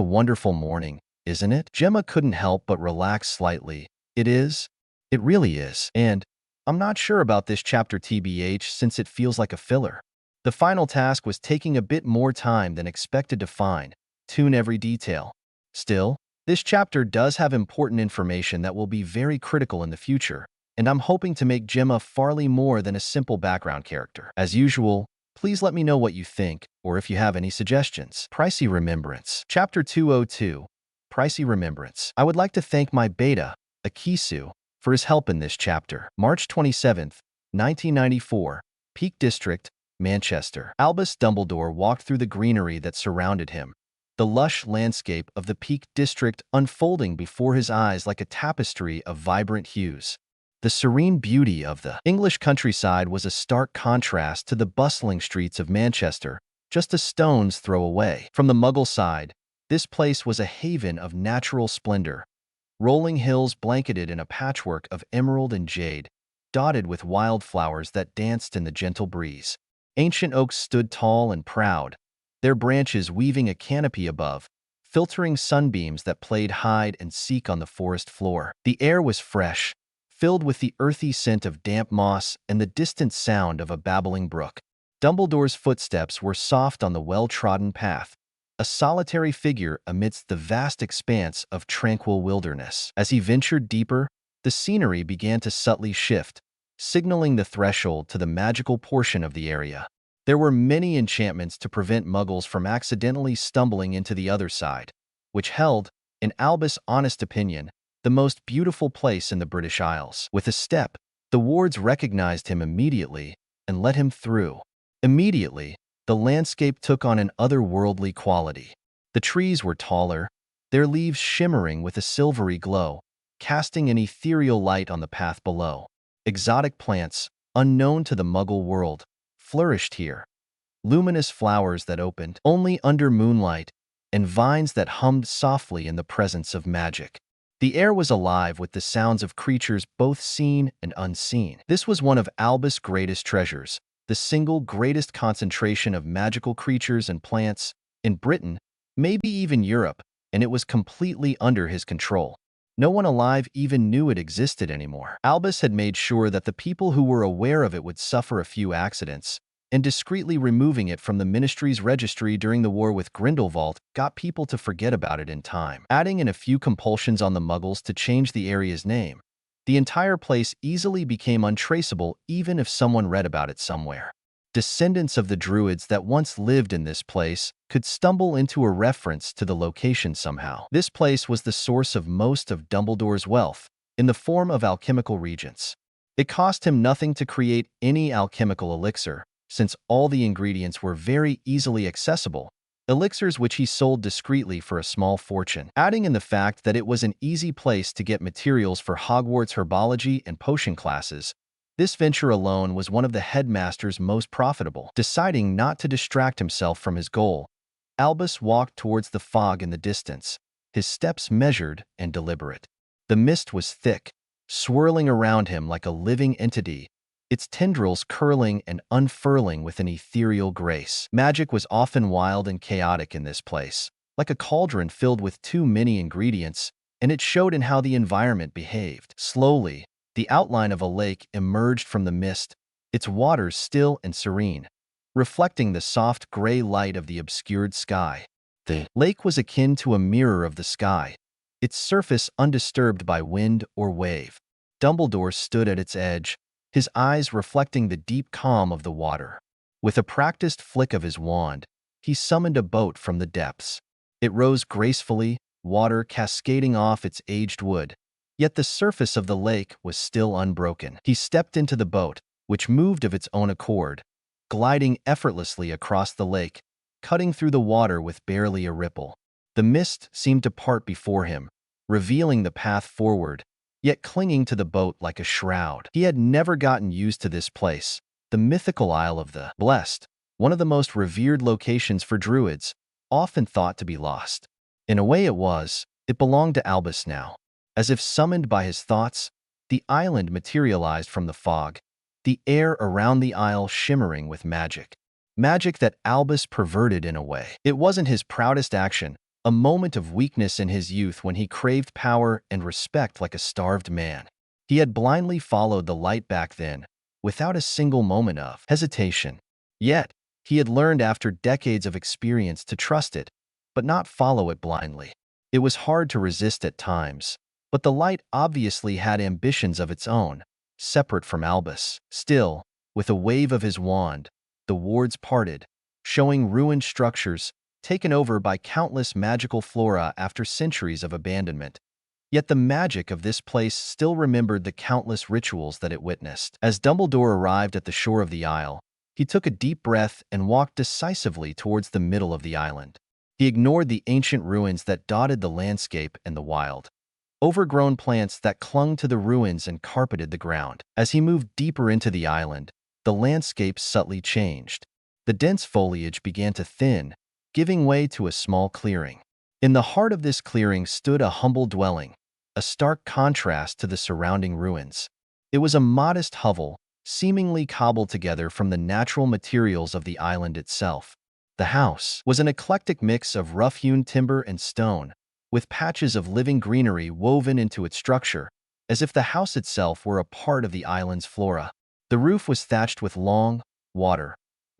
wonderful morning, isn't it? Gemma couldn't help but relax slightly. It is. It really is. And I'm not sure about this chapter TBH, since it feels like a filler. The final task was taking a bit more time than expected to fine-tune every detail. Still, this chapter does have important information that will be very critical in the future, and I'm hoping to make Gemma Farley more than a simple background character. As usual, please let me know what you think, or if you have any suggestions. Pricey Remembrance. Chapter 202. Pricey Remembrance. I would like to thank my beta, Akisu, for his help in this chapter. March 27th, 1994, Peak District, Manchester. Albus Dumbledore walked through the greenery that surrounded him, the lush landscape of the Peak District unfolding before his eyes like a tapestry of vibrant hues. The serene beauty of the English countryside was a stark contrast to the bustling streets of Manchester, just a stone's throw away. From the Muggle side, this place was a haven of natural splendor. Rolling hills blanketed in a patchwork of emerald and jade, dotted with wildflowers that danced in the gentle breeze. Ancient oaks stood tall and proud, their branches weaving a canopy above, filtering sunbeams that played hide and seek on the forest floor. The air was fresh, filled with the earthy scent of damp moss and the distant sound of a babbling brook. Dumbledore's footsteps were soft on the well-trodden path, a solitary figure amidst the vast expanse of tranquil wilderness. As he ventured deeper, the scenery began to subtly shift, signaling the threshold to the magical portion of the area. There were many enchantments to prevent Muggles from accidentally stumbling into the other side, which held, in Albus' honest opinion, the most beautiful place in the British Isles. With a step, the wards recognized him immediately and let him through. Immediately, the landscape took on an otherworldly quality. The trees were taller, their leaves shimmering with a silvery glow, casting an ethereal light on the path below. Exotic plants, unknown to the Muggle world, flourished here. Luminous flowers that opened only under moonlight, and vines that hummed softly in the presence of magic. The air was alive with the sounds of creatures both seen and unseen. This was one of Albus' greatest treasures, the single greatest concentration of magical creatures and plants in Britain, maybe even Europe, and it was completely under his control. No one alive even knew it existed anymore. Albus had made sure that the people who were aware of it would suffer a few accidents, and discreetly removing it from the Ministry's registry during the war with Grindelwald got people to forget about it in time. Adding in a few compulsions on the Muggles to change the area's name, the entire place easily became untraceable even if someone read about it somewhere. Descendants of the Druids that once lived in this place could stumble into a reference to the location somehow. This place was the source of most of Dumbledore's wealth, in the form of alchemical regents. It cost him nothing to create any alchemical elixir, since all the ingredients were very easily accessible, elixirs which he sold discreetly for a small fortune. Adding in the fact that it was an easy place to get materials for Hogwarts herbology and potion classes, this venture alone was one of the headmaster's most profitable. Deciding not to distract himself from his goal, Albus walked towards the fog in the distance, his steps measured and deliberate. The mist was thick, swirling around him like a living entity, its tendrils curling and unfurling with an ethereal grace. Magic was often wild and chaotic in this place, like a cauldron filled with too many ingredients, and it showed in how the environment behaved. Slowly, the outline of a lake emerged from the mist, its waters still and serene, reflecting the soft gray light of the obscured sky. The lake was akin to a mirror of the sky, its surface undisturbed by wind or wave. Dumbledore stood at its edge, his eyes reflecting the deep calm of the water. With a practiced flick of his wand, he summoned a boat from the depths. It rose gracefully, water cascading off its aged wood, yet the surface of the lake was still unbroken. He stepped into the boat, which moved of its own accord, gliding effortlessly across the lake, cutting through the water with barely a ripple. The mist seemed to part before him, revealing the path forward, yet clinging to the boat like a shroud. He had never gotten used to this place, the mythical Isle of the Blessed, one of the most revered locations for Druids, often thought to be lost. In a way it belonged to Albus now. As if summoned by his thoughts, the island materialized from the fog, the air around the isle shimmering with magic. Magic that Albus perverted in a way. It wasn't his proudest action, a moment of weakness in his youth when he craved power and respect like a starved man. He had blindly followed the light back then, without a single moment of hesitation. Yet, he had learned after decades of experience to trust it, but not follow it blindly. It was hard to resist at times, but the light obviously had ambitions of its own, separate from Albus. Still, with a wave of his wand, the wards parted, showing ruined structures taken over by countless magical flora after centuries of abandonment. Yet the magic of this place still remembered the countless rituals that it witnessed. As Dumbledore arrived at the shore of the isle, he took a deep breath and walked decisively towards the middle of the island. He ignored the ancient ruins that dotted the landscape and the wild, overgrown plants that clung to the ruins and carpeted the ground. As he moved deeper into the island, the landscape subtly changed. The dense foliage began to thin, giving way to a small clearing. In the heart of this clearing stood a humble dwelling, a stark contrast to the surrounding ruins. It was a modest hovel, seemingly cobbled together from the natural materials of the island itself. The house was an eclectic mix of rough-hewn timber and stone, with patches of living greenery woven into its structure, as if the house itself were a part of the island's flora. The roof was thatched with long,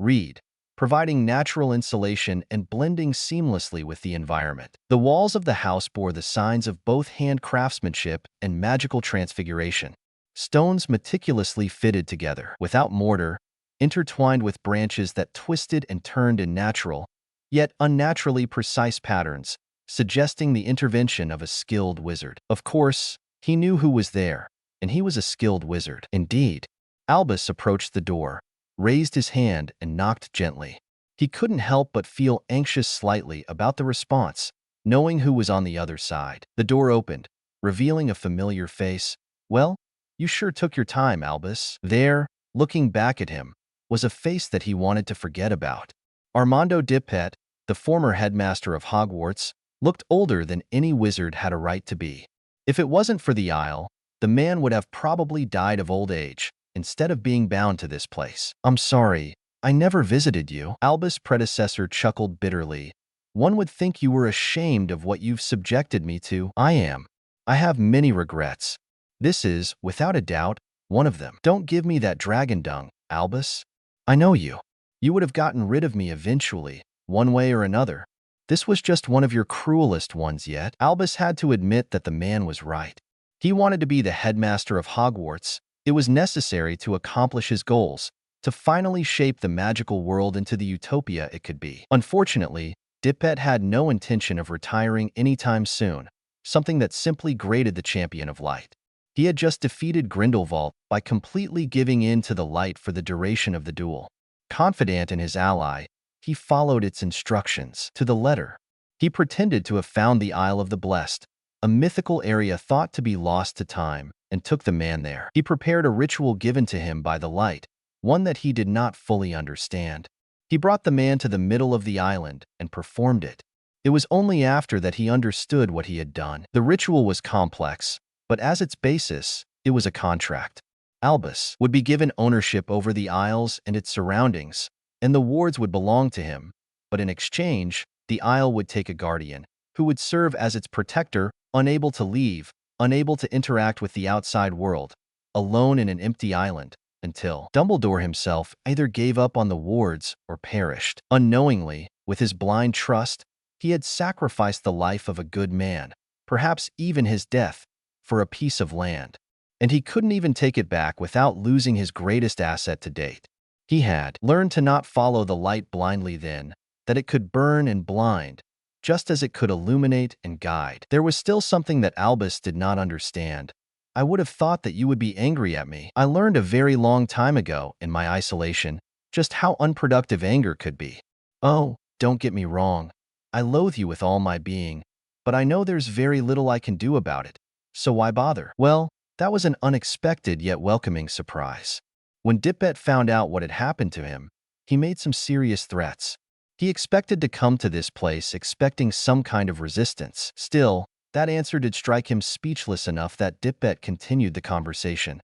reed, providing natural insulation and blending seamlessly with the environment. The walls of the house bore the signs of both hand craftsmanship and magical transfiguration. Stones meticulously fitted together, without mortar, intertwined with branches that twisted and turned in natural, yet unnaturally precise patterns, suggesting the intervention of a skilled wizard. Of course, he knew who was there, and he was a skilled wizard. Indeed, Albus approached the door, raised his hand, and knocked gently. He couldn't help but feel anxious slightly about the response, knowing who was on the other side. The door opened, revealing a familiar face. "Well, you sure took your time, Albus." There, looking back at him, was a face that he wanted to forget about. Armando Dippet, the former headmaster of Hogwarts, looked older than any wizard had a right to be. If it wasn't for the Isle, the man would have probably died of old age, instead of being bound to this place. "I'm sorry, I never visited you." Albus' predecessor chuckled bitterly. "One would think you were ashamed of what you've subjected me to." "I am. I have many regrets. This is, without a doubt, one of them." "Don't give me that dragon dung, Albus. I know you. You would have gotten rid of me eventually, one way or another. This was just one of your cruelest ones yet." Albus had to admit that the man was right. He wanted to be the headmaster of Hogwarts. It was necessary to accomplish his goals, to finally shape the magical world into the utopia it could be. Unfortunately, Dippet had no intention of retiring anytime soon, something that simply grated the champion of light. He had just defeated Grindelwald by completely giving in to the light for the duration of the duel. Confident in his ally, he followed its instructions to the letter. He pretended to have found the Isle of the Blessed, a mythical area thought to be lost to time, and took the man there. He prepared a ritual given to him by the light, one that he did not fully understand. He brought the man to the middle of the island and performed it. It was only after that he understood what he had done. The ritual was complex, but as its basis, it was a contract. Albus would be given ownership over the Isles and its surroundings, and the wards would belong to him, but in exchange, the Isle would take a guardian, who would serve as its protector, unable to leave, unable to interact with the outside world, alone in an empty island, until Dumbledore himself either gave up on the wards or perished. Unknowingly, with his blind trust, he had sacrificed the life of a good man, perhaps even his death, for a piece of land. And he couldn't even take it back without losing his greatest asset to date. He had learned to not follow the light blindly then, that it could burn and blind, just as it could illuminate and guide. There was still something that Albus did not understand. "I would have thought that you would be angry at me. I learned a very long time ago, in my isolation, just how unproductive anger could be. Oh, don't get me wrong. I loathe you with all my being, but I know there's very little I can do about it. So why bother?" Well, that was an unexpected yet welcoming surprise. When Dippet found out what had happened to him, he made some serious threats. He expected to come to this place expecting some kind of resistance. Still, that answer did strike him speechless enough that Dippet continued the conversation.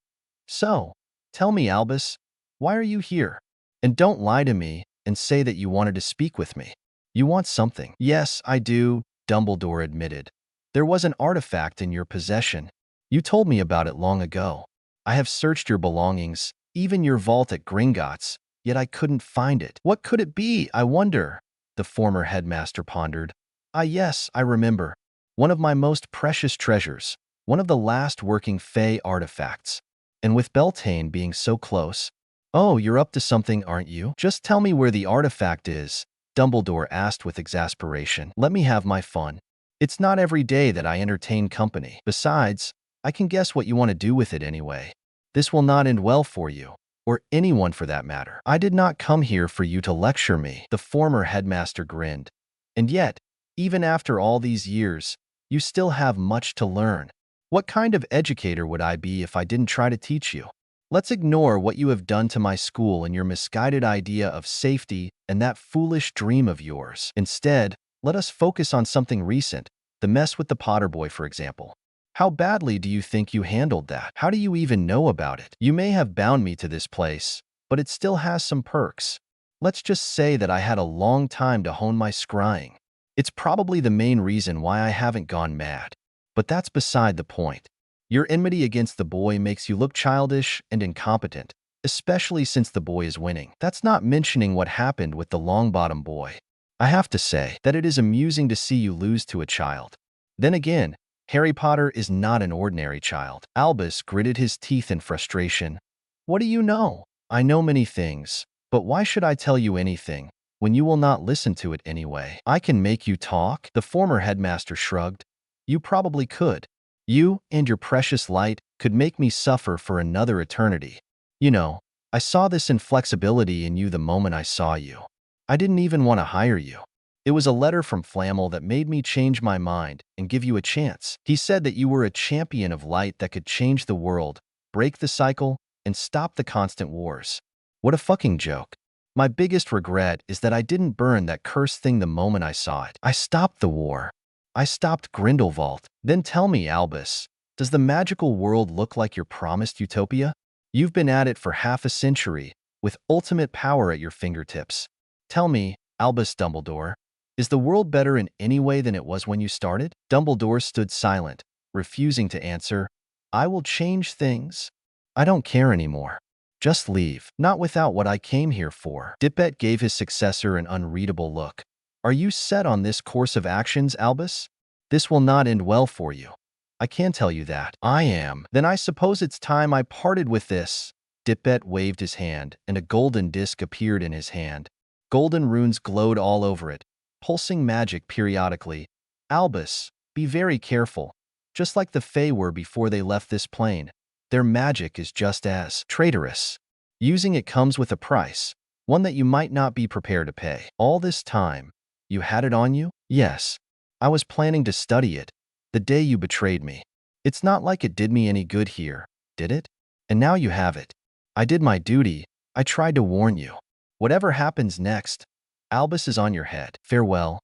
"So, tell me, Albus, why are you here? And don't lie to me and say that you wanted to speak with me. You want something." "Yes, I do," Dumbledore admitted. "There was an artifact in your possession. You told me about it long ago. I have searched your belongings, even your vault at Gringotts, yet I couldn't find it." "What could it be, I wonder?" the former headmaster pondered. "Ah, yes, I remember. One of my most precious treasures, one of the last working Fey artifacts. And with Beltane being so close." "Oh, you're up to something, aren't you? Just tell me where the artifact is," Dumbledore asked with exasperation. "Let me have my fun. It's not every day that I entertain company. Besides, I can guess what you want to do with it anyway. This will not end well for you, or anyone for that matter." "I did not come here for you to lecture me," the former headmaster grinned. "And yet, even after all these years, you still have much to learn. What kind of educator would I be if I didn't try to teach you? Let's ignore what you have done to my school and your misguided idea of safety and that foolish dream of yours. Instead, let us focus on something recent, the mess with the Potter boy, for example. How badly do you think you handled that? How do you even know about it? You may have bound me to this place, but it still has some perks. Let's just say that I had a long time to hone my scrying. It's probably the main reason why I haven't gone mad. But that's beside the point. Your enmity against the boy makes you look childish and incompetent, especially since the boy is winning. That's not mentioning what happened with the Longbottom boy. I have to say that it is amusing to see you lose to a child. Then again, Harry Potter is not an ordinary child." Albus gritted his teeth in frustration. "What do you know? I know many things, but why should I tell you anything when you will not listen to it anyway?" "I can make you talk?" the former headmaster shrugged. "You probably could. You and your precious light could make me suffer for another eternity. You know, I saw this inflexibility in you the moment I saw you. I didn't even want to hire you. It was a letter from Flammel that made me change my mind and give you a chance. He said that you were a champion of light that could change the world, break the cycle, and stop the constant wars. What a fucking joke. My biggest regret is that I didn't burn that cursed thing the moment I saw it. I stopped the war. I stopped Grindelwald. Then tell me, Albus, does the magical world look like your promised utopia? You've been at it for half a century, with ultimate power at your fingertips. Tell me, Albus Dumbledore, is the world better in any way than it was when you started? Dumbledore stood silent, refusing to answer. I will change things. I don't care anymore. Just leave, not without what I came here for. Dippet gave his successor an unreadable look. Are you set on this course of actions, Albus? This will not end well for you. I can tell you that. I am. Then I suppose it's time I parted with this. Dippet waved his hand, and a golden disc appeared in his hand. Golden runes glowed all over it, pulsing magic periodically. Albus, be very careful. Just like the Fae were before they left this plane, their magic is just as traitorous. Using it comes with a price, one that you might not be prepared to pay. All this time, you had it on you? Yes. I was planning to study it, the day you betrayed me. It's not like it did me any good here, did it? And now you have it. I did my duty. I tried to warn you. Whatever happens next, Albus is on your head. Farewell,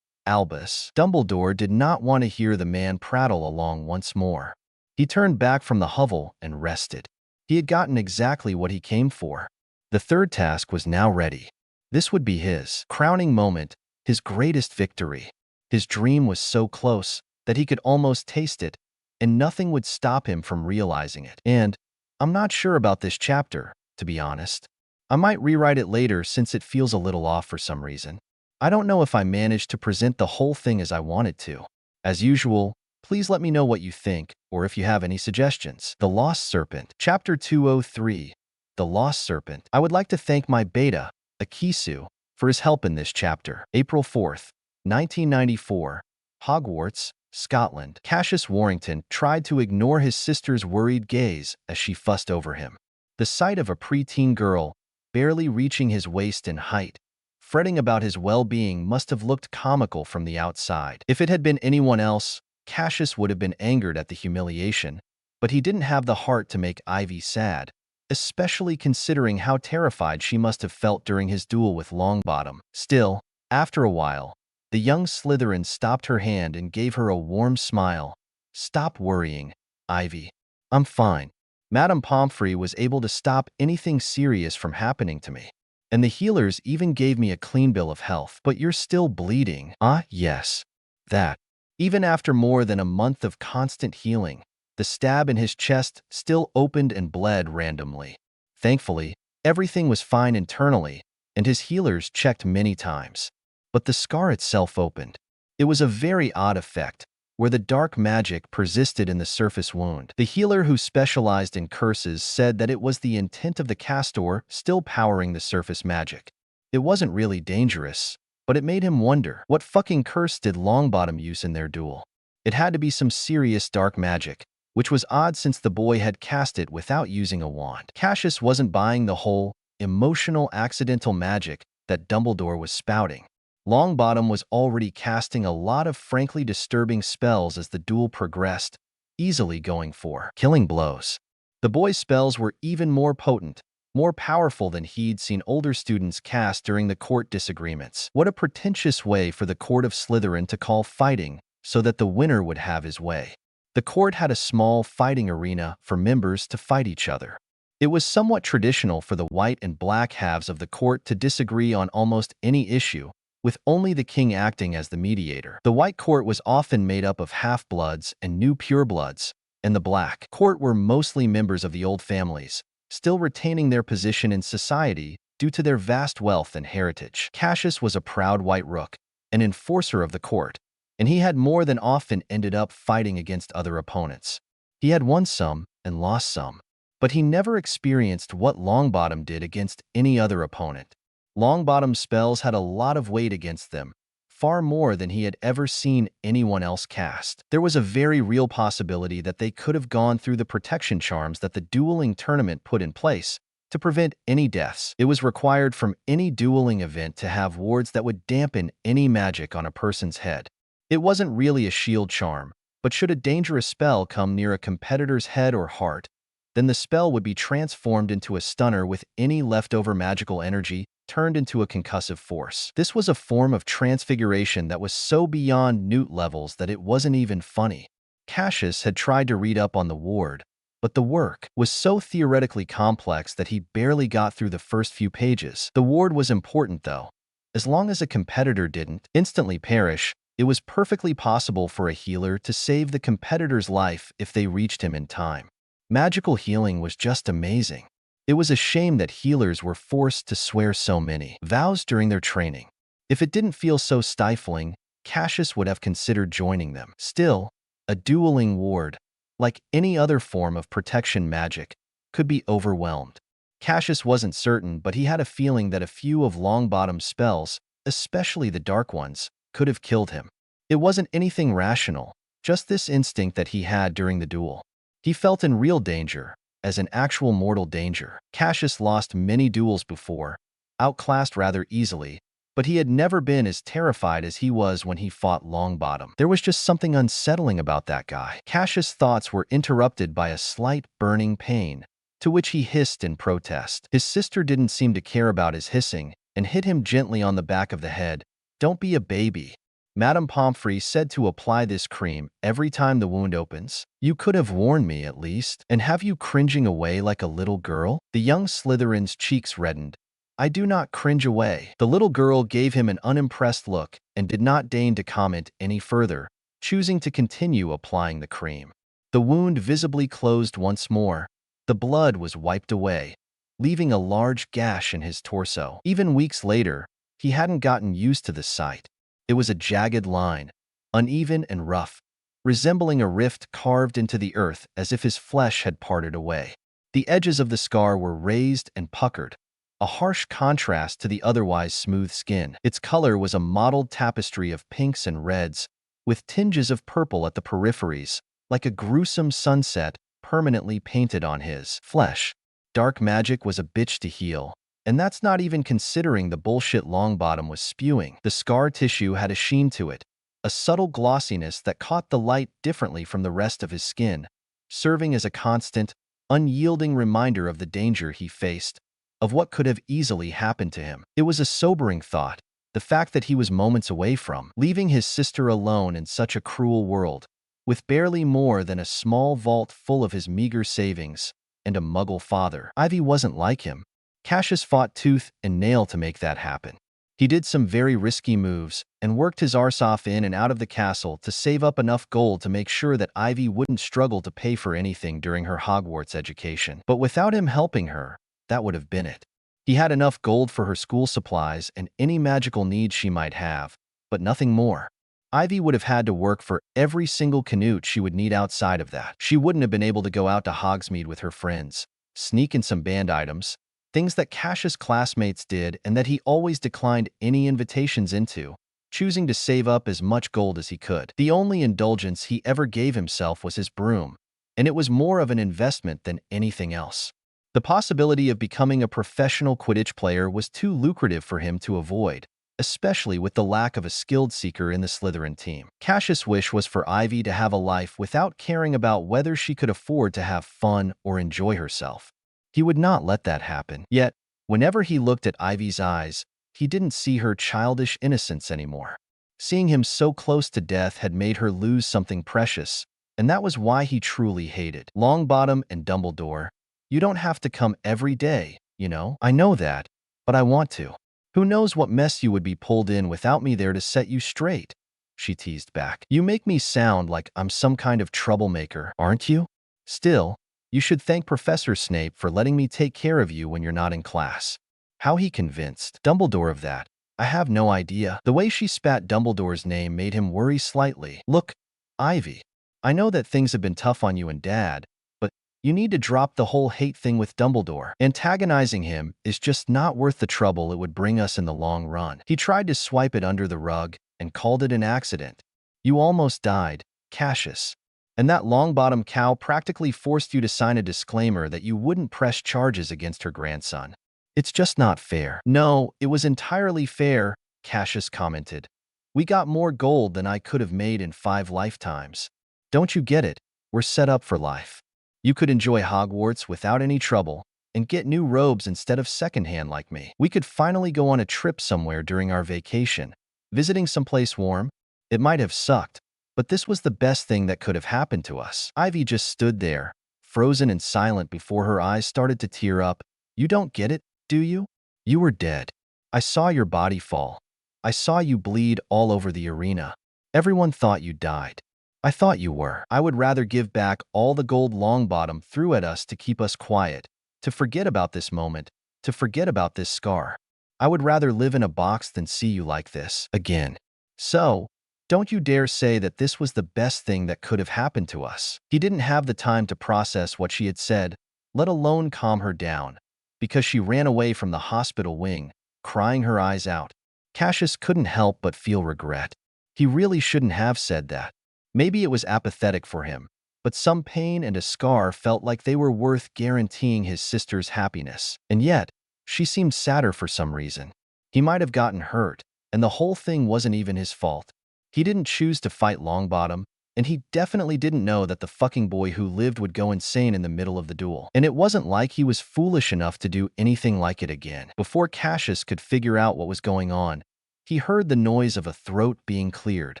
Albus. Dumbledore did not want to hear the man prattle along once more. He turned back from the hovel and rested. He had gotten exactly what he came for. The third task was now ready. This would be his crowning moment, his greatest victory. His dream was so close that he could almost taste it, and nothing would stop him from realizing it. And I'm not sure about this chapter, to be honest. I might rewrite it later since it feels a little off for some reason. I don't know if I managed to present the whole thing as I wanted to. As usual, please let me know what you think, or if you have any suggestions. The Lost Serpent, Chapter 203, The Lost Serpent. I would like to thank my beta, Akisu, for his help in this chapter. April 4th, 1994, Hogwarts, Scotland. Cassius Warrington tried to ignore his sister's worried gaze as she fussed over him. The sight of a preteen girl, barely reaching his waist in height, fretting about his well-being must have looked comical from the outside. If it had been anyone else, Cassius would have been angered at the humiliation, but he didn't have the heart to make Ivy sad, especially considering how terrified she must have felt during his duel with Longbottom. Still, after a while, the young Slytherin stopped her hand and gave her a warm smile. Stop worrying, Ivy. I'm fine. Madame Pomfrey was able to stop anything serious from happening to me. And the healers even gave me a clean bill of health. But you're still bleeding. Ah, yes. That. Even after more than a month of constant healing, the stab in his chest still opened and bled randomly. Thankfully, everything was fine internally, and his healers checked many times. But the scar itself opened. It was a very odd effect, where the dark magic persisted in the surface wound. The healer who specialized in curses said that it was the intent of the castor still powering the surface magic. It wasn't really dangerous, but it made him wonder, what fucking curse did Longbottom use in their duel? It had to be some serious dark magic, which was odd since the boy had cast it without using a wand. Cassius wasn't buying the whole, emotional accidental magic that Dumbledore was spouting. Longbottom was already casting a lot of frankly disturbing spells as the duel progressed, easily going for killing blows. The boy's spells were even more potent, more powerful than he'd seen older students cast during the court disagreements. What a pretentious way for the court of Slytherin to call fighting so that the winner would have his way. The court had a small fighting arena for members to fight each other. It was somewhat traditional for the white and black halves of the court to disagree on almost any issue, with only the king acting as the mediator. The white court was often made up of half-bloods and new purebloods, and the black court were mostly members of the old families, still retaining their position in society due to their vast wealth and heritage. Cassius was a proud white rook, an enforcer of the court, and he had more than often ended up fighting against other opponents. He had won some and lost some, but he never experienced what Longbottom did against any other opponent. Longbottom's spells had a lot of weight against them, far more than he had ever seen anyone else cast. There was a very real possibility that they could have gone through the protection charms that the Dueling Tournament put in place to To prevent any deaths, it was required from any dueling event to have wards that would dampen any magic on a person's head. It wasn't really a shield charm, but should a dangerous spell come near a competitor's head or heart, then the spell would be transformed into a stunner with any leftover magical energy turned into a concussive force. This was a form of transfiguration that was so beyond Newt levels that it wasn't even funny. Cassius had tried to read up on the ward, but the work was so theoretically complex that he barely got through the first few pages. The ward was important, though. As long as a competitor didn't instantly perish, it was perfectly possible for a healer to save the competitor's life if they reached him in time. Magical healing was just amazing. It was a shame that healers were forced to swear so many vows during their training. If it didn't feel so stifling, Cassius would have considered joining them. Still, a dueling ward, like any other form of protection magic, could be overwhelmed. Cassius wasn't certain, but he had a feeling that a few of Longbottom's spells, especially the dark ones, could have killed him. It wasn't anything rational, just this instinct that he had during the duel. He felt in real danger, as an actual mortal danger. Cassius lost many duels before, outclassed rather easily, but he had never been as terrified as he was when he fought Longbottom. There was just something unsettling about that guy. Cassius' thoughts were interrupted by a slight burning pain, to which he hissed in protest. His sister didn't seem to care about his hissing and hit him gently on the back of the head. "Don't be a baby." Madame Pomfrey said to apply this cream every time the wound opens. "You could have warned me, at least. And have you cringing away like a little girl?" The young Slytherin's cheeks reddened. "I do not cringe away." The little girl gave him an unimpressed look and did not deign to comment any further, choosing to continue applying the cream. The wound visibly closed once more. The blood was wiped away, leaving a large gash in his torso. Even weeks later, he hadn't gotten used to the sight. It was a jagged line, uneven and rough, resembling a rift carved into the earth as if his flesh had parted away. The edges of the scar were raised and puckered, a harsh contrast to the otherwise smooth skin. Its color was a mottled tapestry of pinks and reds, with tinges of purple at the peripheries, like a gruesome sunset permanently painted on his flesh. Dark magic was a bitch to heal. And that's not even considering the bullshit Longbottom was spewing. The scar tissue had a sheen to it, a subtle glossiness that caught the light differently from the rest of his skin, serving as a constant, unyielding reminder of the danger he faced, of what could have easily happened to him. It was a sobering thought, the fact that he was moments away from leaving his sister alone in such a cruel world, with barely more than a small vault full of his meager savings and a muggle father. Ivy wasn't like him. Cassius fought tooth and nail to make that happen. He did some very risky moves and worked his arse off in and out of the castle to save up enough gold to make sure that Ivy wouldn't struggle to pay for anything during her Hogwarts education. But without him helping her, that would have been it. He had enough gold for her school supplies and any magical needs she might have, but nothing more. Ivy would have had to work for every single canute she would need outside of that. She wouldn't have been able to go out to Hogsmeade with her friends, sneak in some band items, things that Cassius' classmates did and that he always declined any invitations into, choosing to save up as much gold as he could. The only indulgence he ever gave himself was his broom, and it was more of an investment than anything else. The possibility of becoming a professional Quidditch player was too lucrative for him to avoid, especially with the lack of a skilled seeker in the Slytherin team. Cassius' wish was for Ivy to have a life without caring about whether she could afford to have fun or enjoy herself. He would not let that happen. Yet, whenever he looked at Ivy's eyes, he didn't see her childish innocence anymore. Seeing him so close to death had made her lose something precious, and that was why he truly hated Longbottom and Dumbledore. "You don't have to come every day, you know." "I know that, but I want to." "Who knows what mess you would be pulled in without me there to set you straight," she teased back. "You make me sound like I'm some kind of troublemaker, aren't you? Still, you should thank Professor Snape for letting me take care of you when you're not in class." How he convinced Dumbledore of that, I have no idea. The way she spat Dumbledore's name made him worry slightly. "Look, Ivy, I know that things have been tough on you and Dad, but you need to drop the whole hate thing with Dumbledore. Antagonizing him is just not worth the trouble it would bring us in the long run." He tried to swipe it under the rug and called it an accident. "You almost died, Cassius." And that long-bottom cow practically forced you to sign a disclaimer that you wouldn't press charges against her grandson. It's just not fair. No, it was entirely fair, Cassius commented. We got more gold than I could have made in 5 lifetimes. Don't you get it? We're set up for life. You could enjoy Hogwarts without any trouble and get new robes instead of secondhand like me. We could finally go on a trip somewhere during our vacation, visiting someplace warm. It might have sucked, but this was the best thing that could have happened to us. Ivy just stood there, frozen and silent before her eyes started to tear up. You don't get it, do you? You were dead. I saw your body fall. I saw you bleed all over the arena. Everyone thought you died. I thought you were. I would rather give back all the gold Longbottom threw at us to keep us quiet, to forget about this moment, to forget about this scar. I would rather live in a box than see you like this again. So, don't you dare say that this was the best thing that could have happened to us. He didn't have the time to process what she had said, let alone calm her down, because she ran away from the hospital wing, crying her eyes out. Cassius couldn't help but feel regret. He really shouldn't have said that. Maybe it was apathetic for him, but some pain and a scar felt like they were worth guaranteeing his sister's happiness. And yet, she seemed sadder for some reason. He might have gotten hurt, and the whole thing wasn't even his fault. He didn't choose to fight Longbottom, and he definitely didn't know that the fucking boy who lived would go insane in the middle of the duel. And it wasn't like he was foolish enough to do anything like it again. Before Cassius could figure out what was going on, he heard the noise of a throat being cleared.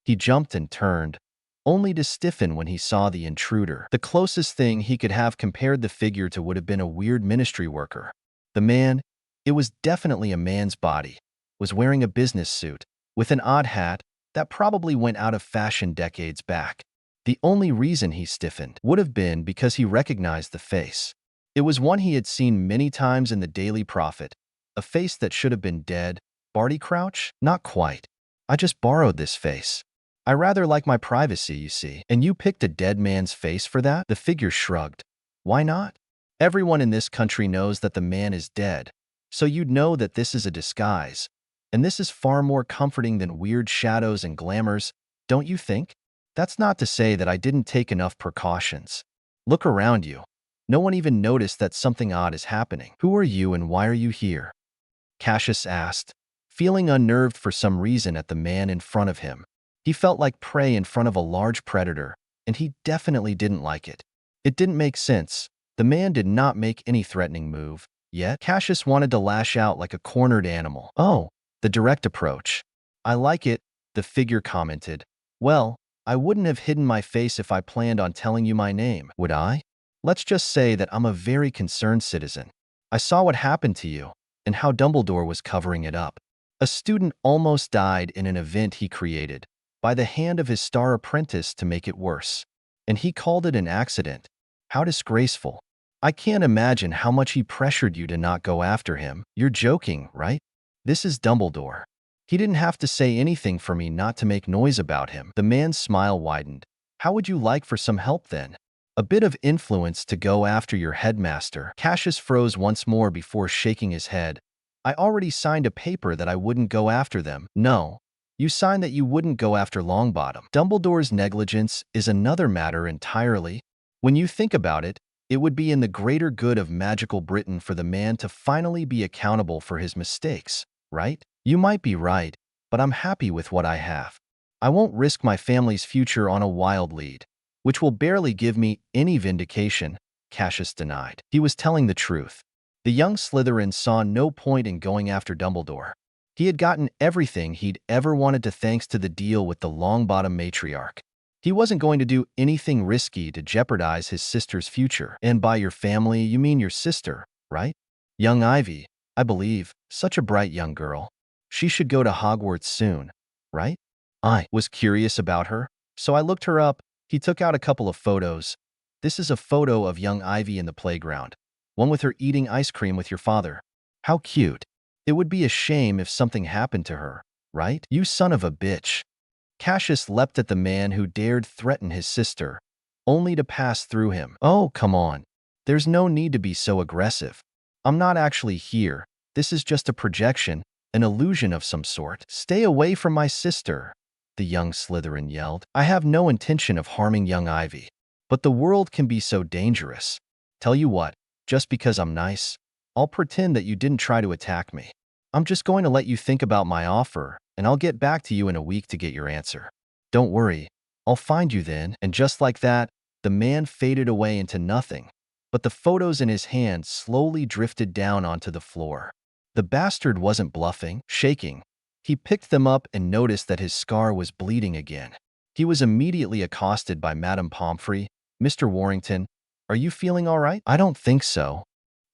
He jumped and turned, only to stiffen when he saw the intruder. The closest thing he could have compared the figure to would have been a weird ministry worker. The man, it was definitely a man's body, was wearing a business suit, with an odd hat that probably went out of fashion decades back. The only reason he stiffened would have been because he recognized the face. It was one he had seen many times in the Daily Prophet, a face that should have been dead. Barty Crouch? Not quite. I just borrowed this face. I rather like my privacy, you see. And you picked a dead man's face for that? The figure shrugged. Why not? Everyone in this country knows that the man is dead, so you'd know that this is a disguise. And this is far more comforting than weird shadows and glamours, don't you think? That's not to say that I didn't take enough precautions. Look around you. No one even noticed that something odd is happening. Who are you and why are you here? Cassius asked, feeling unnerved for some reason at the man in front of him. He felt like prey in front of a large predator, and he definitely didn't like it. It didn't make sense. The man did not make any threatening move, yet Cassius wanted to lash out like a cornered animal. Oh, the direct approach. I like it, the figure commented. Well, I wouldn't have hidden my face if I planned on telling you my name, would I? Let's just say that I'm a very concerned citizen. I saw what happened to you, and how Dumbledore was covering it up. A student almost died in an event he created, by the hand of his star apprentice to make it worse. And he called it an accident. How disgraceful. I can't imagine how much he pressured you to not go after him. You're joking, right? This is Dumbledore. He didn't have to say anything for me not to make noise about him. The man's smile widened. How would you like for some help then? A bit of influence to go after your headmaster. Cassius froze once more before shaking his head. I already signed a paper that I wouldn't go after them. No. You signed that you wouldn't go after Longbottom. Dumbledore's negligence is another matter entirely. When you think about it, it would be in the greater good of magical Britain for the man to finally be accountable for his mistakes, right? You might be right, but I'm happy with what I have. I won't risk my family's future on a wild lead, which will barely give me any vindication, Cassius denied. He was telling the truth. The young Slytherin saw no point in going after Dumbledore. He had gotten everything he'd ever wanted thanks to the deal with the Longbottom matriarch. He wasn't going to do anything risky to jeopardize his sister's future. And by your family, you mean your sister, right? Young Ivy, I believe, such a bright young girl. She should go to Hogwarts soon, right? I was curious about her, so I looked her up. He took out a couple of photos. This is a photo of young Ivy in the playground, one with her eating ice cream with your father. How cute. It would be a shame if something happened to her, right? You son of a bitch. Cassius leapt at the man who dared threaten his sister, only to pass through him. Oh, come on. There's no need to be so aggressive. I'm not actually here. This is just a projection, an illusion of some sort. Stay away from my sister. the young Slytherin yelled. "I have no intention of harming young Ivy. But the world can be so dangerous. Tell you what, just because I'm nice, I'll pretend that you didn't try to attack me. I'm just going to let you think about my offer, and I'll get back to you in a week to get your answer. Don't worry, I'll find you then." And just like that, the man faded away into nothing, but the photos in his hand slowly drifted down onto the floor. The bastard wasn't bluffing, shaking. He picked them up and noticed that his scar was bleeding again. He was immediately accosted by Madame Pomfrey. "Mr. Warrington, are you feeling all right?" "I don't think so."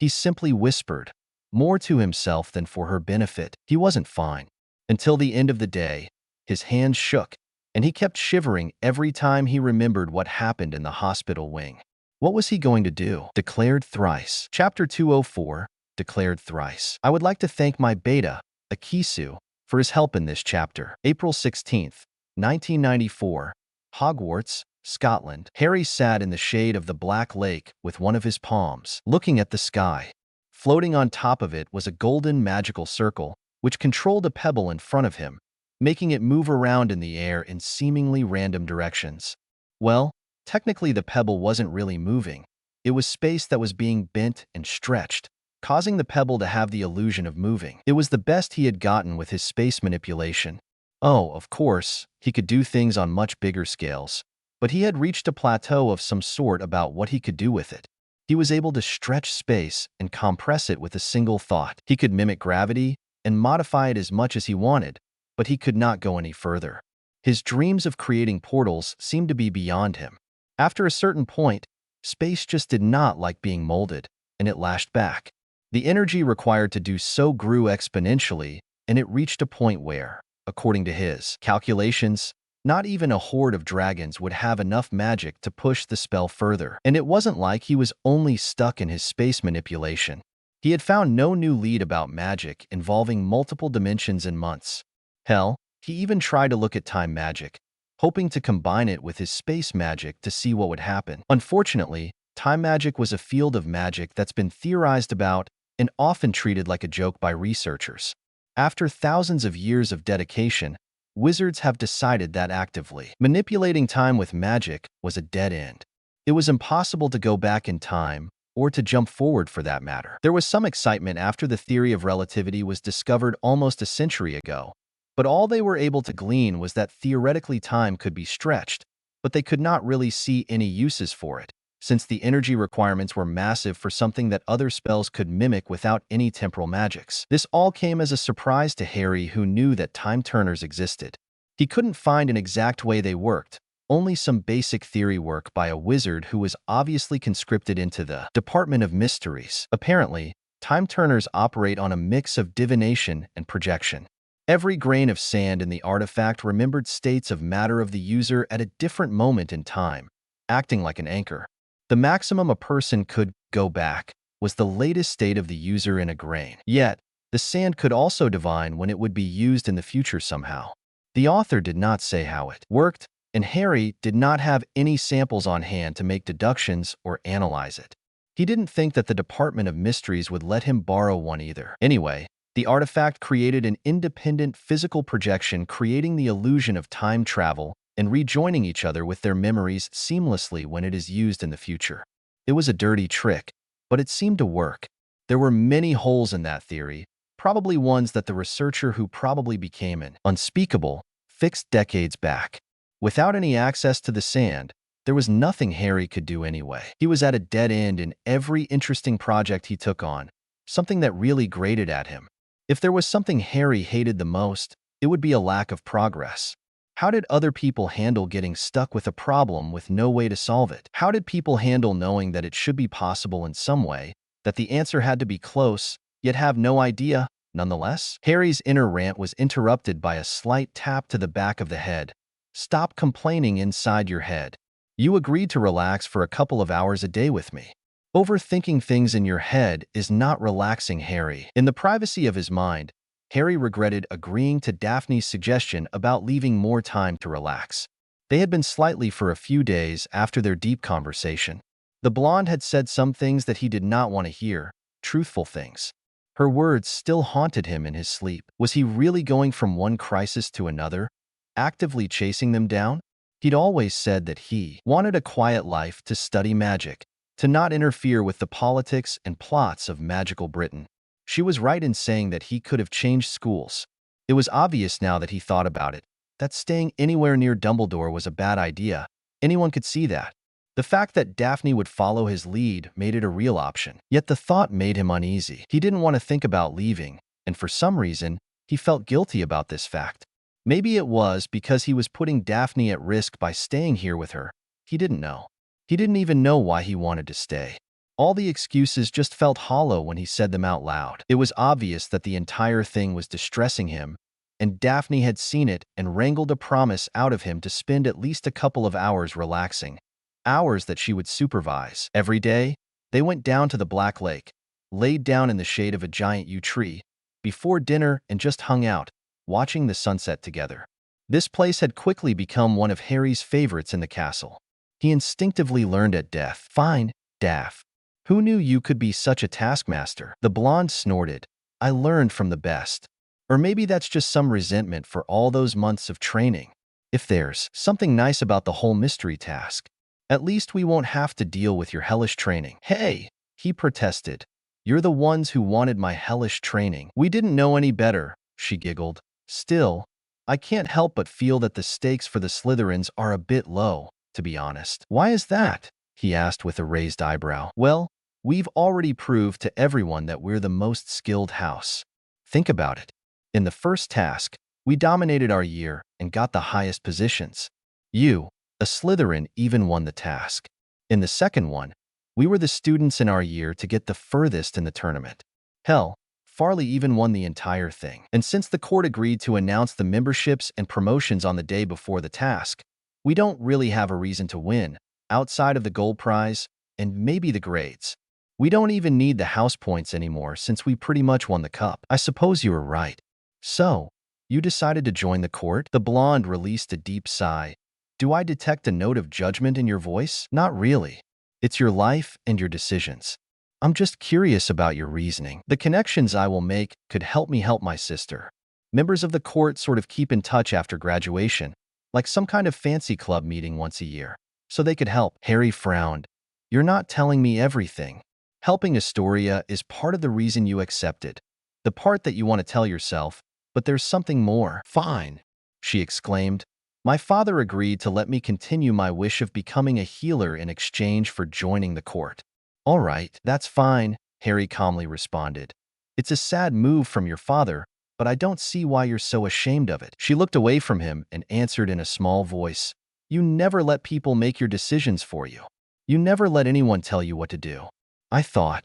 He simply whispered, more to himself than for her benefit. He wasn't fine. Until the end of the day, his hands shook, and he kept shivering every time he remembered what happened in the hospital wing. What was he going to do? Declared thrice. Chapter 204, Declared thrice. I would like to thank my beta, Akisu, for his help in this chapter. April 16th, 1994, Hogwarts, Scotland. Harry sat in the shade of the Black Lake with one of his palms, looking at the sky. Floating on top of it was a golden magical circle, which controlled a pebble in front of him, making it move around in the air in seemingly random directions. Well, technically the pebble wasn't really moving. It was space that was being bent and stretched, causing the pebble to have the illusion of moving. It was the best he had gotten with his space manipulation. Oh, of course, he could do things on much bigger scales, but he had reached a plateau of some sort about what he could do with it. He was able to stretch space and compress it with a single thought. He could mimic gravity and modify it as much as he wanted, but he could not go any further. His dreams of creating portals seemed to be beyond him. After a certain point, space just did not like being molded, and it lashed back. The energy required to do so grew exponentially, and it reached a point where, according to his calculations, not even a horde of dragons would have enough magic to push the spell further. And it wasn't like he was only stuck in his space manipulation. He had found no new lead about magic involving multiple dimensions in months. Hell, he even tried to look at time magic, hoping to combine it with his space magic to see what would happen. Unfortunately, time magic was a field of magic that's been theorized about and often treated like a joke by researchers. After thousands of years of dedication, wizards have decided that actively manipulating time with magic was a dead end. It was impossible to go back in time, or to jump forward for that matter. There was some excitement after the theory of relativity was discovered almost a century ago, but all they were able to glean was that theoretically time could be stretched, but they could not really see any uses for it, since the energy requirements were massive for something that other spells could mimic without any temporal magics. This all came as a surprise to Harry, who knew that time turners existed. He couldn't find an exact way they worked, only some basic theory work by a wizard who was obviously conscripted into the Department of Mysteries. Apparently, time turners operate on a mix of divination and projection. Every grain of sand in the artifact remembered states of matter of the user at a different moment in time, acting like an anchor. The maximum a person could go back was the latest state of the user in a grain. Yet, the sand could also divine when it would be used in the future somehow. The author did not say how it worked, and Harry did not have any samples on hand to make deductions or analyze it. He didn't think that the Department of Mysteries would let him borrow one either. Anyway, the artifact created an independent physical projection, creating the illusion of time travel and rejoining each other with their memories seamlessly when it is used in the future. It was a dirty trick, but it seemed to work. There were many holes in that theory, probably ones that the researcher who probably became an unspeakable fixed decades back. Without any access to the sand, there was nothing Harry could do anyway. He was at a dead end in every interesting project he took on, something that really grated at him. If there was something Harry hated the most, it would be a lack of progress. How did other people handle getting stuck with a problem with no way to solve it? How did people handle knowing that it should be possible in some way, that the answer had to be close, yet have no idea, nonetheless? Harry's inner rant was interrupted by a slight tap to the back of the head. Stop complaining inside your head. You agreed to relax for a couple of hours a day with me. Overthinking things in your head is not relaxing, Harry. In the privacy of his mind, Harry regretted agreeing to Daphne's suggestion about leaving more time to relax. They had been slightly for a few days after their deep conversation. The blonde had said some things that he did not want to hear, truthful things. Her words still haunted him in his sleep. Was he really going from one crisis to another? actively chasing them down? He'd always said that he wanted a quiet life to study magic, to not interfere with the politics and plots of magical Britain. She was right in saying that he could have changed schools. It was obvious now that he thought about it, that staying anywhere near Dumbledore was a bad idea. Anyone could see that. The fact that Daphne would follow his lead made it a real option. Yet the thought made him uneasy. He didn't want to think about leaving, and for some reason, he felt guilty about this fact. Maybe it was because he was putting Daphne at risk by staying here with her. He didn't know. He didn't even know why he wanted to stay. All the excuses just felt hollow when he said them out loud. It was obvious that the entire thing was distressing him, and Daphne had seen it and wrangled a promise out of him to spend at least a couple of hours relaxing. Hours that she would supervise. Every day, they went down to the Black Lake, laid down in the shade of a giant yew tree, before dinner and just hung out, watching the sunset together. This place had quickly become one of Harry's favorites in the castle. He instinctively learned at death. Fine, Daph. Who knew you could be such a taskmaster? The blonde snorted. I learned from the best. Or maybe that's just some resentment for all those months of training. If there's something nice about the whole mystery task, at least we won't have to deal with your hellish training. Hey, he protested. You're the ones who wanted my hellish training. We didn't know any better, she giggled. Still, I can't help but feel that the stakes for the Slytherins are a bit low, to be honest. Why is that? He asked with a raised eyebrow. Well, we've already proved to everyone that we're the most skilled house. Think about it. In the first task, we dominated our year and got the highest positions. You, a Slytherin, even won the task. In the second one, we were the students in our year to get the furthest in the tournament. Hell, Farley even won the entire thing. And since the court agreed to announce the memberships and promotions on the day before the task, we don't really have a reason to win, outside of the gold prize and maybe the grades. We don't even need the house points anymore since we pretty much won the cup. I suppose you were right. So, you decided to join the court? The blonde released a deep sigh. Do I detect a note of judgment in your voice? Not really. It's your life and your decisions. I'm just curious about your reasoning. The connections I will make could help me help my sister. Members of the court sort of keep in touch after graduation, like some kind of fancy club meeting once a year, so they could help. Harry frowned. You're not telling me everything. Helping Astoria is part of the reason you accepted, the part that you want to tell yourself, but there's something more. Fine, she exclaimed. My father agreed to let me continue my wish of becoming a healer in exchange for joining the court. All right, that's fine, Harry calmly responded. It's a sad move from your father, but I don't see why you're so ashamed of it. She looked away from him and answered in a small voice. You never let people make your decisions for you. You never let anyone tell you what to do.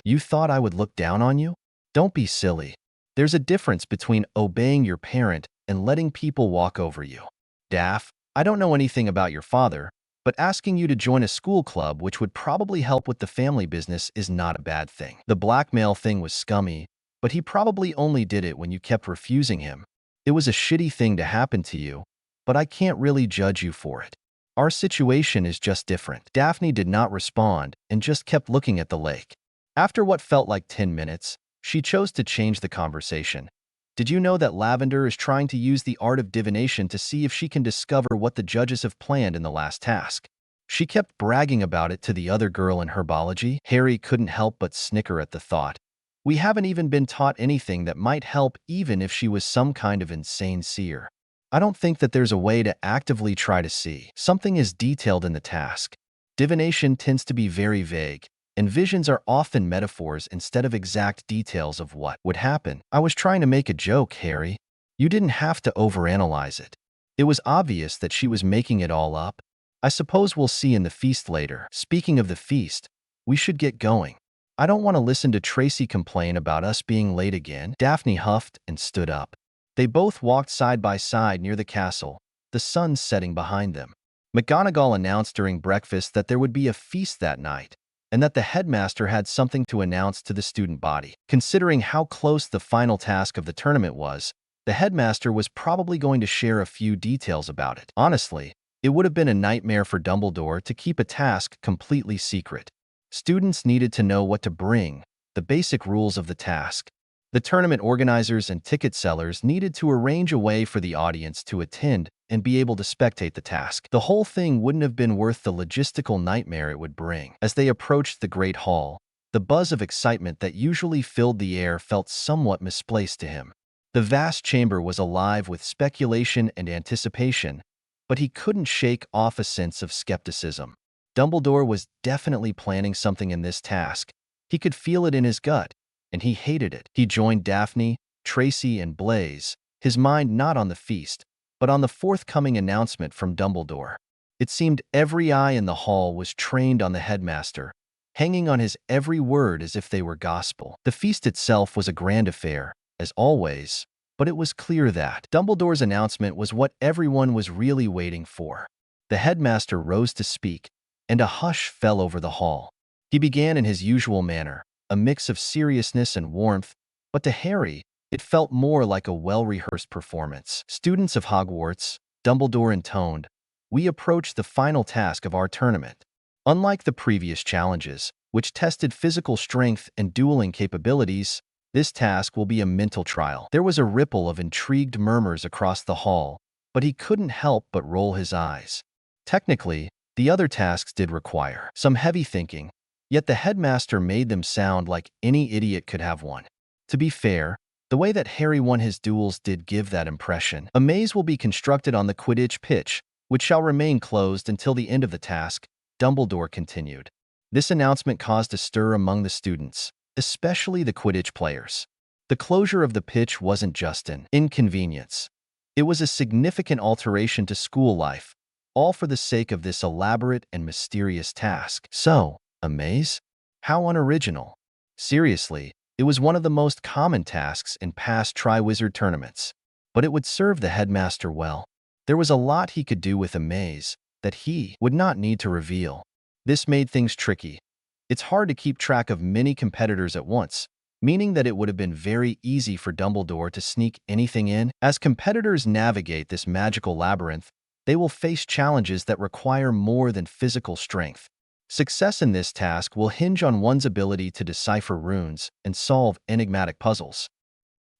You thought I would look down on you? Don't be silly. There's a difference between obeying your parent and letting people walk over you. Daph, I don't know anything about your father, but asking you to join a school club which would probably help with the family business is not a bad thing. The blackmail thing was scummy, but he probably only did it when you kept refusing him. It was a shitty thing to happen to you, but I can't really judge you for it. Our situation is just different. Daphne did not respond and just kept looking at the lake. After what felt like 10 minutes, she chose to change the conversation. Did you know that Lavender is trying to use the art of divination to see if she can discover what the judges have planned in the last task? She kept bragging about it to the other girl in herbology. Harry couldn't help but snicker at the thought. We haven't even been taught anything that might help even if she was some kind of insane seer. I don't think that there's a way to actively try to see. Something is detailed in the task. Divination tends to be very vague, and visions are often metaphors instead of exact details of what would happen. I was trying to make a joke, Harry. You didn't have to overanalyze it. It was obvious that she was making it all up. I suppose we'll see in the feast later. Speaking of the feast, we should get going. I don't want to listen to Tracy complain about us being late again. Daphne huffed and stood up. They both walked side by side near the castle, the sun setting behind them. McGonagall announced during breakfast that there would be a feast that night, and that the headmaster had something to announce to the student body. Considering how close the final task of the tournament was, the headmaster was probably going to share a few details about it. Honestly, it would have been a nightmare for Dumbledore to keep a task completely secret. Students needed to know what to bring, the basic rules of the task. The tournament organizers and ticket sellers needed to arrange a way for the audience to attend and be able to spectate the task. The whole thing wouldn't have been worth the logistical nightmare it would bring. As they approached the Great Hall, the buzz of excitement that usually filled the air felt somewhat misplaced to him. The vast chamber was alive with speculation and anticipation, but he couldn't shake off a sense of skepticism. Dumbledore was definitely planning something in this task. He could feel it in his gut, and he hated it. He joined Daphne, Tracy, and Blaise, his mind not on the feast, but on the forthcoming announcement from Dumbledore. It seemed every eye in the hall was trained on the headmaster, hanging on his every word as if they were gospel. The feast itself was a grand affair, as always, but it was clear that Dumbledore's announcement was what everyone was really waiting for. The headmaster rose to speak, and a hush fell over the hall. He began in his usual manner, a mix of seriousness and warmth, but to Harry, it felt more like a well-rehearsed performance. "Students of Hogwarts," Dumbledore intoned, "we approach the final task of our tournament. Unlike the previous challenges, which tested physical strength and dueling capabilities, this task will be a mental trial." There was a ripple of intrigued murmurs across the hall, but he couldn't help but roll his eyes. Technically, the other tasks did require some heavy thinking, yet the headmaster made them sound like any idiot could have one. To be fair, the way that Harry won his duels did give that impression. "A maze will be constructed on the Quidditch pitch, which shall remain closed until the end of the task," Dumbledore continued. This announcement caused a stir among the students, especially the Quidditch players. The closure of the pitch wasn't just an inconvenience. It was a significant alteration to school life, all for the sake of this elaborate and mysterious task. So, a maze? How unoriginal. Seriously, it was one of the most common tasks in past Triwizard tournaments, but it would serve the headmaster well. There was a lot he could do with a maze that he would not need to reveal. This made things tricky. It's hard to keep track of many competitors at once, meaning that it would have been very easy for Dumbledore to sneak anything in. As competitors navigate this magical labyrinth, they will face challenges that require more than physical strength. Success in this task will hinge on one's ability to decipher runes and solve enigmatic puzzles.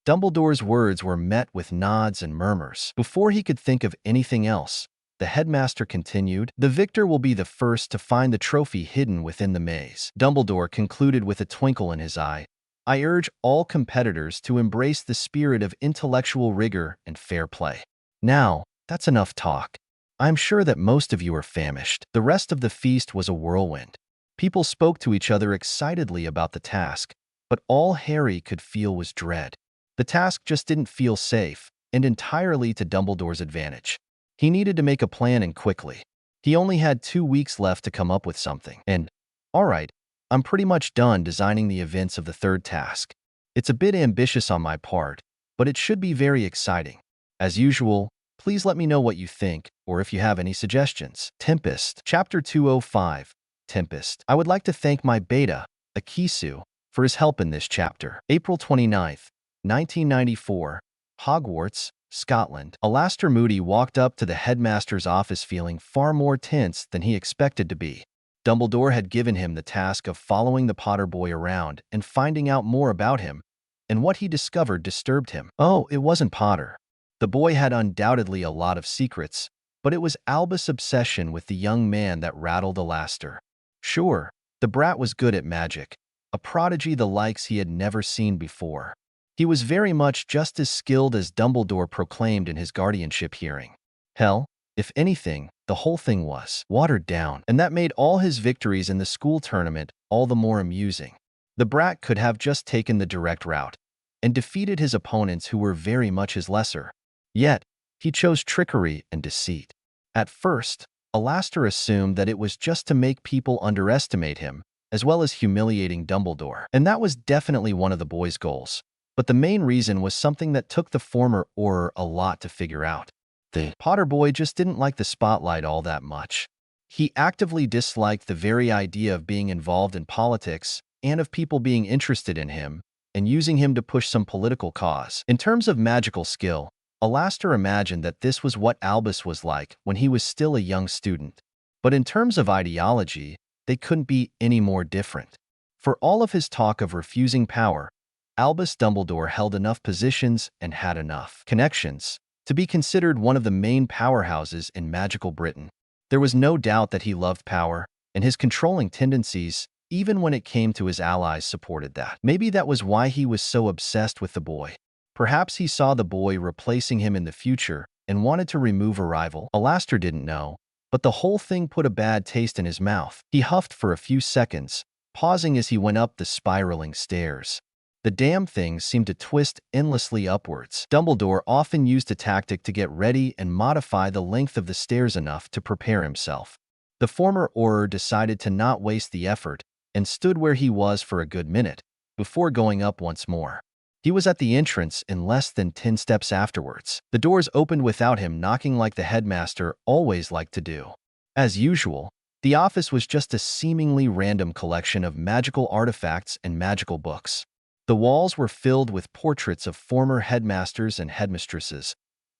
Dumbledore's words were met with nods and murmurs. Before he could think of anything else, the headmaster continued, "The victor will be the first to find the trophy hidden within the maze." Dumbledore concluded with a twinkle in his eye, "I urge all competitors to embrace the spirit of intellectual rigor and fair play." Now, that's enough talk. I'm sure that most of you are famished. The rest of the feast was a whirlwind. People spoke to each other excitedly about the task, but all Harry could feel was dread. The task just didn't feel safe, and entirely to Dumbledore's advantage. He needed to make a plan, and quickly. He only had 2 weeks left to come up with something. And, all right, I'm pretty much done designing the events of the third task. It's a bit ambitious on my part, but it should be very exciting. As usual, please let me know what you think, or if you have any suggestions. Tempest, Chapter 205, Tempest. I would like to thank my beta, Akisu, for his help in this chapter. April 29th, 1994, Hogwarts, Scotland. Alastor Moody walked up to the headmaster's office feeling far more tense than he expected to be. Dumbledore had given him the task of following the Potter boy around and finding out more about him, and what he discovered disturbed him. Oh, it wasn't Potter. The boy had undoubtedly a lot of secrets, but it was Albus' obsession with the young man that rattled Alastor. Sure, the brat was good at magic, a prodigy the likes he had never seen before. He was very much just as skilled as Dumbledore proclaimed in his guardianship hearing. Hell, if anything, the whole thing was watered down, and that made all his victories in the school tournament all the more amusing. The brat could have just taken the direct route and defeated his opponents who were very much his lesser. Yet, he chose trickery and deceit. At first, Alastor assumed that it was just to make people underestimate him, as well as humiliating Dumbledore. And that was definitely one of the boy's goals. But the main reason was something that took the former Auror a lot to figure out. The Potter boy just didn't like the spotlight all that much. He actively disliked the very idea of being involved in politics and of people being interested in him and using him to push some political cause. In terms of magical skill, Alastor imagined that this was what Albus was like when he was still a young student. But in terms of ideology, they couldn't be any more different. For all of his talk of refusing power, Albus Dumbledore held enough positions and had enough connections to be considered one of the main powerhouses in magical Britain. There was no doubt that he loved power, and his controlling tendencies, even when it came to his allies, supported that. Maybe that was why he was so obsessed with the boy. Perhaps he saw the boy replacing him in the future and wanted to remove a rival. Alastor didn't know, but the whole thing put a bad taste in his mouth. He huffed for a few seconds, pausing as he went up the spiraling stairs. The damn thing seemed to twist endlessly upwards. Dumbledore often used a tactic to get ready and modify the length of the stairs enough to prepare himself. The former Auror decided to not waste the effort and stood where he was for a good minute, before going up once more. He was at the entrance in less than 10 steps afterwards. The doors opened without him knocking like the headmaster always liked to do. As usual, the office was just a seemingly random collection of magical artifacts and magical books. The walls were filled with portraits of former headmasters and headmistresses,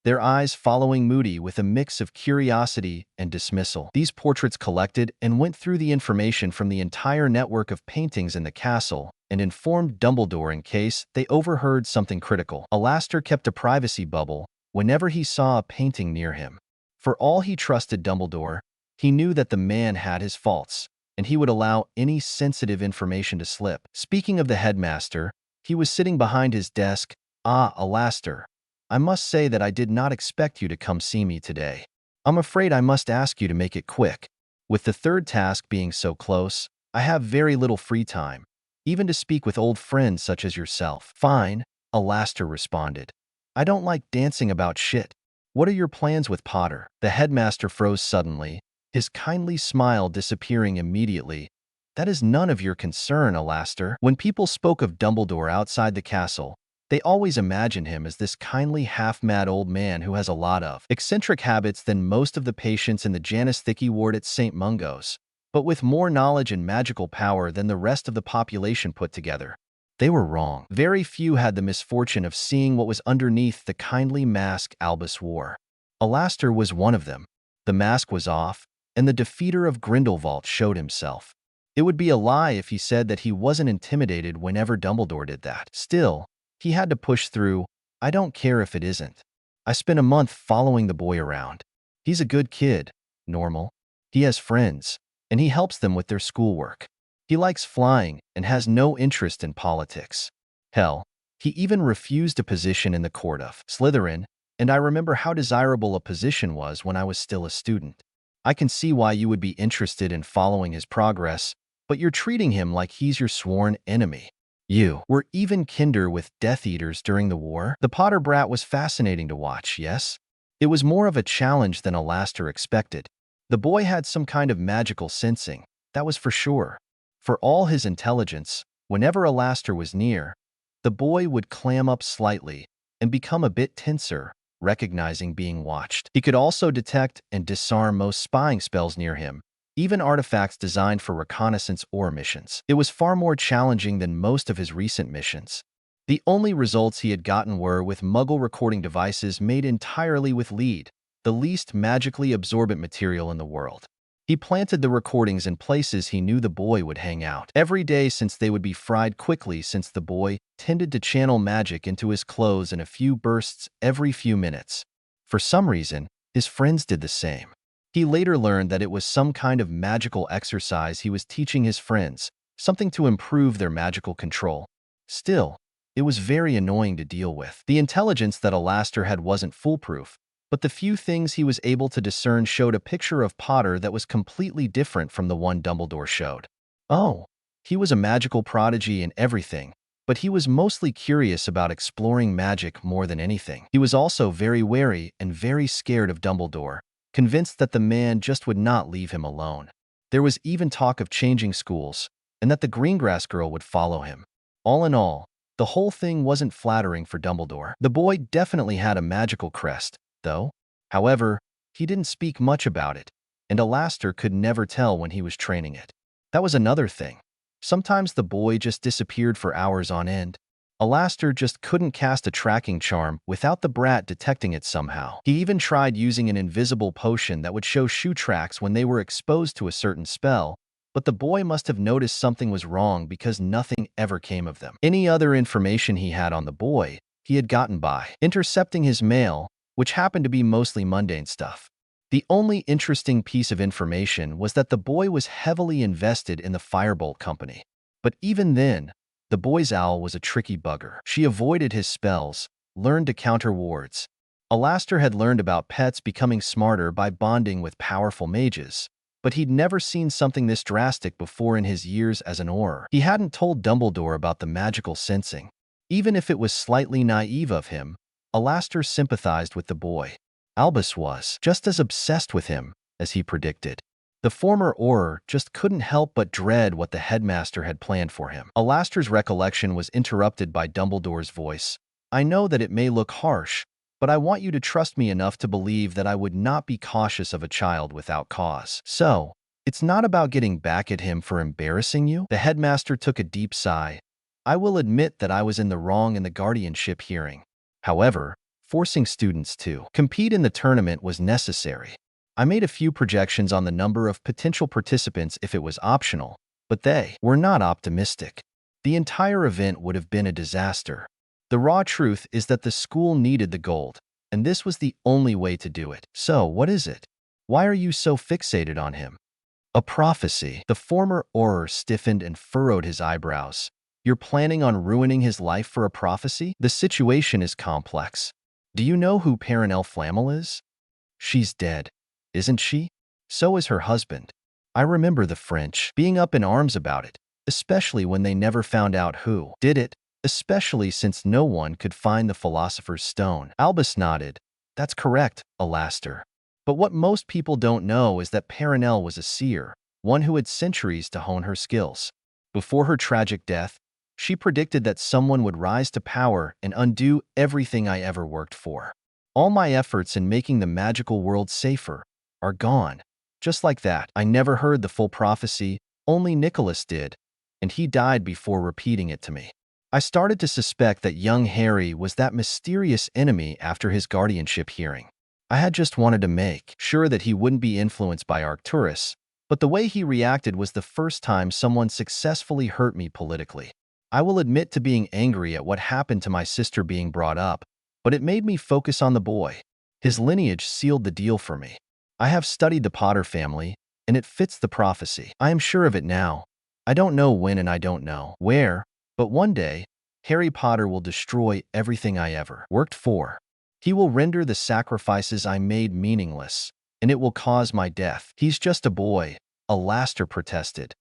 their eyes following Moody with a mix of curiosity and dismissal. These portraits collected and went through the information from the entire network of paintings in the castle and informed Dumbledore in case they overheard something critical. Alastor kept a privacy bubble whenever he saw a painting near him. For all he trusted Dumbledore, he knew that the man had his faults, and he would allow any sensitive information to slip. Speaking of the headmaster, he was sitting behind his desk. "Ah, Alastor, I must say that I did not expect you to come see me today. I'm afraid I must ask you to make it quick. With the third task being so close, I have very little free time, even to speak with old friends such as yourself." "Fine," Alastor responded. "I don't like dancing about shit. What are your plans with Potter?" The headmaster froze suddenly, his kindly smile disappearing immediately. "That is none of your concern, Alastor." When people spoke of Dumbledore outside the castle, they always imagined him as this kindly half-mad old man who has a lot of eccentric habits than most of the patients in the Janus Thicky ward at St. Mungo's, but with more knowledge and magical power than the rest of the population put together. They were wrong. Very few had the misfortune of seeing what was underneath the kindly mask Albus wore. Alastor was one of them. The mask was off, and the defeater of Grindelwald showed himself. It would be a lie if he said that he wasn't intimidated whenever Dumbledore did that. Still, he had to push through. "I don't care if it isn't. I spent a month following the boy around. He's a good kid, normal. He has friends, and he helps them with their schoolwork. He likes flying and has no interest in politics. Hell, he even refused a position in the court of Slytherin, and I remember how desirable a position was when I was still a student. I can see why you would be interested in following his progress, but you're treating him like he's your sworn enemy. You were even kinder with Death Eaters during the war." The Potter brat was fascinating to watch, yes? It was more of a challenge than Alastor expected. The boy had some kind of magical sensing, that was for sure. For all his intelligence, whenever Alastor was near, the boy would clam up slightly and become a bit tenser, recognizing being watched. He could also detect and disarm most spying spells near him, even artifacts designed for reconnaissance or missions. It was far more challenging than most of his recent missions. The only results he had gotten were with Muggle recording devices made entirely with lead, the least magically absorbent material in the world. He planted the recordings in places he knew the boy would hang out every day, since they would be fried quickly, since the boy tended to channel magic into his clothes in a few bursts every few minutes. For some reason, his friends did the same. He later learned that it was some kind of magical exercise he was teaching his friends, something to improve their magical control. Still, it was very annoying to deal with. The intelligence that Alastor had wasn't foolproof, but the few things he was able to discern showed a picture of Potter that was completely different from the one Dumbledore showed. Oh, he was a magical prodigy and everything, but he was mostly curious about exploring magic more than anything. He was also very wary and very scared of Dumbledore, convinced that the man just would not leave him alone. There was even talk of changing schools, and that the Greengrass girl would follow him. All in all, the whole thing wasn't flattering for Dumbledore. The boy definitely had a magical crest, though. However, he didn't speak much about it, and Alastor could never tell when he was training it. That was another thing. Sometimes the boy just disappeared for hours on end. Alastor just couldn't cast a tracking charm without the brat detecting it somehow. He even tried using an invisible potion that would show shoe tracks when they were exposed to a certain spell, but the boy must have noticed something was wrong because nothing ever came of them. Any other information he had on the boy, he had gotten by intercepting his mail, which happened to be mostly mundane stuff. The only interesting piece of information was that the boy was heavily invested in the Firebolt Company. But even then, the boy's owl was a tricky bugger. She avoided his spells, learned to counter wards. Alastor had learned about pets becoming smarter by bonding with powerful mages, but he'd never seen something this drastic before in his years as an Auror. He hadn't told Dumbledore about the magical sensing. Even if it was slightly naive of him, Alastor sympathized with the boy. Albus was just as obsessed with him as he predicted. The former Auror just couldn't help but dread what the headmaster had planned for him. Alastor's recollection was interrupted by Dumbledore's voice. "I know that it may look harsh, but I want you to trust me enough to believe that I would not be cautious of a child without cause. So, it's not about getting back at him for embarrassing you?" The headmaster took a deep sigh. "I will admit that I was in the wrong in the guardianship hearing. However, forcing students to compete in the tournament was necessary. I made a few projections on the number of potential participants if it was optional, but they were not optimistic. The entire event would have been a disaster. The raw truth is that the school needed the gold, and this was the only way to do it. So, what is it? Why are you so fixated on him?" "A prophecy." The former Auror stiffened and furrowed his eyebrows. "You're planning on ruining his life for a prophecy? The situation is complex. Do you know who Perenelle Flammel is? She's dead, isn't she? So is her husband. I remember the French being up in arms about it, especially when they never found out who did it, especially since no one could find the Philosopher's Stone." Albus nodded. "That's correct, Alastor. But what most people don't know is that Perenelle was a seer, one who had centuries to hone her skills. Before her tragic death, she predicted that someone would rise to power and undo everything I ever worked for. All my efforts in making the magical world safer are gone. Just like that. I never heard the full prophecy, only Nicholas did, and he died before repeating it to me. I started to suspect that young Harry was that mysterious enemy after his guardianship hearing. I had just wanted to make sure that he wouldn't be influenced by Arcturus, but the way he reacted was the first time someone successfully hurt me politically. I will admit to being angry at what happened to my sister being brought up, but it made me focus on the boy. His lineage sealed the deal for me. I have studied the Potter family, and it fits the prophecy. I am sure of it now. I don't know when and I don't know where, but one day, Harry Potter will destroy everything I ever worked for. He will render the sacrifices I made meaningless, and it will cause my death. He's just a boy," Alastor protested.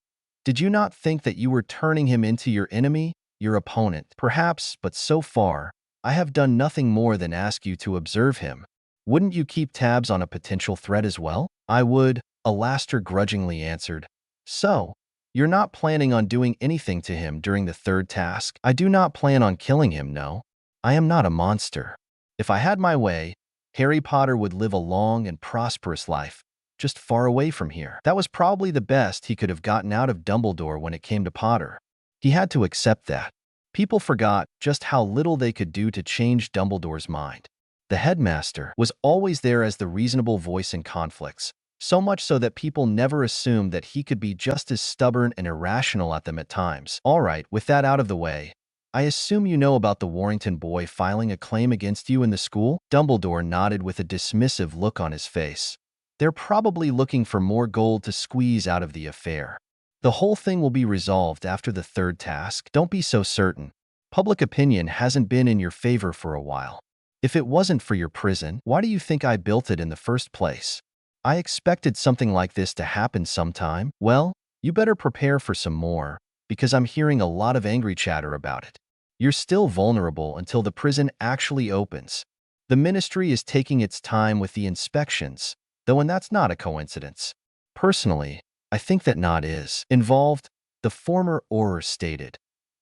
"Did you not think that you were turning him into your enemy, your opponent?" "Perhaps, but so far, I have done nothing more than ask you to observe him. Wouldn't you keep tabs on a potential threat as well?" "I would," Alastor grudgingly answered. "So, you're not planning on doing anything to him during the third task?" "I do not plan on killing him, no. I am not a monster. If I had my way, Harry Potter would live a long and prosperous life, just far away from here." That was probably the best he could have gotten out of Dumbledore when it came to Potter. He had to accept that. People forgot just how little they could do to change Dumbledore's mind. The headmaster was always there as the reasonable voice in conflicts, so much so that people never assumed that he could be just as stubborn and irrational at them at times. "All right, with that out of the way, I assume you know about the Warrington boy filing a claim against you in the school?" Dumbledore nodded with a dismissive look on his face. "They're probably looking for more gold to squeeze out of the affair. The whole thing will be resolved after the third task. Don't be so certain. Public opinion hasn't been in your favor for a while. If it wasn't for your prison, why do you think I built it in the first place? I expected something like this to happen sometime. Well, you better prepare for some more, because I'm hearing a lot of angry chatter about it. You're still vulnerable until the prison actually opens. The ministry is taking its time with the inspections, though, and that's not a coincidence. Personally, I think that Nod is involved," the former Auror stated.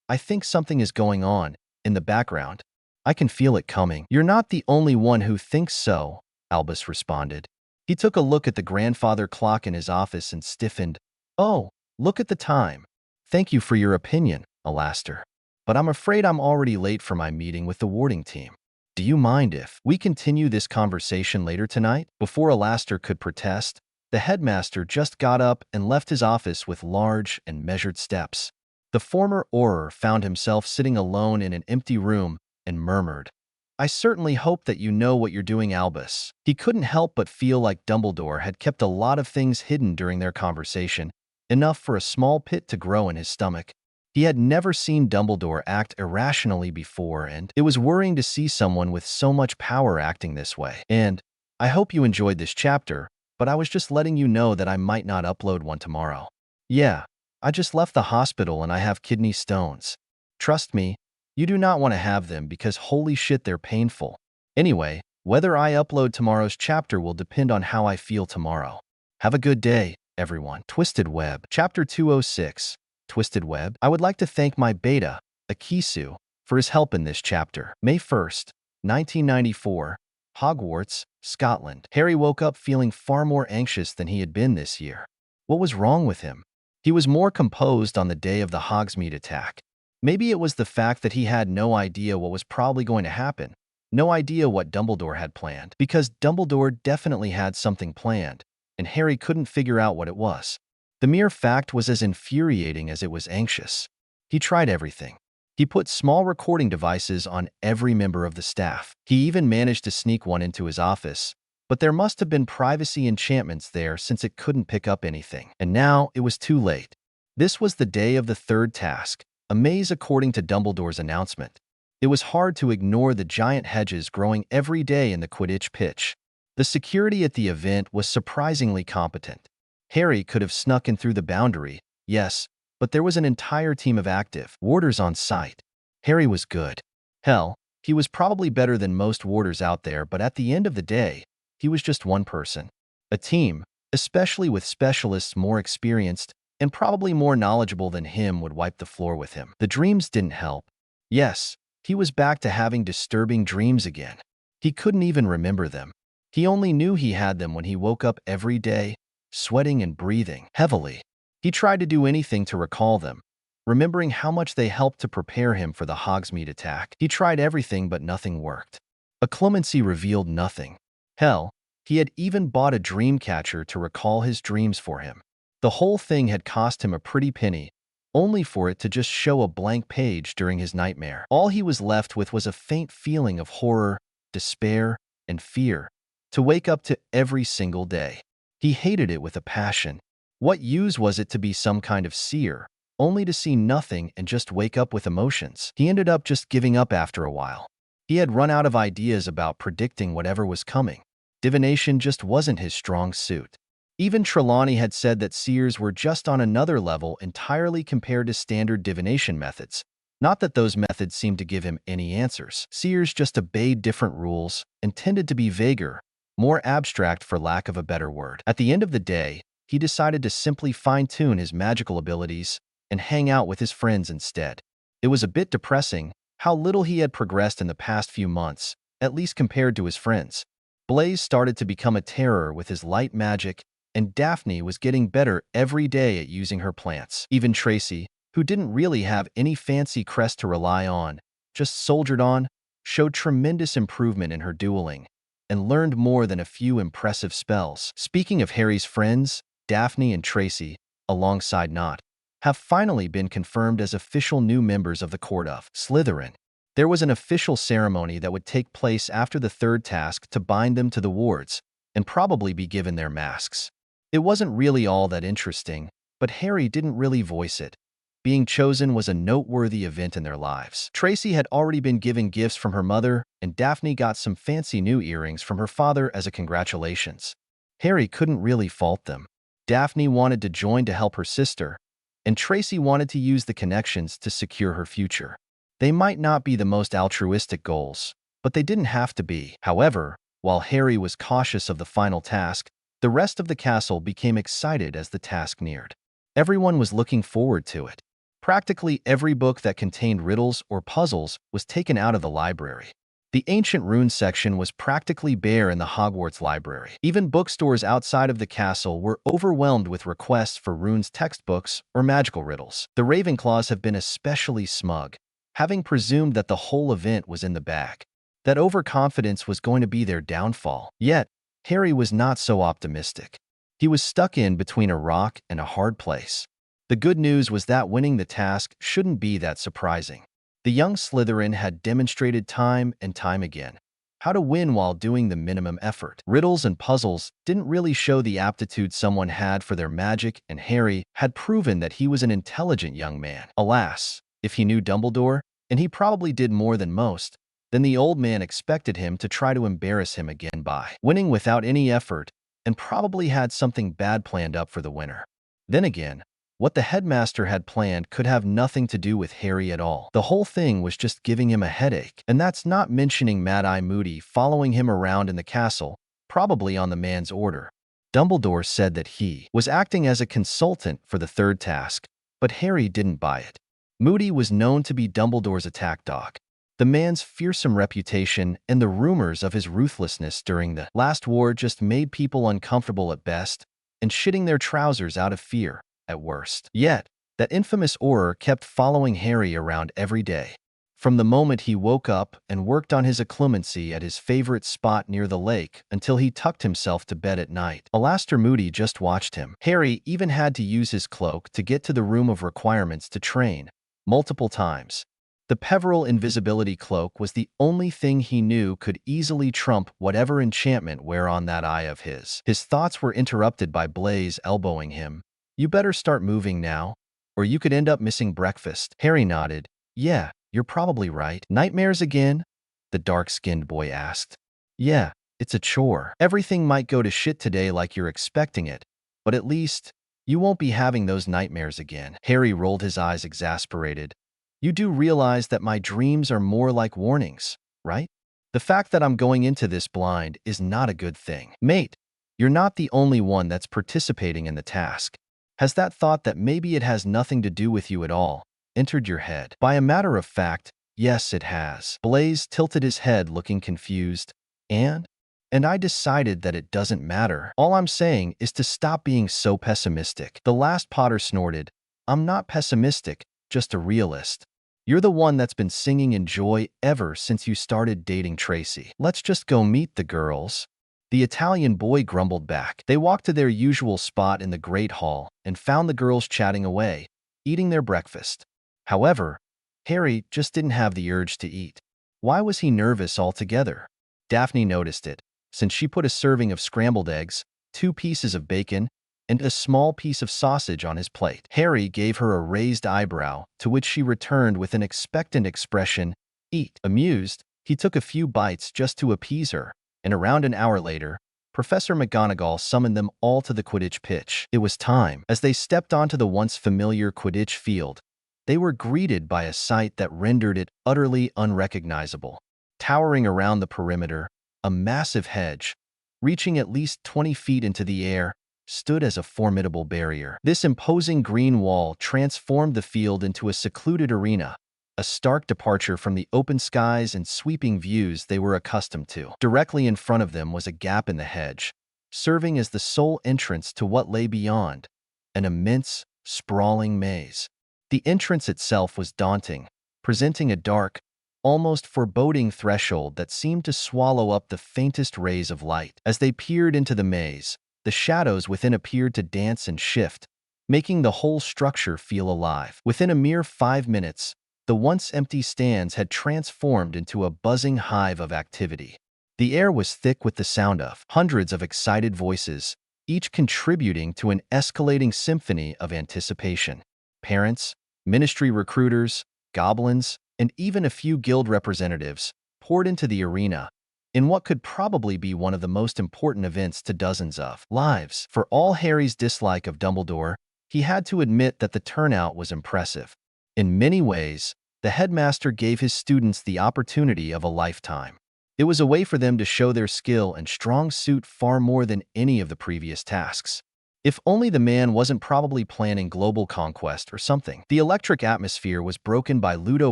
"I think something is going on in the background. I can feel it coming." "You're not the only one who thinks so," Albus responded. He took a look at the grandfather clock in his office and stiffened. "Oh, look at the time. Thank you for your opinion, Alastor. But I'm afraid I'm already late for my meeting with the warding team. Do you mind if we continue this conversation later tonight?" Before Alastor could protest, the headmaster just got up and left his office with large and measured steps. The former Auror found himself sitting alone in an empty room and murmured, I certainly hope that you know what you're doing, Albus." He couldn't help but feel like Dumbledore had kept a lot of things hidden during their conversation, enough for a small pit to grow in his stomach. He had never seen Dumbledore act irrationally before, and it was worrying to see someone with so much power acting this way. "And I hope you enjoyed this chapter, but I was just letting you know that I might not upload one tomorrow. Yeah, I just left the hospital and I have kidney stones. Trust me, you do not want to have them because holy shit, they're painful. Anyway, whether I upload tomorrow's chapter will depend on how I feel tomorrow. Have a good day, everyone." Twisted Web. Chapter 206. Twisted Web. I would like to thank my beta, Akisu, for his help in this chapter. May 1st, 1994. Hogwarts, Scotland. Harry woke up feeling far more anxious than he had been this year. What was wrong with him? He was more composed on the day of the Hogsmeade attack. Maybe it was the fact that he had no idea what was probably going to happen, no idea what Dumbledore had planned, because Dumbledore definitely had something planned, and Harry couldn't figure out what it was. The mere fact was as infuriating as it was anxious. He tried everything. He put small recording devices on every member of the staff. He even managed to sneak one into his office, but there must have been privacy enchantments there since it couldn't pick up anything. And now it was too late. This was the day of the third task, a maze according to Dumbledore's announcement. It was hard to ignore the giant hedges growing every day in the Quidditch pitch. The security at the event was surprisingly competent. Harry could have snuck in through the boundary, yes, but there was an entire team of active warders on site. Harry was good. Hell, he was probably better than most warders out there, but at the end of the day, he was just one person. A team, especially with specialists more experienced and probably more knowledgeable than him, would wipe the floor with him. The dreams didn't help. Yes, he was back to having disturbing dreams again. He couldn't even remember them. He only knew he had them when he woke up every day, sweating and breathing heavily. He tried to do anything to recall them, remembering how much they helped to prepare him for the Hogsmeade attack. He tried everything, but nothing worked. A clemency revealed nothing. Hell, he had even bought a dream catcher to recall his dreams for him. The whole thing had cost him a pretty penny, only for it to just show a blank page during his nightmare. All he was left with was a faint feeling of horror, despair, and fear, to wake up to every single day. He hated it with a passion. What use was it to be some kind of seer, only to see nothing and just wake up with emotions? He ended up just giving up after a while. He had run out of ideas about predicting whatever was coming. Divination just wasn't his strong suit. Even Trelawney had said that seers were just on another level entirely compared to standard divination methods. Not that those methods seemed to give him any answers. Seers just obeyed different rules and tended to be vaguer, more abstract for lack of a better word. At the end of the day, he decided to simply fine-tune his magical abilities and hang out with his friends instead. It was a bit depressing how little he had progressed in the past few months, at least compared to his friends. Blaise started to become a terror with his light magic, and Daphne was getting better every day at using her plants. Even Tracy, who didn't really have any fancy crest to rely on, just soldiered on, showed tremendous improvement in her dueling, and learned more than a few impressive spells. Speaking of Harry's friends, Daphne and Tracy, alongside Not, have finally been confirmed as official new members of the court of Slytherin. There was an official ceremony that would take place after the third task to bind them to the wards, and probably be given their masks. It wasn't really all that interesting, but Harry didn't really voice it. Being chosen was a noteworthy event in their lives. Tracy had already been given gifts from her mother, and Daphne got some fancy new earrings from her father as a congratulations. Harry couldn't really fault them. Daphne wanted to join to help her sister, and Tracy wanted to use the connections to secure her future. They might not be the most altruistic goals, but they didn't have to be. However, while Harry was cautious of the final task, the rest of the castle became excited as the task neared. Everyone was looking forward to it. Practically every book that contained riddles or puzzles was taken out of the library. The ancient runes section was practically bare in the Hogwarts library. Even bookstores outside of the castle were overwhelmed with requests for runes textbooks or magical riddles. The Ravenclaws have been especially smug, having presumed that the whole event was in the bag, that overconfidence was going to be their downfall. Yet, Harry was not so optimistic. He was stuck in between a rock and a hard place. The good news was that winning the task shouldn't be that surprising. The young Slytherin had demonstrated time and time again how to win while doing the minimum effort. Riddles and puzzles didn't really show the aptitude someone had for their magic, and Harry had proven that he was an intelligent young man. Alas, if he knew Dumbledore, and he probably did more than most, then the old man expected him to try to embarrass him again by winning without any effort, and probably had something bad planned up for the winner. Then again, what the headmaster had planned could have nothing to do with Harry at all. The whole thing was just giving him a headache, and that's not mentioning Mad-Eye Moody following him around in the castle, probably on the man's order. Dumbledore said that he was acting as a consultant for the third task, but Harry didn't buy it. Moody was known to be Dumbledore's attack dog. The man's fearsome reputation and the rumors of his ruthlessness during the last war just made people uncomfortable at best and shitting their trousers out of fear at worst. Yet, that infamous aura kept following Harry around every day. From the moment he woke up and worked on his occlumency at his favorite spot near the lake until he tucked himself to bed at night, Alastor Moody just watched him. Harry even had to use his cloak to get to the room of requirements to train, multiple times. The Peveril invisibility cloak was the only thing he knew could easily trump whatever enchantment were on that eye of his. His thoughts were interrupted by Blaise elbowing him. "You better start moving now, or you could end up missing breakfast." Harry nodded. "Yeah, you're probably right." "Nightmares again?" the dark-skinned boy asked. "Yeah, it's a chore. Everything might go to shit today like you're expecting it, but at least you won't be having those nightmares again." Harry rolled his eyes exasperated. "You do realize that my dreams are more like warnings, right? The fact that I'm going into this blind is not a good thing." "Mate, you're not the only one that's participating in the task. Has that thought that maybe it has nothing to do with you at all entered your head?" "By a matter of fact, yes, it has." Blaise tilted his head, looking confused. And I decided that it doesn't matter. All I'm saying is to stop being so pessimistic." The last Potter snorted. "I'm not pessimistic, just a realist. You're the one that's been singing in joy ever since you started dating Tracy. Let's just go meet the girls." The Italian boy grumbled back. They walked to their usual spot in the Great Hall and found the girls chatting away, eating their breakfast. However, Harry just didn't have the urge to eat. Why was he nervous altogether? Daphne noticed it, since she put a serving of scrambled eggs, 2 pieces of bacon, and a small piece of sausage on his plate. Harry gave her a raised eyebrow, to which she returned with an expectant expression. "Eat." Amused, he took a few bites just to appease her, and around an hour later, Professor McGonagall summoned them all to the Quidditch pitch. It was time. As they stepped onto the once familiar Quidditch field, they were greeted by a sight that rendered it utterly unrecognizable. Towering around the perimeter, a massive hedge, reaching at least 20 feet into the air, stood as a formidable barrier. This imposing green wall transformed the field into a secluded arena, a stark departure from the open skies and sweeping views they were accustomed to. Directly in front of them was a gap in the hedge, serving as the sole entrance to what lay beyond, an immense, sprawling maze. The entrance itself was daunting, presenting a dark, almost foreboding threshold that seemed to swallow up the faintest rays of light. As they peered into the maze, the shadows within appeared to dance and shift, making the whole structure feel alive. Within a mere 5 minutes, the once empty stands had transformed into a buzzing hive of activity. The air was thick with the sound of hundreds of excited voices, each contributing to an escalating symphony of anticipation. Parents, ministry recruiters, goblins, and even a few guild representatives poured into the arena in what could probably be one of the most important events to dozens of lives. For all Harry's dislike of Dumbledore, he had to admit that the turnout was impressive. In many ways, the headmaster gave his students the opportunity of a lifetime. It was a way for them to show their skill and strong suit far more than any of the previous tasks. If only the man wasn't probably planning global conquest or something. The electric atmosphere was broken by Ludo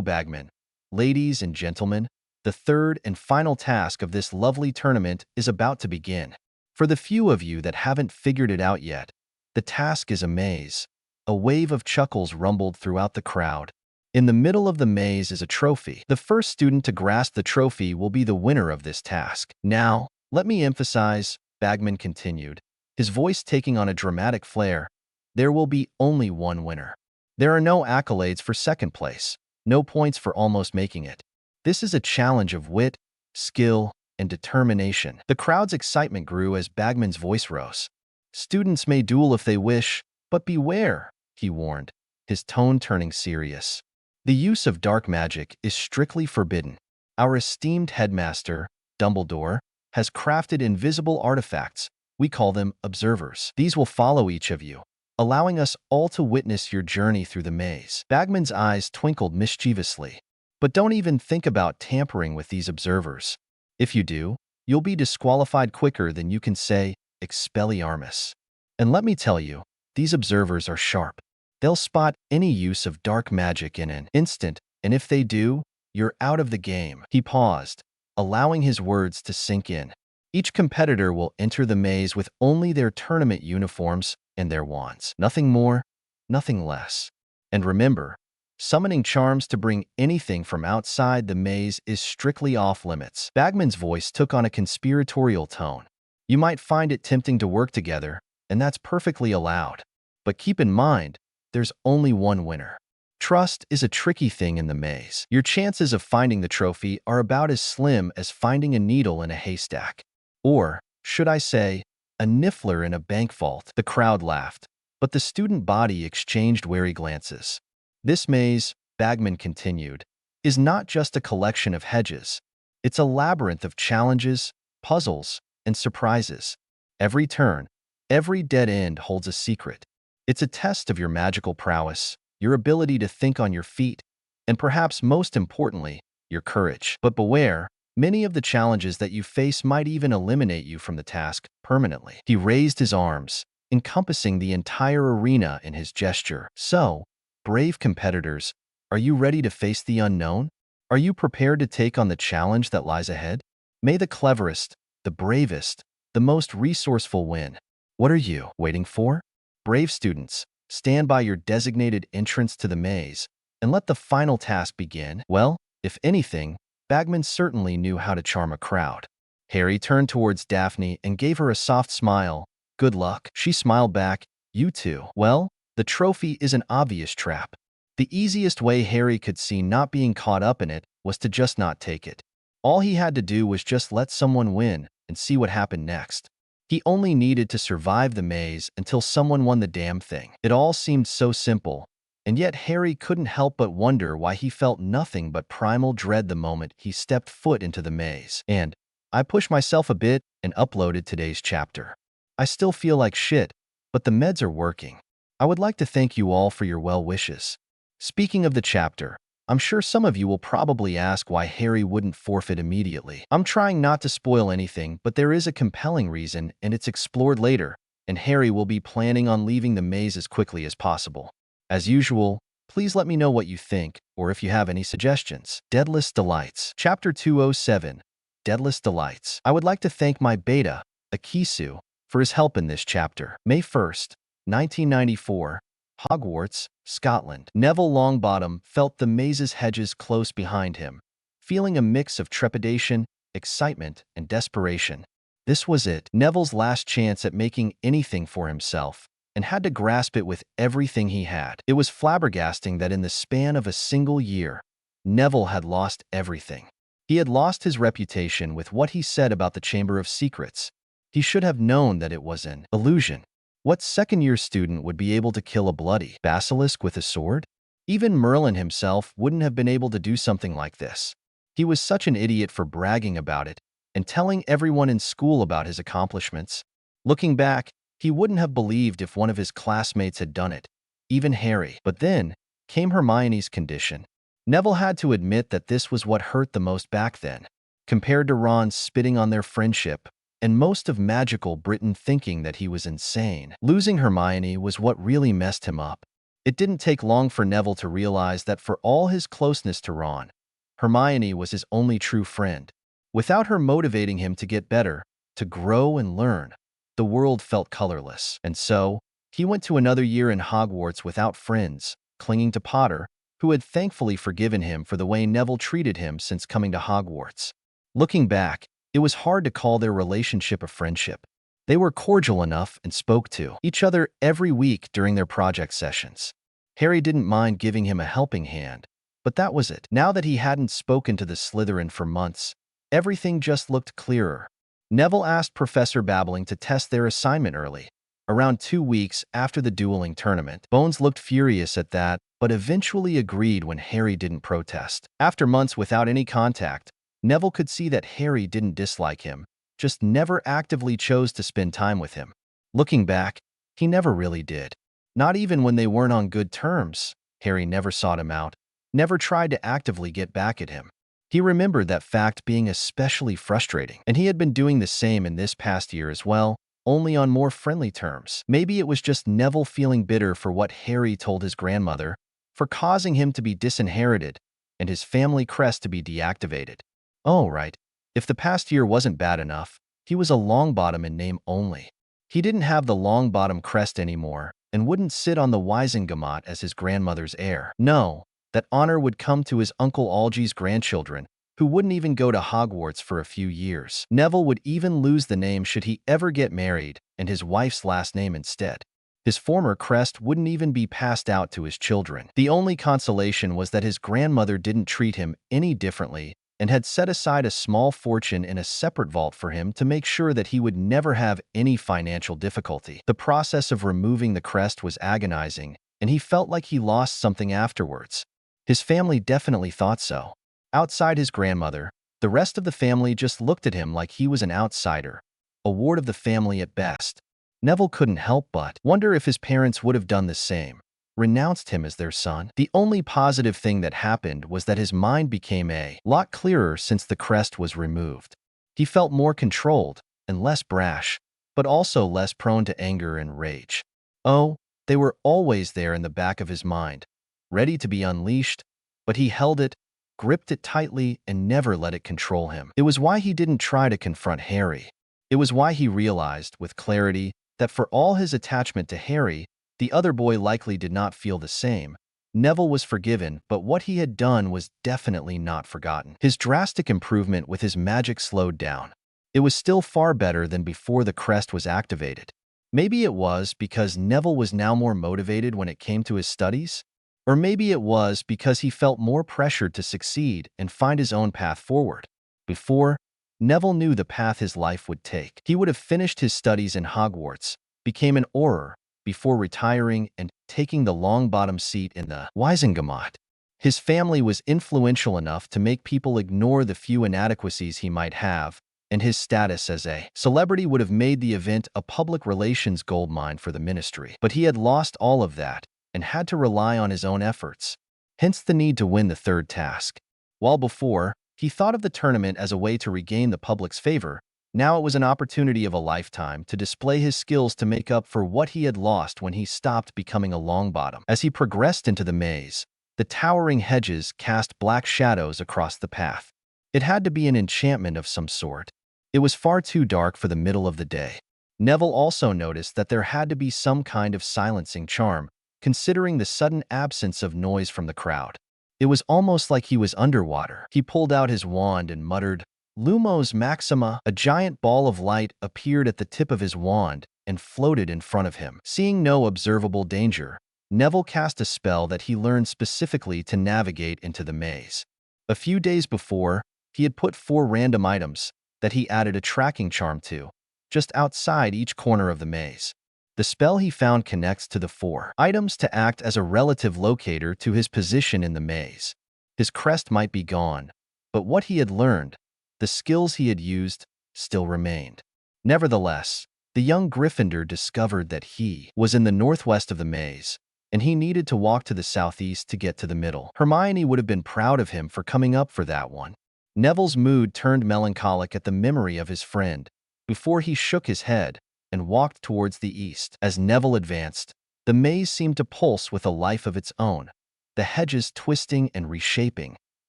Bagman. "Ladies and gentlemen, the third and final task of this lovely tournament is about to begin. For the few of you that haven't figured it out yet, the task is a maze." A wave of chuckles rumbled throughout the crowd. In the middle of the maze is a trophy. The first student to grasp the trophy will be the winner of this task. "Now, let me emphasize," Bagman continued, his voice taking on a dramatic flair, "there will be only one winner. There are no accolades for second place, No points for almost making it. This is a challenge of wit, skill, and determination. The crowd's excitement grew as Bagman's voice rose. Students may duel if they wish, but beware, he warned, his tone turning serious. The use of dark magic is strictly forbidden. Our esteemed headmaster, Dumbledore, has crafted invisible artifacts. We call them observers. These will follow each of you, allowing us all to witness your journey through the maze. Bagman's eyes twinkled mischievously. But don't even think about tampering with these observers. If you do, you'll be disqualified quicker than you can say, Expelliarmus. And let me tell you, these observers are sharp. They'll spot any use of dark magic in an instant, and if they do, you're out of the game. He paused, allowing his words to sink in. Each competitor will enter the maze with only their tournament uniforms and their wands. Nothing more, nothing less. And remember, summoning charms to bring anything from outside the maze is strictly off-limits. Bagman's voice took on a conspiratorial tone. You might find it tempting to work together, and that's perfectly allowed. But keep in mind, there's only one winner. Trust is a tricky thing in the maze. Your chances of finding the trophy are about as slim as finding a needle in a haystack. Or, should I say, a niffler in a bank vault. The crowd laughed, but the student body exchanged wary glances. This maze, Bagman continued, is not just a collection of hedges. It's a labyrinth of challenges, puzzles, and surprises. Every turn, every dead end holds a secret. It's a test of your magical prowess, your ability to think on your feet, and perhaps most importantly, your courage. But beware, many of the challenges that you face might even eliminate you from the task permanently. He raised his arms, encompassing the entire arena in his gesture. So, brave competitors, are you ready to face the unknown? Are you prepared to take on the challenge that lies ahead? May the cleverest, the bravest, the most resourceful win. What are you waiting for? Brave students, stand by your designated entrance to the maze and let the final task begin. Well, if anything, Bagman certainly knew how to charm a crowd. Harry turned towards Daphne and gave her a soft smile. Good luck. She smiled back. You too. Well, the trophy is an obvious trap. The easiest way Harry could see not being caught up in it was to just not take it. All he had to do was just let someone win and see what happened next. He only needed to survive the maze until someone won the damn thing. It all seemed so simple, and yet Harry couldn't help but wonder why he felt nothing but primal dread the moment he stepped foot into the maze. And I pushed myself a bit and uploaded today's chapter. I still feel like shit, but the meds are working. I would like to thank you all for your well wishes. Speaking of the chapter, I'm sure some of you will probably ask why Harry wouldn't forfeit immediately. I'm trying not to spoil anything, but there is a compelling reason, and it's explored later, and Harry will be planning on leaving the maze as quickly as possible. As usual, please let me know what you think, or if you have any suggestions. Deadless Delights. Chapter 207. Deadless Delights. I would like to thank my beta, Akisu, for his help in this chapter. May 1st, 1994. Hogwarts, Scotland. Neville Longbottom felt the maze's hedges close behind him, feeling a mix of trepidation, excitement, and desperation. This was it, Neville's last chance at making anything for himself, and had to grasp it with everything he had. It was flabbergasting that in the span of a single year, Neville had lost everything. He had lost his reputation with what he said about the Chamber of Secrets. He should have known that it was an illusion. What second-year student would be able to kill a bloody basilisk with a sword? Even Merlin himself wouldn't have been able to do something like this. He was such an idiot for bragging about it and telling everyone in school about his accomplishments. Looking back, he wouldn't have believed if one of his classmates had done it, even Harry. But then came Hermione's condition. Neville had to admit that this was what hurt the most back then, compared to Ron spitting on their friendship, and most of magical Britain thinking that he was insane. Losing Hermione was what really messed him up. It didn't take long for Neville to realize that for all his closeness to Ron, Hermione was his only true friend. Without her motivating him to get better, to grow and learn, the world felt colorless. And so, he went to another year in Hogwarts without friends, clinging to Potter, who had thankfully forgiven him for the way Neville treated him since coming to Hogwarts. Looking back, it was hard to call their relationship a friendship. They were cordial enough and spoke to each other every week during their project sessions. Harry didn't mind giving him a helping hand, But that was it. Now that he hadn't spoken to the Slytherin for months, everything just looked clearer. Neville asked Professor Babbling to test their assignment early, around 2 weeks after the dueling tournament. Bones looked furious at that, but eventually agreed when Harry didn't protest. After months without any contact, Neville could see that Harry didn't dislike him, just never actively chose to spend time with him. Looking back, he never really did. Not even when they weren't on good terms. Harry never sought him out, never tried to actively get back at him. He remembered that fact being especially frustrating, and he had been doing the same in this past year as well, only on more friendly terms. Maybe it was just Neville feeling bitter for what Harry told his grandmother, for causing him to be disinherited and his family crest to be deactivated. Oh, right. If the past year wasn't bad enough, he was a Longbottom in name only. He didn't have the Longbottom crest anymore and wouldn't sit on the Wizengamot as his grandmother's heir. No, that honor would come to his Uncle Algy's grandchildren, who wouldn't even go to Hogwarts for a few years. Neville would even lose the name should he ever get married, and his wife's last name instead. His former crest wouldn't even be passed out to his children. The only consolation was that his grandmother didn't treat him any differently and had set aside a small fortune in a separate vault for him to make sure that he would never have any financial difficulty. The process of removing the crest was agonizing, and he felt like he lost something afterwards. His family definitely thought so. Outside his grandmother, the rest of the family just looked at him like he was an outsider, a ward of the family at best. Neville couldn't help but wonder if his parents would have done the same, renounced him as their son. The only positive thing that happened was that his mind became a lot clearer since the crest was removed. He felt more controlled and less brash, but also less prone to anger and rage. Oh, they were always there in the back of his mind, ready to be unleashed, but he held it, gripped it tightly, and never let it control him. It was why he didn't try to confront Harry. It was why he realized, with clarity, that for all his attachment to Harry, the other boy likely did not feel the same. Neville was forgiven, but what he had done was definitely not forgotten. His drastic improvement with his magic slowed down. It was still far better than before the crest was activated. Maybe it was because Neville was now more motivated when it came to his studies? Or maybe it was because he felt more pressured to succeed and find his own path forward. Before, Neville knew the path his life would take. He would have finished his studies in Hogwarts, became an Auror, before retiring and taking the Longbottom seat in the Wizengamot. His family was influential enough to make people ignore the few inadequacies he might have, and his status as a celebrity would have made the event a public relations goldmine for the Ministry. But he had lost all of that and had to rely on his own efforts, hence the need to win the third task. While before, he thought of the tournament as a way to regain the public's favor, now it was an opportunity of a lifetime to display his skills to make up for what he had lost when he stopped becoming a Longbottom. As he progressed into the maze, the towering hedges cast black shadows across the path. It had to be an enchantment of some sort. It was far too dark for the middle of the day. Neville also noticed that there had to be some kind of silencing charm, considering the sudden absence of noise from the crowd. It was almost like he was underwater. He pulled out his wand and muttered, "Lumos Maxima." A giant ball of light appeared at the tip of his wand and floated in front of him. Seeing no observable danger, Neville cast a spell that he learned specifically to navigate into the maze. A few days before, he had put 4 random items that he added a tracking charm to, just outside each corner of the maze. The spell he found connects to the 4 items to act as a relative locator to his position in the maze. His crest might be gone, but what he had learned, the skills he had used, still remained. Nevertheless, the young Gryffindor discovered that he was in the northwest of the maze, and he needed to walk to the southeast to get to the middle. Hermione would have been proud of him for coming up for that one. Neville's mood turned melancholic at the memory of his friend, before he shook his head and walked towards the east. As Neville advanced, the maze seemed to pulse with a life of its own, the hedges twisting and reshaping,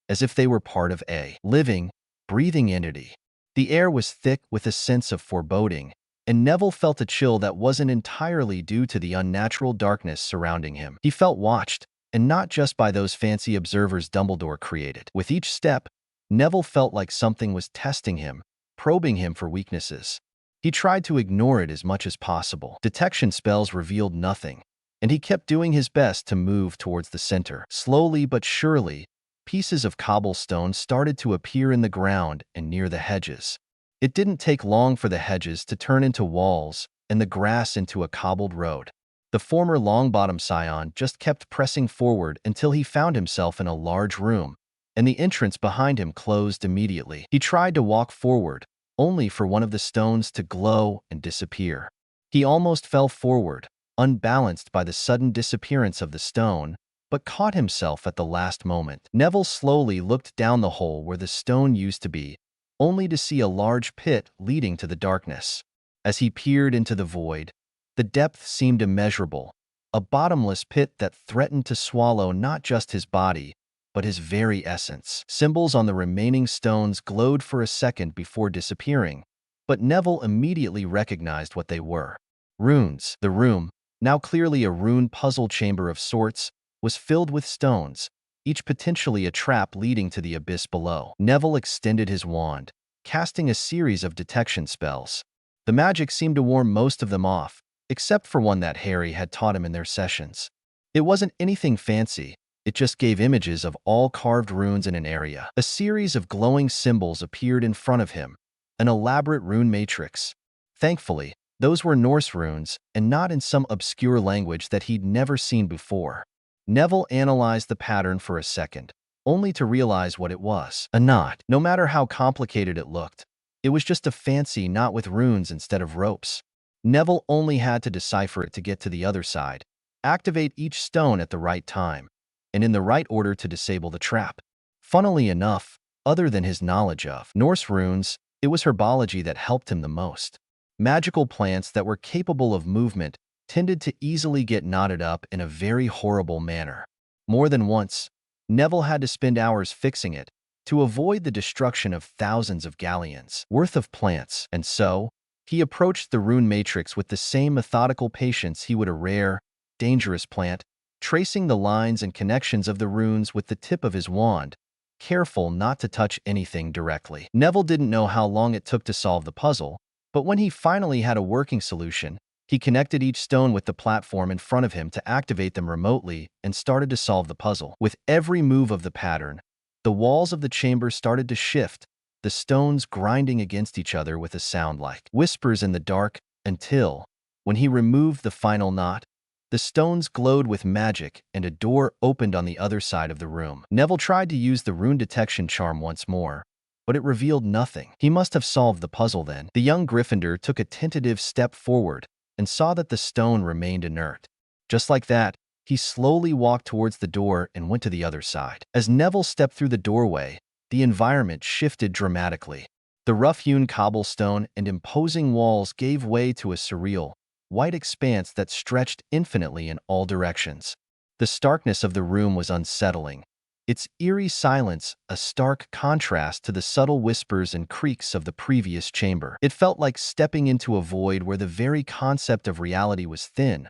as if they were part of a living, breathing entity. The air was thick with a sense of foreboding, and Neville felt a chill that wasn't entirely due to the unnatural darkness surrounding him. He felt watched, and not just by those fancy observers Dumbledore created. With each step, Neville felt like something was testing him, probing him for weaknesses. He tried to ignore it as much as possible. Detection spells revealed nothing, and he kept doing his best to move towards the center. Slowly but surely, Pieces of cobblestone started to appear in the ground and near the hedges. It didn't take long for the hedges to turn into walls and the grass into a cobbled road. The former Longbottom scion just kept pressing forward until he found himself in a large room, and the entrance behind him closed immediately. He tried to walk forward, only for one of the stones to glow and disappear. He almost fell forward, unbalanced by the sudden disappearance of the stone, but caught himself at the last moment. Neville slowly looked down the hole where the stone used to be, only to see a large pit leading to the darkness. As he peered into the void, the depth seemed immeasurable, a bottomless pit that threatened to swallow not just his body, but his very essence. Symbols on the remaining stones glowed for a second before disappearing, but Neville immediately recognized what they were. Runes. The room, now clearly a rune puzzle chamber of sorts, was filled with stones, each potentially a trap leading to the abyss below. Neville extended his wand, casting a series of detection spells. The magic seemed to warn most of them off, except for one that Harry had taught him in their sessions. It wasn't anything fancy, it just gave images of all carved runes in an area. A series of glowing symbols appeared in front of him, an elaborate rune matrix. Thankfully, those were Norse runes, and not in some obscure language that he'd never seen before. Neville analyzed the pattern for a second, only to realize what it was. A knot. No matter how complicated it looked, it was just a fancy knot with runes instead of ropes. Neville only had to decipher it to get to the other side, activate each stone at the right time, and in the right order to disable the trap. Funnily enough, other than his knowledge of Norse runes, it was herbology that helped him the most. Magical plants that were capable of movement tended to easily get knotted up in a very horrible manner. More than once, Neville had to spend hours fixing it to avoid the destruction of thousands of galleons worth of plants, and so, he approached the rune matrix with the same methodical patience he would a rare, dangerous plant, tracing the lines and connections of the runes with the tip of his wand, careful not to touch anything directly. Neville didn't know how long it took to solve the puzzle, but when he finally had a working solution, he connected each stone with the platform in front of him to activate them remotely and started to solve the puzzle. With every move of the pattern, the walls of the chamber started to shift, the stones grinding against each other with a sound like whispers in the dark, until, when he removed the final knot, the stones glowed with magic and a door opened on the other side of the room. Neville tried to use the rune detection charm once more, but it revealed nothing. He must have solved the puzzle then. The young Gryffindor took a tentative step forward and saw that the stone remained inert. Just like that, he slowly walked towards the door and went to the other side. As Neville stepped through the doorway, the environment shifted dramatically. The rough-hewn cobblestone and imposing walls gave way to a surreal, white expanse that stretched infinitely in all directions. The starkness of the room was unsettling, its eerie silence a stark contrast to the subtle whispers and creaks of the previous chamber. It felt like stepping into a void where the very concept of reality was thin,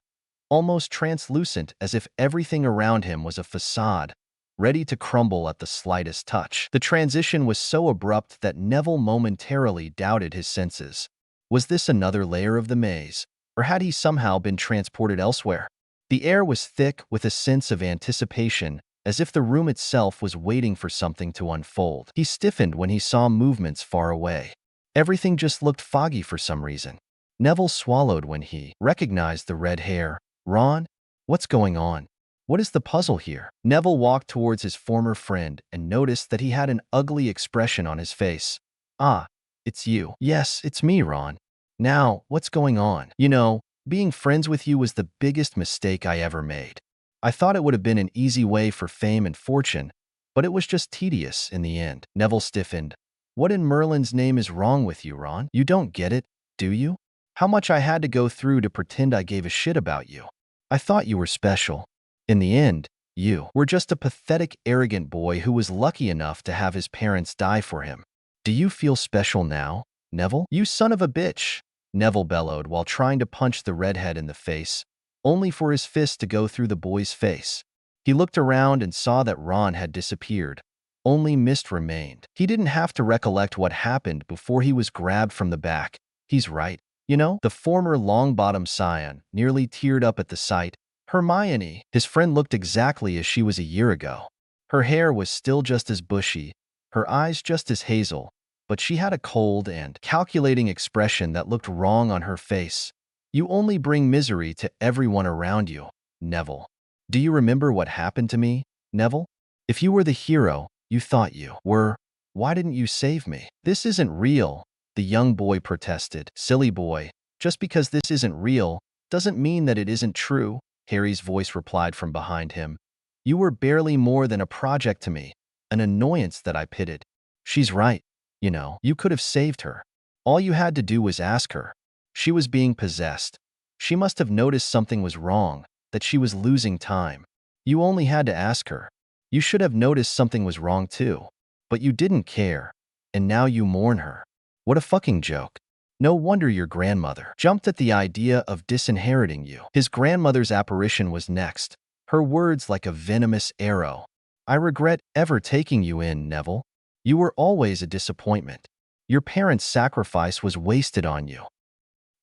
almost translucent, as if everything around him was a facade, ready to crumble at the slightest touch. The transition was so abrupt that Neville momentarily doubted his senses. Was this another layer of the maze, or had he somehow been transported elsewhere? The air was thick with a sense of anticipation, as if the room itself was waiting for something to unfold. He stiffened when he saw movements far away. Everything just looked foggy for some reason. Neville swallowed when he recognized the red hair. Ron? What's going on? What is the puzzle here? Neville walked towards his former friend and noticed that he had an ugly expression on his face. Ah, it's you. Yes, it's me, Ron. Now, what's going on? You know, being friends with you was the biggest mistake I ever made. I thought it would have been an easy way for fame and fortune, but it was just tedious in the end. Neville stiffened. What in Merlin's name is wrong with you, Ron? You don't get it, do you? How much I had to go through to pretend I gave a shit about you. I thought you were special. In the end, you were just a pathetic, arrogant boy who was lucky enough to have his parents die for him. Do you feel special now, Neville? You son of a bitch, Neville bellowed while trying to punch the redhead in the face, only for his fist to go through the boy's face. He looked around and saw that Ron had disappeared. Only mist remained. He didn't have to recollect what happened before he was grabbed from the back. He's right. You know, the former Longbottom scion nearly teared up at the sight. Hermione, his friend, looked exactly as she was a year ago. Her hair was still just as bushy, her eyes just as hazel, but she had a cold and calculating expression that looked wrong on her face. You only bring misery to everyone around you, Neville. Do you remember what happened to me, Neville? If you were the hero you thought you were, why didn't you save me? This isn't real, the young boy protested. Silly boy, just because this isn't real doesn't mean that it isn't true, Harry's voice replied from behind him. You were barely more than a project to me, an annoyance that I pitied. She's right. You know, you could have saved her. All you had to do was ask her. She was being possessed. She must have noticed something was wrong, that she was losing time. You only had to ask her. You should have noticed something was wrong too. But you didn't care, and now you mourn her. What a fucking joke. No wonder your grandmother jumped at the idea of disinheriting you. His grandmother's apparition was next, her words like a venomous arrow. I regret ever taking you in, Neville. You were always a disappointment. Your parents' sacrifice was wasted on you.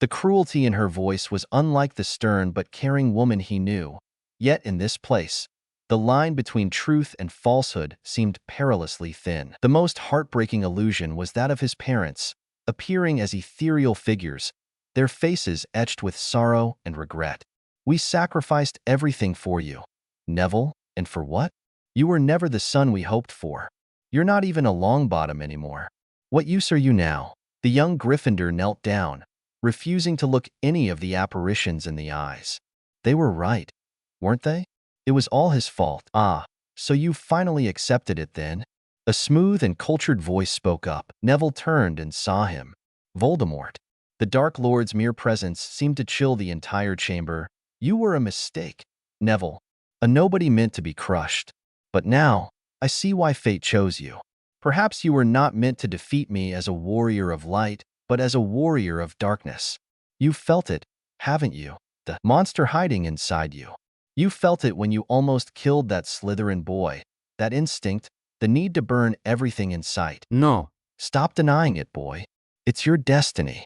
The cruelty in her voice was unlike the stern but caring woman he knew. Yet in this place, the line between truth and falsehood seemed perilously thin. The most heartbreaking illusion was that of his parents, appearing as ethereal figures, their faces etched with sorrow and regret. We sacrificed everything for you, Neville, and for what? You were never the son we hoped for. You're not even a Longbottom anymore. What use are you now? The young Gryffindor knelt down, refusing to look any of the apparitions in the eyes. They were right, weren't they? It was all his fault. Ah, so you finally accepted it then? A smooth and cultured voice spoke up. Neville turned and saw him. Voldemort. The Dark Lord's mere presence seemed to chill the entire chamber. You were a mistake, Neville. A nobody meant to be crushed. But now, I see why fate chose you. Perhaps you were not meant to defeat me as a warrior of light, but as a warrior of darkness. You felt it, haven't you? The monster hiding inside you. You felt it when you almost killed that Slytherin boy. That instinct, the need to burn everything in sight. No. Stop denying it, boy. It's your destiny.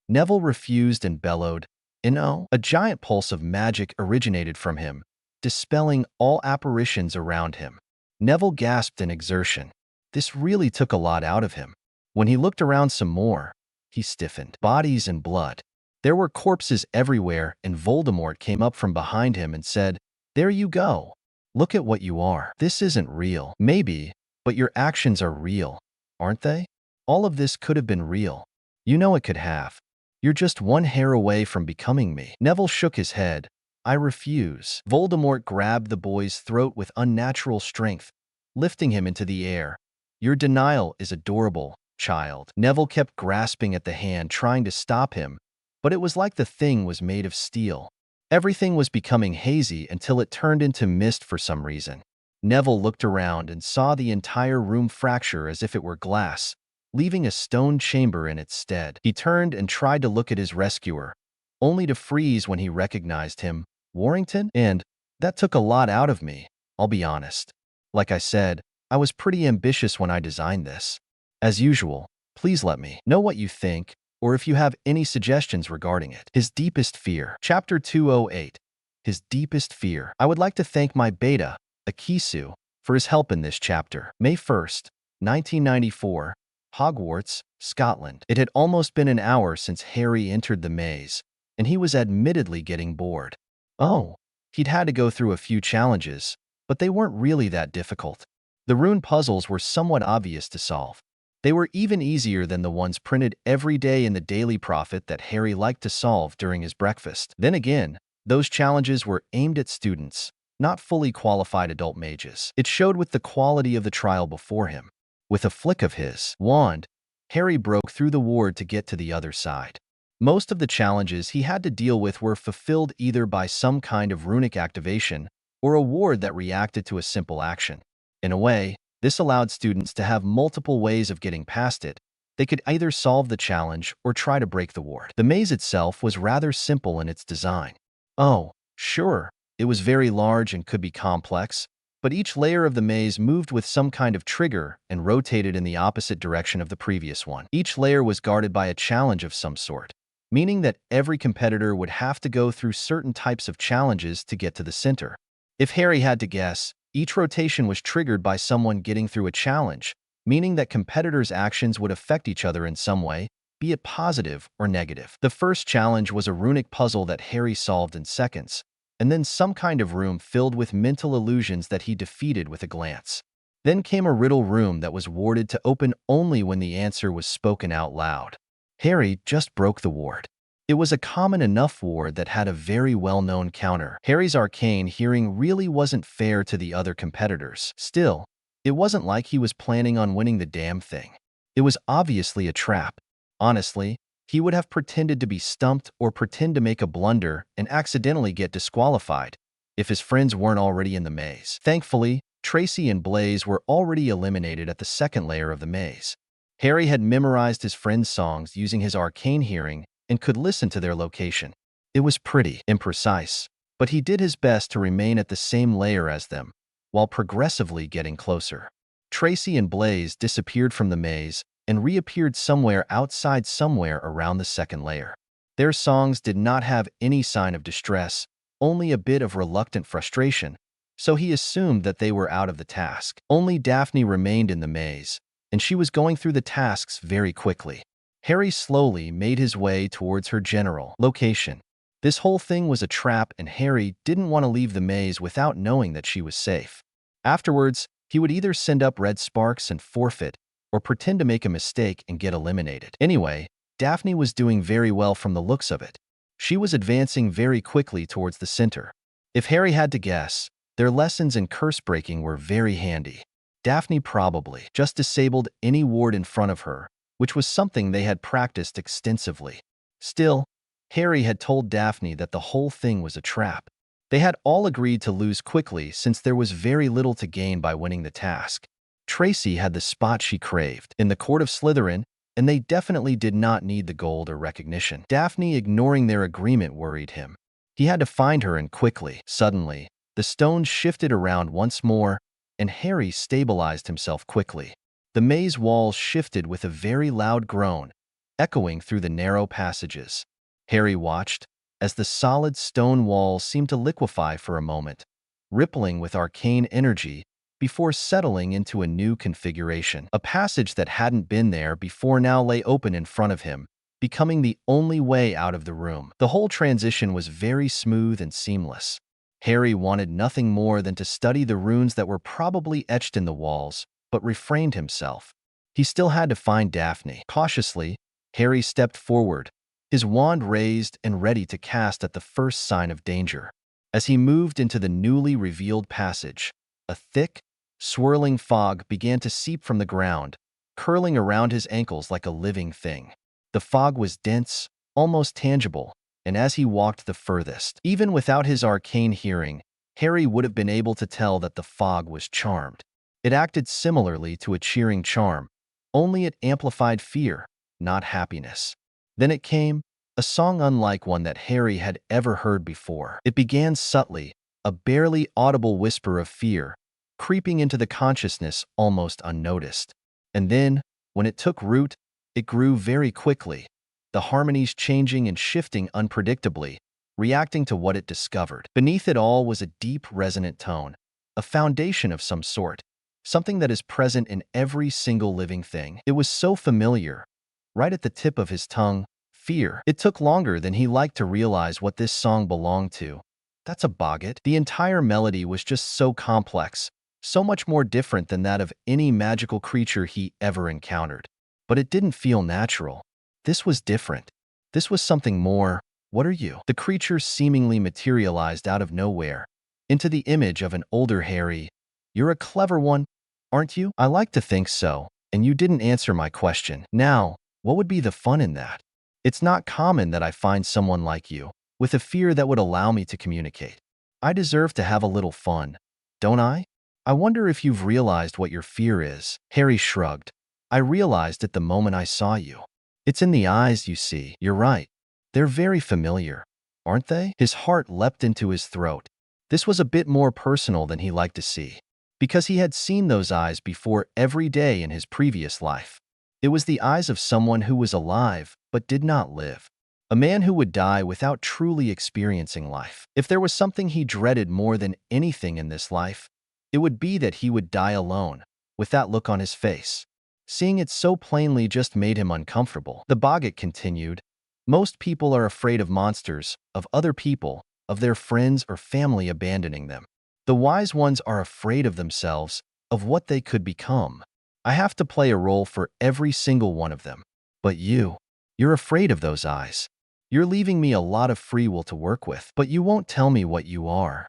Neville refused and bellowed. A giant pulse of magic originated from him, dispelling all apparitions around him. Neville gasped in exertion. This really took a lot out of him. When he looked around some more, he stiffened. Bodies and blood. There were corpses everywhere, and Voldemort came up from behind him and said, "There you go. Look at what you are. This isn't real. Maybe, but your actions are real, aren't they? All of this could have been real. You know it could have. You're just one hair away from becoming me." Neville shook his head. I refuse. Voldemort grabbed the boy's throat with unnatural strength, lifting him into the air. Your denial is adorable, child. Neville kept grasping at the hand, trying to stop him, but it was like the thing was made of steel. Everything was becoming hazy until it turned into mist for some reason. Neville looked around and saw the entire room fracture as if it were glass, leaving a stone chamber in its stead. He turned and tried to look at his rescuer, only to freeze when he recognized him. Warrington? And that took a lot out of me, I'll be honest. Like I said, I was pretty ambitious when I designed this. As usual, please let me know what you think, or if you have any suggestions regarding it. His deepest fear. Chapter 208. His deepest fear. I would like to thank my beta, Akisu, for his help in this chapter. May 1st, 1994, Hogwarts, Scotland. It had almost been an hour since Harry entered the maze, and he was admittedly getting bored. Oh, he'd had to go through a few challenges, but they weren't really that difficult. The rune puzzles were somewhat obvious to solve. They were even easier than the ones printed every day in the Daily Prophet that Harry liked to solve during his breakfast. Then again, those challenges were aimed at students, not fully qualified adult mages. It showed with the quality of the trial before him. With a flick of his wand, Harry broke through the ward to get to the other side. Most of the challenges he had to deal with were fulfilled either by some kind of runic activation or a ward that reacted to a simple action. In a way, this allowed students to have multiple ways of getting past it. They could either solve the challenge or try to break the ward. The maze itself was rather simple in its design. Oh, sure, it was very large and could be complex, but each layer of the maze moved with some kind of trigger and rotated in the opposite direction of the previous one. Each layer was guarded by a challenge of some sort, meaning that every competitor would have to go through certain types of challenges to get to the center. If Harry had to guess, Each rotation was triggered by someone getting through a challenge, meaning that competitors' actions would affect each other in some way, be it positive or negative. The first challenge was a runic puzzle that Harry solved in seconds, and then some kind of room filled with mental illusions that he defeated with a glance. Then came a riddle room that was warded to open only when the answer was spoken out loud. Harry just broke the ward. It was a common enough ward that had a very well-known counter. Harry's arcane hearing really wasn't fair to the other competitors. Still, it wasn't like he was planning on winning the damn thing. It was obviously a trap. Honestly, he would have pretended to be stumped or pretend to make a blunder and accidentally get disqualified if his friends weren't already in the maze. Thankfully, Tracy and Blaze were already eliminated at the second layer of the maze. Harry had memorized his friends' songs using his arcane hearing and could listen to their location. It was pretty imprecise, but he did his best to remain at the same layer as them, while progressively getting closer. Tracy and Blaze disappeared from the maze and reappeared somewhere outside somewhere around the second layer. Their songs did not have any sign of distress, only a bit of reluctant frustration, so he assumed that they were out of the task. Only Daphne remained in the maze, and she was going through the tasks very quickly. Harry slowly made his way towards her general location. This whole thing was a trap, and Harry didn't want to leave the maze without knowing that she was safe. Afterwards, he would either send up red sparks and forfeit, or pretend to make a mistake and get eliminated. Anyway, Daphne was doing very well from the looks of it. She was advancing very quickly towards the center. If Harry had to guess, their lessons in curse breaking were very handy. Daphne probably just disabled any ward in front of her, which was something they had practiced extensively. Still, Harry had told Daphne that the whole thing was a trap. They had all agreed to lose quickly since there was very little to gain by winning the task. Tracy had the spot she craved in the court of Slytherin, and they definitely did not need the gold or recognition. Daphne ignoring their agreement worried him. He had to find her, and quickly. Suddenly, the stones shifted around once more, and Harry stabilized himself quickly. The maze walls shifted with a very loud groan, echoing through the narrow passages. Harry watched as the solid stone walls seemed to liquefy for a moment, rippling with arcane energy before settling into a new configuration. A passage that hadn't been there before now lay open in front of him, becoming the only way out of the room. The whole transition was very smooth and seamless. Harry wanted nothing more than to study the runes that were probably etched in the walls, but refrained himself. He still had to find Daphne. Cautiously, Harry stepped forward, his wand raised and ready to cast at the first sign of danger. As he moved into the newly revealed passage, a thick, swirling fog began to seep from the ground, curling around his ankles like a living thing. The fog was dense, almost tangible, and as he walked the furthest, even without his arcane hearing, Harry would have been able to tell that the fog was charmed. It acted similarly to a cheering charm, only it amplified fear, not happiness. Then it came, a song unlike one that Harry had ever heard before. It began subtly, a barely audible whisper of fear, creeping into the consciousness almost unnoticed. And then, when it took root, it grew very quickly, the harmonies changing and shifting unpredictably, reacting to what it discovered. Beneath it all was a deep, resonant tone, a foundation of some sort, something that is present in every single living thing. It was so familiar, right at the tip of his tongue, fear. It took longer than he liked to realize what this song belonged to. That's a boggart. The entire melody was just so complex, so much more different than that of any magical creature he ever encountered. But it didn't feel natural. This was different. This was something more. What are you? The creature seemingly materialized out of nowhere, into the image of an older Harry. You're a clever one, aren't you? I like to think so, and you didn't answer my question. Now, what would be the fun in that? It's not common that I find someone like you, with a fear that would allow me to communicate. I deserve to have a little fun, don't I? I wonder if you've realized what your fear is. Harry shrugged. I realized it the moment I saw you. It's in the eyes, you see. You're right. They're very familiar, aren't they? His heart leapt into his throat. This was a bit more personal than he liked to see, because he had seen those eyes before every day in his previous life. It was the eyes of someone who was alive but did not live. A man who would die without truly experiencing life. If there was something he dreaded more than anything in this life, it would be that he would die alone, with that look on his face. Seeing it so plainly just made him uncomfortable. The boggart continued, "Most people are afraid of monsters, of other people, of their friends or family abandoning them. The wise ones are afraid of themselves, of what they could become. I have to play a role for every single one of them. But you're afraid of those eyes. You're leaving me a lot of free will to work with, but you won't tell me what you are."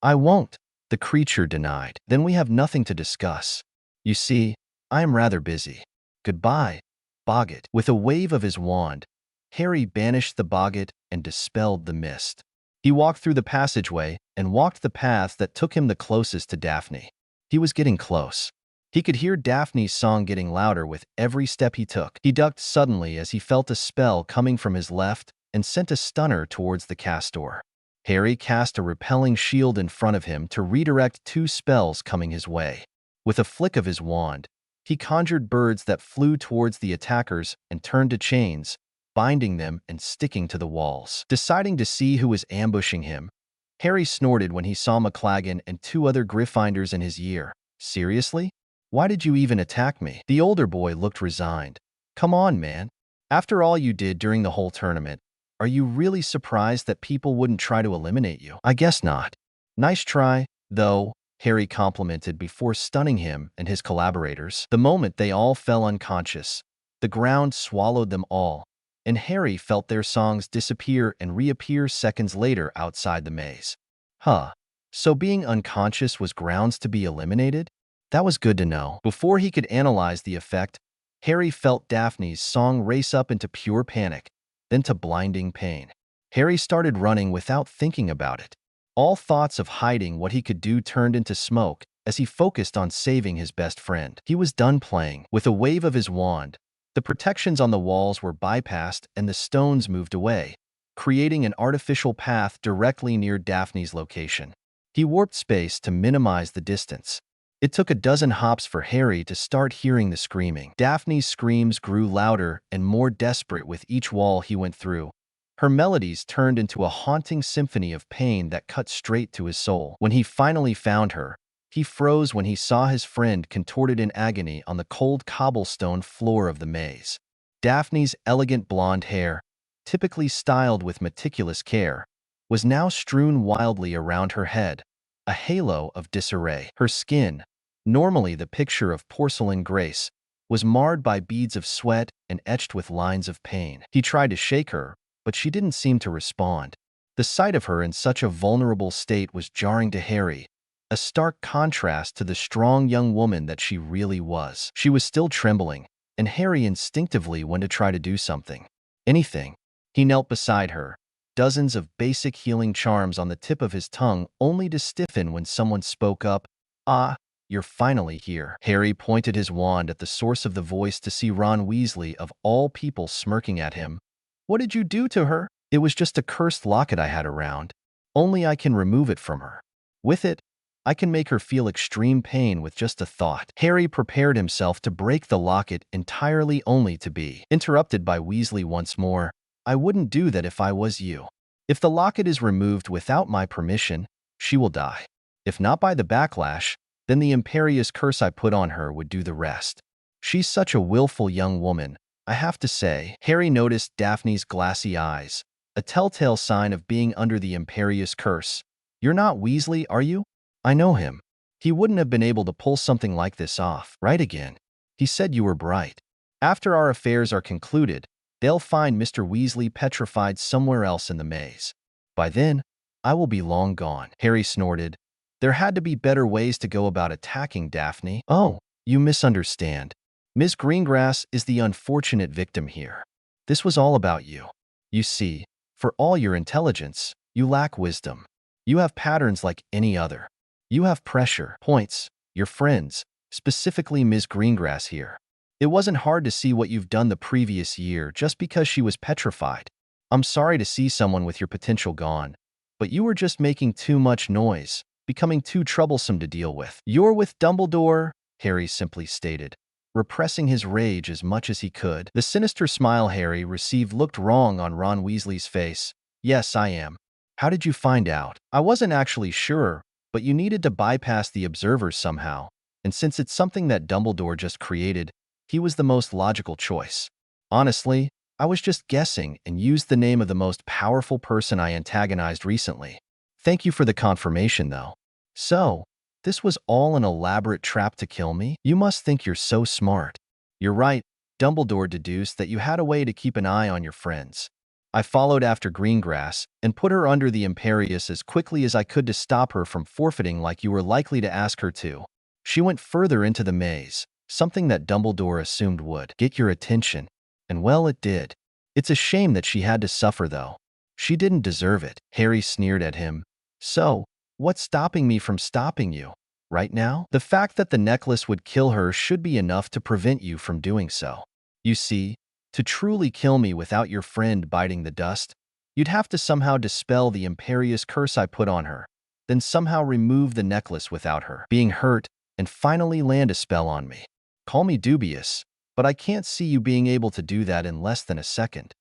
"I won't," the creature denied. "Then we have nothing to discuss. You see, I am rather busy. Goodbye, boggart." With a wave of his wand, Harry banished the boggart and dispelled the mist. He walked through the passageway and walked the path that took him the closest to Daphne. He was getting close. He could hear Daphne's song getting louder with every step he took. He ducked suddenly as he felt a spell coming from his left and sent a stunner towards the castor. Harry cast a repelling shield in front of him to redirect 2 spells coming his way. With a flick of his wand, he conjured birds that flew towards the attackers and turned to chains, binding them and sticking to the walls. Deciding to see who was ambushing him, Harry snorted when he saw McLaggen and 2 other Gryffindors in his year. "Seriously? Why did you even attack me?" The older boy looked resigned. "Come on, man. After all you did during the whole tournament, are you really surprised that people wouldn't try to eliminate you?" "I guess not." "Nice try, though," Harry complimented before stunning him and his collaborators. The moment they all fell unconscious, the ground swallowed them all, and Harry felt their songs disappear and reappear seconds later outside the maze. Huh. So being unconscious was grounds to be eliminated? That was good to know. Before he could analyze the effect, Harry felt Daphne's song race up into pure panic, then to blinding pain. Harry started running without thinking about it. All thoughts of hiding what he could do turned into smoke as he focused on saving his best friend. He was done playing. With a wave of his wand, the protections on the walls were bypassed and the stones moved away, creating an artificial path directly near Daphne's location. He warped space to minimize the distance. It took a dozen hops for Harry to start hearing the screaming. Daphne's screams grew louder and more desperate with each wall he went through. Her melodies turned into a haunting symphony of pain that cut straight to his soul. When he finally found her, he froze when he saw his friend contorted in agony on the cold cobblestone floor of the maze. Daphne's elegant blonde hair, typically styled with meticulous care, was now strewn wildly around her head, a halo of disarray. Her skin, normally the picture of porcelain grace, was marred by beads of sweat and etched with lines of pain. He tried to shake her, but she didn't seem to respond. The sight of her in such a vulnerable state was jarring to Harry, a stark contrast to the strong young woman that she really was. She was still trembling, and Harry instinctively went to try to do something. Anything. He knelt beside her, dozens of basic healing charms on the tip of his tongue only to stiffen when someone spoke up. "Ah, you're finally here." Harry pointed his wand at the source of the voice to see Ron Weasley of all people smirking at him. "What did you do to her?" "It was just a cursed locket I had around. Only I can remove it from her. With it, I can make her feel extreme pain with just a thought." Harry prepared himself to break the locket entirely only to be interrupted by Weasley once more. "I wouldn't do that if I was you. If the locket is removed without my permission, she will die. If not by the backlash, then the imperious curse I put on her would do the rest. She's such a willful young woman, I have to say." Harry noticed Daphne's glassy eyes, a telltale sign of being under the imperious curse. "You're not Weasley, are you?" "I know him. He wouldn't have been able to pull something like this off." "Right again. He said you were bright. After our affairs are concluded, they'll find Mr. Weasley petrified somewhere else in the maze. By then, I will be long gone." Harry snorted. There had to be better ways to go about attacking Daphne. "Oh, you misunderstand. Miss Greengrass is the unfortunate victim here. This was all about you. You see, for all your intelligence, you lack wisdom. You have patterns like any other. You have pressure points, your friends, specifically Ms. Greengrass here. It wasn't hard to see what you've done the previous year just because she was petrified. I'm sorry to see someone with your potential gone, but you were just making too much noise, becoming too troublesome to deal with." "You're with Dumbledore," Harry simply stated, repressing his rage as much as he could. The sinister smile Harry received looked wrong on Ron Weasley's face. "Yes, I am. How did you find out?" "I wasn't actually sure, but you needed to bypass the observers somehow, and since it's something that Dumbledore just created, he was the most logical choice. Honestly, I was just guessing and used the name of the most powerful person I antagonized recently. Thank you for the confirmation, though. So, this was all an elaborate trap to kill me? You must think you're so smart. You're right, Dumbledore deduced that you had a way to keep an eye on your friends. I followed after Greengrass and put her under the Imperius as quickly as I could to stop her from forfeiting like you were likely to ask her to. She went further into the maze, something that Dumbledore assumed would get your attention, and well, it did. It's a shame that she had to suffer, though. She didn't deserve it, Harry sneered at him. So, what's stopping me from stopping you? Right now? The fact that the necklace would kill her should be enough to prevent you from doing so. You see, to truly kill me without your friend biting the dust, you'd have to somehow dispel the Imperious curse I put on her, then somehow remove the necklace without her being hurt, and finally land a spell on me. Call me dubious, but I can't see you being able to do that in less than a second.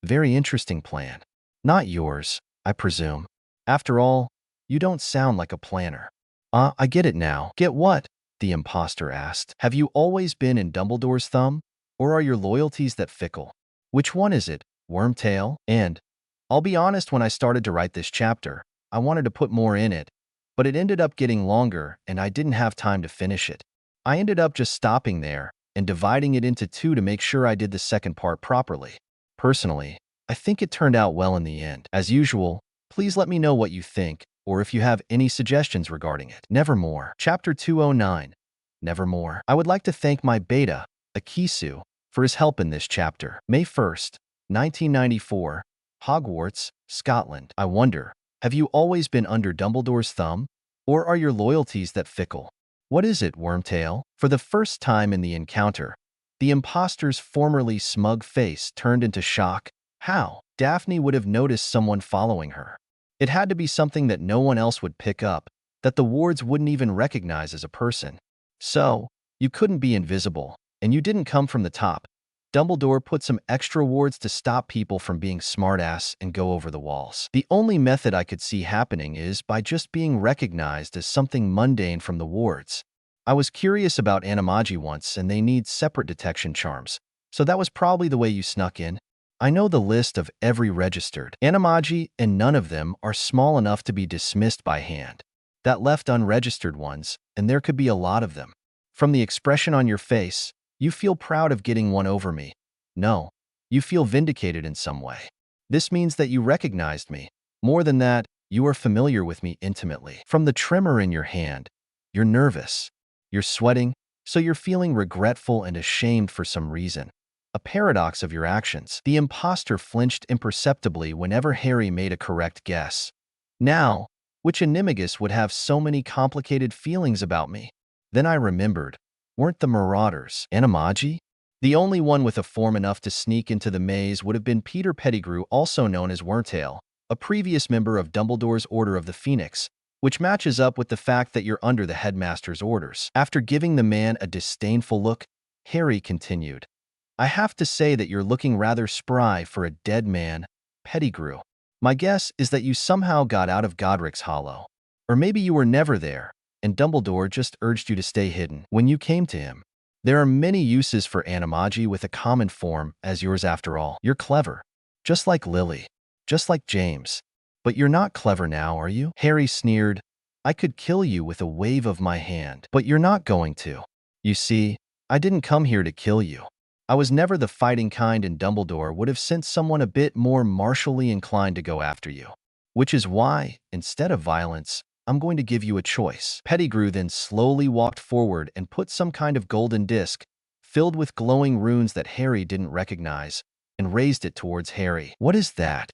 Very interesting plan. Not yours, I presume. After all, you don't sound like a planner. I get it now. Get what? The imposter asked. Have you always been in Dumbledore's thumb? Or are your loyalties that fickle? Which one is it, Wormtail? And I'll be honest, when I started to write this chapter, I wanted to put more in it, but it ended up getting longer and I didn't have time to finish it. I ended up just stopping there and dividing it into two to make sure I did the second part properly. Personally, I think it turned out well in the end. As usual, please let me know what you think, or if you have any suggestions regarding it. Nevermore. Chapter 209. Nevermore. I would like to thank my beta, Akisu, for his help in this chapter. May 1st, 1994, Hogwarts, Scotland. I wonder, have you always been under Dumbledore's thumb? Or are your loyalties that fickle? What is it, Wormtail? For the first time in the encounter, the imposter's formerly smug face turned into shock. How? Daphne would have noticed someone following her. It had to be something that no one else would pick up, that the wards wouldn't even recognize as a person. So, you couldn't be invisible, and you didn't come from the top. Dumbledore put some extra wards to stop people from being smartass and go over the walls. The only method I could see happening is by just being recognized as something mundane from the wards. I was curious about Animagi once, and they need separate detection charms, so that was probably the way you snuck in. I know the list of every registered Animagi, and none of them are small enough to be dismissed by hand. That left unregistered ones, and there could be a lot of them. From the expression on your face, you feel proud of getting one over me. No, you feel vindicated in some way. This means that you recognized me. More than that, you are familiar with me intimately. From the tremor in your hand, you're nervous. You're sweating, so you're feeling regretful and ashamed for some reason. A paradox of your actions. The imposter flinched imperceptibly whenever Harry made a correct guess. Now, which animagus would have so many complicated feelings about me? Then I remembered. Weren't the Marauders Animagi? The only one with a form enough to sneak into the maze would have been Peter Pettigrew, also known as Wormtail, a previous member of Dumbledore's Order of the Phoenix, which matches up with the fact that you're under the headmaster's orders. After giving the man a disdainful look, Harry continued, I have to say that you're looking rather spry for a dead man, Pettigrew. My guess is that you somehow got out of Godric's Hollow. Or maybe you were never there, and Dumbledore just urged you to stay hidden when you came to him. There are many uses for Animagi with a common form as yours after all. You're clever. Just like Lily. Just like James. But you're not clever now, are you? Harry sneered. I could kill you with a wave of my hand, but you're not going to. You see, I didn't come here to kill you. I was never the fighting kind, and Dumbledore would have sent someone a bit more martially inclined to go after you. Which is why, instead of violence, I'm going to give you a choice. Pettigrew then slowly walked forward and put some kind of golden disc, filled with glowing runes that Harry didn't recognize, and raised it towards Harry. What is that?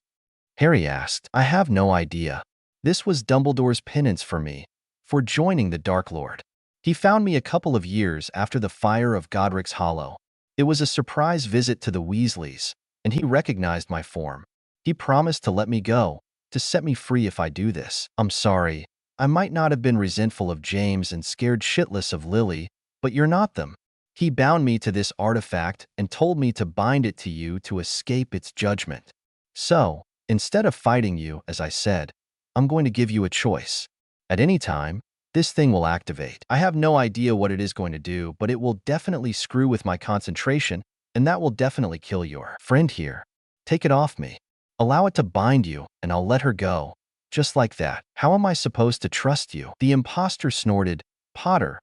Harry asked. I have no idea. This was Dumbledore's penance for me, for joining the Dark Lord. He found me a couple of years after the fire of Godric's Hollow. It was a surprise visit to the Weasleys, and he recognized my form. He promised to let me go, to set me free if I do this. I'm sorry. I might not have been resentful of James and scared shitless of Lily, but you're not them. He bound me to this artifact and told me to bind it to you to escape its judgment. So, instead of fighting you, as I said, I'm going to give you a choice. At any time, this thing will activate. I have no idea what it is going to do, but it will definitely screw with my concentration, and that will definitely kill your friend here. Take it off me. Allow it to bind you, and I'll let her go. Just like that. How am I supposed to trust you? The imposter snorted, Potter,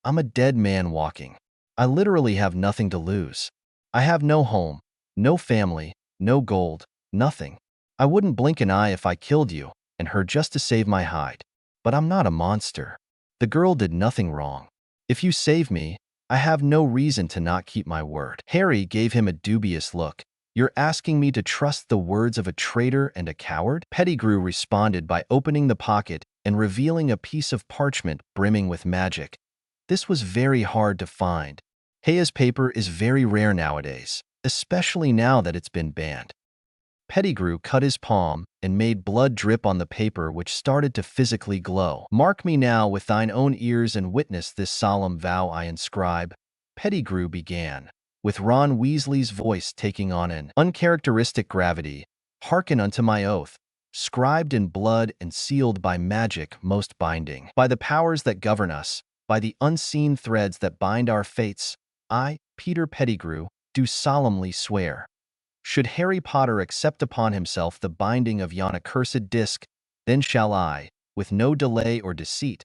I'm a dead man walking. I literally have nothing to lose. I have no home, no family, no gold, nothing. I wouldn't blink an eye if I killed you and her just to save my hide. But I'm not a monster. The girl did nothing wrong. If you save me, I have no reason to not keep my word. Harry gave him a dubious look. You're asking me to trust the words of a traitor and a coward? Pettigrew responded by opening the pocket and revealing a piece of parchment brimming with magic. This was very hard to find. YEA's paper is very rare nowadays, especially now that it's been banned. Pettigrew cut his palm and made blood drip on the paper, which started to physically glow. Mark me now with thine own ears and witness this solemn vow I inscribe. Pettigrew began, with Ron Weasley's voice taking on an uncharacteristic gravity. Hearken unto my oath, scribed in blood and sealed by magic most binding. By the powers that govern us, by the unseen threads that bind our fates, I, Peter Pettigrew, do solemnly swear. Should Harry Potter accept upon himself the binding of yon accursed disc, then shall I, with no delay or deceit,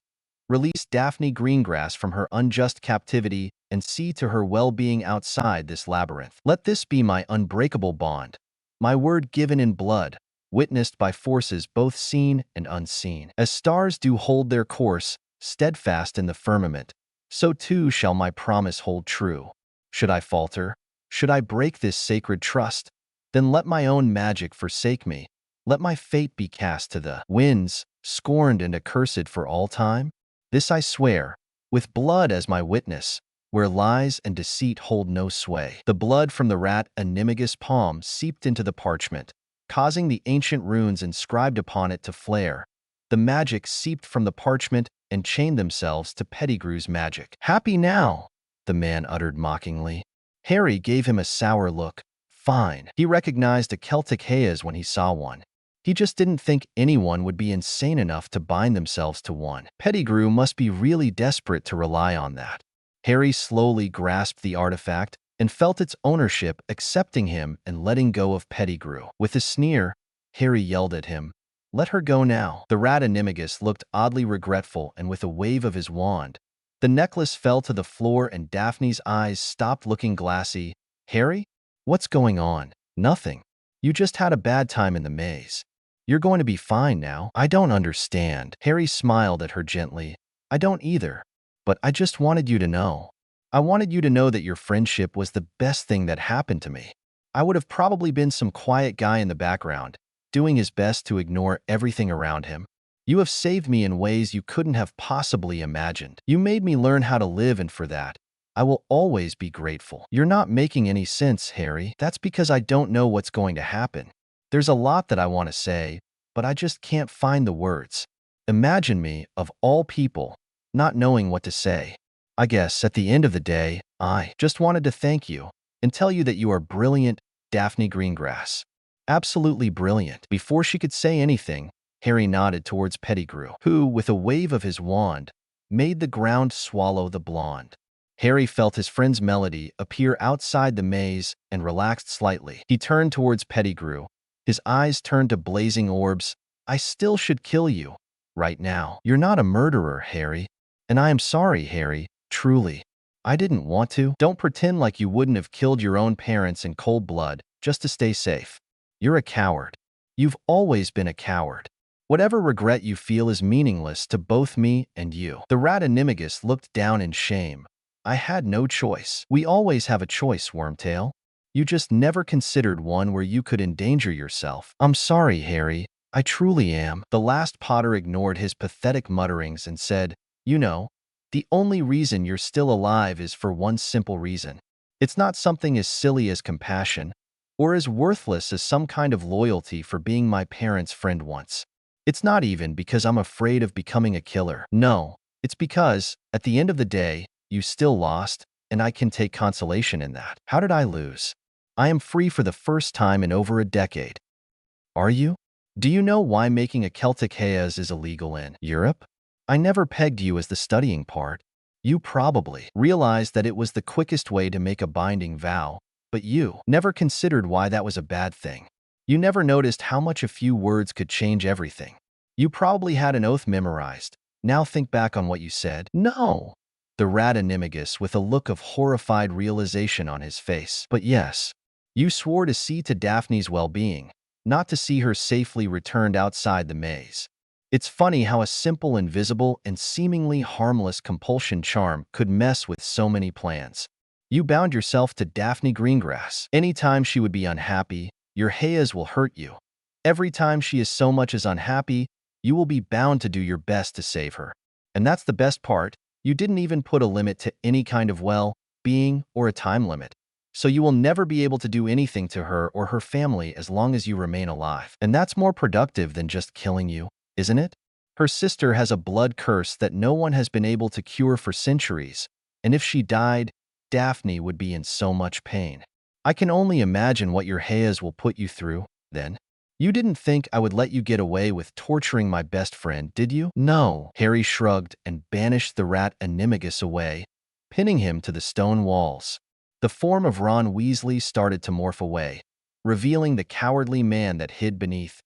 release Daphne Greengrass from her unjust captivity and see to her well-being outside this labyrinth. Let this be my unbreakable bond, my word given in blood, witnessed by forces both seen and unseen. As stars do hold their course, steadfast in the firmament, so too shall my promise hold true. Should I falter, should I break this sacred trust, then let my own magic forsake me. Let my fate be cast to the winds, scorned and accursed for all time. This I swear, with blood as my witness, where lies and deceit hold no sway. The blood from the rat Animagus' palm seeped into the parchment, causing the ancient runes inscribed upon it to flare. The magic seeped from the parchment and chained themselves to Pettigrew's magic. Happy now, the man uttered mockingly. Harry gave him a sour look. Fine. He recognized a Celtic Hayes when he saw one. He just didn't think anyone would be insane enough to bind themselves to one. Pettigrew must be really desperate to rely on that. Harry slowly grasped the artifact and felt its ownership accepting him and letting go of Pettigrew. With a sneer, Harry yelled at him, "Let her go now." The rat Animagus looked oddly regretful, and with a wave of his wand, the necklace fell to the floor and Daphne's eyes stopped looking glassy. Harry? What's going on? Nothing. You just had a bad time in the maze. You're going to be fine now. I don't understand. Harry smiled at her gently. I don't either. But I just wanted you to know. I wanted you to know that your friendship was the best thing that happened to me. I would have probably been some quiet guy in the background, doing his best to ignore everything around him. You have saved me in ways you couldn't have possibly imagined. You made me learn how to live, and for that, I will always be grateful. You're not making any sense, Harry. That's because I don't know what's going to happen. There's a lot that I want to say, but I just can't find the words. Imagine me, of all people, not knowing what to say. I guess at the end of the day, I just wanted to thank you and tell you that you are brilliant, Daphne Greengrass. Absolutely brilliant. Before she could say anything, Harry nodded towards Pettigrew, who, with a wave of his wand, made the ground swallow the blonde. Harry felt his friend's melody appear outside the maze and relaxed slightly. He turned towards Pettigrew. His eyes turned to blazing orbs. I still should kill you, right now. You're not a murderer, Harry. And I am sorry, Harry, truly. I didn't want to. Don't pretend like you wouldn't have killed your own parents in cold blood just to stay safe. You're a coward. You've always been a coward. Whatever regret you feel is meaningless to both me and you. The rat Animagus looked down in shame. I had no choice. We always have a choice, Wormtail. You just never considered one where you could endanger yourself. I'm sorry, Harry. I truly am. The last Potter ignored his pathetic mutterings and said, You know, the only reason you're still alive is for one simple reason. It's not something as silly as compassion, or as worthless as some kind of loyalty for being my parents' friend once. It's not even because I'm afraid of becoming a killer. No, it's because, at the end of the day, you still lost, and I can take consolation in that. How did I lose? I am free for the first time in over a decade. Are you? Do you know why making a Celtic Hayes is illegal in Europe? I never pegged you as the studying part. You probably realized that it was the quickest way to make a binding vow, but you never considered why that was a bad thing. You never noticed how much a few words could change everything. You probably had an oath memorized. Now think back on what you said. No, the rat animagus with a look of horrified realization on his face. But yes, you swore to see to Daphne's well-being, not to see her safely returned outside the maze. It's funny how a simple, invisible, and seemingly harmless compulsion charm could mess with so many plans. You bound yourself to Daphne Greengrass. Anytime she would be unhappy, your Hayes will hurt you. Every time she is so much as unhappy, you will be bound to do your best to save her. And that's the best part, you didn't even put a limit to any kind of well-being or a time limit. So you will never be able to do anything to her or her family as long as you remain alive. And that's more productive than just killing you, isn't it? Her sister has a blood curse that no one has been able to cure for centuries, and if she died, Daphne would be in so much pain. I can only imagine what your Hayes will put you through, then. You didn't think I would let you get away with torturing my best friend, did you? No. Harry shrugged and banished the rat animagus away, pinning him to the stone walls. The form of Ron Weasley started to morph away, revealing the cowardly man that hid beneath.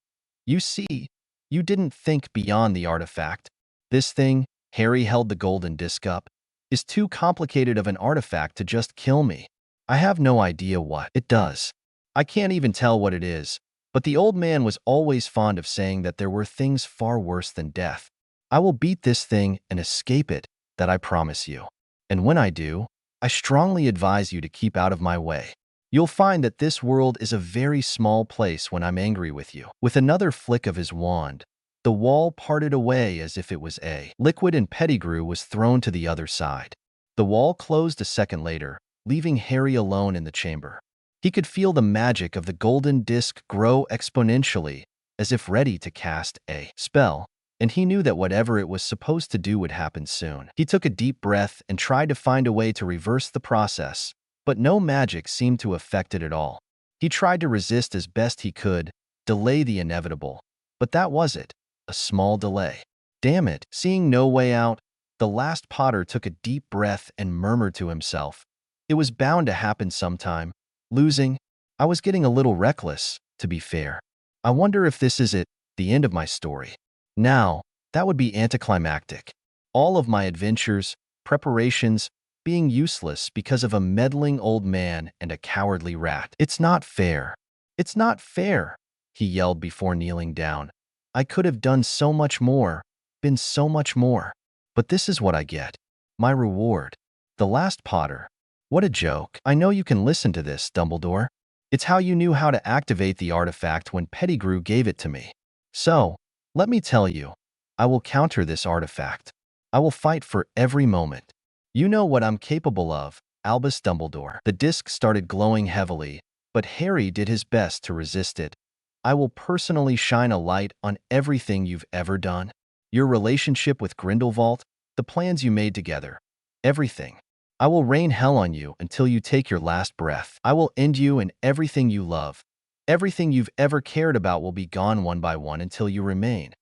You see, you didn't think beyond the artifact. This thing, Harry held the golden disc up, is too complicated of an artifact to just kill me. I have no idea what it does. I can't even tell what it is, but the old man was always fond of saying that there were things far worse than death. I will beat this thing and escape it, that I promise you. And when I do, I strongly advise you to keep out of my way. You'll find that this world is a very small place when I'm angry with you. With another flick of his wand, the wall parted away as if it was a liquid and Pettigrew was thrown to the other side. The wall closed a second later, leaving Harry alone in the chamber. He could feel the magic of the golden disc grow exponentially, as if ready to cast a spell, and he knew that whatever it was supposed to do would happen soon. He took a deep breath and tried to find a way to reverse the process, but no magic seemed to affect it at all. He tried to resist as best he could, delay the inevitable, but that was it, a small delay. Damn it, seeing no way out, the last Potter took a deep breath and murmured to himself. It was bound to happen sometime. Losing, I was getting a little reckless, to be fair. I wonder if this is it, the end of my story. Now, that would be anticlimactic. All of my adventures, preparations, being useless because of a meddling old man and a cowardly rat. It's not fair. It's not fair, he yelled before kneeling down. I could have done so much more, been so much more. But this is what I get. My reward. The last Potter. What a joke. I know you can listen to this, Dumbledore. It's how you knew how to activate the artifact when Pettigrew gave it to me. So, let me tell you, I will counter this artifact. I will fight for every moment. You know what I'm capable of, Albus Dumbledore. The disc started glowing heavily, but Harry did his best to resist it. I will personally shine a light on everything you've ever done. Your relationship with Grindelwald, the plans you made together, everything. I will rain hell on you until you take your last breath. I will end you and everything you love. Everything you've ever cared about will be gone one by one until you remain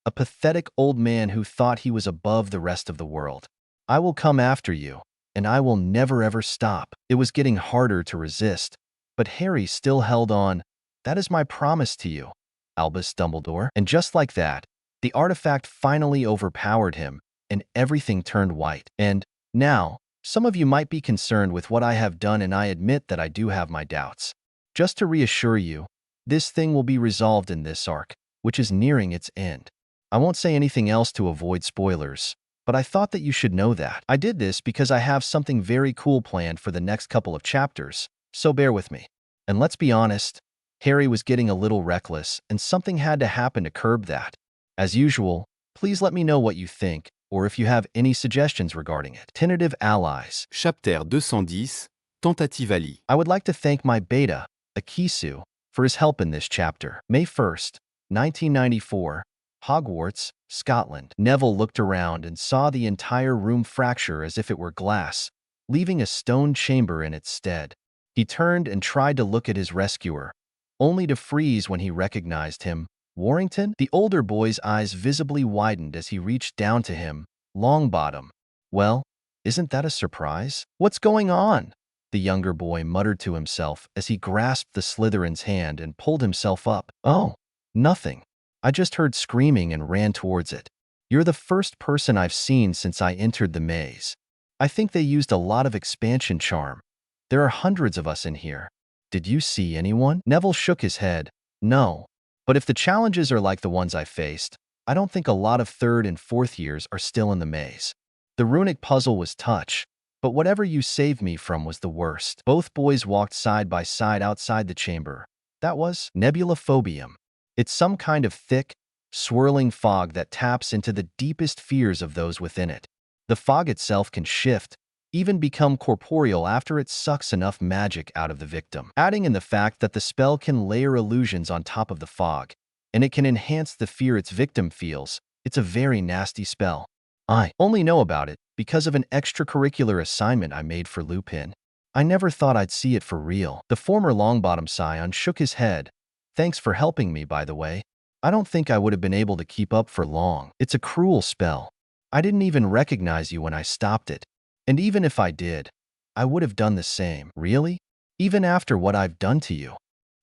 a pathetic old man who thought he was above the rest of the world. I will come after you, and I will never ever stop. It was getting harder to resist, but Harry still held on. That is my promise to you, Albus Dumbledore. And just like that, the artifact finally overpowered him, and everything turned white. And now, some of you might be concerned with what I have done, and I admit that I do have my doubts. Just to reassure you, this thing will be resolved in this arc, which is nearing its end. I won't say anything else to avoid spoilers, but I thought that you should know that. I did this because I have something very cool planned for the next couple of chapters, so bear with me. And let's be honest, Harry was getting a little reckless, and something had to happen to curb that. As usual, please let me know what you think, or if you have any suggestions regarding it. Tentative Allies. Chapitre 210, Tentative Alliée. I would like to thank my beta, Akisu, for his help in this chapter. May 1st, 1994, Hogwarts, Scotland. Neville looked around and saw the entire room fracture as if it were glass, leaving a stone chamber in its stead. He turned and tried to look at his rescuer, only to freeze when he recognized him. Warrington? The older boy's eyes visibly widened as he reached down to him. Longbottom. Well, isn't that a surprise? What's going on? The younger boy muttered to himself as he grasped the Slytherin's hand and pulled himself up. Oh, nothing. I just heard screaming and ran towards it. You're the first person I've seen since I entered the maze. I think they used a lot of expansion charm. There are hundreds of us in here. Did you see anyone? Neville shook his head. No. But if the challenges are like the ones I faced, I don't think a lot of third and fourth years are still in the maze. The runic puzzle was touch, but whatever you saved me from was the worst. Both boys walked side by side outside the chamber. That was nebulophobium. It's some kind of thick, swirling fog that taps into the deepest fears of those within it. The fog itself can shift, even become corporeal after it sucks enough magic out of the victim. Adding in the fact that the spell can layer illusions on top of the fog, and it can enhance the fear its victim feels, it's a very nasty spell. I only know about it because of an extracurricular assignment I made for Lupin. I never thought I'd see it for real. The former Longbottom scion shook his head. Thanks for helping me, by the way. I don't think I would have been able to keep up for long. It's a cruel spell. I didn't even recognize you when I stopped it. And even if I did, I would have done the same. Really? Even after what I've done to you?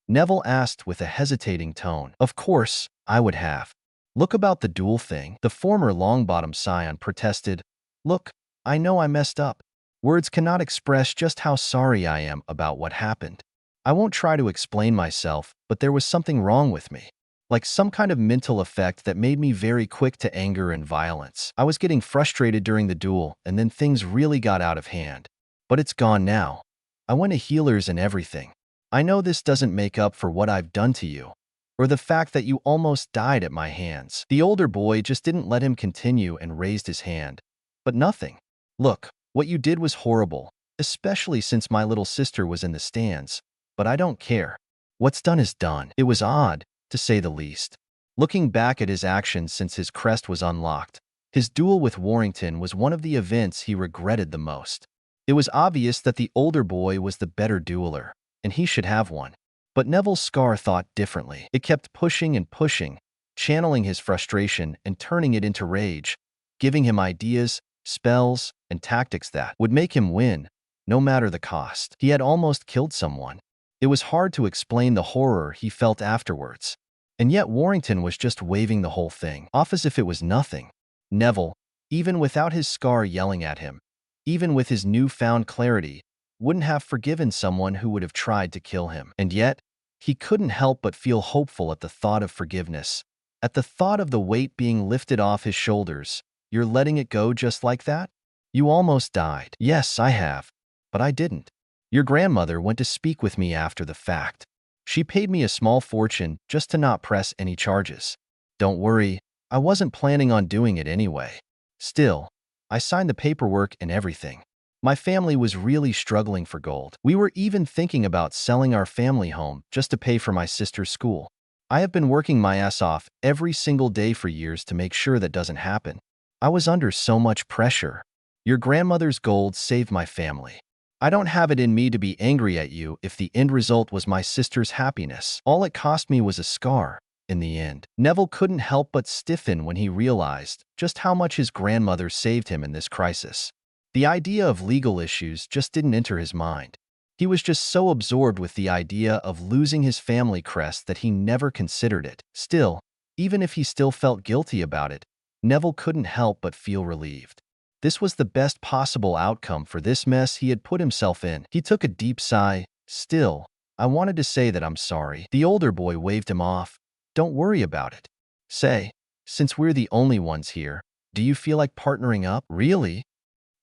Neville asked with a hesitating tone. Of course, I would have. Look about the duel thing. The former Longbottom scion protested. Look, I know I messed up. Words cannot express just how sorry I am about what happened. I won't try to explain myself, but there was something wrong with me. Like some kind of mental effect that made me very quick to anger and violence. I was getting frustrated during the duel, and then things really got out of hand. But it's gone now. I went to healers and everything. I know this doesn't make up for what I've done to you, or the fact that you almost died at my hands. The older boy just didn't let him continue and raised his hand. But nothing. Look, what you did was horrible, especially since my little sister was in the stands. But I don't care. What's done is done. It was odd, to say the least. Looking back at his actions since his crest was unlocked, his duel with Warrington was one of the events he regretted the most. It was obvious that the older boy was the better dueler, and he should have one. But Neville's scar thought differently. It kept pushing and pushing, channeling his frustration and turning it into rage, giving him ideas, spells, and tactics that would make him win, no matter the cost. He had almost killed someone. It was hard to explain the horror he felt afterwards. And yet Warrington was just waving the whole thing off as if it was nothing. Neville, even without his scar yelling at him, even with his newfound clarity, wouldn't have forgiven someone who would have tried to kill him. And yet, he couldn't help but feel hopeful at the thought of forgiveness, at the thought of the weight being lifted off his shoulders. You're letting it go just like that? You almost died. Yes, I have. But I didn't. Your grandmother went to speak with me after the fact. She paid me a small fortune just to not press any charges. Don't worry, I wasn't planning on doing it anyway. Still, I signed the paperwork and everything. My family was really struggling for gold. We were even thinking about selling our family home just to pay for my sister's school. I have been working my ass off every single day for years to make sure that doesn't happen. I was under so much pressure. Your grandmother's gold saved my family. I don't have it in me to be angry at you if the end result was my sister's happiness. All it cost me was a scar, in the end. Neville couldn't help but stiffen when he realized just how much his grandmother saved him in this crisis. The idea of legal issues just didn't enter his mind. He was just so absorbed with the idea of losing his family crest that he never considered it. Still, even if he still felt guilty about it, Neville couldn't help but feel relieved. This was the best possible outcome for this mess he had put himself in. He took a deep sigh. Still, I wanted to say that I'm sorry. The older boy waved him off. Don't worry about it. Say, since we're the only ones here, do you feel like partnering up? Really?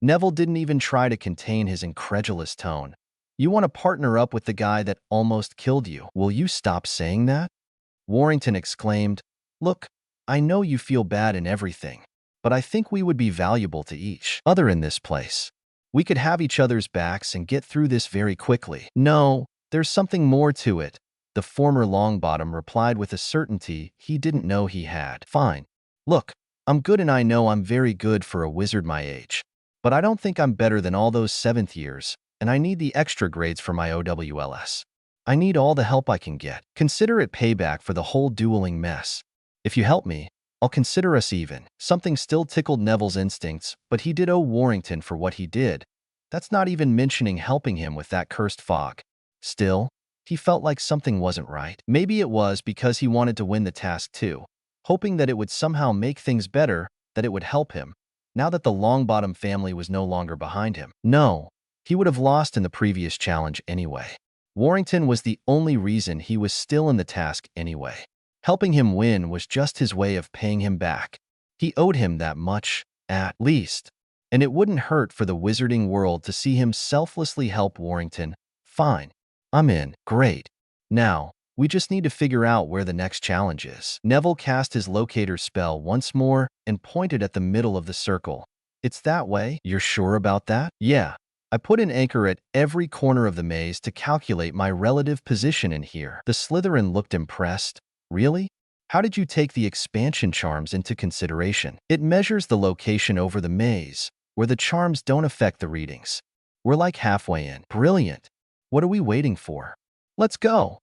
Neville didn't even try to contain his incredulous tone. You want to partner up with the guy that almost killed you? Will you stop saying that? Warrington exclaimed. Look, I know you feel bad and everything, but I think we would be valuable to each other in this place. We could have each other's backs and get through this very quickly. No, there's something more to it, the former Longbottom replied with a certainty he didn't know he had. Fine. Look, I'm good and I know I'm very good for a wizard my age. But I don't think I'm better than all those 7th years, and I need the extra grades for my OWLS. I need all the help I can get. Consider it payback for the whole dueling mess. If you help me, I'll consider us even. Something still tickled Neville's instincts, but he did owe Warrington for what he did. That's not even mentioning helping him with that cursed fog. Still, he felt like something wasn't right. Maybe it was because he wanted to win the task too, hoping that it would somehow make things better, that it would help him, now that the Longbottom family was no longer behind him. No, he would have lost in the previous challenge anyway. Warrington was the only reason he was still in the task anyway. Helping him win was just his way of paying him back. He owed him that much, at least. And it wouldn't hurt for the wizarding world to see him selflessly help Warrington. Fine. I'm in. Great. Now, we just need to figure out where the next challenge is. Neville cast his locator spell once more and pointed at the middle of the circle. It's that way? You're sure about that? Yeah. I put an anchor at every corner of the maze to calculate my relative position in here. The Slytherin looked impressed. Really? How did you take the expansion charms into consideration? It measures the location over the maze, where the charms don't affect the readings. We're like halfway in. Brilliant. What are we waiting for? Let's go,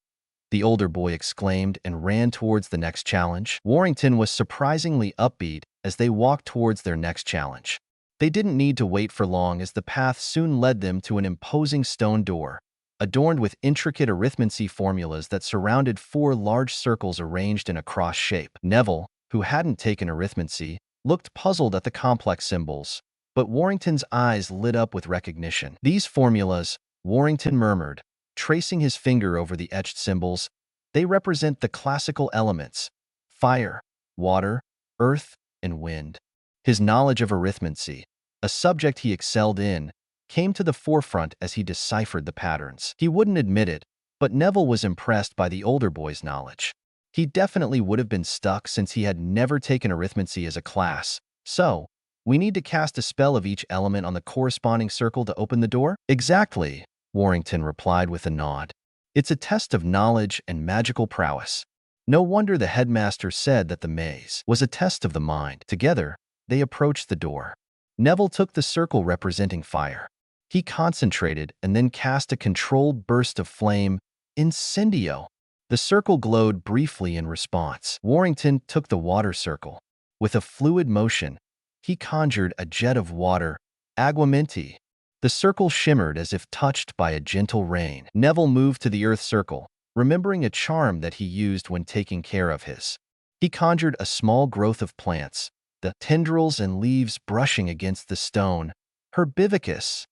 the older boy exclaimed and ran towards the next challenge. Warrington was surprisingly upbeat as they walked towards their next challenge. They didn't need to wait for long as the path soon led them to an imposing stone door, adorned with intricate arithmancy formulas that surrounded 4 large circles arranged in a cross shape. Neville, who hadn't taken arithmancy, looked puzzled at the complex symbols, but Warrington's eyes lit up with recognition. These formulas, Warrington murmured, tracing his finger over the etched symbols, they represent the classical elements: fire, water, earth, and wind. His knowledge of arithmancy, a subject he excelled in, came to the forefront as he deciphered the patterns. He wouldn't admit it, but Neville was impressed by the older boy's knowledge. He definitely would have been stuck since he had never taken arithmancy as a class. So, we need to cast a spell of each element on the corresponding circle to open the door? Exactly, Warrington replied with a nod. It's a test of knowledge and magical prowess. No wonder the headmaster said that the maze was a test of the mind. Together, they approached the door. Neville took the circle representing fire. He concentrated and then cast a controlled burst of flame, Incendio. The circle glowed briefly in response. Warrington took the water circle. With a fluid motion, he conjured a jet of water, Aguamenti. The circle shimmered as if touched by a gentle rain. Neville moved to the earth circle, remembering a charm that he used when taking care of his. He conjured a small growth of plants, the tendrils and leaves brushing against the stone, Herbivicus.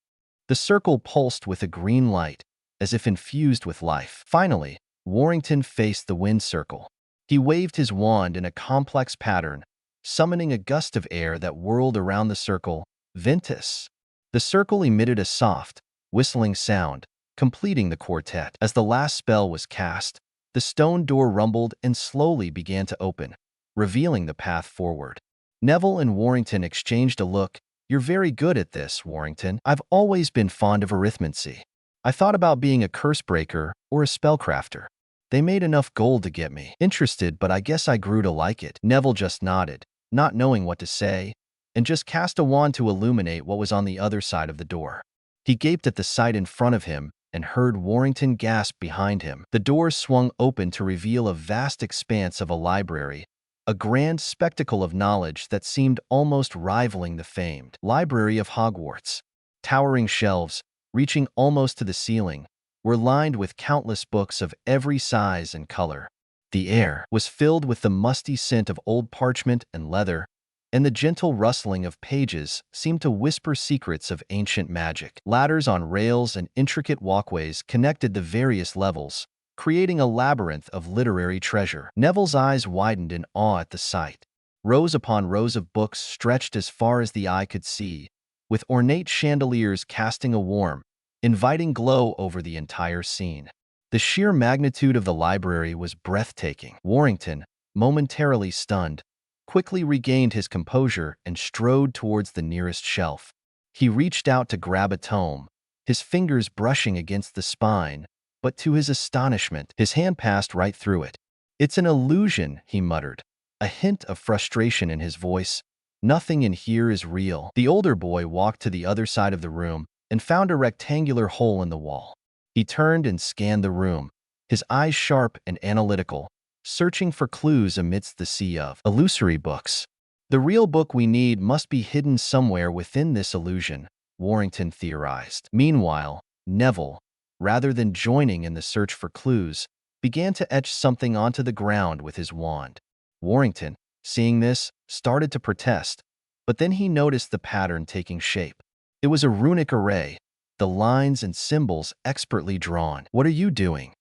The circle pulsed with a green light, as if infused with life. Finally, Warrington faced the wind circle. He waved his wand in a complex pattern, summoning a gust of air that whirled around the circle, Ventus. The circle emitted a soft, whistling sound, completing the quartet. As the last spell was cast, the stone door rumbled and slowly began to open, revealing the path forward. Neville and Warrington exchanged a look. You're very good at this, Warrington. I've always been fond of arithmancy. I thought about being a curse breaker or a spellcrafter. They made enough gold to get me interested, but I guess I grew to like it. Neville just nodded, not knowing what to say, and just cast a wand to illuminate what was on the other side of the door. He gaped at the sight in front of him and heard Warrington gasp behind him. The door swung open to reveal a vast expanse of a library, a grand spectacle of knowledge that seemed almost rivaling the famed Library of Hogwarts. Towering shelves, reaching almost to the ceiling, were lined with countless books of every size and color. The air was filled with the musty scent of old parchment and leather, and the gentle rustling of pages seemed to whisper secrets of ancient magic. Ladders on rails and intricate walkways connected the various levels, creating a labyrinth of literary treasure. Neville's eyes widened in awe at the sight. Rows upon rows of books stretched as far as the eye could see, with ornate chandeliers casting a warm, inviting glow over the entire scene. The sheer magnitude of the library was breathtaking. Warrington, momentarily stunned, quickly regained his composure and strode towards the nearest shelf. He reached out to grab a tome, his fingers brushing against the spine, but to his astonishment, his hand passed right through it. It's an illusion, he muttered, a hint of frustration in his voice. Nothing in here is real. The older boy walked to the other side of the room and found a rectangular hole in the wall. He turned and scanned the room, his eyes sharp and analytical, searching for clues amidst the sea of illusory books. The real book we need must be hidden somewhere within this illusion, Warrington theorized. Meanwhile, Neville, rather than joining in the search for clues, began to etch something onto the ground with his wand. Warrington, seeing this, started to protest, but then he noticed the pattern taking shape. It was a runic array, the lines and symbols expertly drawn. "What are you doing?"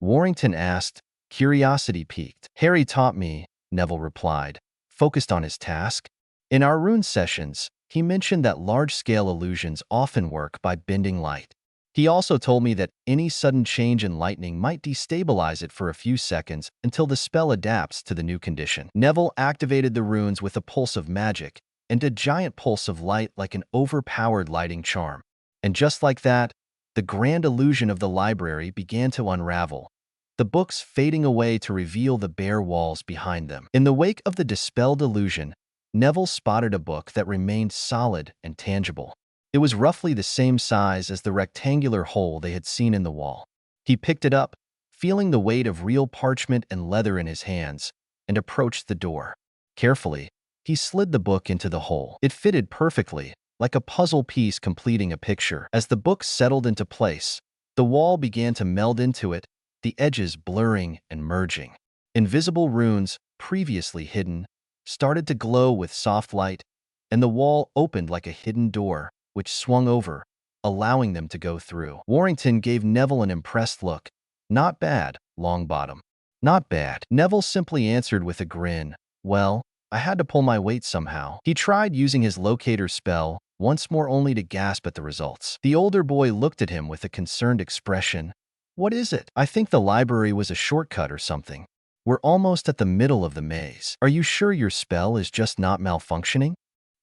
Warrington asked, curiosity piqued. "Harry taught me," Neville replied, focused on his task. "In our rune sessions, he mentioned that large-scale illusions often work by bending light. He also told me that any sudden change in lightning might destabilize it for a few seconds until the spell adapts to the new condition." Neville activated the runes with a pulse of magic and a giant pulse of light like an overpowered lighting charm. And just like that, the grand illusion of the library began to unravel, the books fading away to reveal the bare walls behind them. In the wake of the dispelled illusion, Neville spotted a book that remained solid and tangible. It was roughly the same size as the rectangular hole they had seen in the wall. He picked it up, feeling the weight of real parchment and leather in his hands, and approached the door. Carefully, he slid the book into the hole. It fitted perfectly, like a puzzle piece completing a picture. As the book settled into place, the wall began to meld into it, the edges blurring and merging. Invisible runes, previously hidden, started to glow with soft light, and the wall opened like a hidden door, which swung over, allowing them to go through. Warrington gave Neville an impressed look. "Not bad, Longbottom. Not bad." Neville simply answered with a grin. "Well, I had to pull my weight somehow." He tried using his locator spell, once more only to gasp at the results. The older boy looked at him with a concerned expression. "What is it?" "I think the library was a shortcut or something. We're almost at the middle of the maze." "Are you sure your spell is just not malfunctioning?"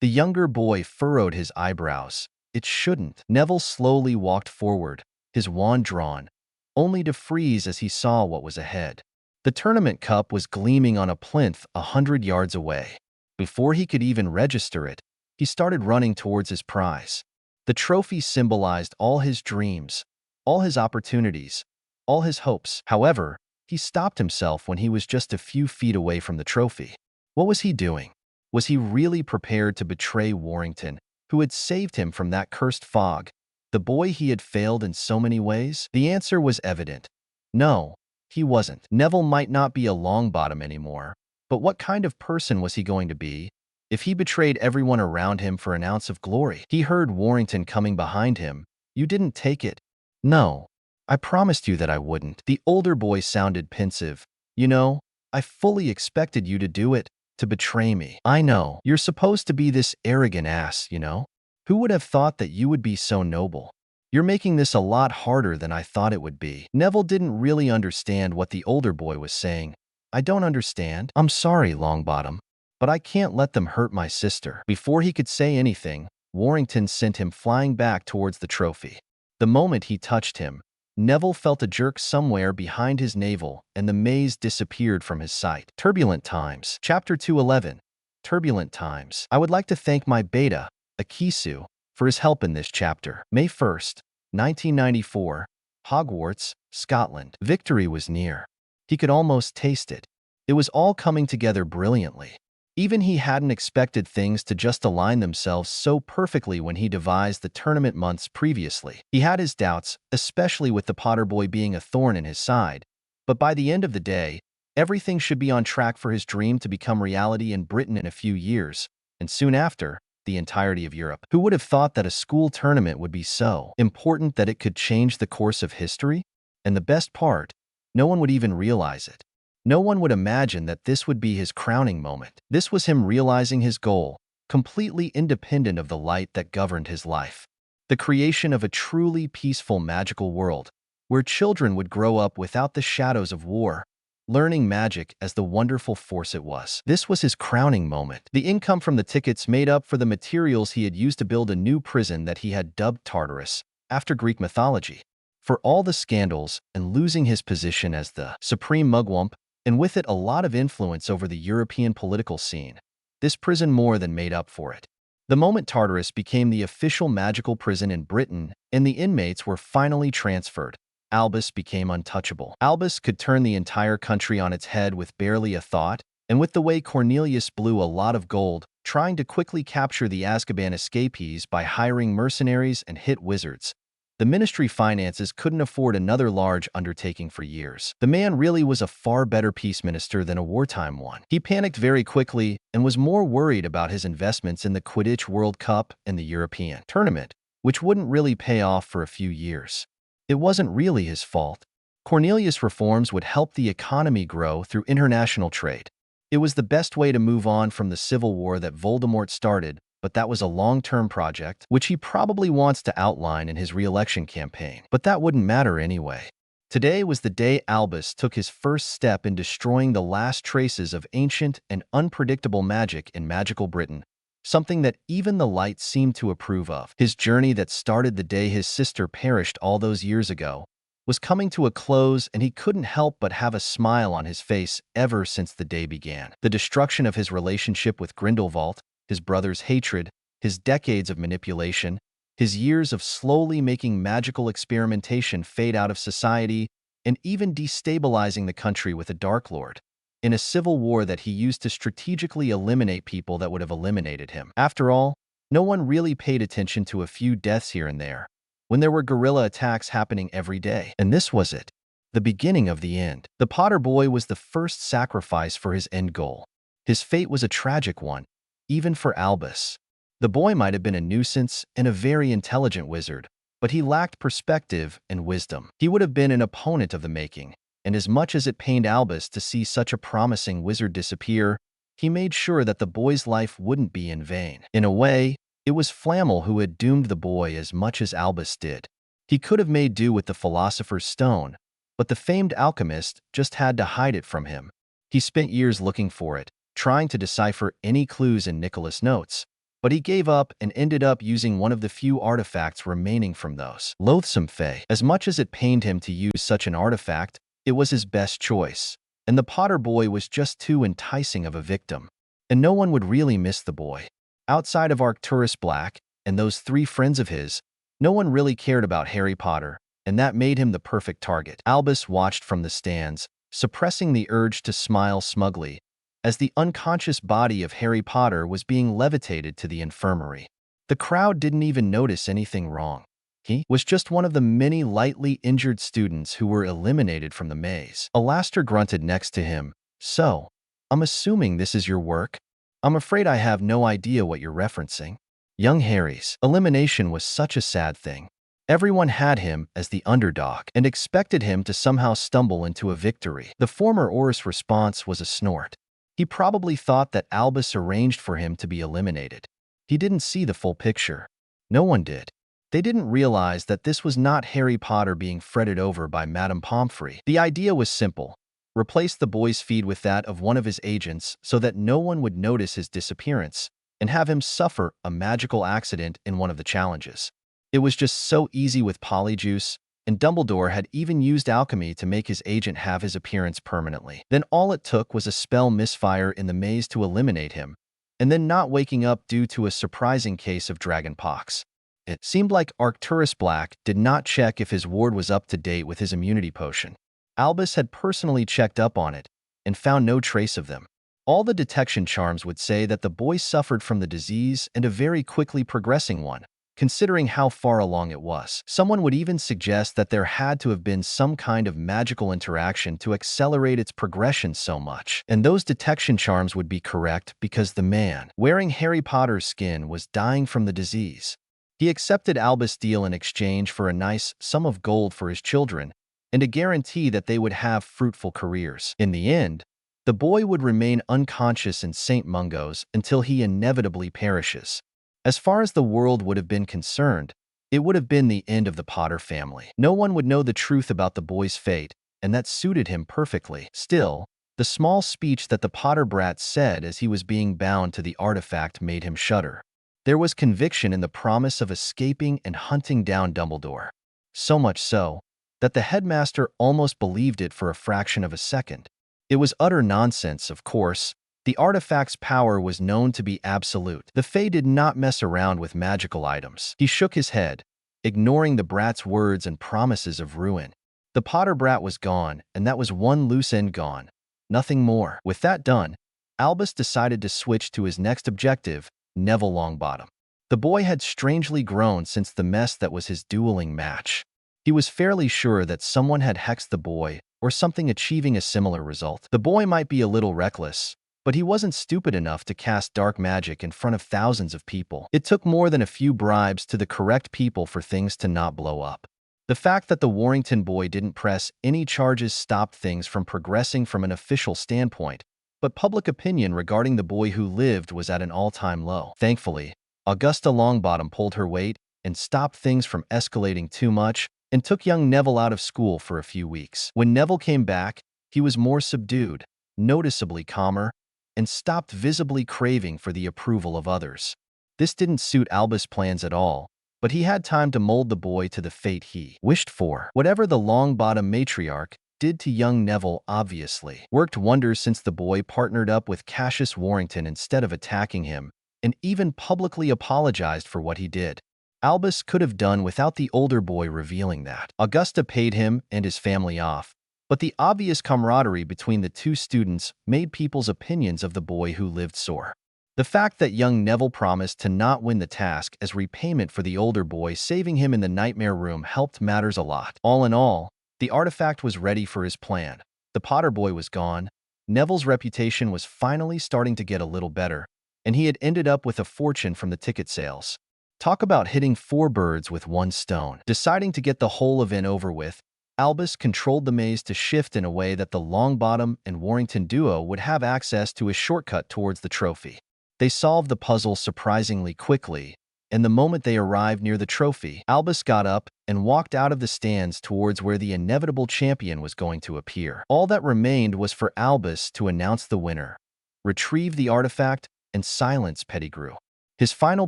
The younger boy furrowed his eyebrows. "It shouldn't." Neville slowly walked forward, his wand drawn, only to freeze as he saw what was ahead. The tournament cup was gleaming on a plinth 100 yards away. Before he could even register it, he started running towards his prize. The trophy symbolized all his dreams, all his opportunities, all his hopes. However, he stopped himself when he was just a few feet away from the trophy. What was he doing? Was he really prepared to betray Warrington, who had saved him from that cursed fog, the boy he had failed in so many ways? The answer was evident. No, he wasn't. Neville might not be a Longbottom anymore, but what kind of person was he going to be if he betrayed everyone around him for an ounce of glory? He heard Warrington coming behind him. "You didn't take it." "No, I promised you that I wouldn't." The older boy sounded pensive. "You know, I fully expected you to do it, to betray me." "I know. You're supposed to be this arrogant ass, you know? Who would have thought that you would be so noble? You're making this a lot harder than I thought it would be." Neville didn't really understand what the older boy was saying. "I don't understand." "I'm sorry, Longbottom, but I can't let them hurt my sister." Before he could say anything, Warrington sent him flying back towards the trophy. The moment he touched him, Neville felt a jerk somewhere behind his navel, and the maze disappeared from his sight. Turbulent Times. Chapter 211. Turbulent Times. I would like to thank my beta, Akisu, for his help in this chapter. May 1st, 1994, Hogwarts, Scotland. Victory was near. He could almost taste it. It was all coming together brilliantly. Even he hadn't expected things to just align themselves so perfectly when he devised the tournament months previously. He had his doubts, especially with the Potter boy being a thorn in his side, but by the end of the day, everything should be on track for his dream to become reality in Britain in a few years, and soon after, the entirety of Europe. Who would have thought that a school tournament would be so important that it could change the course of history? And the best part, no one would even realize it. No one would imagine that this would be his crowning moment. This was him realizing his goal, completely independent of the light that governed his life. The creation of a truly peaceful magical world, where children would grow up without the shadows of war, learning magic as the wonderful force it was. This was his crowning moment. The income from the tickets made up for the materials he had used to build a new prison that he had dubbed Tartarus, after Greek mythology. For all the scandals and losing his position as the supreme mugwump, and with it a lot of influence over the European political scene, this prison more than made up for it. The moment Tartarus became the official magical prison in Britain and the inmates were finally transferred, Albus became untouchable. Albus could turn the entire country on its head with barely a thought, and with the way Cornelius blew a lot of gold, trying to quickly capture the Azkaban escapees by hiring mercenaries and hit wizards, the ministry finances couldn't afford another large undertaking for years. The man really was a far better peace minister than a wartime one. He panicked very quickly and was more worried about his investments in the Quidditch World Cup and the European Tournament, which wouldn't really pay off for a few years. It wasn't really his fault. Cornelius' reforms would help the economy grow through international trade. It was the best way to move on from the civil war that Voldemort started, but that was a long-term project, which he probably wants to outline in his re-election campaign. But that wouldn't matter anyway. Today was the day Albus took his first step in destroying the last traces of ancient and unpredictable magic in magical Britain, something that even the light seemed to approve of. His journey that started the day his sister perished all those years ago was coming to a close, and he couldn't help but have a smile on his face ever since the day began. The destruction of his relationship with Grindelwald, his brother's hatred, his decades of manipulation, his years of slowly making magical experimentation fade out of society, and even destabilizing the country with a Dark Lord, in a civil war that he used to strategically eliminate people that would have eliminated him. After all, no one really paid attention to a few deaths here and there, when there were guerrilla attacks happening every day. And this was it, the beginning of the end. The Potter boy was the first sacrifice for his end goal. His fate was a tragic one, even for Albus. The boy might have been a nuisance and a very intelligent wizard, but he lacked perspective and wisdom. He would have been an opponent of the making, and as much as it pained Albus to see such a promising wizard disappear, he made sure that the boy's life wouldn't be in vain. In a way, it was Flamel who had doomed the boy as much as Albus did. He could have made do with the Philosopher's Stone, but the famed alchemist just had to hide it from him. He spent years looking for it, trying to decipher any clues in Nicholas' notes, but he gave up and ended up using one of the few artifacts remaining from those. Loathsome Fae. As much as it pained him to use such an artifact, it was his best choice, and the Potter boy was just too enticing of a victim. And no one would really miss the boy. Outside of Arcturus Black and those 3 friends of his, no one really cared about Harry Potter, and that made him the perfect target. Albus watched from the stands, suppressing the urge to smile smugly, as the unconscious body of Harry Potter was being levitated to the infirmary. The crowd didn't even notice anything wrong. He was just one of the many lightly injured students who were eliminated from the maze. Alastair grunted next to him. "So, I'm assuming this is your work? I'm afraid I have no idea what you're referencing." Young Harry's elimination was such a sad thing. Everyone had him as the underdog and expected him to somehow stumble into a victory. The former Auror's response was a snort. He probably thought that Albus arranged for him to be eliminated. He didn't see the full picture. No one did. They didn't realize that this was not Harry Potter being fretted over by Madame Pomfrey. The idea was simple. Replace the boy's feed with that of one of his agents so that no one would notice his disappearance, and have him suffer a magical accident in one of the challenges. It was just so easy with Polyjuice, and Dumbledore had even used alchemy to make his agent have his appearance permanently. Then all it took was a spell misfire in the maze to eliminate him, and then not waking up due to a surprising case of dragonpox. It seemed like Arcturus Black did not check if his ward was up to date with his immunity potion. Albus had personally checked up on it and found no trace of them. All the detection charms would say that the boy suffered from the disease, and a very quickly progressing one, considering how far along it was. Someone would even suggest that there had to have been some kind of magical interaction to accelerate its progression so much. And those detection charms would be correct because the man wearing Harry Potter's skin was dying from the disease. He accepted Albus' deal in exchange for a nice sum of gold for his children and a guarantee that they would have fruitful careers. In the end, the boy would remain unconscious in St. Mungo's until he inevitably perishes. As far as the world would have been concerned, it would have been the end of the Potter family. No one would know the truth about the boy's fate, and that suited him perfectly. Still, the small speech that the Potter brat said as he was being bound to the artifact made him shudder. There was conviction in the promise of escaping and hunting down Dumbledore. So much so, that the headmaster almost believed it for a fraction of a second. It was utter nonsense, of course. The artifact's power was known to be absolute. The Fae did not mess around with magical items. He shook his head, ignoring the brat's words and promises of ruin. The Potter brat was gone, and that was one loose end gone. Nothing more. With that done, Albus decided to switch to his next objective, Neville Longbottom. The boy had strangely grown since the mess that was his dueling match. He was fairly sure that someone had hexed the boy, or something achieving a similar result. The boy might be a little reckless, but he wasn't stupid enough to cast dark magic in front of thousands of people. It took more than a few bribes to the correct people for things to not blow up. The fact that the Warrington boy didn't press any charges stopped things from progressing from an official standpoint, but public opinion regarding the boy who lived was at an all-time low. Thankfully, Augusta Longbottom pulled her weight and stopped things from escalating too much and took young Neville out of school for a few weeks. When Neville came back, he was more subdued, noticeably calmer, and stopped visibly craving for the approval of others. This didn't suit Albus' plans at all, but he had time to mold the boy to the fate he wished for. Whatever the Longbottom matriarch did to young Neville obviously worked wonders, since the boy partnered up with Cassius Warrington instead of attacking him, and even publicly apologized for what he did. Albus could have done without the older boy revealing that. Augusta paid him and his family off, but the obvious camaraderie between the two students made people's opinions of the boy who lived sour. The fact that young Neville promised to not win the task as repayment for the older boy saving him in the nightmare room helped matters a lot. All in all, the artifact was ready for his plan. The Potter boy was gone, Neville's reputation was finally starting to get a little better, and he had ended up with a fortune from the ticket sales. Talk about hitting 4 birds with 1 stone. Deciding to get the whole event over with, Albus controlled the maze to shift in a way that the Longbottom and Warrington duo would have access to a shortcut towards the trophy. They solved the puzzle surprisingly quickly, and the moment they arrived near the trophy, Albus got up and walked out of the stands towards where the inevitable champion was going to appear. All that remained was for Albus to announce the winner, retrieve the artifact, and silence Pettigrew. His final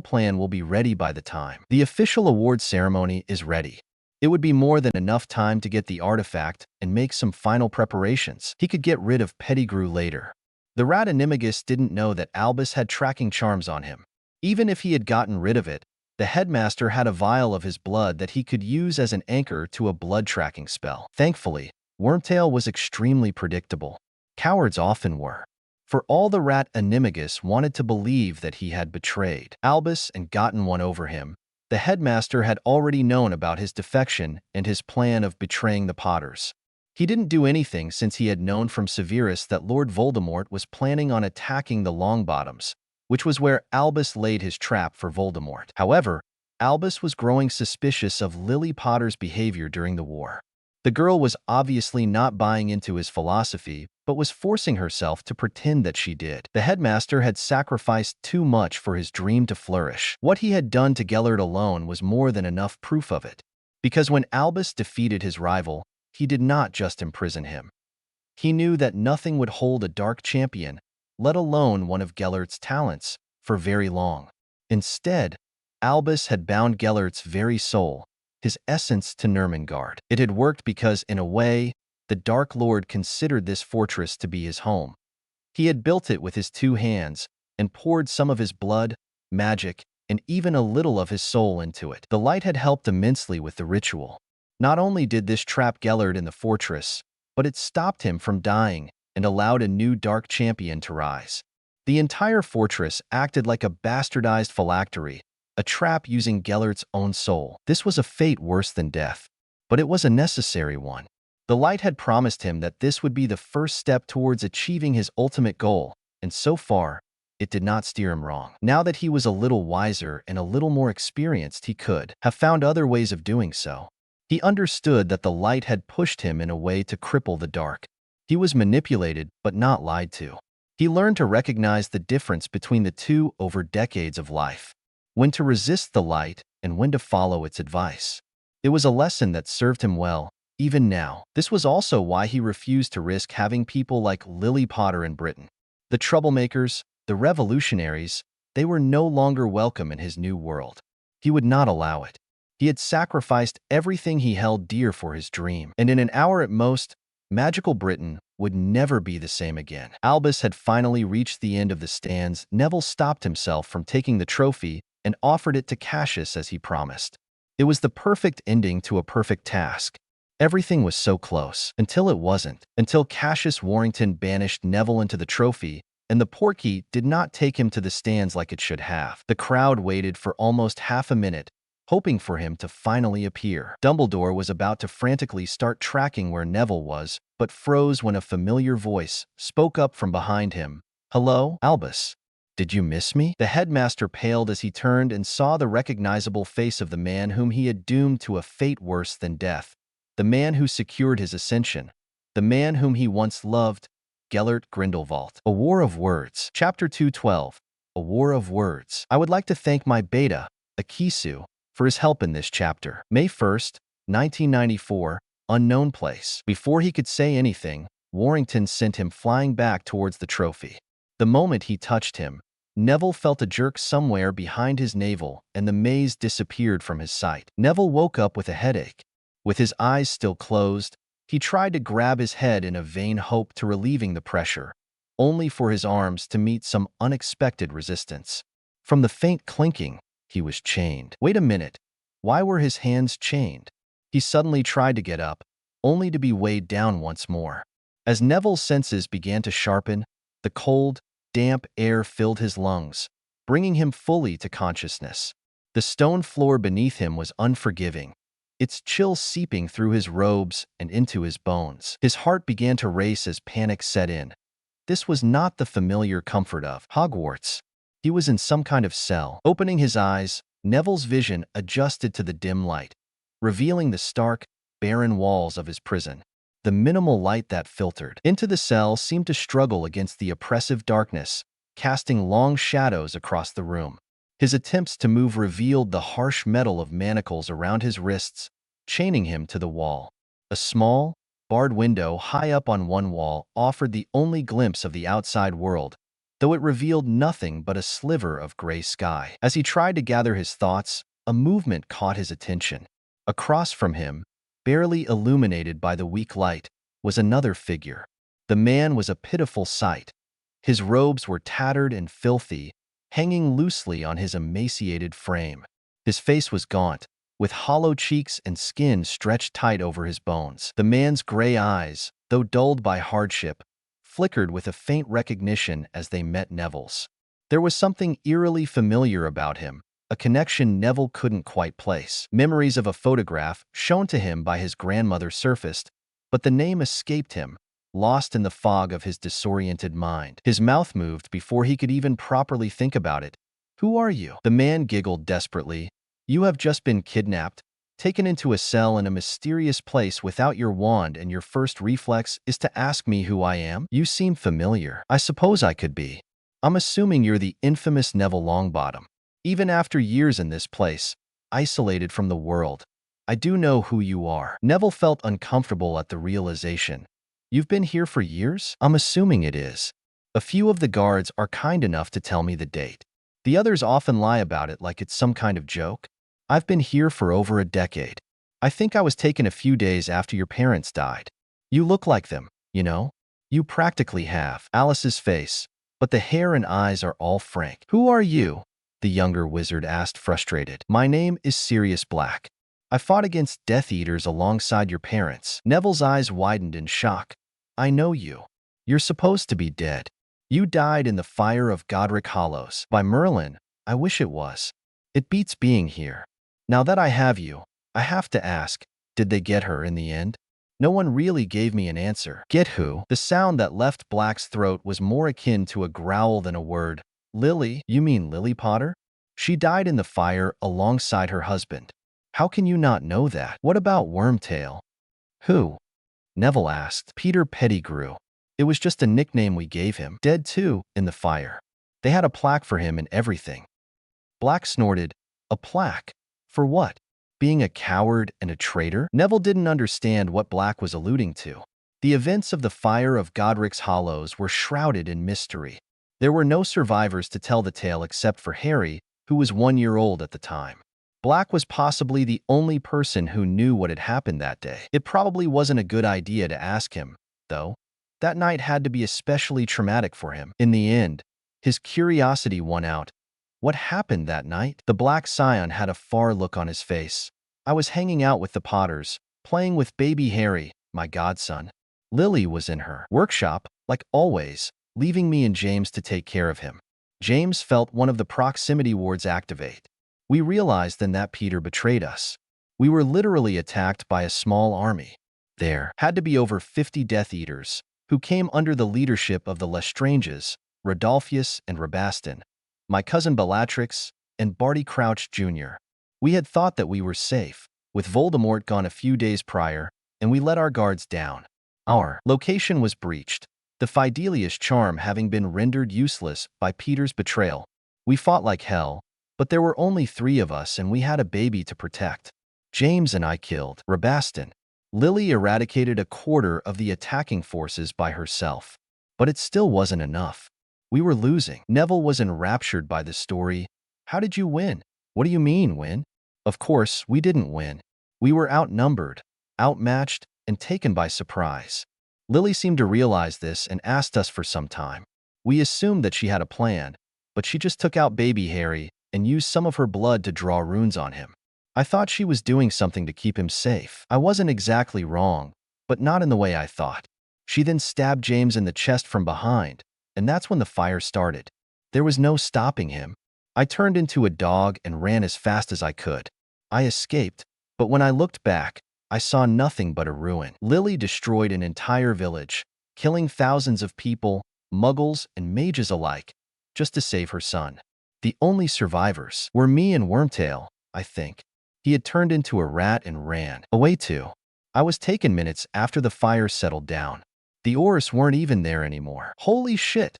plan will be ready by the time the official award ceremony is ready. It would be more than enough time to get the artifact and make some final preparations. He could get rid of Pettigrew later. The rat Animagus didn't know that Albus had tracking charms on him. Even if he had gotten rid of it, the headmaster had a vial of his blood that he could use as an anchor to a blood-tracking spell. Thankfully, Wormtail was extremely predictable. Cowards often were. For all the rat Animagus wanted to believe that he had betrayed Albus and gotten one over him, the headmaster had already known about his defection and his plan of betraying the Potters. He didn't do anything since he had known from Severus that Lord Voldemort was planning on attacking the Longbottoms, which was where Albus laid his trap for Voldemort. However, Albus was growing suspicious of Lily Potter's behavior during the war. The girl was obviously not buying into his philosophy, but was forcing herself to pretend that she did. The headmaster had sacrificed too much for his dream to flourish. What he had done to Gellert alone was more than enough proof of it. Because when Albus defeated his rival, he did not just imprison him. He knew that nothing would hold a dark champion, let alone one of Gellert's talents, for very long. Instead, Albus had bound Gellert's very soul, his essence, to Nurmengard. It had worked because, in a way, the Dark Lord considered this fortress to be his home. He had built it with his 2 hands and poured some of his blood, magic, and even a little of his soul into it. The light had helped immensely with the ritual. Not only did this trap Gellert in the fortress, but it stopped him from dying and allowed a new dark champion to rise. The entire fortress acted like a bastardized phylactery, a trap using Gellert's own soul. This was a fate worse than death, but it was a necessary one. The light had promised him that this would be the first step towards achieving his ultimate goal, and so far, it did not steer him wrong. Now that he was a little wiser and a little more experienced, he could have found other ways of doing so. He understood that the light had pushed him in a way to cripple the dark. He was manipulated, but not lied to. He learned to recognize the difference between the two over decades of life. When to resist the light and when to follow its advice. It was a lesson that served him well, even now. This was also why he refused to risk having people like Lily Potter in Britain. The troublemakers, the revolutionaries, they were no longer welcome in his new world. He would not allow it. He had sacrificed everything he held dear for his dream, and in an hour at most, magical Britain would never be the same again. Albus had finally reached the end of the stands. Neville stopped himself from taking the trophy and offered it to Cassius as he promised. It was the perfect ending to a perfect task. Everything was so close, until it wasn't. Until Cassius Warrington banished Neville into the trophy, and the portkey did not take him to the stands like it should have. The crowd waited for almost half a minute, hoping for him to finally appear. Dumbledore was about to frantically start tracking where Neville was, but froze when a familiar voice spoke up from behind him. "Hello, Albus. Did you miss me?" The headmaster paled as he turned and saw the recognizable face of the man whom he had doomed to a fate worse than death. The man who secured his ascension. The man whom he once loved, Gellert Grindelwald. A War of Words. Chapter 212. A War of Words. I would like to thank my beta, Akisu, for his help in this chapter. May 1st, 1994, unknown place. Before he could say anything, Warrington sent him flying back towards the trophy. The moment he touched him, Neville felt a jerk somewhere behind his navel, and the maze disappeared from his sight. Neville woke up with a headache. With his eyes still closed, he tried to grab his head in a vain hope to relieving the pressure, only for his arms to meet some unexpected resistance. From the faint clinking, he was chained. Wait a minute. Why were his hands chained? He suddenly tried to get up, only to be weighed down once more. As Neville's senses began to sharpen, the cold, damp air filled his lungs, bringing him fully to consciousness. The stone floor beneath him was unforgiving, its chill seeping through his robes and into his bones. His heart began to race as panic set in. This was not the familiar comfort of Hogwarts. He was in some kind of cell. Opening his eyes, Neville's vision adjusted to the dim light, revealing the stark, barren walls of his prison. The minimal light that filtered into the cell seemed to struggle against the oppressive darkness, casting long shadows across the room. His attempts to move revealed the harsh metal of manacles around his wrists, chaining him to the wall. A small, barred window high up on one wall offered the only glimpse of the outside world, though it revealed nothing but a sliver of gray sky. As he tried to gather his thoughts, a movement caught his attention. Across from him, barely illuminated by the weak light, was another figure. The man was a pitiful sight. His robes were tattered and filthy, hanging loosely on his emaciated frame. His face was gaunt, with hollow cheeks and skin stretched tight over his bones. The man's gray eyes, though dulled by hardship, flickered with a faint recognition as they met Neville's. There was something eerily familiar about him, a connection Neville couldn't quite place. Memories of a photograph shown to him by his grandmother surfaced, but the name escaped him, lost in the fog of his disoriented mind. His mouth moved before he could even properly think about it. "Who are you?" The man giggled desperately. "You have just been kidnapped, taken into a cell in a mysterious place without your wand, and your first reflex is to ask me who I am? You seem familiar. I suppose I could be. I'm assuming you're the infamous Neville Longbottom. Even after years in this place, isolated from the world, I do know who you are." Neville felt uncomfortable at the realization. "You've been here for years? I'm assuming it is. A few of the guards are kind enough to tell me the date. The others often lie about it like it's some kind of joke. I've been here for over a decade. I think I was taken a few days after your parents died. You look like them, you know? You practically have." Alice's face, but the hair and eyes are all frank. "Who are you?" the younger wizard asked, frustrated. "My name is Sirius Black. I fought against Death Eaters alongside your parents." Neville's eyes widened in shock. "I know you. You're supposed to be dead. You died in the fire of Godric Hollows. By Merlin, I wish it was. It beats being here. Now that I have you, I have to ask, did they get her in the end?" No one really gave me an answer. "Get who?" The sound that left Black's throat was more akin to a growl than a word. "Lily? You mean Lily Potter? She died in the fire alongside her husband. How can you not know that? What about Wormtail?" "Who?" Neville asked. "Peter Pettigrew. It was just a nickname we gave him. Dead too, in the fire. They had a plaque for him and everything." Black snorted. "A plaque? For what? Being a coward and a traitor?" Neville didn't understand what Black was alluding to. The events of the fire of Godric's Hollows were shrouded in mystery. There were no survivors to tell the tale except for Harry, who was 1 year old at the time. Black was possibly the only person who knew what had happened that day. It probably wasn't a good idea to ask him, though. That night had to be especially traumatic for him. In the end, his curiosity won out. What happened that night? The Black Scion had a far look on his face. "I was hanging out with the Potters, playing with baby Harry, my godson. Lily was in her workshop, like always, leaving me and James to take care of him. James felt one of the proximity wards activate. We realized then that Peter betrayed us. We were literally attacked by a small army. There had to be over 50 Death Eaters, who came under the leadership of the Lestranges, Rodolphus and Rabastin, my cousin Bellatrix, and Barty Crouch Jr. We had thought that we were safe, with Voldemort gone a few days prior, and we let our guards down. Our location was breached, the Fidelius charm having been rendered useless by Peter's betrayal. We fought like hell, but there were only 3 of us and we had a baby to protect. James and I killed Rabastin. Lily eradicated a quarter of the attacking forces by herself. But it still wasn't enough. We were losing. Neville was enraptured by the story. How did you win? What do you mean, win? Of course, we didn't win. We were outnumbered, outmatched, and taken by surprise. Lily seemed to realize this and asked us for some time. We assumed that she had a plan, but she just took out baby Harry and used some of her blood to draw runes on him. I thought she was doing something to keep him safe. I wasn't exactly wrong, but not in the way I thought. She then stabbed James in the chest from behind, and that's when the fire started. There was no stopping him. I turned into a dog and ran as fast as I could. I escaped, but when I looked back, I saw nothing but a ruin. Lily destroyed an entire village, killing thousands of people, muggles and mages alike, just to save her son. The only survivors were me and Wormtail, I think. He had turned into a rat and ran away too. I was taken minutes after the fire settled down. The Oris weren't even there anymore. Holy shit!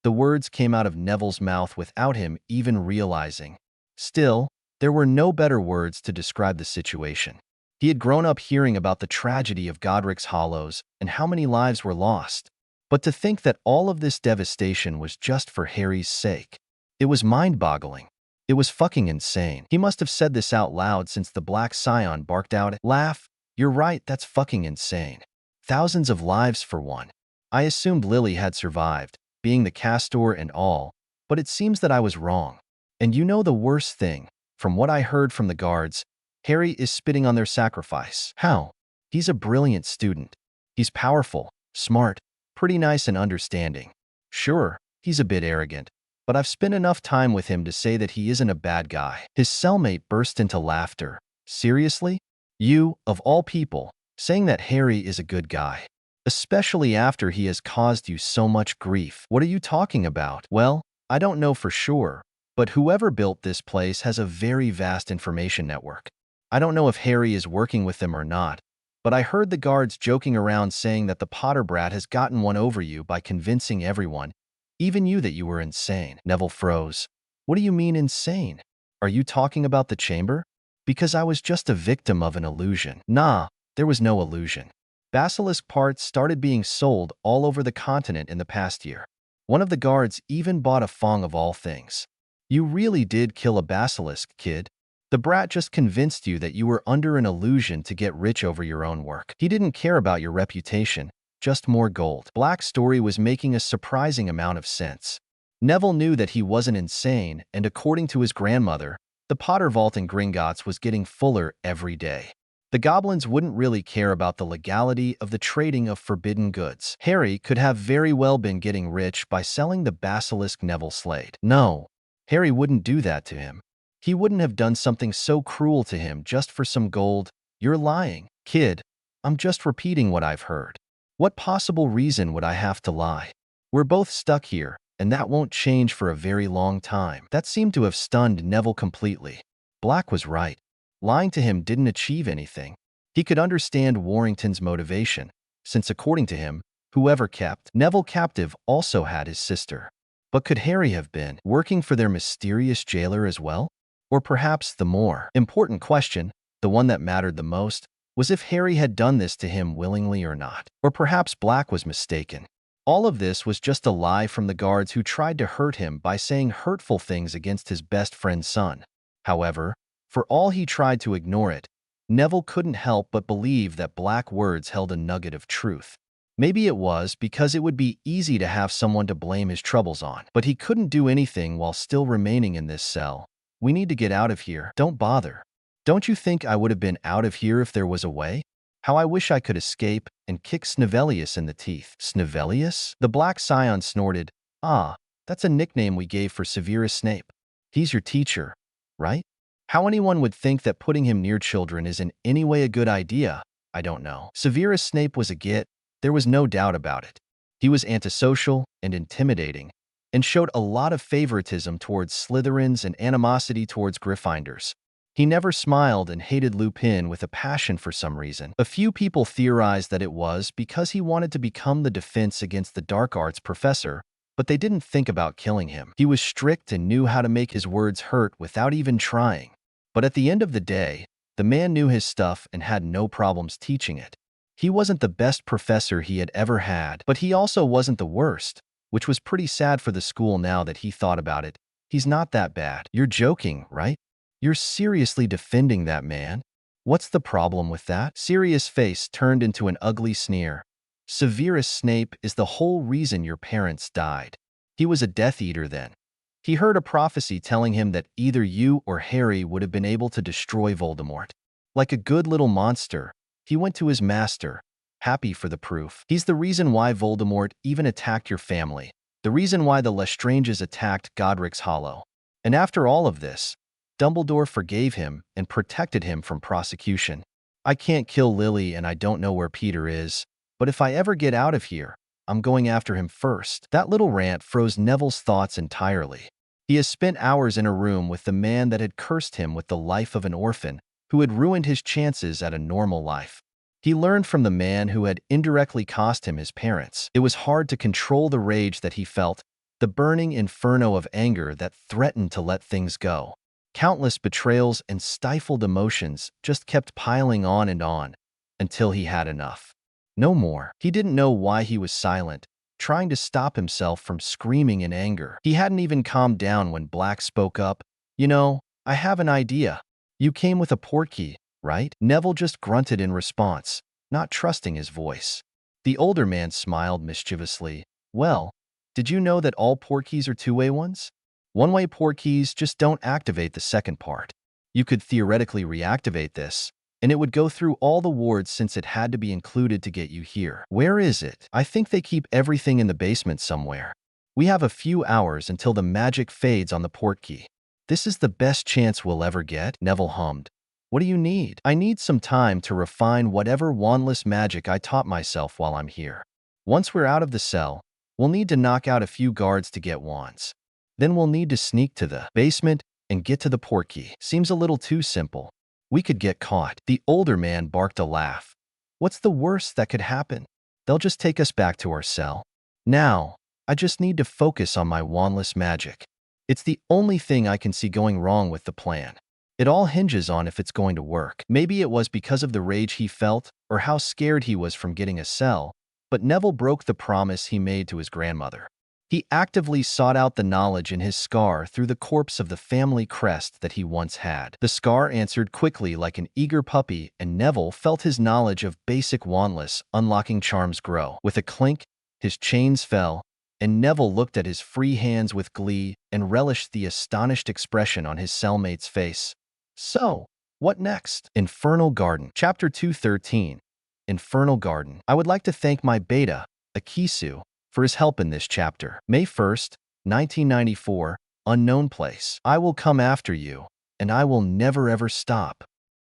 The words came out of Neville's mouth without him even realizing. Still, there were no better words to describe the situation. He had grown up hearing about the tragedy of Godric's Hollows and how many lives were lost. But to think that all of this devastation was just for Harry's sake. It was mind-boggling. It was fucking insane. He must have said this out loud since the Black Scion barked out, "Laugh, you're right, that's fucking insane. Thousands of lives for one." I assumed Lily had survived, being the castor and all, but it seems that I was wrong. And you know the worst thing? From what I heard from the guards, Harry is spitting on their sacrifice. How? He's a brilliant student. He's powerful, smart, pretty nice and understanding. Sure, he's a bit arrogant, but I've spent enough time with him to say that he isn't a bad guy. His cellmate burst into laughter. Seriously? You, of all people, saying that Harry is a good guy. Especially after he has caused you so much grief. What are you talking about? Well, I don't know for sure, but whoever built this place has a very vast information network. I don't know if Harry is working with them or not, but I heard the guards joking around saying that the Potter brat has gotten one over you by convincing everyone, even you, that you were insane. Neville froze. What do you mean insane? Are you talking about the chamber? Because I was just a victim of an illusion. Nah, there was no illusion. Basilisk parts started being sold all over the continent in the past year. One of the guards even bought a fong of all things. You really did kill a basilisk, kid. The brat just convinced you that you were under an illusion to get rich over your own work. He didn't care about your reputation, just more gold. Black's story was making a surprising amount of sense. Neville knew that he wasn't insane, and according to his grandmother, the Potter vault in Gringotts was getting fuller every day. The goblins wouldn't really care about the legality of the trading of forbidden goods. Harry could have very well been getting rich by selling the basilisk Neville slayed. No, Harry wouldn't do that to him. He wouldn't have done something so cruel to him just for some gold. You're lying. Kid, I'm just repeating what I've heard. What possible reason would I have to lie? We're both stuck here, and that won't change for a very long time. That seemed to have stunned Neville completely. Black was right. Lying to him didn't achieve anything. He could understand Warrington's motivation, since according to him, whoever kept Neville captive also had his sister. But could Harry have been working for their mysterious jailer as well? Or perhaps the more important question, the one that mattered the most, was if Harry had done this to him willingly or not. Or perhaps Black was mistaken. All of this was just a lie from the guards who tried to hurt him by saying hurtful things against his best friend's son. However, for all he tried to ignore it, Neville couldn't help but believe that Black words held a nugget of truth. Maybe it was because it would be easy to have someone to blame his troubles on. But he couldn't do anything while still remaining in this cell. We need to get out of here. Don't bother. Don't you think I would have been out of here if there was a way? How I wish I could escape and kick Snivelius in the teeth. Snivelius? The Black Scion snorted. Ah, that's a nickname we gave for Severus Snape. He's your teacher, right? How anyone would think that putting him near children is in any way a good idea, I don't know. Severus Snape was a git, there was no doubt about it. He was antisocial and intimidating, and showed a lot of favoritism towards Slytherins and animosity towards Gryffindors. He never smiled and hated Lupin with a passion for some reason. A few people theorized that it was because he wanted to become the defense against the dark arts professor, but they didn't think about killing him. He was strict and knew how to make his words hurt without even trying. But at the end of the day, the man knew his stuff and had no problems teaching it. He wasn't the best professor he had ever had, but he also wasn't the worst, which was pretty sad for the school now that he thought about it. He's not that bad. You're joking, right? You're seriously defending that man? What's the problem with that? Sirius' face turned into an ugly sneer. Severus Snape is the whole reason your parents died. He was a Death Eater then. He heard a prophecy telling him that either you or Harry would have been able to destroy Voldemort. Like a good little monster, he went to his master, happy for the proof. He's the reason why Voldemort even attacked your family, the reason why the Lestranges attacked Godric's Hollow. And after all of this, Dumbledore forgave him and protected him from prosecution. I can't kill Lily and I don't know where Peter is, but if I ever get out of here, I'm going after him first. That little rant froze Neville's thoughts entirely. He has spent hours in a room with the man that had cursed him with the life of an orphan, who had ruined his chances at a normal life. He learned from the man who had indirectly cost him his parents. It was hard to control the rage that he felt, the burning inferno of anger that threatened to let things go. Countless betrayals and stifled emotions just kept piling on, until he had enough. No more. He didn't know why he was silent, trying to stop himself from screaming in anger. He hadn't even calmed down when Black spoke up. You know, I have an idea. You came with a portkey, right? Neville just grunted in response, not trusting his voice. The older man smiled mischievously. Well, did you know that all portkeys are two-way ones? One-way portkeys just don't activate the second part. You could theoretically reactivate this, and it would go through all the wards since it had to be included to get you here. Where is it? I think they keep everything in the basement somewhere. We have a few hours until the magic fades on the portkey. This is the best chance we'll ever get, Neville hummed. What do you need? I need some time to refine whatever wandless magic I taught myself while I'm here. Once we're out of the cell, we'll need to knock out a few guards to get wands. Then we'll need to sneak to the basement and get to the portkey. Seems a little too simple. We could get caught. The older man barked a laugh. What's the worst that could happen? They'll just take us back to our cell. Now, I just need to focus on my wandless magic. It's the only thing I can see going wrong with the plan. It all hinges on if it's going to work. Maybe it was because of the rage he felt or how scared he was from getting a cell, but Neville broke the promise he made to his grandmother. He actively sought out the knowledge in his scar through the corpse of the family crest that he once had. The scar answered quickly like an eager puppy, and Neville felt his knowledge of basic wandless, unlocking charms grow. With a clink, his chains fell, and Neville looked at his free hands with glee and relished the astonished expression on his cellmate's face. So, what next? Infernal Garden. Chapter 213. Infernal Garden. I would like to thank my beta, Akisu, for his help in this chapter. May 1st, 1994, Unknown Place. I will come after you, and I will never ever stop.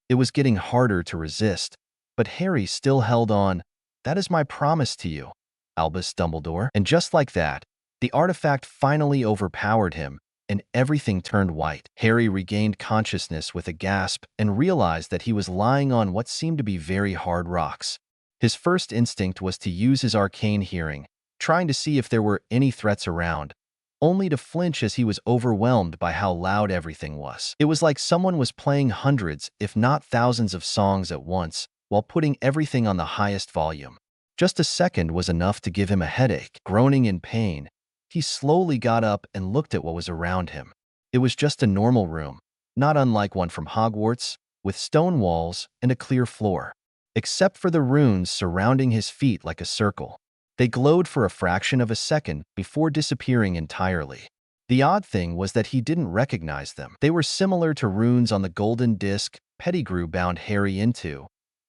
It was getting harder to resist, but Harry still held on. That is my promise to you, Albus Dumbledore. And just like that, the artifact finally overpowered him, and everything turned white. Harry regained consciousness with a gasp and realized that he was lying on what seemed to be very hard rocks. His first instinct was to use his arcane hearing, trying to see if there were any threats around, only to flinch as he was overwhelmed by how loud everything was. It was like someone was playing hundreds, if not thousands of songs at once, while putting everything on the highest volume. Just a second was enough to give him a headache. Groaning in pain, he slowly got up and looked at what was around him. It was just a normal room, not unlike one from Hogwarts, with stone walls and a clear floor, except for the runes surrounding his feet like a circle. They glowed for a fraction of a second before disappearing entirely. The odd thing was that he didn't recognize them. They were similar to runes on the golden disc Pettigrew bound Harry into,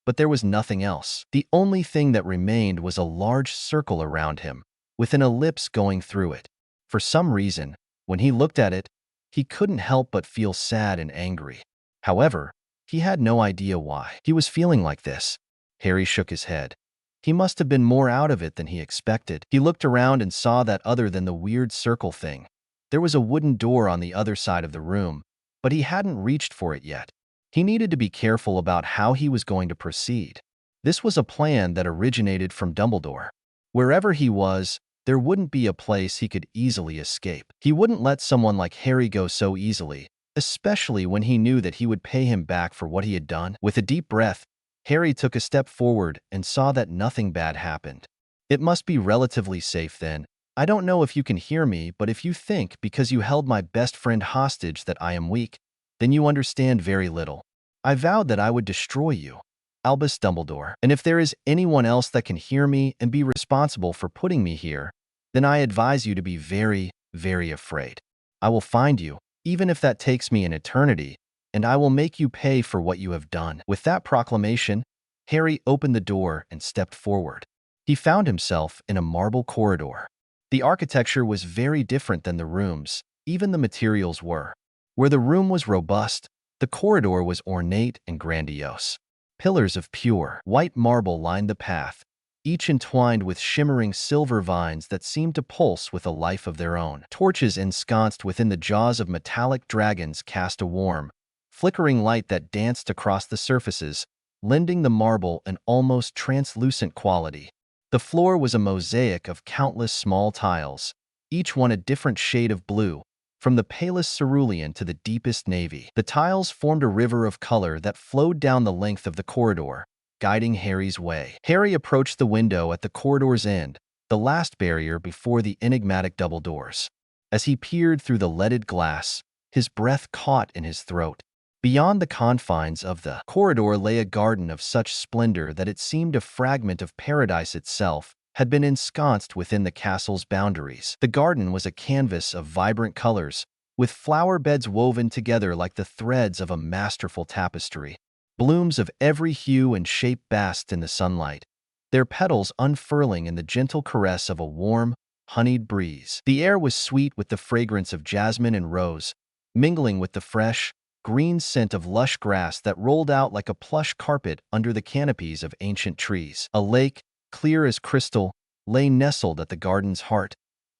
but there was nothing else. The only thing that remained was a large circle around him, with an ellipse going through it. For some reason, when he looked at it, he couldn't help but feel sad and angry. However, he had no idea why he was feeling like this. Harry shook his head. He must have been more out of it than he expected. He looked around and saw that other than the weird circle thing, there was a wooden door on the other side of the room, but he hadn't reached for it yet. He needed to be careful about how he was going to proceed. This was a plan that originated from Dumbledore. Wherever he was, there wouldn't be a place he could easily escape. He wouldn't let someone like Harry go so easily, especially when he knew that he would pay him back for what he had done. With a deep breath, Harry took a step forward and saw that nothing bad happened. It must be relatively safe then. I don't know if you can hear me, but if you think because you held my best friend hostage that I am weak, then you understand very little. I vowed that I would destroy you, Albus Dumbledore, and if there is anyone else that can hear me and be responsible for putting me here, then I advise you to be very, very afraid. I will find you, even if that takes me an eternity, and I will make you pay for what you have done. With that proclamation, Harry opened the door and stepped forward. He found himself in a marble corridor. The architecture was very different than the rooms, even the materials were. Where the room was robust, the corridor was ornate and grandiose. Pillars of pure, white marble lined the path, each entwined with shimmering silver vines that seemed to pulse with a life of their own. Torches ensconced within the jaws of metallic dragons cast a warm, flickering light that danced across the surfaces, lending the marble an almost translucent quality. The floor was a mosaic of countless small tiles, each one a different shade of blue, from the palest cerulean to the deepest navy. The tiles formed a river of color that flowed down the length of the corridor, guiding Harry's way. Harry approached the window at the corridor's end, the last barrier before the enigmatic double doors. As he peered through the leaded glass, his breath caught in his throat. Beyond the confines of the corridor lay a garden of such splendor that it seemed a fragment of paradise itself had been ensconced within the castle's boundaries. The garden was a canvas of vibrant colors, with flower beds woven together like the threads of a masterful tapestry. Blooms of every hue and shape basked in the sunlight, their petals unfurling in the gentle caress of a warm, honeyed breeze. The air was sweet with the fragrance of jasmine and rose, mingling with the fresh, green scent of lush grass that rolled out like a plush carpet under the canopies of ancient trees. A lake, clear as crystal, lay nestled at the garden's heart,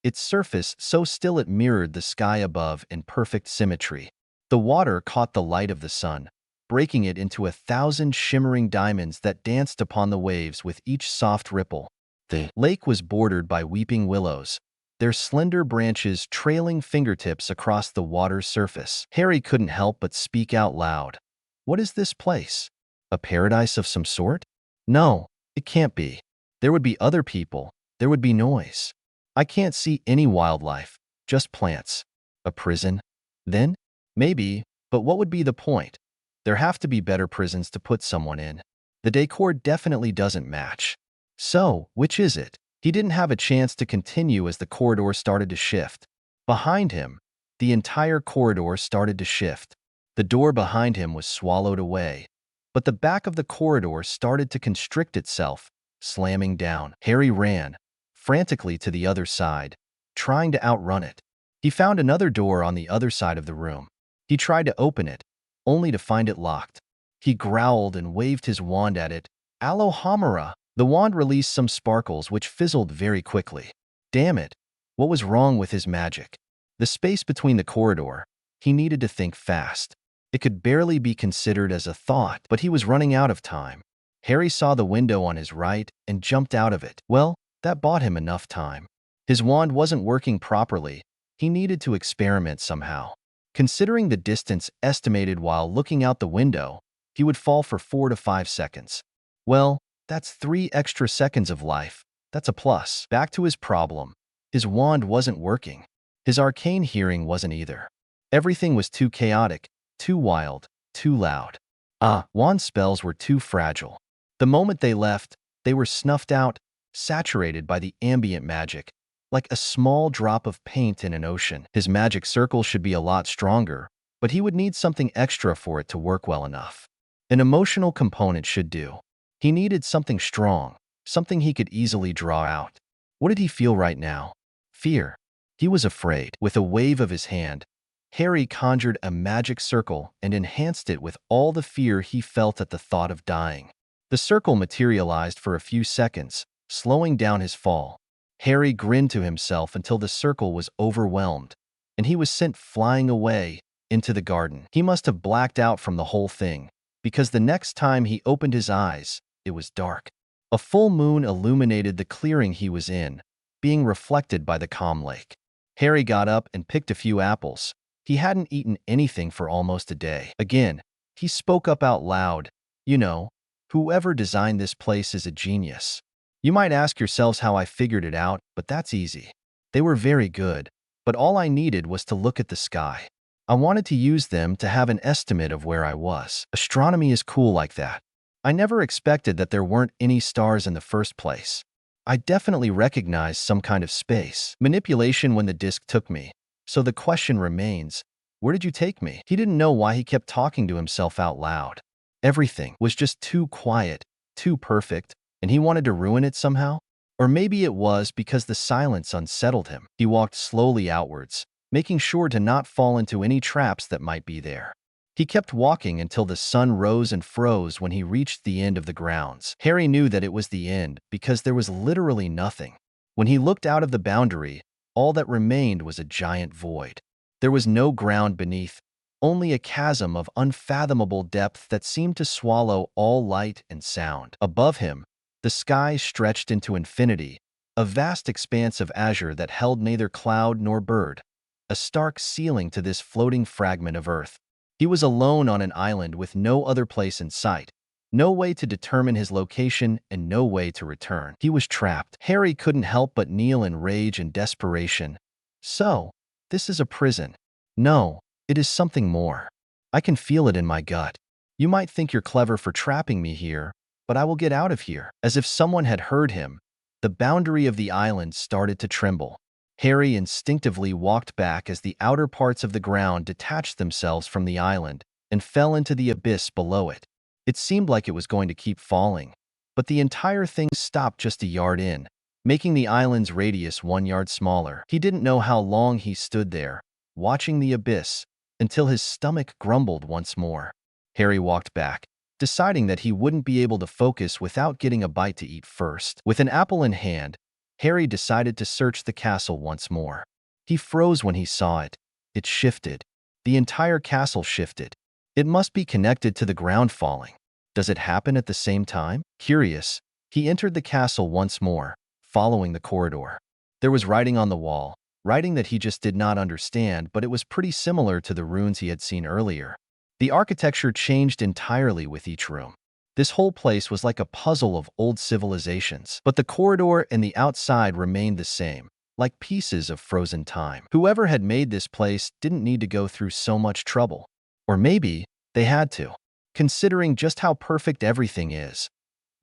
its surface so still it mirrored the sky above in perfect symmetry. The water caught the light of the sun, breaking it into 1,000 shimmering diamonds that danced upon the waves with each soft ripple. The lake was bordered by weeping willows, their slender branches trailing fingertips across the water's surface. Harry couldn't help but speak out loud. What is this place? A paradise of some sort? No, it can't be. There would be other people. There would be noise. I can't see any wildlife, just plants. A prison? Then? Maybe, but what would be the point? There have to be better prisons to put someone in. The decor definitely doesn't match. So, which is it? He didn't have a chance to continue as the corridor started to shift. Behind him, the entire corridor started to shift. The door behind him was swallowed away, but the back of the corridor started to constrict itself, slamming down. Harry ran, frantically to the other side, trying to outrun it. He found another door on the other side of the room. He tried to open it, only to find it locked. He growled and waved his wand at it. Alohomora! The wand released some sparkles which fizzled very quickly. Damn it! What was wrong with his magic? The space between the corridor. He needed to think fast. It could barely be considered as a thought, but he was running out of time. Harry saw the window on his right and jumped out of it. Well, that bought him enough time. His wand wasn't working properly. He needed to experiment somehow. Considering the distance estimated while looking out the window, he would fall for 4 to 5 seconds. Well, that's 3 extra seconds of life. That's a plus. Back to his problem. His wand wasn't working. His arcane hearing wasn't either. Everything was too chaotic, too wild, too loud. Wand spells were too fragile. The moment they left, they were snuffed out, saturated by the ambient magic, like a small drop of paint in an ocean. His magic circle should be a lot stronger, but he would need something extra for it to work well enough. An emotional component should do. He needed something strong, something he could easily draw out. What did he feel right now? Fear. He was afraid. With a wave of his hand, Harry conjured a magic circle and enhanced it with all the fear he felt at the thought of dying. The circle materialized for a few seconds, slowing down his fall. Harry grinned to himself until the circle was overwhelmed, and he was sent flying away into the garden. He must have blacked out from the whole thing, because the next time he opened his eyes, it was dark. A full moon illuminated the clearing he was in, being reflected by the calm lake. Harry got up and picked a few apples. He hadn't eaten anything for almost a day. Again, he spoke up out loud. You know, whoever designed this place is a genius. You might ask yourselves how I figured it out, but that's easy. They were very good, but all I needed was to look at the sky. I wanted to use them to have an estimate of where I was. Astronomy is cool like that. I never expected that there weren't any stars in the first place. I definitely recognized some kind of space manipulation when the disc took me. So the question remains, where did you take me? He didn't know why he kept talking to himself out loud. Everything was just too quiet, too perfect, and he wanted to ruin it somehow? Or maybe it was because the silence unsettled him. He walked slowly outwards, making sure to not fall into any traps that might be there. He kept walking until the sun rose and froze when he reached the end of the grounds. Harry knew that it was the end because there was literally nothing. When he looked out of the boundary, all that remained was a giant void. There was no ground beneath, only a chasm of unfathomable depth that seemed to swallow all light and sound. Above him, the sky stretched into infinity, a vast expanse of azure that held neither cloud nor bird, a stark ceiling to this floating fragment of earth. He was alone on an island with no other place in sight, no way to determine his location and no way to return. He was trapped. Harry couldn't help but kneel in rage and desperation. So, this is a prison. No, it is something more. I can feel it in my gut. You might think you're clever for trapping me here, but I will get out of here. As if someone had heard him, the boundary of the island started to tremble. Harry instinctively walked back as the outer parts of the ground detached themselves from the island and fell into the abyss below it. It seemed like it was going to keep falling, but the entire thing stopped just a yard in, making the island's radius 1 yard smaller. He didn't know how long he stood there, watching the abyss, until his stomach grumbled once more. Harry walked back, deciding that he wouldn't be able to focus without getting a bite to eat first. With an apple in hand, Harry decided to search the castle once more. He froze when he saw it. It shifted. The entire castle shifted. It must be connected to the ground falling. Does it happen at the same time? Curious, he entered the castle once more, following the corridor. There was writing on the wall, writing that he just did not understand, but it was pretty similar to the runes he had seen earlier. The architecture changed entirely with each room. This whole place was like a puzzle of old civilizations, but the corridor and the outside remained the same, like pieces of frozen time. Whoever had made this place didn't need to go through so much trouble. Or maybe they had to, considering just how perfect everything is.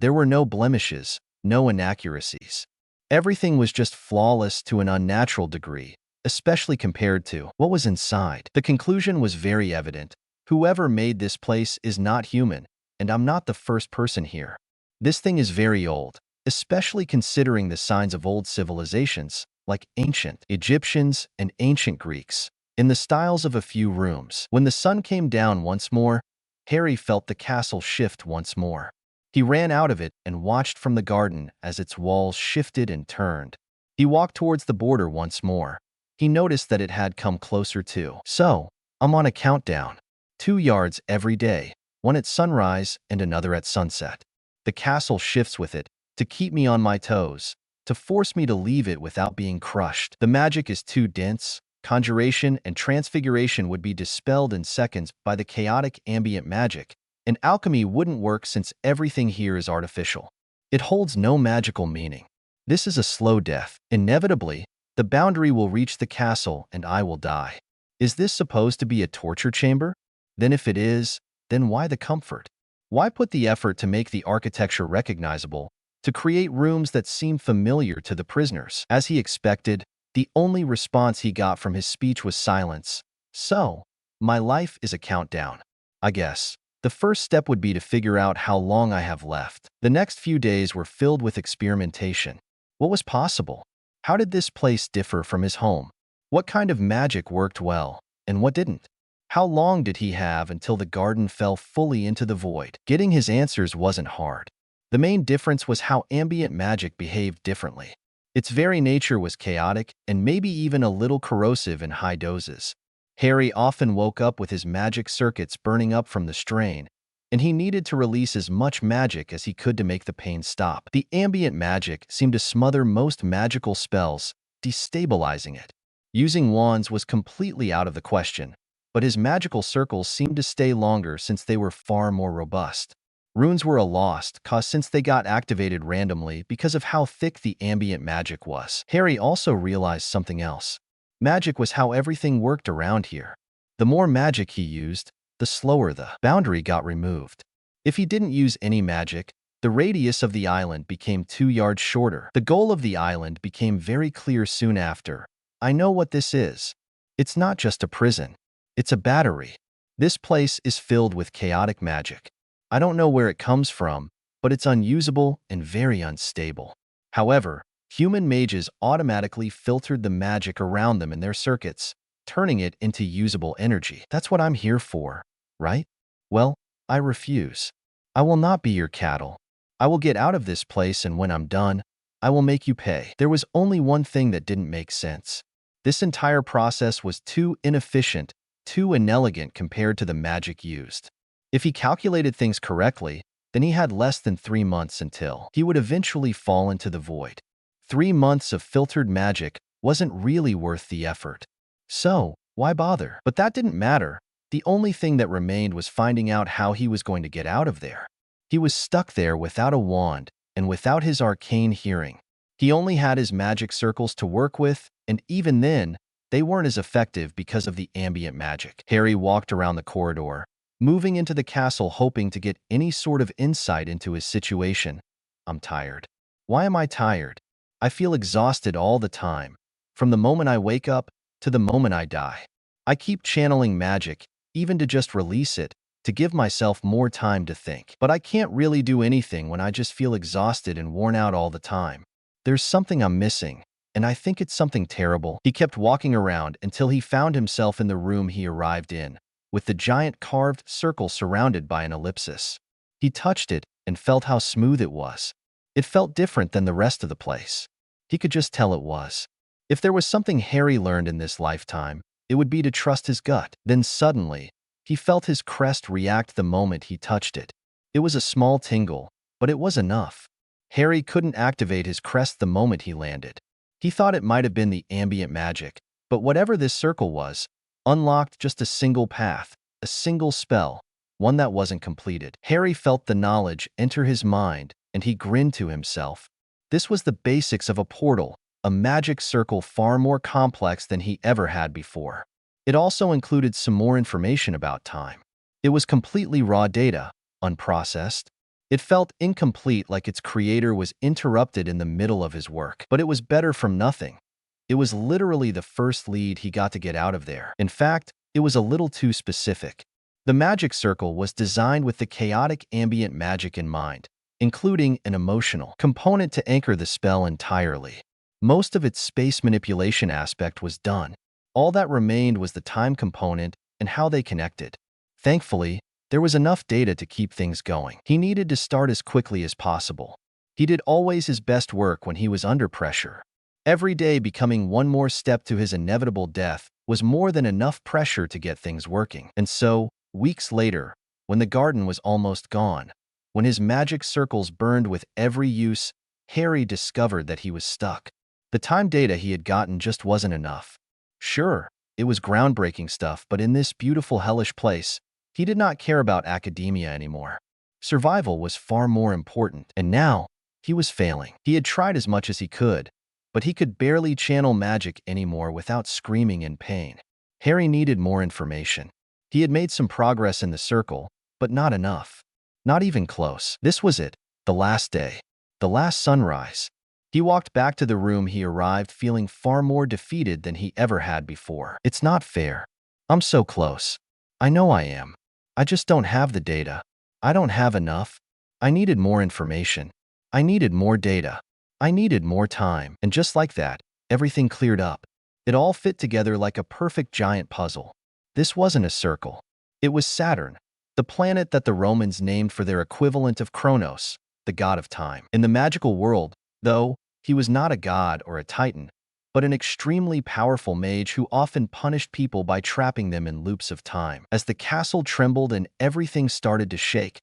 There were no blemishes, no inaccuracies. Everything was just flawless to an unnatural degree, especially compared to what was inside. The conclusion was very evident. Whoever made this place is not human, and I'm not the first person here. This thing is very old, especially considering the signs of old civilizations, like ancient Egyptians and ancient Greeks, in the styles of a few rooms. When the sun came down once more, Harry felt the castle shift once more. He ran out of it and watched from the garden as its walls shifted and turned. He walked towards the border once more. He noticed that it had come closer too. So, I'm on a countdown. 2 yards every day. One at sunrise and another at sunset. The castle shifts with it, to keep me on my toes, to force me to leave it without being crushed. The magic is too dense. Conjuration and transfiguration would be dispelled in seconds by the chaotic ambient magic, and alchemy wouldn't work since everything here is artificial. It holds no magical meaning. This is a slow death. Inevitably, the boundary will reach the castle and I will die. Is this supposed to be a torture chamber? Then if it is, then why the comfort? Why put the effort to make the architecture recognizable, to create rooms that seem familiar to the prisoners? As he expected, the only response he got from his speech was silence. So, my life is a countdown, I guess. The first step would be to figure out how long I have left. The next few days were filled with experimentation. What was possible? How did this place differ from his home? What kind of magic worked well, and what didn't? How long did he have until the garden fell fully into the void? Getting his answers wasn't hard. The main difference was how ambient magic behaved differently. Its very nature was chaotic and maybe even a little corrosive in high doses. Harry often woke up with his magic circuits burning up from the strain, and he needed to release as much magic as he could to make the pain stop. The ambient magic seemed to smother most magical spells, destabilizing it. Using wands was completely out of the question, but his magical circles seemed to stay longer since they were far more robust. Runes were a lost cause since they got activated randomly because of how thick the ambient magic was. Harry also realized something else. Magic was how everything worked around here. The more magic he used, the slower the boundary got removed. If he didn't use any magic, the radius of the island became 2 yards shorter. The goal of the island became very clear soon after. I know what this is. It's not just a prison. It's a battery. This place is filled with chaotic magic. I don't know where it comes from, but it's unusable and very unstable. However, human mages automatically filtered the magic around them in their circuits, turning it into usable energy. That's what I'm here for, right? Well, I refuse. I will not be your cattle. I will get out of this place, and when I'm done, I will make you pay. There was only one thing that didn't make sense. This entire process was too inefficient, too inelegant compared to the magic used. If he calculated things correctly, then he had less than 3 months until he would eventually fall into the void. 3 months of filtered magic wasn't really worth the effort. So, why bother? But that didn't matter. The only thing that remained was finding out how he was going to get out of there. He was stuck there without a wand and without his arcane hearing. He only had his magic circles to work with, and even then, they weren't as effective because of the ambient magic. Harry walked around the corridor, moving into the castle hoping to get any sort of insight into his situation. I'm tired. Why am I tired? I feel exhausted all the time, from the moment I wake up to the moment I die. I keep channeling magic, even to just release it, to give myself more time to think. But I can't really do anything when I just feel exhausted and worn out all the time. There's something I'm missing, and I think it's something terrible. He kept walking around until he found himself in the room he arrived in, with the giant carved circle surrounded by an ellipsis. He touched it and felt how smooth it was. It felt different than the rest of the place. He could just tell it was. If there was something Harry learned in this lifetime, it would be to trust his gut. Then suddenly, he felt his crest react the moment he touched it. It was a small tingle, but it was enough. Harry couldn't activate his crest the moment he landed. He thought it might have been the ambient magic, but whatever this circle was, unlocked just a single path, a single spell, one that wasn't completed. Harry felt the knowledge enter his mind, and he grinned to himself. This was the basics of a portal, a magic circle far more complex than he ever had before. It also included some more information about time. It was completely raw data, unprocessed. It felt incomplete, like its creator was interrupted in the middle of his work. But it was better from nothing. It was literally the first lead he got to get out of there. In fact, it was a little too specific. The magic circle was designed with the chaotic ambient magic in mind, including an emotional component to anchor the spell entirely. Most of its space manipulation aspect was done. All that remained was the time component and how they connected. Thankfully, there was enough data to keep things going. He needed to start as quickly as possible. He did always his best work when he was under pressure. Every day becoming one more step to his inevitable death was more than enough pressure to get things working. And so, weeks later, when the garden was almost gone, when his magic circles burned with every use, Harry discovered that he was stuck. The time data he had gotten just wasn't enough. Sure, it was groundbreaking stuff, but in this beautiful hellish place, he did not care about academia anymore. Survival was far more important, and now, he was failing. He had tried as much as he could, but he could barely channel magic anymore without screaming in pain. Harry needed more information. He had made some progress in the circle, but not enough. Not even close. This was it, the last day, the last sunrise. He walked back to the room he arrived feeling far more defeated than he ever had before. It's not fair. I'm so close. I know I am. I just don't have the data. I don't have enough. I needed more information. I needed more data. I needed more time. And just like that, everything cleared up. It all fit together like a perfect giant puzzle. This wasn't a circle. It was Saturn, the planet that the Romans named for their equivalent of Kronos, the god of time. In the magical world, though, he was not a god or a titan, but an extremely powerful mage who often punished people by trapping them in loops of time. As the castle trembled and everything started to shake,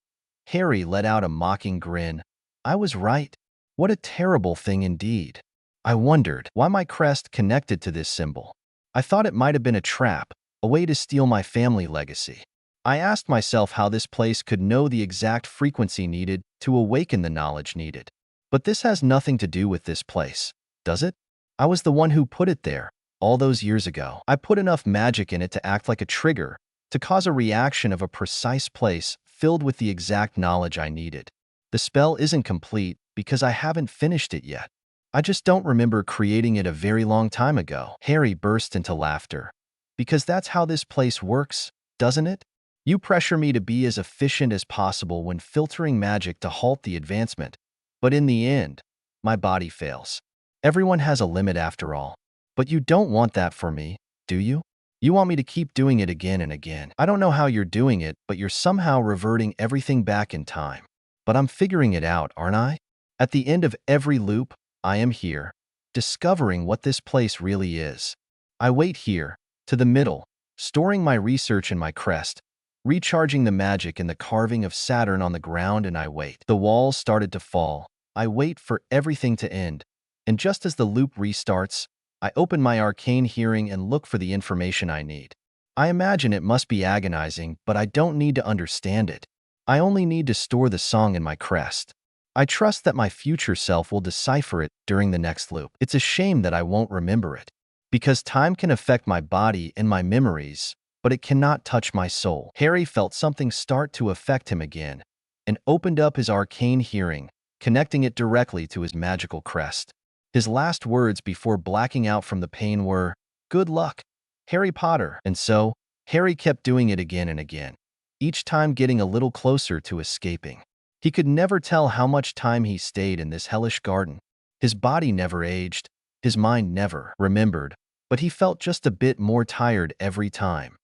Harry let out a mocking grin. I was right. What a terrible thing indeed. I wondered why my crest connected to this symbol. I thought it might have been a trap, a way to steal my family legacy. I asked myself how this place could know the exact frequency needed to awaken the knowledge needed. But this has nothing to do with this place, does it? I was the one who put it there, all those years ago. I put enough magic in it to act like a trigger, to cause a reaction of a precise place filled with the exact knowledge I needed. The spell isn't complete because I haven't finished it yet. I just don't remember creating it a very long time ago. Harry burst into laughter. Because that's how this place works, doesn't it? You pressure me to be as efficient as possible when filtering magic to halt the advancement. But in the end, my body fails. Everyone has a limit after all. But you don't want that for me, do you? You want me to keep doing it again and again. I don't know how you're doing it, but you're somehow reverting everything back in time. But I'm figuring it out, aren't I? At the end of every loop, I am here, discovering what this place really is. I wait here, to the middle, storing my research in my crest, recharging the magic in the carving of Saturn on the ground, and I wait. The walls started to fall. I wait for everything to end. And just as the loop restarts, I open my arcane hearing and look for the information I need. I imagine it must be agonizing, but I don't need to understand it. I only need to store the song in my crest. I trust that my future self will decipher it during the next loop. It's a shame that I won't remember it, because time can affect my body and my memories, but it cannot touch my soul. Harry felt something start to affect him again, and opened up his arcane hearing, connecting it directly to his magical crest. His last words before blacking out from the pain were, "Good luck, Harry Potter." And so, Harry kept doing it again and again, each time getting a little closer to escaping. He could never tell how much time he stayed in this hellish garden. His body never aged, his mind never remembered, but he felt just a bit more tired every time.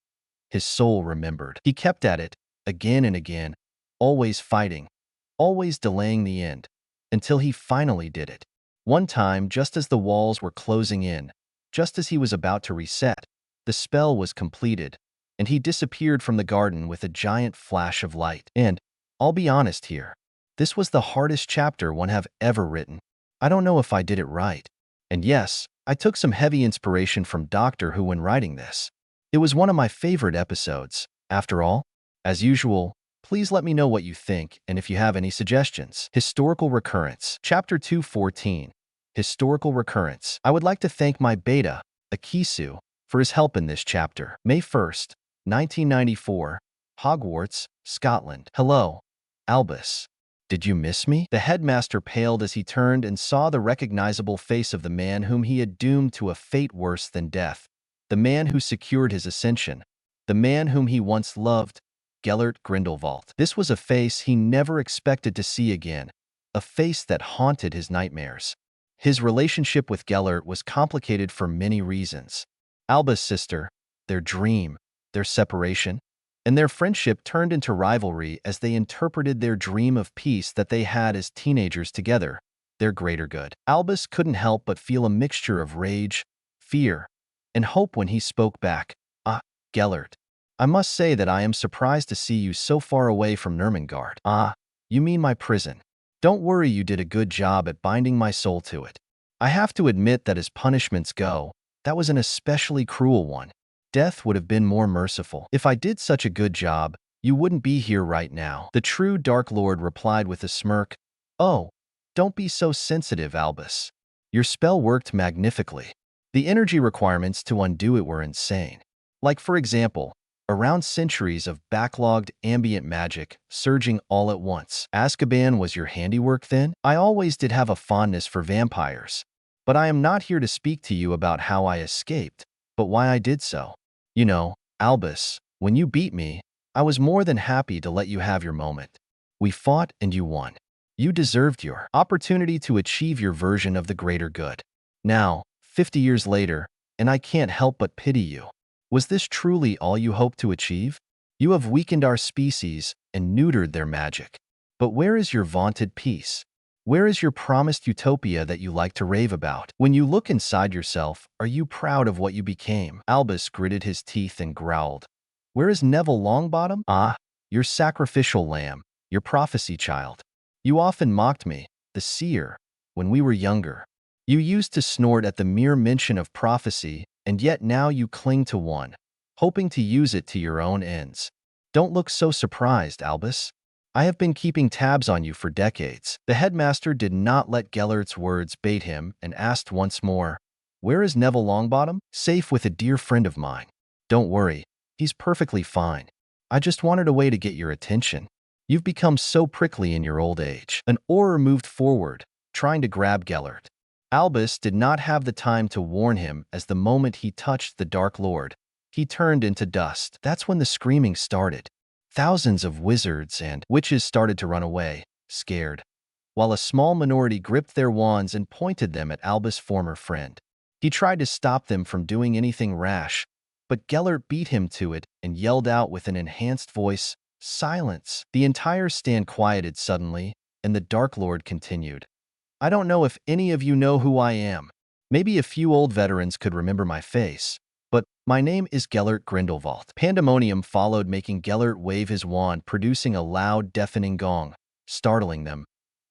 His soul remembered. He kept at it, again and again, always fighting, always delaying the end, until he finally did it. One time, just as the walls were closing in, just as he was about to reset, the spell was completed, and he disappeared from the garden with a giant flash of light. And, I'll be honest here, this was the hardest chapter one have ever written. I don't know if I did it right. And yes, I took some heavy inspiration from Doctor Who when writing this. It was one of my favorite episodes, after all. As usual, please let me know what you think and if you have any suggestions. Historical Recurrence. Chapter 214. Historical Recurrence. I would like to thank my beta, Akisu, for his help in this chapter. May 1st, 1994, Hogwarts, Scotland. Hello, Albus. Did you miss me? The headmaster paled as he turned and saw the recognizable face of the man whom he had doomed to a fate worse than death, the man who secured his ascension, the man whom he once loved, Gellert Grindelwald. This was a face he never expected to see again, a face that haunted his nightmares. His relationship with Gellert was complicated for many reasons. Alba's sister, their dream, their separation, and their friendship turned into rivalry as they interpreted their dream of peace that they had as teenagers together, their greater good. Albus couldn't help but feel a mixture of rage, fear, and hope when he spoke back. "Ah, Gellert, I must say that I am surprised to see you so far away from Nurmengard." "Ah, you mean my prison. Don't worry, you did a good job at binding my soul to it. I have to admit that as punishments go, that was an especially cruel one. Death would have been more merciful. If I did such a good job, you wouldn't be here right now." The true Dark Lord replied with a smirk. "Oh, don't be so sensitive, Albus. Your spell worked magnificently. The energy requirements to undo it were insane. Like, for example, around centuries of backlogged ambient magic surging all at once. Azkaban was your handiwork then? I always did have a fondness for vampires. But I am not here to speak to you about how I escaped, but why I did so. You know, Albus, when you beat me, I was more than happy to let you have your moment. We fought and you won. You deserved your opportunity to achieve your version of the greater good. Now, 50 years later, and I can't help but pity you. Was this truly all you hoped to achieve? You have weakened our species and neutered their magic. But where is your vaunted peace? Where is your promised utopia that you like to rave about? When you look inside yourself, are you proud of what you became? Albus gritted his teeth and growled. Where is Neville Longbottom? Ah, your sacrificial lamb, your prophecy child. You often mocked me, the seer, when we were younger. You used to snort at the mere mention of prophecy, and yet now you cling to one, hoping to use it to your own ends. Don't look so surprised, Albus. I have been keeping tabs on you for decades. The headmaster did not let Gellert's words bait him and asked once more, Where is Neville Longbottom? Safe with a dear friend of mine. Don't worry, he's perfectly fine. I just wanted a way to get your attention. You've become so prickly in your old age. An Auror moved forward, trying to grab Gellert. Albus did not have the time to warn him as the moment he touched the Dark Lord, he turned into dust. That's when the screaming started. Thousands of wizards and witches started to run away, scared, while a small minority gripped their wands and pointed them at Albus' former friend. He tried to stop them from doing anything rash, but Gellert beat him to it and yelled out with an enhanced voice, Silence! The entire stand quieted suddenly, and the Dark Lord continued. I don't know if any of you know who I am. Maybe a few old veterans could remember my face, but my name is Gellert Grindelwald. Pandemonium followed, making Gellert wave his wand, producing a loud, deafening gong, startling them.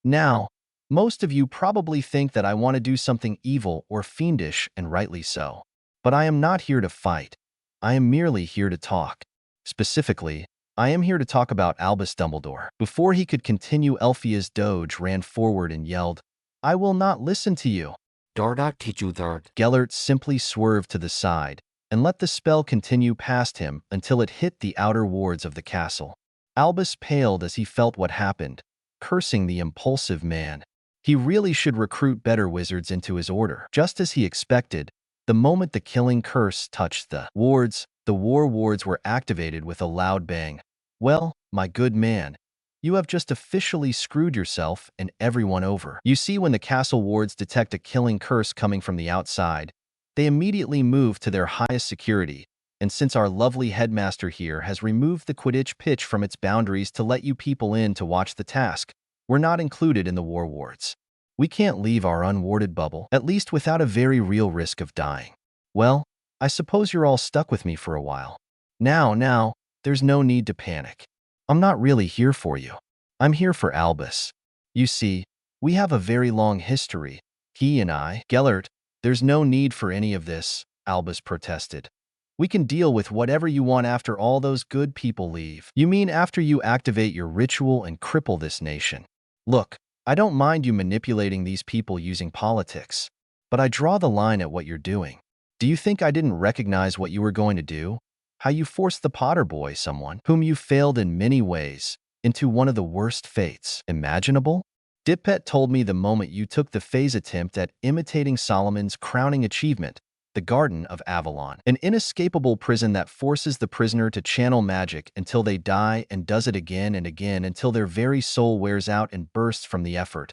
Now, most of you probably think that I want to do something evil or fiendish, and rightly so. But I am not here to fight. I am merely here to talk. Specifically, I am here to talk about Albus Dumbledore. Before he could continue, Elphia's doge ran forward and yelled, I will not listen to you. Dardak teach you that. Gellert simply swerved to the side and let the spell continue past him until it hit the outer wards of the castle. Albus paled as he felt what happened, cursing the impulsive man. He really should recruit better wizards into his order. Just as he expected, the moment the killing curse touched the war wards were activated with a loud bang. Well, my good man, you have just officially screwed yourself and everyone over. You see, when the castle wards detect a killing curse coming from the outside, they immediately move to their highest security, and since our lovely headmaster here has removed the Quidditch pitch from its boundaries to let you people in to watch the task, we're not included in the war wards. We can't leave our unwarded bubble, at least without a very real risk of dying. Well, I suppose you're all stuck with me for a while. Now, there's no need to panic. I'm not really here for you. I'm here for Albus. You see, we have a very long history, he and I. Gellert, there's no need for any of this, Albus protested. We can deal with whatever you want after all those good people leave. You mean after you activate your ritual and cripple this nation? Look, I don't mind you manipulating these people using politics, but I draw the line at what you're doing. Do you think I didn't recognize what you were going to do? How you forced the Potter boy, someone whom you failed in many ways, into one of the worst fates imaginable? Dippet told me the moment you took the phase attempt at imitating Solomon's crowning achievement, the Garden of Avalon, an inescapable prison that forces the prisoner to channel magic until they die and does it again and again until their very soul wears out and bursts from the effort,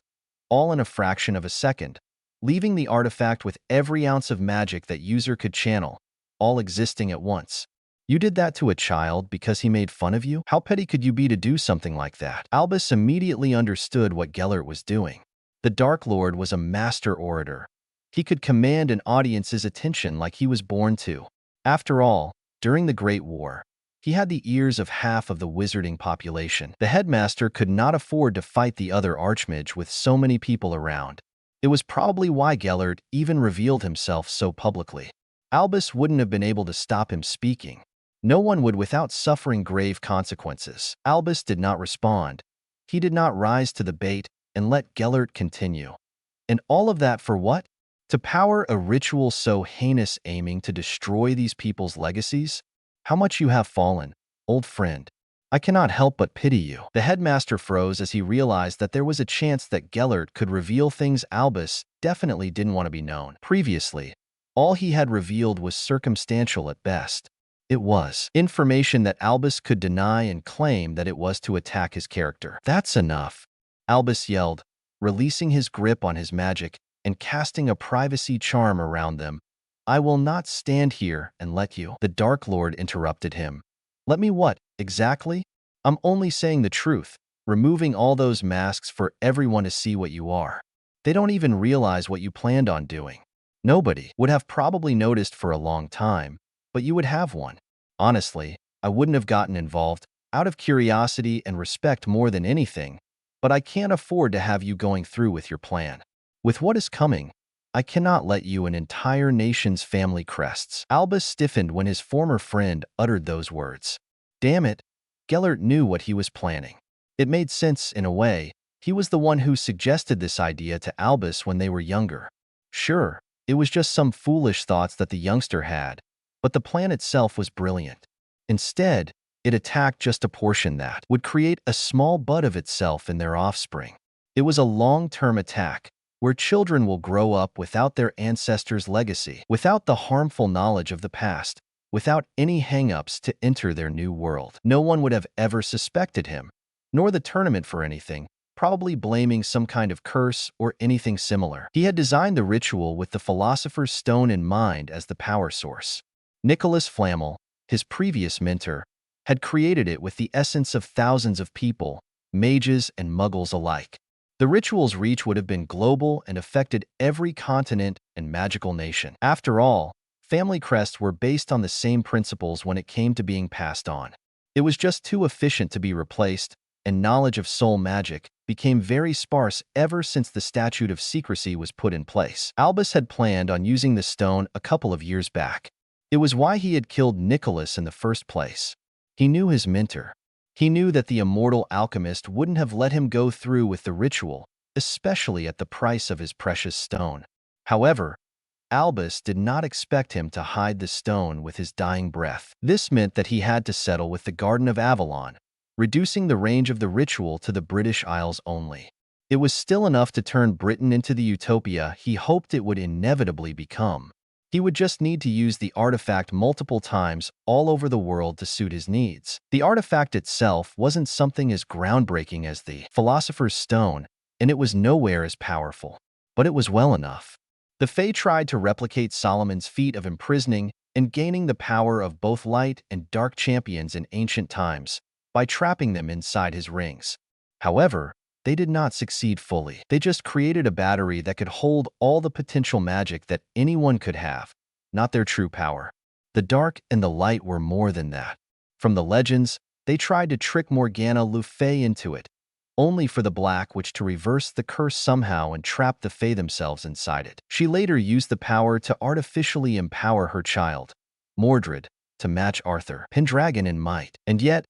all in a fraction of a second, leaving the artifact with every ounce of magic that user could channel, all existing at once. You did that to a child because he made fun of you? How petty could you be to do something like that? Albus immediately understood what Gellert was doing. The Dark Lord was a master orator. He could command an audience's attention like he was born to. After all, during the Great War, he had the ears of half of the wizarding population. The headmaster could not afford to fight the other archmage with so many people around. It was probably why Gellert even revealed himself so publicly. Albus wouldn't have been able to stop him speaking. No one would without suffering grave consequences. Albus did not respond. He did not rise to the bait and let Gellert continue. And all of that for what? To power a ritual so heinous, aiming to destroy these people's legacies? How much you have fallen, old friend. I cannot help but pity you. The headmaster froze as he realized that there was a chance that Gellert could reveal things Albus definitely didn't want to be known. Previously, all he had revealed was circumstantial at best. It was information that Albus could deny and claim that it was to attack his character. That's enough, Albus yelled, releasing his grip on his magic and casting a privacy charm around them. I will not stand here and let you. The Dark Lord interrupted him. Let me what, exactly? I'm only saying the truth, removing all those masks for everyone to see what you are. They don't even realize what you planned on doing. Nobody would have probably noticed for a long time, but you would have one. Honestly, I wouldn't have gotten involved, out of curiosity and respect more than anything, but I can't afford to have you going through with your plan. With what is coming, I cannot let you an entire nation's family crests. Albus stiffened when his former friend uttered those words. Damn it, Gellert knew what he was planning. It made sense in a way. He was the one who suggested this idea to Albus when they were younger. Sure, it was just some foolish thoughts that the youngster had, but the plan itself was brilliant. Instead, it attacked just a portion that would create a small bud of itself in their offspring. It was a long-term attack, where children will grow up without their ancestors' legacy, without the harmful knowledge of the past, without any hang-ups to enter their new world. No one would have ever suspected him, nor the tournament for anything, probably blaming some kind of curse or anything similar. He had designed the ritual with the Philosopher's Stone in mind as the power source. Nicholas Flamel, his previous mentor, had created it with the essence of thousands of people, mages and muggles alike. The ritual's reach would have been global and affected every continent and magical nation. After all, family crests were based on the same principles when it came to being passed on. It was just too efficient to be replaced, and knowledge of soul magic became very sparse ever since the Statute of Secrecy was put in place. Albus had planned on using the stone a couple of years back. It was why he had killed Nicholas in the first place. He knew his mentor. He knew that the immortal alchemist wouldn't have let him go through with the ritual, especially at the price of his precious stone. However, Albus did not expect him to hide the stone with his dying breath. This meant that he had to settle with the Garden of Avalon, reducing the range of the ritual to the British Isles only. It was still enough to turn Britain into the utopia he hoped it would inevitably become. He would just need to use the artifact multiple times all over the world to suit his needs. The artifact itself wasn't something as groundbreaking as the Philosopher's Stone, and it was nowhere as powerful. But it was well enough. The Fae tried to replicate Solomon's feat of imprisoning and gaining the power of both light and dark champions in ancient times by trapping them inside his rings. However, they did not succeed fully. They just created a battery that could hold all the potential magic that anyone could have, not their true power. The dark and the light were more than that. From the legends, they tried to trick Morgana Le Fay into it, only for the Black Witch to reverse the curse somehow and trap the Fae themselves inside it. She later used the power to artificially empower her child, Mordred, to match Arthur Pendragon in might. And yet,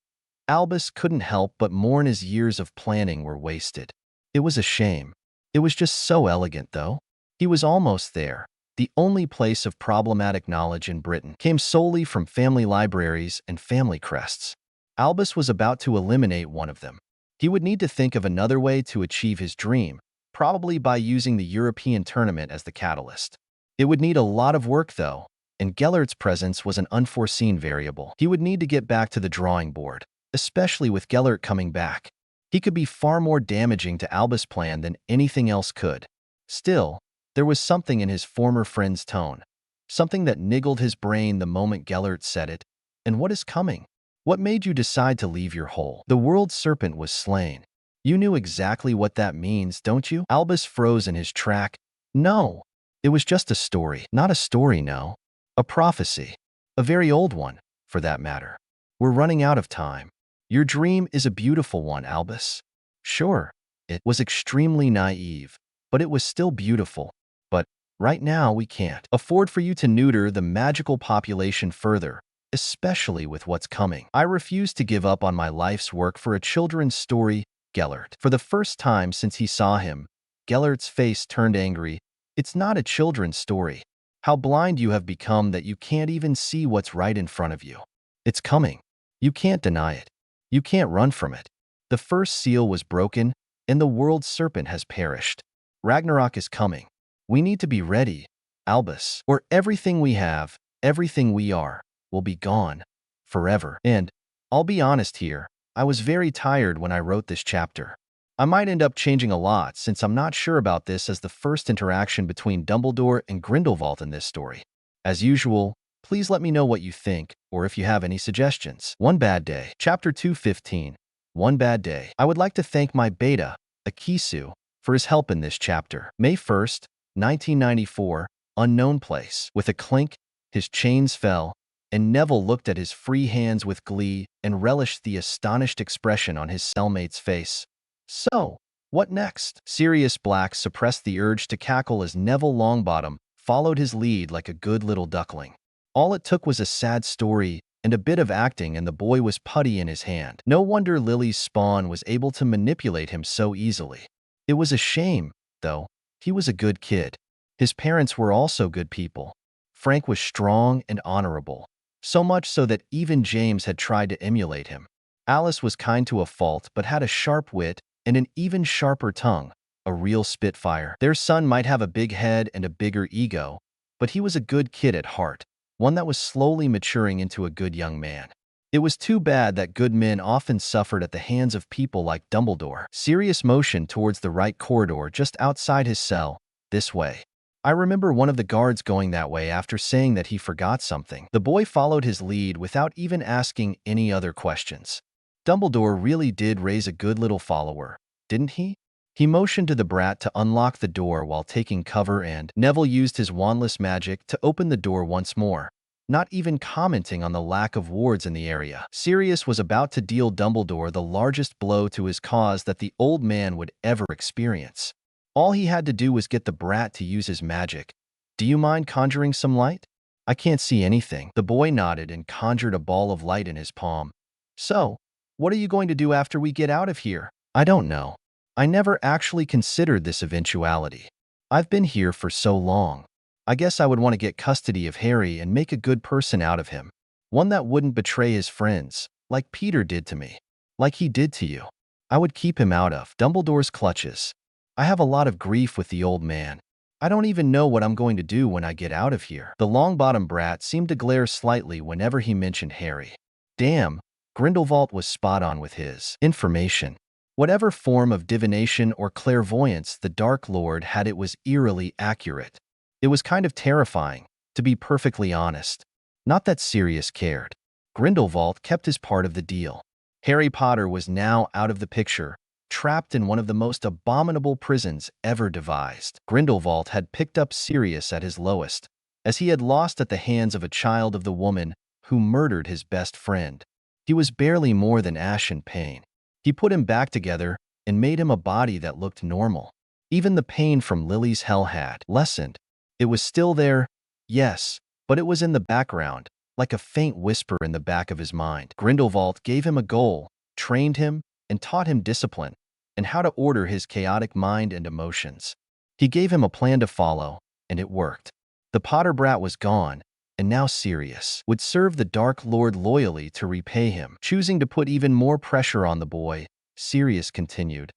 Albus couldn't help but mourn his years of planning were wasted. It was a shame. It was just so elegant, though. He was almost there. The only place of problematic knowledge in Britain came solely from family libraries and family crests. Albus was about to eliminate one of them. He would need to think of another way to achieve his dream, probably by using the European tournament as the catalyst. It would need a lot of work, though, and Gellert's presence was an unforeseen variable. He would need to get back to the drawing board, especially with Gellert coming back. He could be far more damaging to Albus' plan than anything else could. Still, there was something in his former friend's tone, something that niggled his brain the moment Gellert said it. And what is coming? What made you decide to leave your hole? The world serpent was slain. You knew exactly what that means, don't you? Albus froze in his track. No, it was just a story. Not a story, no. A prophecy. A very old one, for that matter. We're running out of time. Your dream is a beautiful one, Albus. Sure, it was extremely naive, but it was still beautiful. But right now we can't afford for you to neuter the magical population further, especially with what's coming. I refuse to give up on my life's work for a children's story, Gellert. For the first time since he saw him, Gellert's face turned angry. It's not a children's story. How blind you have become that you can't even see what's right in front of you. It's coming. You can't deny it. You can't run from it. The first seal was broken, and the world serpent has perished. Ragnarok is coming. We need to be ready, Albus, or everything we have, everything we are, will be gone forever. And I'll be honest here, I was very tired when I wrote this chapter. I might end up changing a lot since I'm not sure about this as the first interaction between Dumbledore and Grindelwald in this story. As usual, please let me know what you think or if you have any suggestions. One Bad Day. Chapter 215. One Bad Day. I would like to thank my beta, Akisu, for his help in this chapter. May 1st, 1994, unknown place. With a clink, his chains fell, and Neville looked at his free hands with glee and relished the astonished expression on his cellmate's face. So, what next? Sirius Black suppressed the urge to cackle as Neville Longbottom followed his lead like a good little duckling. All it took was a sad story and a bit of acting and the boy was putty in his hand. No wonder Lily's spawn was able to manipulate him so easily. It was a shame, though. He was a good kid. His parents were also good people. Frank was strong and honorable, so much so that even James had tried to emulate him. Alice was kind to a fault but had a sharp wit and an even sharper tongue, a real spitfire. Their son might have a big head and a bigger ego, but he was a good kid at heart, one that was slowly maturing into a good young man. It was too bad that good men often suffered at the hands of people like Dumbledore. Sirius motioned towards the right corridor just outside his cell, this way. I remember one of the guards going that way after saying that he forgot something. The boy followed his lead without even asking any other questions. Dumbledore really did raise a good little follower, didn't he? He motioned to the brat to unlock the door while taking cover and Neville used his wandless magic to open the door once more, not even commenting on the lack of wards in the area. Sirius was about to deal Dumbledore the largest blow to his cause that the old man would ever experience. All he had to do was get the brat to use his magic. Do you mind conjuring some light? I can't see anything. The boy nodded and conjured a ball of light in his palm. So, what are you going to do after we get out of here? I don't know. I never actually considered this eventuality. I've been here for so long. I guess I would want to get custody of Harry and make a good person out of him. One that wouldn't betray his friends, like Peter did to me. Like he did to you. I would keep him out of Dumbledore's clutches. I have a lot of grief with the old man. I don't even know what I'm going to do when I get out of here. The Longbottom brat seemed to glare slightly whenever he mentioned Harry. Damn, Grindelwald was spot on with his information. Whatever form of divination or clairvoyance the Dark Lord had, it was eerily accurate. It was kind of terrifying, to be perfectly honest. Not that Sirius cared. Grindelwald kept his part of the deal. Harry Potter was now out of the picture, trapped in one of the most abominable prisons ever devised. Grindelwald had picked up Sirius at his lowest, as he had lost at the hands of a child of the woman who murdered his best friend. He was barely more than ash in pain. He put him back together and made him a body that looked normal. Even the pain from Lily's hell had lessened. It was still there, yes, but it was in the background, like a faint whisper in the back of his mind. Grindelwald gave him a goal, trained him, and taught him discipline, and how to order his chaotic mind and emotions. He gave him a plan to follow, and it worked. The Potter brat was gone, and now Sirius would serve the Dark Lord loyally to repay him. Choosing to put even more pressure on the boy, Sirius continued,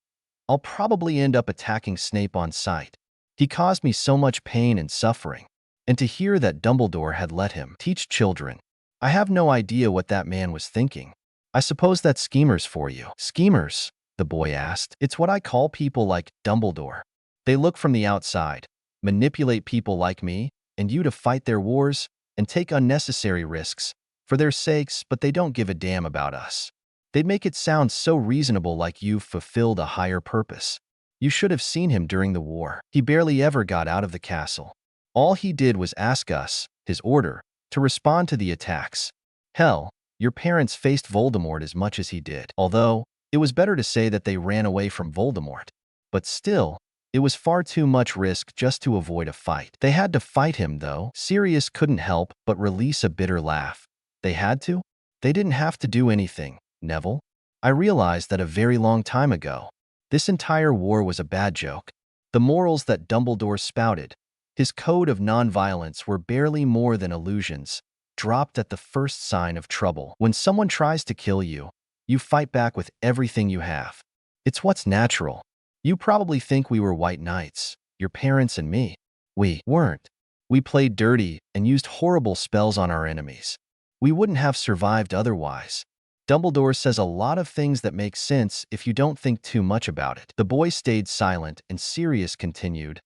I'll probably end up attacking Snape on sight. He caused me so much pain and suffering. And to hear that Dumbledore had let him teach children, I have no idea what that man was thinking. I suppose that's schemers for you. Schemers? The boy asked. It's what I call people like Dumbledore. They look from the outside, manipulate people like me and you to fight their wars, and take unnecessary risks for their sakes, but they don't give a damn about us. They'd make it sound so reasonable, like you've fulfilled a higher purpose. You should have seen him during the war. He barely ever got out of the castle. All he did was ask us, his order, to respond to the attacks. Hell, your parents faced Voldemort as much as he did. Although, it was better to say that they ran away from Voldemort. But still, it was far too much risk just to avoid a fight. They had to fight him, though. Sirius couldn't help but release a bitter laugh. They had to? They didn't have to do anything, Neville. I realized that a very long time ago. This entire war was a bad joke. The morals that Dumbledore spouted, his code of nonviolence, were barely more than illusions, dropped at the first sign of trouble. When someone tries to kill you, you fight back with everything you have. It's what's natural. You probably think we were white knights, your parents and me. We weren't. We played dirty and used horrible spells on our enemies. We wouldn't have survived otherwise. Dumbledore says a lot of things that make sense if you don't think too much about it." The boy stayed silent, and Sirius continued,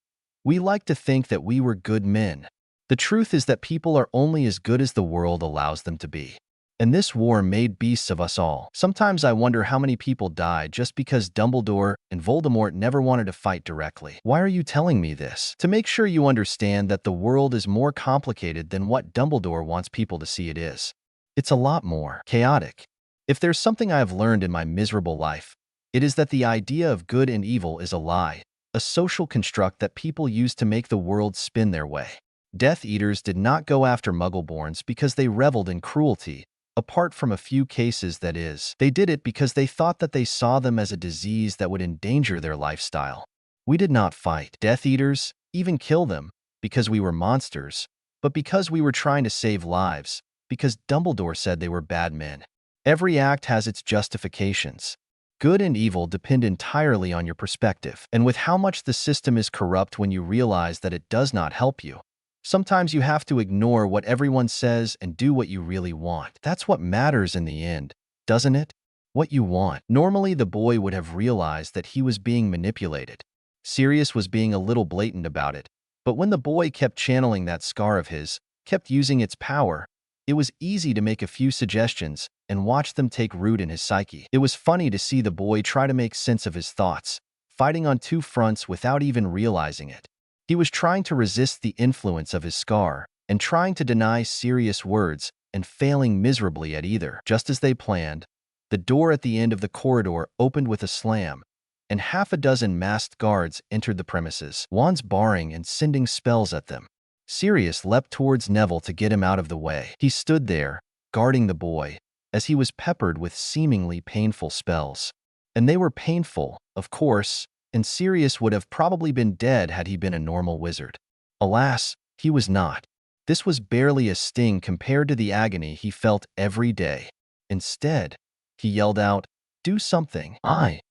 "We like to think that we were good men. The truth is that people are only as good as the world allows them to be. And this war made beasts of us all. Sometimes I wonder how many people died just because Dumbledore and Voldemort never wanted to fight directly. Why are you telling me this? To make sure you understand that the world is more complicated than what Dumbledore wants people to see it is. It's a lot more chaotic. If there's something I have learned in my miserable life, it is that the idea of good and evil is a lie, a social construct that people use to make the world spin their way. Death Eaters did not go after Muggleborns because they reveled in cruelty. Apart from a few cases, that is, they did it because they thought that they saw them as a disease that would endanger their lifestyle. We did not fight Death Eaters, even kill them, because we were monsters, but because we were trying to save lives, because Dumbledore said they were bad men. Every act has its justifications. Good and evil depend entirely on your perspective, and with how much the system is corrupt when you realize that it does not help you. Sometimes you have to ignore what everyone says and do what you really want. That's what matters in the end, doesn't it? What you want. Normally, the boy would have realized that he was being manipulated. Sirius was being a little blatant about it, but when the boy kept channeling that scar of his, kept using its power, it was easy to make a few suggestions and watch them take root in his psyche. It was funny to see the boy try to make sense of his thoughts, fighting on two fronts without even realizing it. He was trying to resist the influence of his scar and trying to deny Sirius words and failing miserably at either. Just as they planned, the door at the end of the corridor opened with a slam, and half a dozen masked guards entered the premises, wands barring and sending spells at them. Sirius leapt towards Neville to get him out of the way. He stood there, guarding the boy, as he was peppered with seemingly painful spells. And they were painful, of course, and Sirius would have probably been dead had he been a normal wizard. Alas, he was not. This was barely a sting compared to the agony he felt every day. Instead, he yelled out, "Do something." I.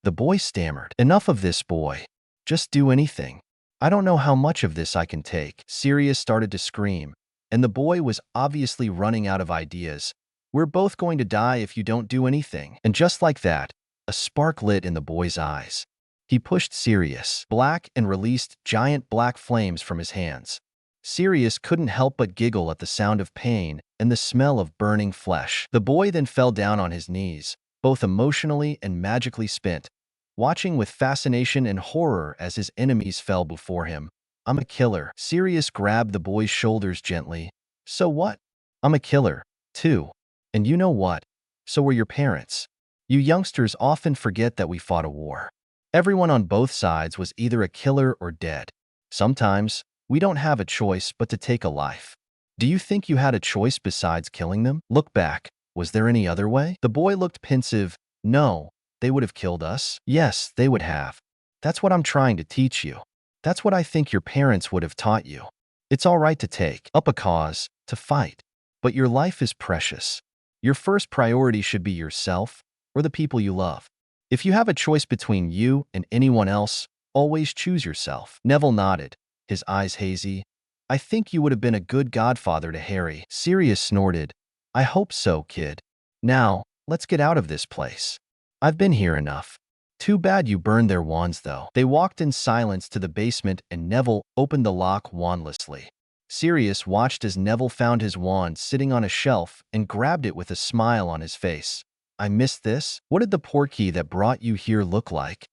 The boy stammered. "Enough of this, boy. Just do anything. I don't know how much of this I can take." Sirius started to scream, and the boy was obviously running out of ideas. "We're both going to die if you don't do anything." And just like that, a spark lit in the boy's eyes. He pushed Sirius back and released giant black flames from his hands. Sirius couldn't help but giggle at the sound of pain and the smell of burning flesh. The boy then fell down on his knees, both emotionally and magically spent, watching with fascination and horror as his enemies fell before him. "I'm a killer." Sirius grabbed the boy's shoulders gently. "So what? I'm a killer, too. And you know what? So were your parents. You youngsters often forget that we fought a war. Everyone on both sides was either a killer or dead. Sometimes, we don't have a choice but to take a life. Do you think you had a choice besides killing them? Look back. Was there any other way?" The boy looked pensive. "No, they would have killed us." "Yes, they would have. That's what I'm trying to teach you. That's what I think your parents would have taught you. It's all right to take up a cause, to fight. But your life is precious. Your first priority should be yourself or the people you love. If you have a choice between you and anyone else, always choose yourself." Neville nodded, his eyes hazy. "I think you would have been a good godfather to Harry." Sirius snorted. "I hope so, kid. Now, let's get out of this place. I've been here enough." "Too bad you burned their wands, though." They walked in silence to the basement, and Neville opened the lock wandlessly. Sirius watched as Neville found his wand sitting on a shelf and grabbed it with a smile on his face. "I missed this? What did the portkey that brought you here look like?"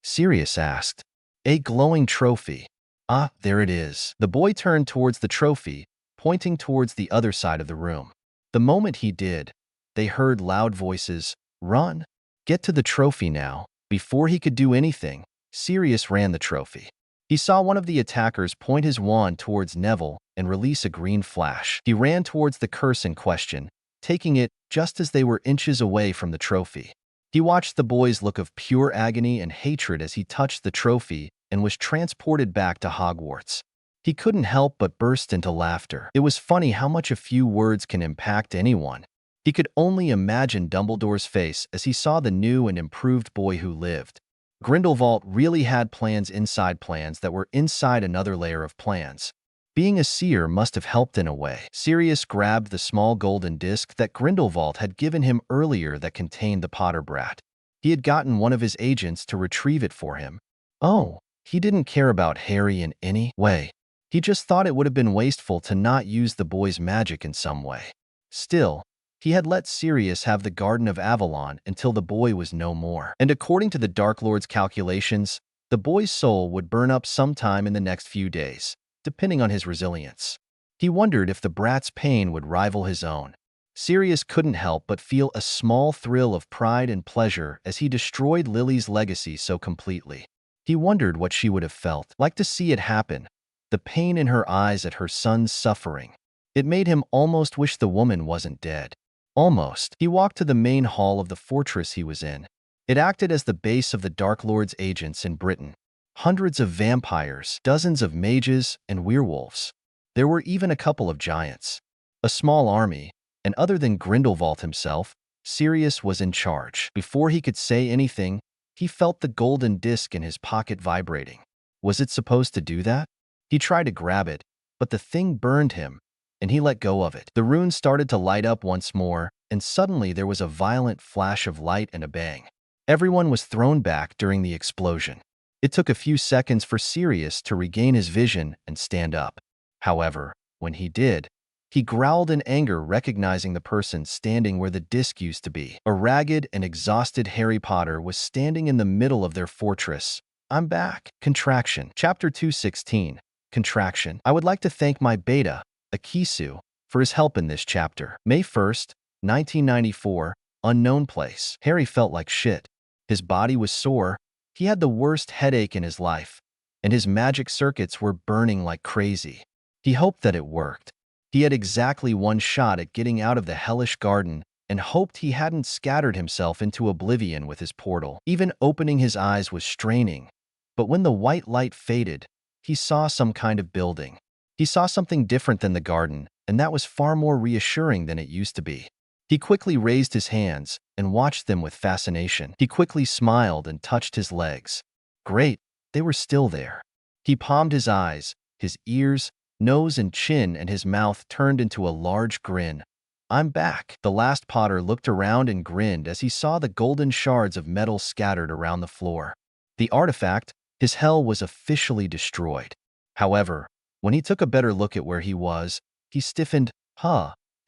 Sirius asked. "A glowing trophy." "Ah, there it is." The boy turned towards the trophy, pointing towards the other side of the room. The moment he did, they heard loud voices. "Run! Get to the trophy now." Before he could do anything, Sirius ran the trophy. He saw one of the attackers point his wand towards Neville and release a green flash. He ran towards the curse in question, taking it just as they were inches away from the trophy. He watched the boy's look of pure agony and hatred as he touched the trophy and was transported back to Hogwarts. He couldn't help but burst into laughter. It was funny how much a few words can impact anyone. He could only imagine Dumbledore's face as he saw the new and improved boy who lived. Grindelwald really had plans inside plans that were inside another layer of plans. Being a seer must have helped in a way. Sirius grabbed the small golden disc that Grindelwald had given him earlier that contained the Potter brat. He had gotten one of his agents to retrieve it for him. Oh, he didn't care about Harry in any way. He just thought it would have been wasteful to not use the boy's magic in some way. Still, he had let Sirius have the Garden of Avalon until the boy was no more. And according to the Dark Lord's calculations, the boy's soul would burn up sometime in the next few days, depending on his resilience. He wondered if the brat's pain would rival his own. Sirius couldn't help but feel a small thrill of pride and pleasure as he destroyed Lily's legacy so completely. He wondered what she would have felt like to see it happen, the pain in her eyes at her son's suffering. It made him almost wish the woman wasn't dead. Almost. He walked to the main hall of the fortress he was in. It acted as the base of the Dark Lord's agents in Britain. Hundreds of vampires, dozens of mages, and werewolves. There were even a couple of giants. A small army, and other than Grindelwald himself, Sirius was in charge. Before he could say anything, he felt the golden disc in his pocket vibrating. Was it supposed to do that? He tried to grab it, but the thing burned him, and he let go of it. The runes started to light up once more, and suddenly there was a violent flash of light and a bang. Everyone was thrown back during the explosion. It took a few seconds for Sirius to regain his vision and stand up. However, when he did, he growled in anger, recognizing the person standing where the disc used to be. A ragged and exhausted Harry Potter was standing in the middle of their fortress. I'm back. Contraction. Chapter 216. Contraction. I would like to thank my beta, Akisu, for his help in this chapter. May 1st, 1994, unknown place. Harry felt like shit. His body was sore, he had the worst headache in his life, and his magic circuits were burning like crazy. He hoped that it worked. He had exactly one shot at getting out of the hellish garden and hoped he hadn't scattered himself into oblivion with his portal. Even opening his eyes was straining, but when the white light faded, he saw some kind of building. He saw something different than the garden, and that was far more reassuring than it used to be. He quickly raised his hands and watched them with fascination. He quickly smiled and touched his legs. Great, they were still there. He palmed his eyes, his ears, nose and chin, and his mouth turned into a large grin. I'm back. The last Potter looked around and grinned as he saw the golden shards of metal scattered around the floor. The artifact, his hell, was officially destroyed. However, when he took a better look at where he was, he stiffened,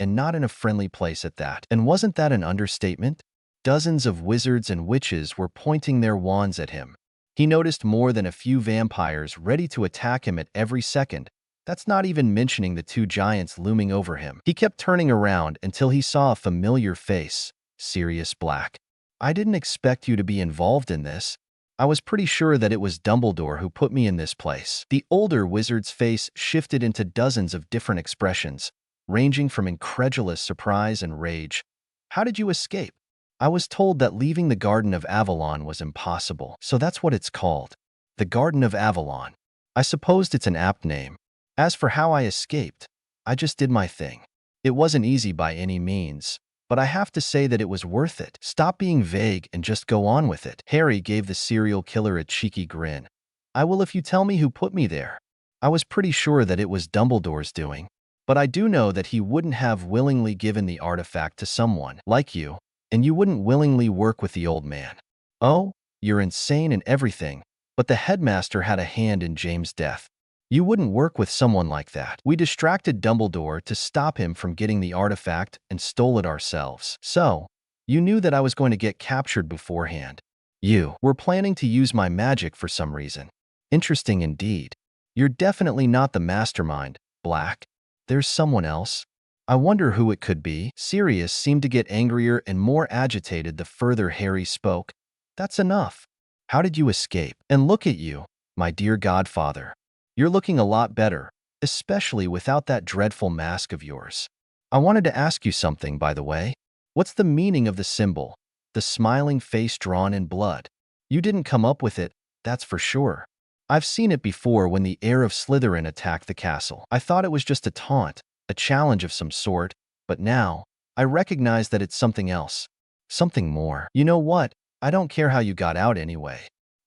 and not in a friendly place at that. And wasn't that an understatement? Dozens of wizards and witches were pointing their wands at him. He noticed more than a few vampires ready to attack him at every second. That's not even mentioning the two giants looming over him. He kept turning around until he saw a familiar face, Sirius Black. I didn't expect you to be involved in this. I was pretty sure that it was Dumbledore who put me in this place. The older wizard's face shifted into dozens of different expressions, ranging from incredulous surprise and rage. How did you escape? I was told that leaving the Garden of Avalon was impossible, so that's what it's called. The Garden of Avalon. I supposed it's an apt name. As for how I escaped, I just did my thing. It wasn't easy by any means, but I have to say that it was worth it. Stop being vague and just go on with it. Harry gave the serial killer a cheeky grin. I will if you tell me who put me there. I was pretty sure that it was Dumbledore's doing, but I do know that he wouldn't have willingly given the artifact to someone like you, and you wouldn't willingly work with the old man. Oh, you're insane and everything, but the headmaster had a hand in James' death. You wouldn't work with someone like that. We distracted Dumbledore to stop him from getting the artifact and stole it ourselves. So, you knew that I was going to get captured beforehand. You were planning to use my magic for some reason. Interesting indeed. You're definitely not the mastermind, Black. There's someone else. I wonder who it could be. Sirius seemed to get angrier and more agitated the further Harry spoke. That's enough. How did you escape? And look at you, my dear godfather. You're looking a lot better, especially without that dreadful mask of yours. I wanted to ask you something, by the way. What's the meaning of the symbol, the smiling face drawn in blood? You didn't come up with it, that's for sure. I've seen it before when the heir of Slytherin attacked the castle. I thought it was just a taunt, a challenge of some sort, but now, I recognize that it's something else. Something more. You know what? I don't care how you got out anyway.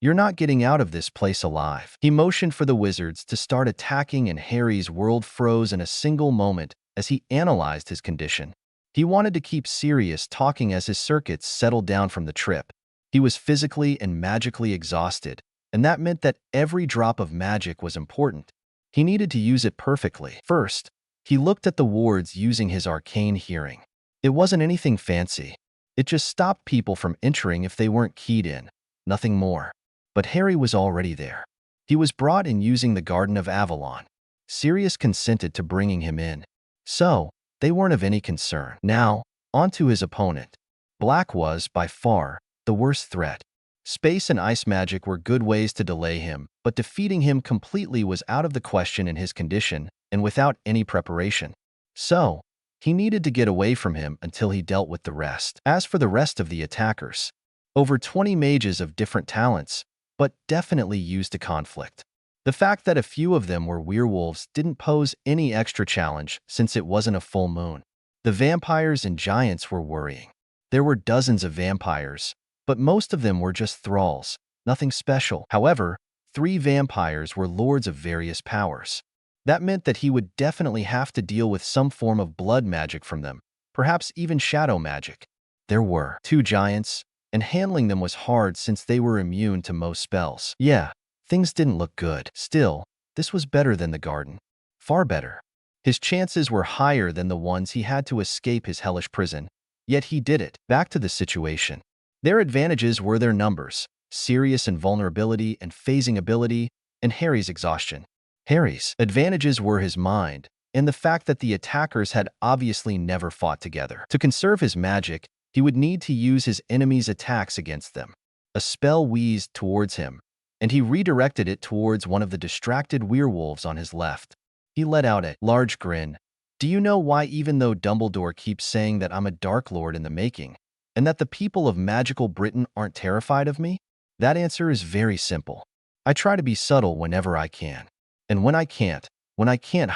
"You're not getting out of this place alive." He motioned for the wizards to start attacking, and Harry's world froze in a single moment as he analyzed his condition. He wanted to keep Sirius talking as his circuits settled down from the trip. He was physically and magically exhausted, and that meant that every drop of magic was important. He needed to use it perfectly. First, he looked at the wards using his arcane hearing. It wasn't anything fancy. It just stopped people from entering if they weren't keyed in, nothing more. But Harry was already there. He was brought in using the Garden of Avalon. Sirius consented to bringing him in. So, they weren't of any concern. Now, on to his opponent. Black was, by far, the worst threat. Space and ice magic were good ways to delay him, but defeating him completely was out of the question in his condition and without any preparation. So, he needed to get away from him until he dealt with the rest. As for the rest of the attackers, over 20 mages of different talents, but definitely used to conflict. The fact that a few of them were werewolves didn't pose any extra challenge since it wasn't a full moon. The vampires and giants were worrying. There were dozens of vampires, but most of them were just thralls, nothing special. However, 3 vampires were lords of various powers. That meant that he would definitely have to deal with some form of blood magic from them, perhaps even shadow magic. There were 2 giants, and handling them was hard since they were immune to most spells. Yeah, things didn't look good. Still, this was better than the garden. Far better. His chances were higher than the ones he had to escape his hellish prison, yet he did it. Back to the situation. Their advantages were their numbers, Sirius invulnerability and phasing ability, and Harry's exhaustion. Harry's advantages were his mind, and the fact that the attackers had obviously never fought together. To conserve his magic, he would need to use his enemy's attacks against them. A spell wheezed towards him, and he redirected it towards one of the distracted werewolves on his left. He let out a large grin. "Do you know why, even though Dumbledore keeps saying that I'm a Dark Lord in the making, and that the people of magical Britain aren't terrified of me? That answer is very simple. I try to be subtle whenever I can. And when I can't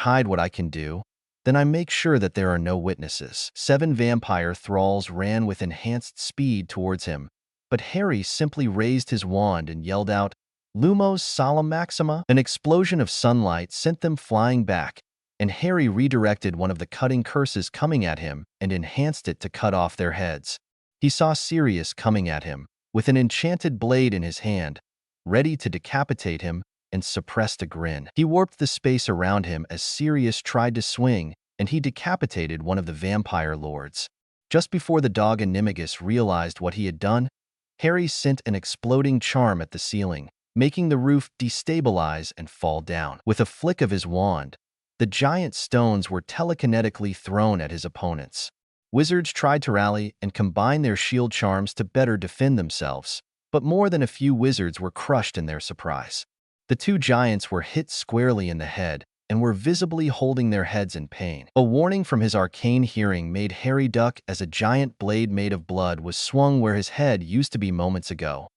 hide what I can do, then I make sure that there are no witnesses." 7 vampire thralls ran with enhanced speed towards him, but Harry simply raised his wand and yelled out, "Lumos Solemn Maxima." An explosion of sunlight sent them flying back, and Harry redirected one of the cutting curses coming at him and enhanced it to cut off their heads. He saw Sirius coming at him, with an enchanted blade in his hand, ready to decapitate him, and suppressed a grin. He warped the space around him as Sirius tried to swing, and he decapitated one of the vampire lords. Just before the dog Animagus realized what he had done, Harry sent an exploding charm at the ceiling, making the roof destabilize and fall down. With a flick of his wand, the giant stones were telekinetically thrown at his opponents. Wizards tried to rally and combine their shield charms to better defend themselves, but more than a few wizards were crushed in their surprise. The 2 giants were hit squarely in the head and were visibly holding their heads in pain. A warning from his arcane hearing made Harry duck as a giant blade made of blood was swung where his head used to be moments ago.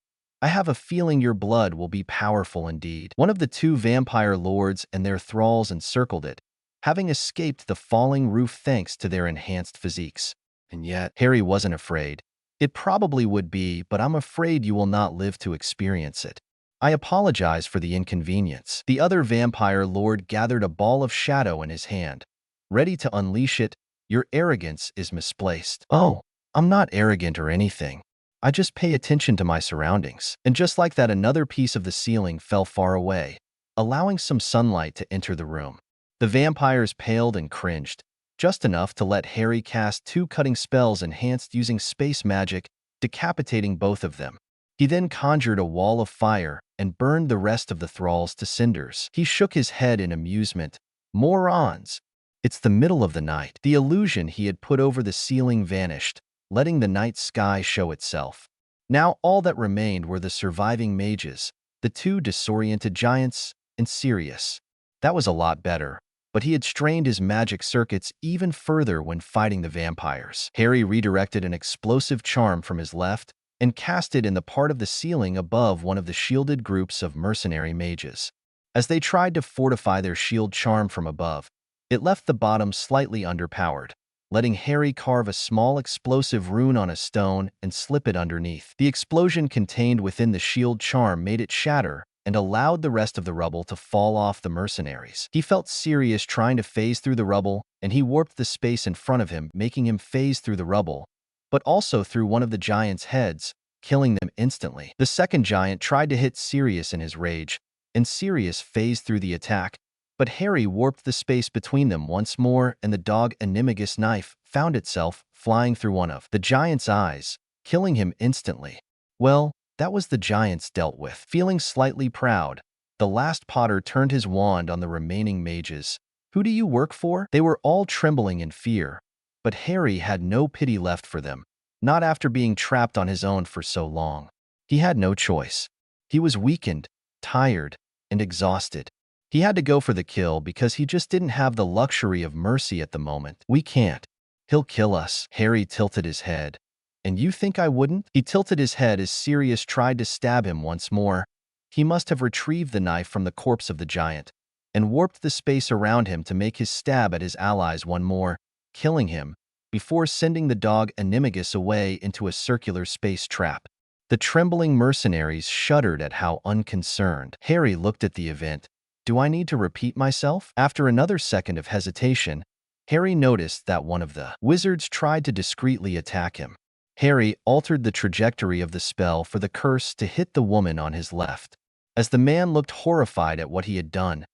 "I have a feeling your blood will be powerful indeed." One of the 2 vampire lords and their thralls encircled it, having escaped the falling roof thanks to their enhanced physiques. And yet, Harry wasn't afraid. "It probably would be, but I'm afraid you will not live to experience it. I apologize for the inconvenience." The other vampire lord gathered a ball of shadow in his hand, ready to unleash it. "Your arrogance is misplaced." "Oh, I'm not arrogant or anything. I just pay attention to my surroundings." And just like that, another piece of the ceiling fell far away, allowing some sunlight to enter the room. The vampires paled and cringed, just enough to let Harry cast 2 cutting spells enhanced using space magic, decapitating both of them. He then conjured a wall of fire and burned the rest of the thralls to cinders. He shook his head in amusement. "Morons! It's the middle of the night." The illusion he had put over the ceiling vanished, letting the night sky show itself. Now all that remained were the surviving mages, the 2 disoriented giants, and Sirius. That was a lot better, but he had strained his magic circuits even further when fighting the vampires. Harry redirected an explosive charm from his left and cast it in the part of the ceiling above one of the shielded groups of mercenary mages. As they tried to fortify their shield charm from above, it left the bottom slightly underpowered. letting Harry carve a small explosive rune on a stone and slip it underneath. The explosion contained within the shield charm made it shatter and allowed the rest of the rubble to fall off the mercenaries. He felt Sirius trying to phase through the rubble, and he warped the space in front of him, making him phase through the rubble, but also through one of the giant's heads, killing them instantly. The second giant tried to hit Sirius in his rage, and Sirius phased through the attack, but Harry warped the space between them once more, and the dog Animagus knife found itself flying through one of the giant's eyes, killing him instantly. Well, that was the giants dealt with. Feeling slightly proud, the last Potter turned his wand on the remaining mages. "Who do you work for?" They were all trembling in fear, but Harry had no pity left for them, not after being trapped on his own for so long. He had no choice. He was weakened, tired, and exhausted. He had to go for the kill because he just didn't have the luxury of mercy at the moment. "We can't. He'll kill us." Harry tilted his head. "And you think I wouldn't?" He tilted his head as Sirius tried to stab him once more. He must have retrieved the knife from the corpse of the giant and warped the space around him to make his stab at his allies one more, killing him, before sending the dog Animagus away into a circular space trap. The trembling mercenaries shuddered at how unconcerned. Harry looked at the event. "Do I need to repeat myself?" After another second of hesitation, Harry noticed that one of the wizards tried to discreetly attack him. Harry altered the trajectory of the spell for the curse to hit the woman on his left. As the man looked horrified at what he had done,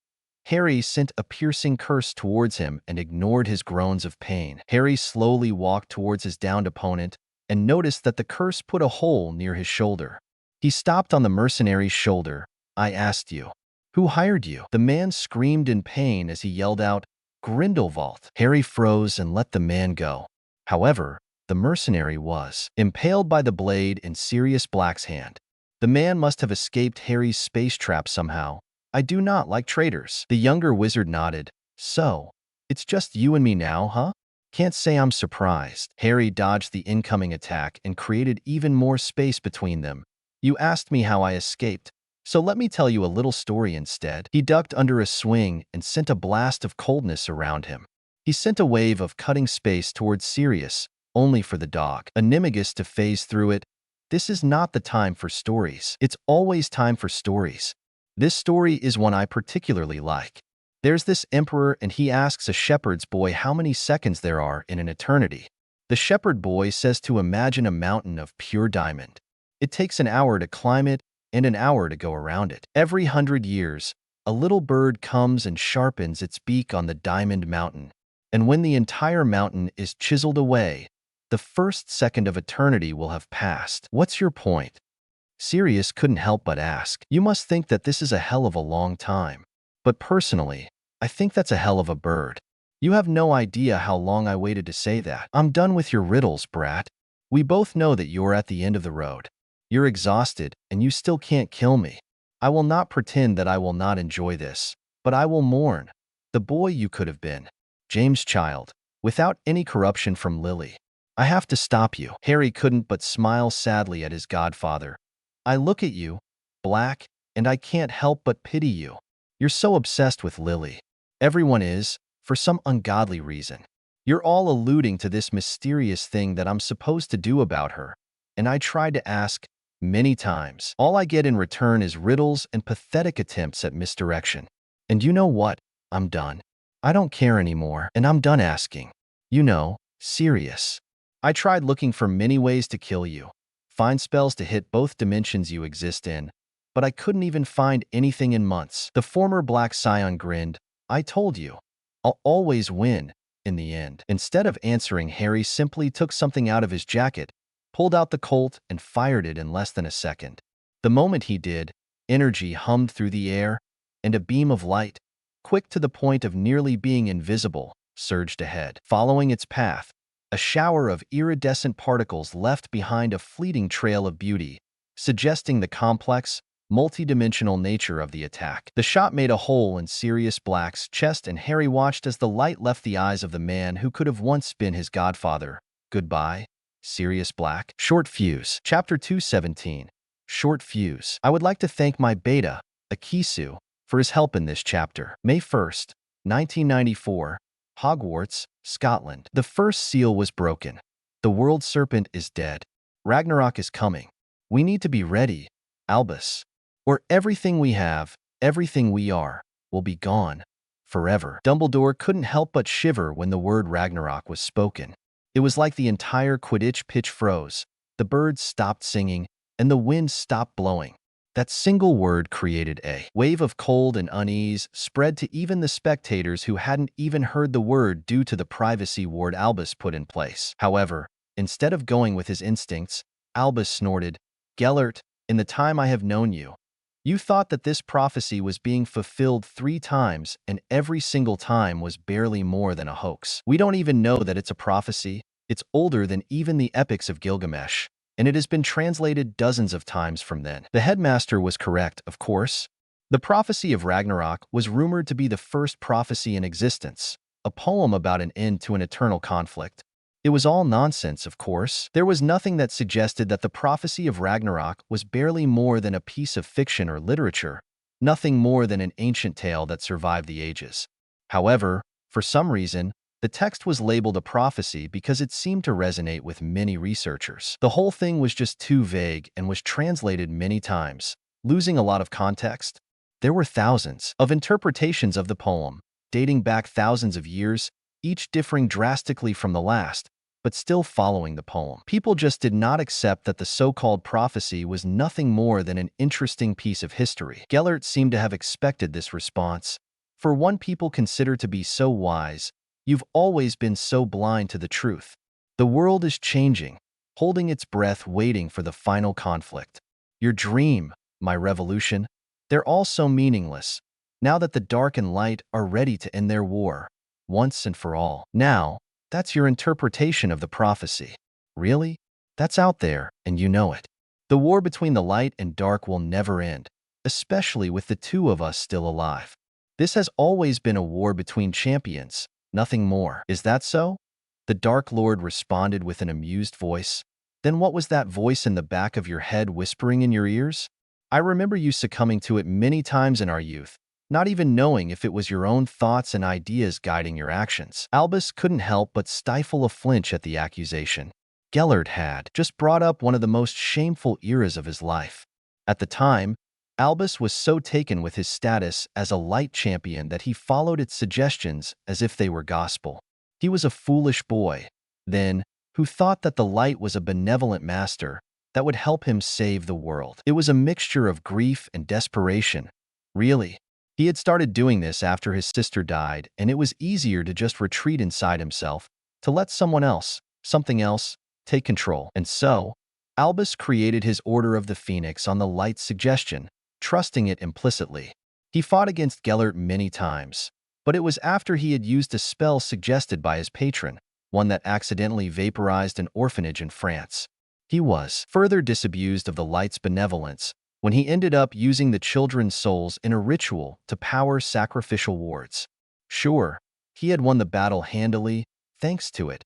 Harry sent a piercing curse towards him and ignored his groans of pain. Harry slowly walked towards his downed opponent and noticed that the curse put a hole near his shoulder. He stopped on the mercenary's shoulder. "I asked you. Who hired you?" The man screamed in pain as he yelled out, "Grindelwald." Harry froze and let the man go. However, the mercenary was impaled by the blade in Sirius Black's hand. The man must have escaped Harry's space trap somehow. "I do not like traitors." The younger wizard nodded. "So, it's just you and me now, huh? Can't say I'm surprised." Harry dodged the incoming attack and created even more space between them. "You asked me how I escaped, so let me tell you a little story instead." He ducked under a swing and sent a blast of coldness around him. He sent a wave of cutting space towards Sirius, only for the dog Animagus to phase through it. This is not the time for stories. It's always time for stories. This story is one I particularly like. There's this emperor and he asks a shepherd's boy how many seconds there are in an eternity. The shepherd boy says to imagine a mountain of pure diamond. It takes an hour to climb it and an hour to go around it. Every 100 years, a little bird comes and sharpens its beak on the diamond mountain. And when the entire mountain is chiseled away, the first second of eternity will have passed. What's your point? Sirius couldn't help but ask. You must think that this is a hell of a long time. But personally, I think that's a hell of a bird. You have no idea how long I waited to say that. I'm done with your riddles, brat. We both know that you're at the end of the road. You're exhausted, and you still can't kill me. I will not pretend that I will not enjoy this, but I will mourn the boy you could have been. James Child, without any corruption from Lily. I have to stop you. Harry couldn't but smile sadly at his godfather. I look at you, Black, and I can't help but pity you. You're so obsessed with Lily. Everyone is, for some ungodly reason. You're all alluding to this mysterious thing that I'm supposed to do about her, and I tried to ask many times. All I get in return is riddles and pathetic attempts at misdirection. And you know what? I'm done. I don't care anymore, and I'm done asking. You know, Sirius. I tried looking for many ways to kill you. Find spells to hit both dimensions you exist in, but I couldn't even find anything in months. The former Black Scion grinned. I told you. I'll always win, in the end. Instead of answering, Harry simply took something out of his jacket, pulled out the Colt, and fired it in less than a second. The moment he did, energy hummed through the air, and a beam of light, quick to the point of nearly being invisible, surged ahead. Following its path, a shower of iridescent particles left behind a fleeting trail of beauty, suggesting the complex, multidimensional nature of the attack. The shot made a hole in Sirius Black's chest, and Harry watched as the light left the eyes of the man who could have once been his godfather. Goodbye, Sirius Black. Short Fuse. Chapter 217. Short Fuse. I would like to thank my beta, Akisu, for his help in this chapter. May 1st, 1994. Hogwarts, Scotland. The first seal was broken. The world serpent is dead. Ragnarok is coming. We need to be ready, Albus. Or everything we have, everything we are, will be gone. Forever. Dumbledore couldn't help but shiver when the word Ragnarok was spoken. It was like the entire Quidditch pitch froze. The birds stopped singing, and the wind stopped blowing. That single word created a wave of cold and unease spread to even the spectators who hadn't even heard the word due to the privacy ward Albus put in place. However, instead of going with his instincts, Albus snorted, "Gellert, in the time I have known you, you thought that this prophecy was being fulfilled 3 times, and every single time was barely more than a hoax. We don't even know that it's a prophecy. It's older than even the epics of Gilgamesh, and it has been translated dozens of times from then." The headmaster was correct, of course. The prophecy of Ragnarok was rumored to be the first prophecy in existence, a poem about an end to an eternal conflict. It was all nonsense, of course. There was nothing that suggested that the prophecy of Ragnarok was barely more than a piece of fiction or literature, nothing more than an ancient tale that survived the ages. However, for some reason, the text was labeled a prophecy because it seemed to resonate with many researchers. The whole thing was just too vague and was translated many times, losing a lot of context. There were thousands of interpretations of the poem, dating back thousands of years, each differing drastically from the last, but still following the poem. People just did not accept that the so-called prophecy was nothing more than an interesting piece of history. Gellert seemed to have expected this response. For one people consider to be so wise, "You've always been so blind to the truth. The world is changing, holding its breath waiting for the final conflict. Your dream, my revolution, they're all so meaningless, now that the dark and light are ready to end their war, once and for all." Now, that's your interpretation of the prophecy. Really? That's out there, and you know it. The war between the light and dark will never end, especially with the 2 of us still alive. This has always been a war between champions, nothing more. Is that so? The Dark Lord responded with an amused voice. Then what was that voice in the back of your head whispering in your ears? I remember you succumbing to it many times in our youth, not even knowing if it was your own thoughts and ideas guiding your actions. Albus couldn't help but stifle a flinch at the accusation. Gellert had just brought up one of the most shameful eras of his life. At the time, Albus was so taken with his status as a light champion that he followed its suggestions as if they were gospel. He was a foolish boy, then, who thought that the light was a benevolent master that would help him save the world. It was a mixture of grief and desperation. Really. He had started doing this after his sister died, and it was easier to just retreat inside himself, to let someone else, something else, take control. And so, Albus created his Order of the Phoenix on the light's suggestion, trusting it implicitly. He fought against Gellert many times, but it was after he had used a spell suggested by his patron, one that accidentally vaporized an orphanage in France. He was further disabused of the light's benevolence when he ended up using the children's souls in a ritual to power sacrificial wards. Sure, he had won the battle handily, thanks to it,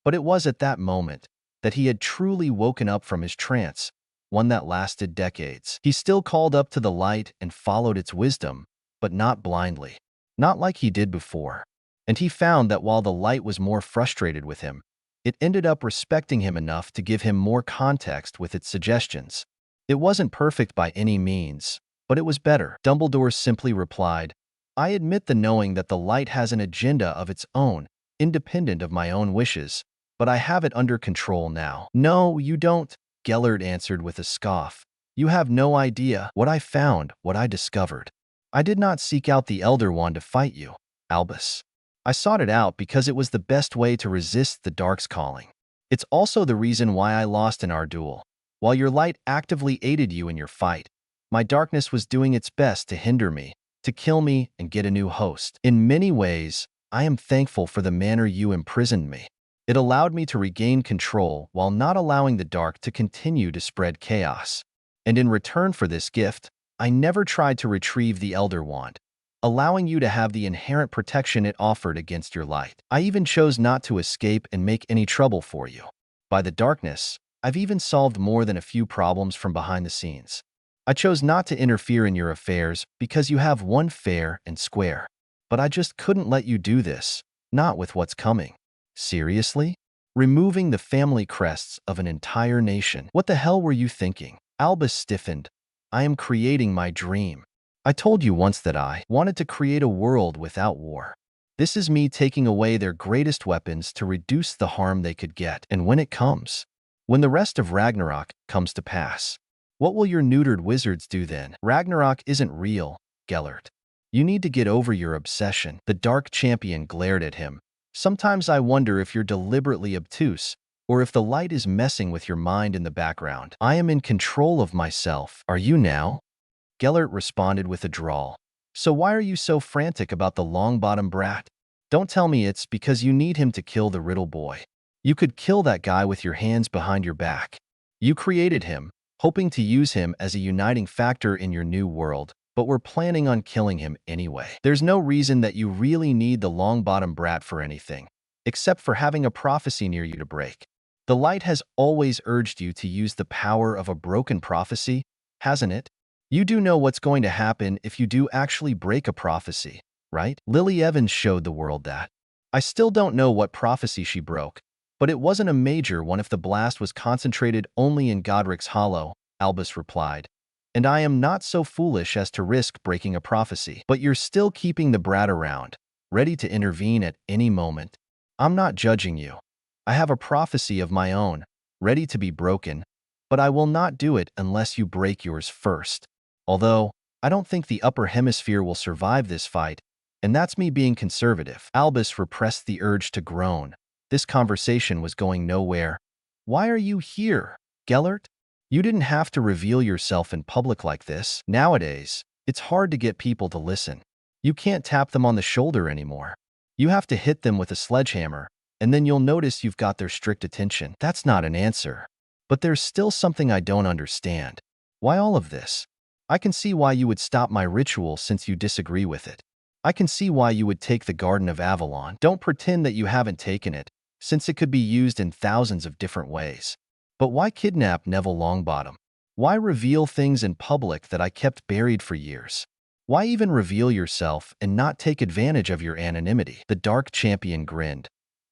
but it was at that moment that he had truly woken up from his trance, one that lasted decades. He still called up to the light and followed its wisdom, but not blindly, not like he did before. And he found that while the light was more frustrated with him, it ended up respecting him enough to give him more context with its suggestions. It wasn't perfect by any means, but it was better. Dumbledore simply replied, "I admit the knowing that the light has an agenda of its own, independent of my own wishes, but I have it under control now." "No, you don't," Gellert answered with a scoff. "You have no idea what I found, what I discovered. I did not seek out the Elder Wand to fight you, Albus. I sought it out because it was the best way to resist the Dark's calling. It's also the reason why I lost in our duel. While your light actively aided you in your fight, my darkness was doing its best to hinder me, to kill me and get a new host. In many ways, I am thankful for the manner you imprisoned me. It allowed me to regain control while not allowing the dark to continue to spread chaos. And in return for this gift, I never tried to retrieve the Elder Wand, allowing you to have the inherent protection it offered against your light. I even chose not to escape and make any trouble for you. By the darkness, I've even solved more than a few problems from behind the scenes. I chose not to interfere in your affairs because you have one fair and square. But I just couldn't let you do this. not with what's coming. Seriously? Removing the family crests of an entire nation. What the hell were you thinking? Albus stiffened. I am creating my dream. I told you once that I wanted to create a world without war. This is me taking away their greatest weapons to reduce the harm they could get. And when it comes, when the rest of Ragnarok comes to pass, what will your neutered wizards do then? Ragnarok isn't real, Gellert. You need to get over your obsession. The Dark Champion glared at him. Sometimes I wonder if you're deliberately obtuse, or if the light is messing with your mind in the background. I am in control of myself. Are you now? Gellert responded with a drawl. So why are you so frantic about the Longbottom brat? Don't tell me it's because you need him to kill the Riddle Boy. You could kill that guy with your hands behind your back. You created him, hoping to use him as a uniting factor in your new world, but we're planning on killing him anyway. There's no reason that you really need the Longbottom brat for anything, except for having a prophecy near you to break. The light has always urged you to use the power of a broken prophecy, hasn't it? You do know what's going to happen if you do actually break a prophecy, right? Lily Evans showed the world that. I still don't know what prophecy she broke, but it wasn't a major one if the blast was concentrated only in Godric's Hollow, Albus replied. And I am not so foolish as to risk breaking a prophecy. But you're still keeping the brat around, ready to intervene at any moment. I'm not judging you. I have a prophecy of my own, ready to be broken, but I will not do it unless you break yours first. Although, I don't think the upper hemisphere will survive this fight, and that's me being conservative. Albus repressed the urge to groan. This conversation was going nowhere. Why are you here, Gellert? You didn't have to reveal yourself in public like this. Nowadays, it's hard to get people to listen. You can't tap them on the shoulder anymore. You have to hit them with a sledgehammer, and then you'll notice you've got their strict attention. That's not an answer. But there's still something I don't understand. Why all of this? I can see why you would stop my ritual since you disagree with it. I can see why you would take the Garden of Avalon. Don't pretend that you haven't taken it, since it could be used in thousands of different ways. But why kidnap Neville Longbottom? Why reveal things in public that I kept buried for years? Why even reveal yourself and not take advantage of your anonymity? The Dark Champion grinned.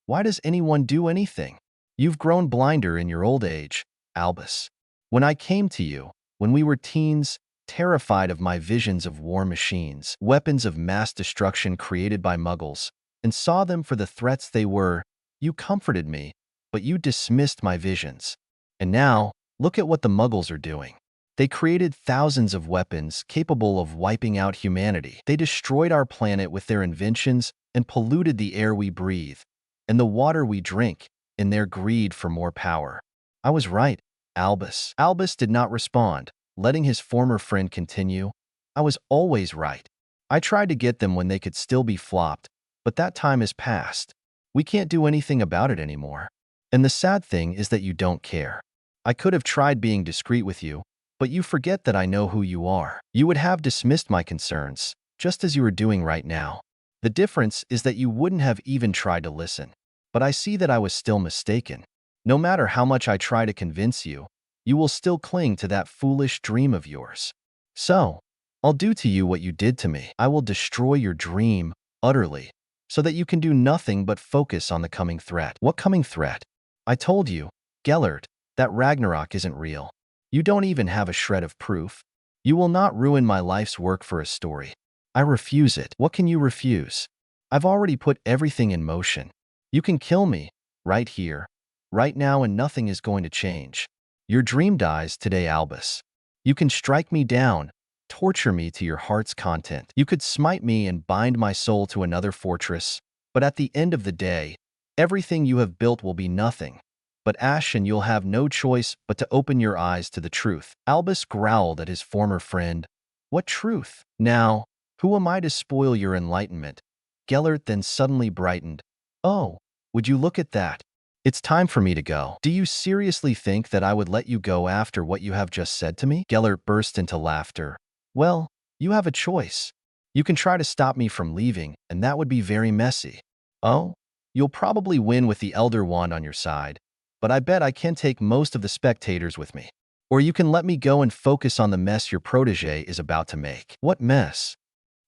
Why does anyone do anything? You've grown blinder in your old age, Albus. When I came to you, when we were teens, terrified of my visions of war machines, weapons of mass destruction created by Muggles, and saw them for the threats they were, you comforted me, but you dismissed my visions. And now, look at what the Muggles are doing. They created thousands of weapons capable of wiping out humanity. They destroyed our planet with their inventions and polluted the air we breathe and the water we drink in their greed for more power. I was right, Albus. Albus did not respond, letting his former friend continue. I was always right. I tried to get them when they could still be flopped, but that time has passed. We can't do anything about it anymore. And the sad thing is that you don't care. I could have tried being discreet with you, but you forget that I know who you are. You would have dismissed my concerns, just as you are doing right now. The difference is that you wouldn't have even tried to listen. But I see that I was still mistaken. No matter how much I try to convince you, you will still cling to that foolish dream of yours. So, I'll do to you what you did to me. I will destroy your dream, utterly, so that you can do nothing but focus on the coming threat. What coming threat? I told you, Gellert, that Ragnarok isn't real. You don't even have a shred of proof. You will not ruin my life's work for a story. I refuse it. What can you refuse? I've already put everything in motion. You can kill me, right here, right now, and nothing is going to change. Your dream dies today, Albus. You can strike me down, torture me to your heart's content. You could smite me and bind my soul to another fortress, but at the end of the day, everything you have built will be nothing but ash, and you'll have no choice but to open your eyes to the truth. Albus growled at his former friend. What truth? Now, who am I to spoil your enlightenment? Gellert then suddenly brightened. Oh, would you look at that? It's time for me to go. Do you seriously think that I would let you go after what you have just said to me? Gellert burst into laughter. Well, you have a choice. You can try to stop me from leaving, and that would be very messy. Oh? You'll probably win with the Elder Wand on your side, but I bet I can take most of the spectators with me. Or you can let me go and focus on the mess your protege is about to make. What mess?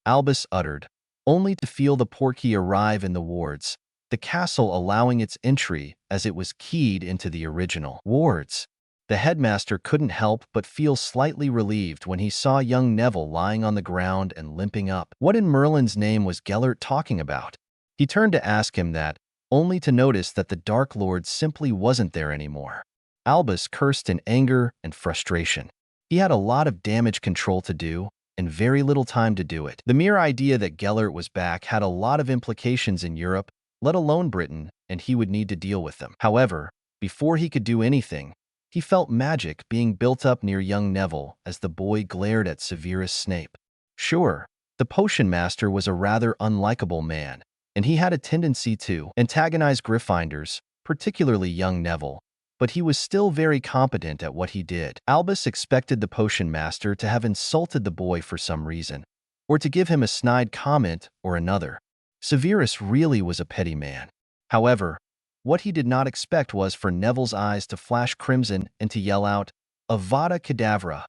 Albus uttered, only to feel the portkey arrive in the wards, the castle allowing its entry as it was keyed into the original wards. The headmaster couldn't help but feel slightly relieved when he saw young Neville lying on the ground and limping up. What in Merlin's name was Gellert talking about? He turned to ask him that, only to notice that the Dark Lord simply wasn't there anymore. Albus cursed in anger and frustration. He had a lot of damage control to do, and very little time to do it. The mere idea that Gellert was back had a lot of implications in Europe, let alone Britain, and he would need to deal with them. However, before he could do anything, he felt magic being built up near young Neville as the boy glared at Severus Snape. Sure, the Potion Master was a rather unlikable man, and he had a tendency to antagonize Gryffindors, particularly young Neville, but he was still very competent at what he did. Albus expected the Potion Master to have insulted the boy for some reason, or to give him a snide comment or another. Severus really was a petty man. However, what he did not expect was for Neville's eyes to flash crimson and to yell out, Avada Kedavra,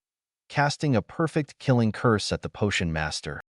casting a perfect killing curse at the Potion Master.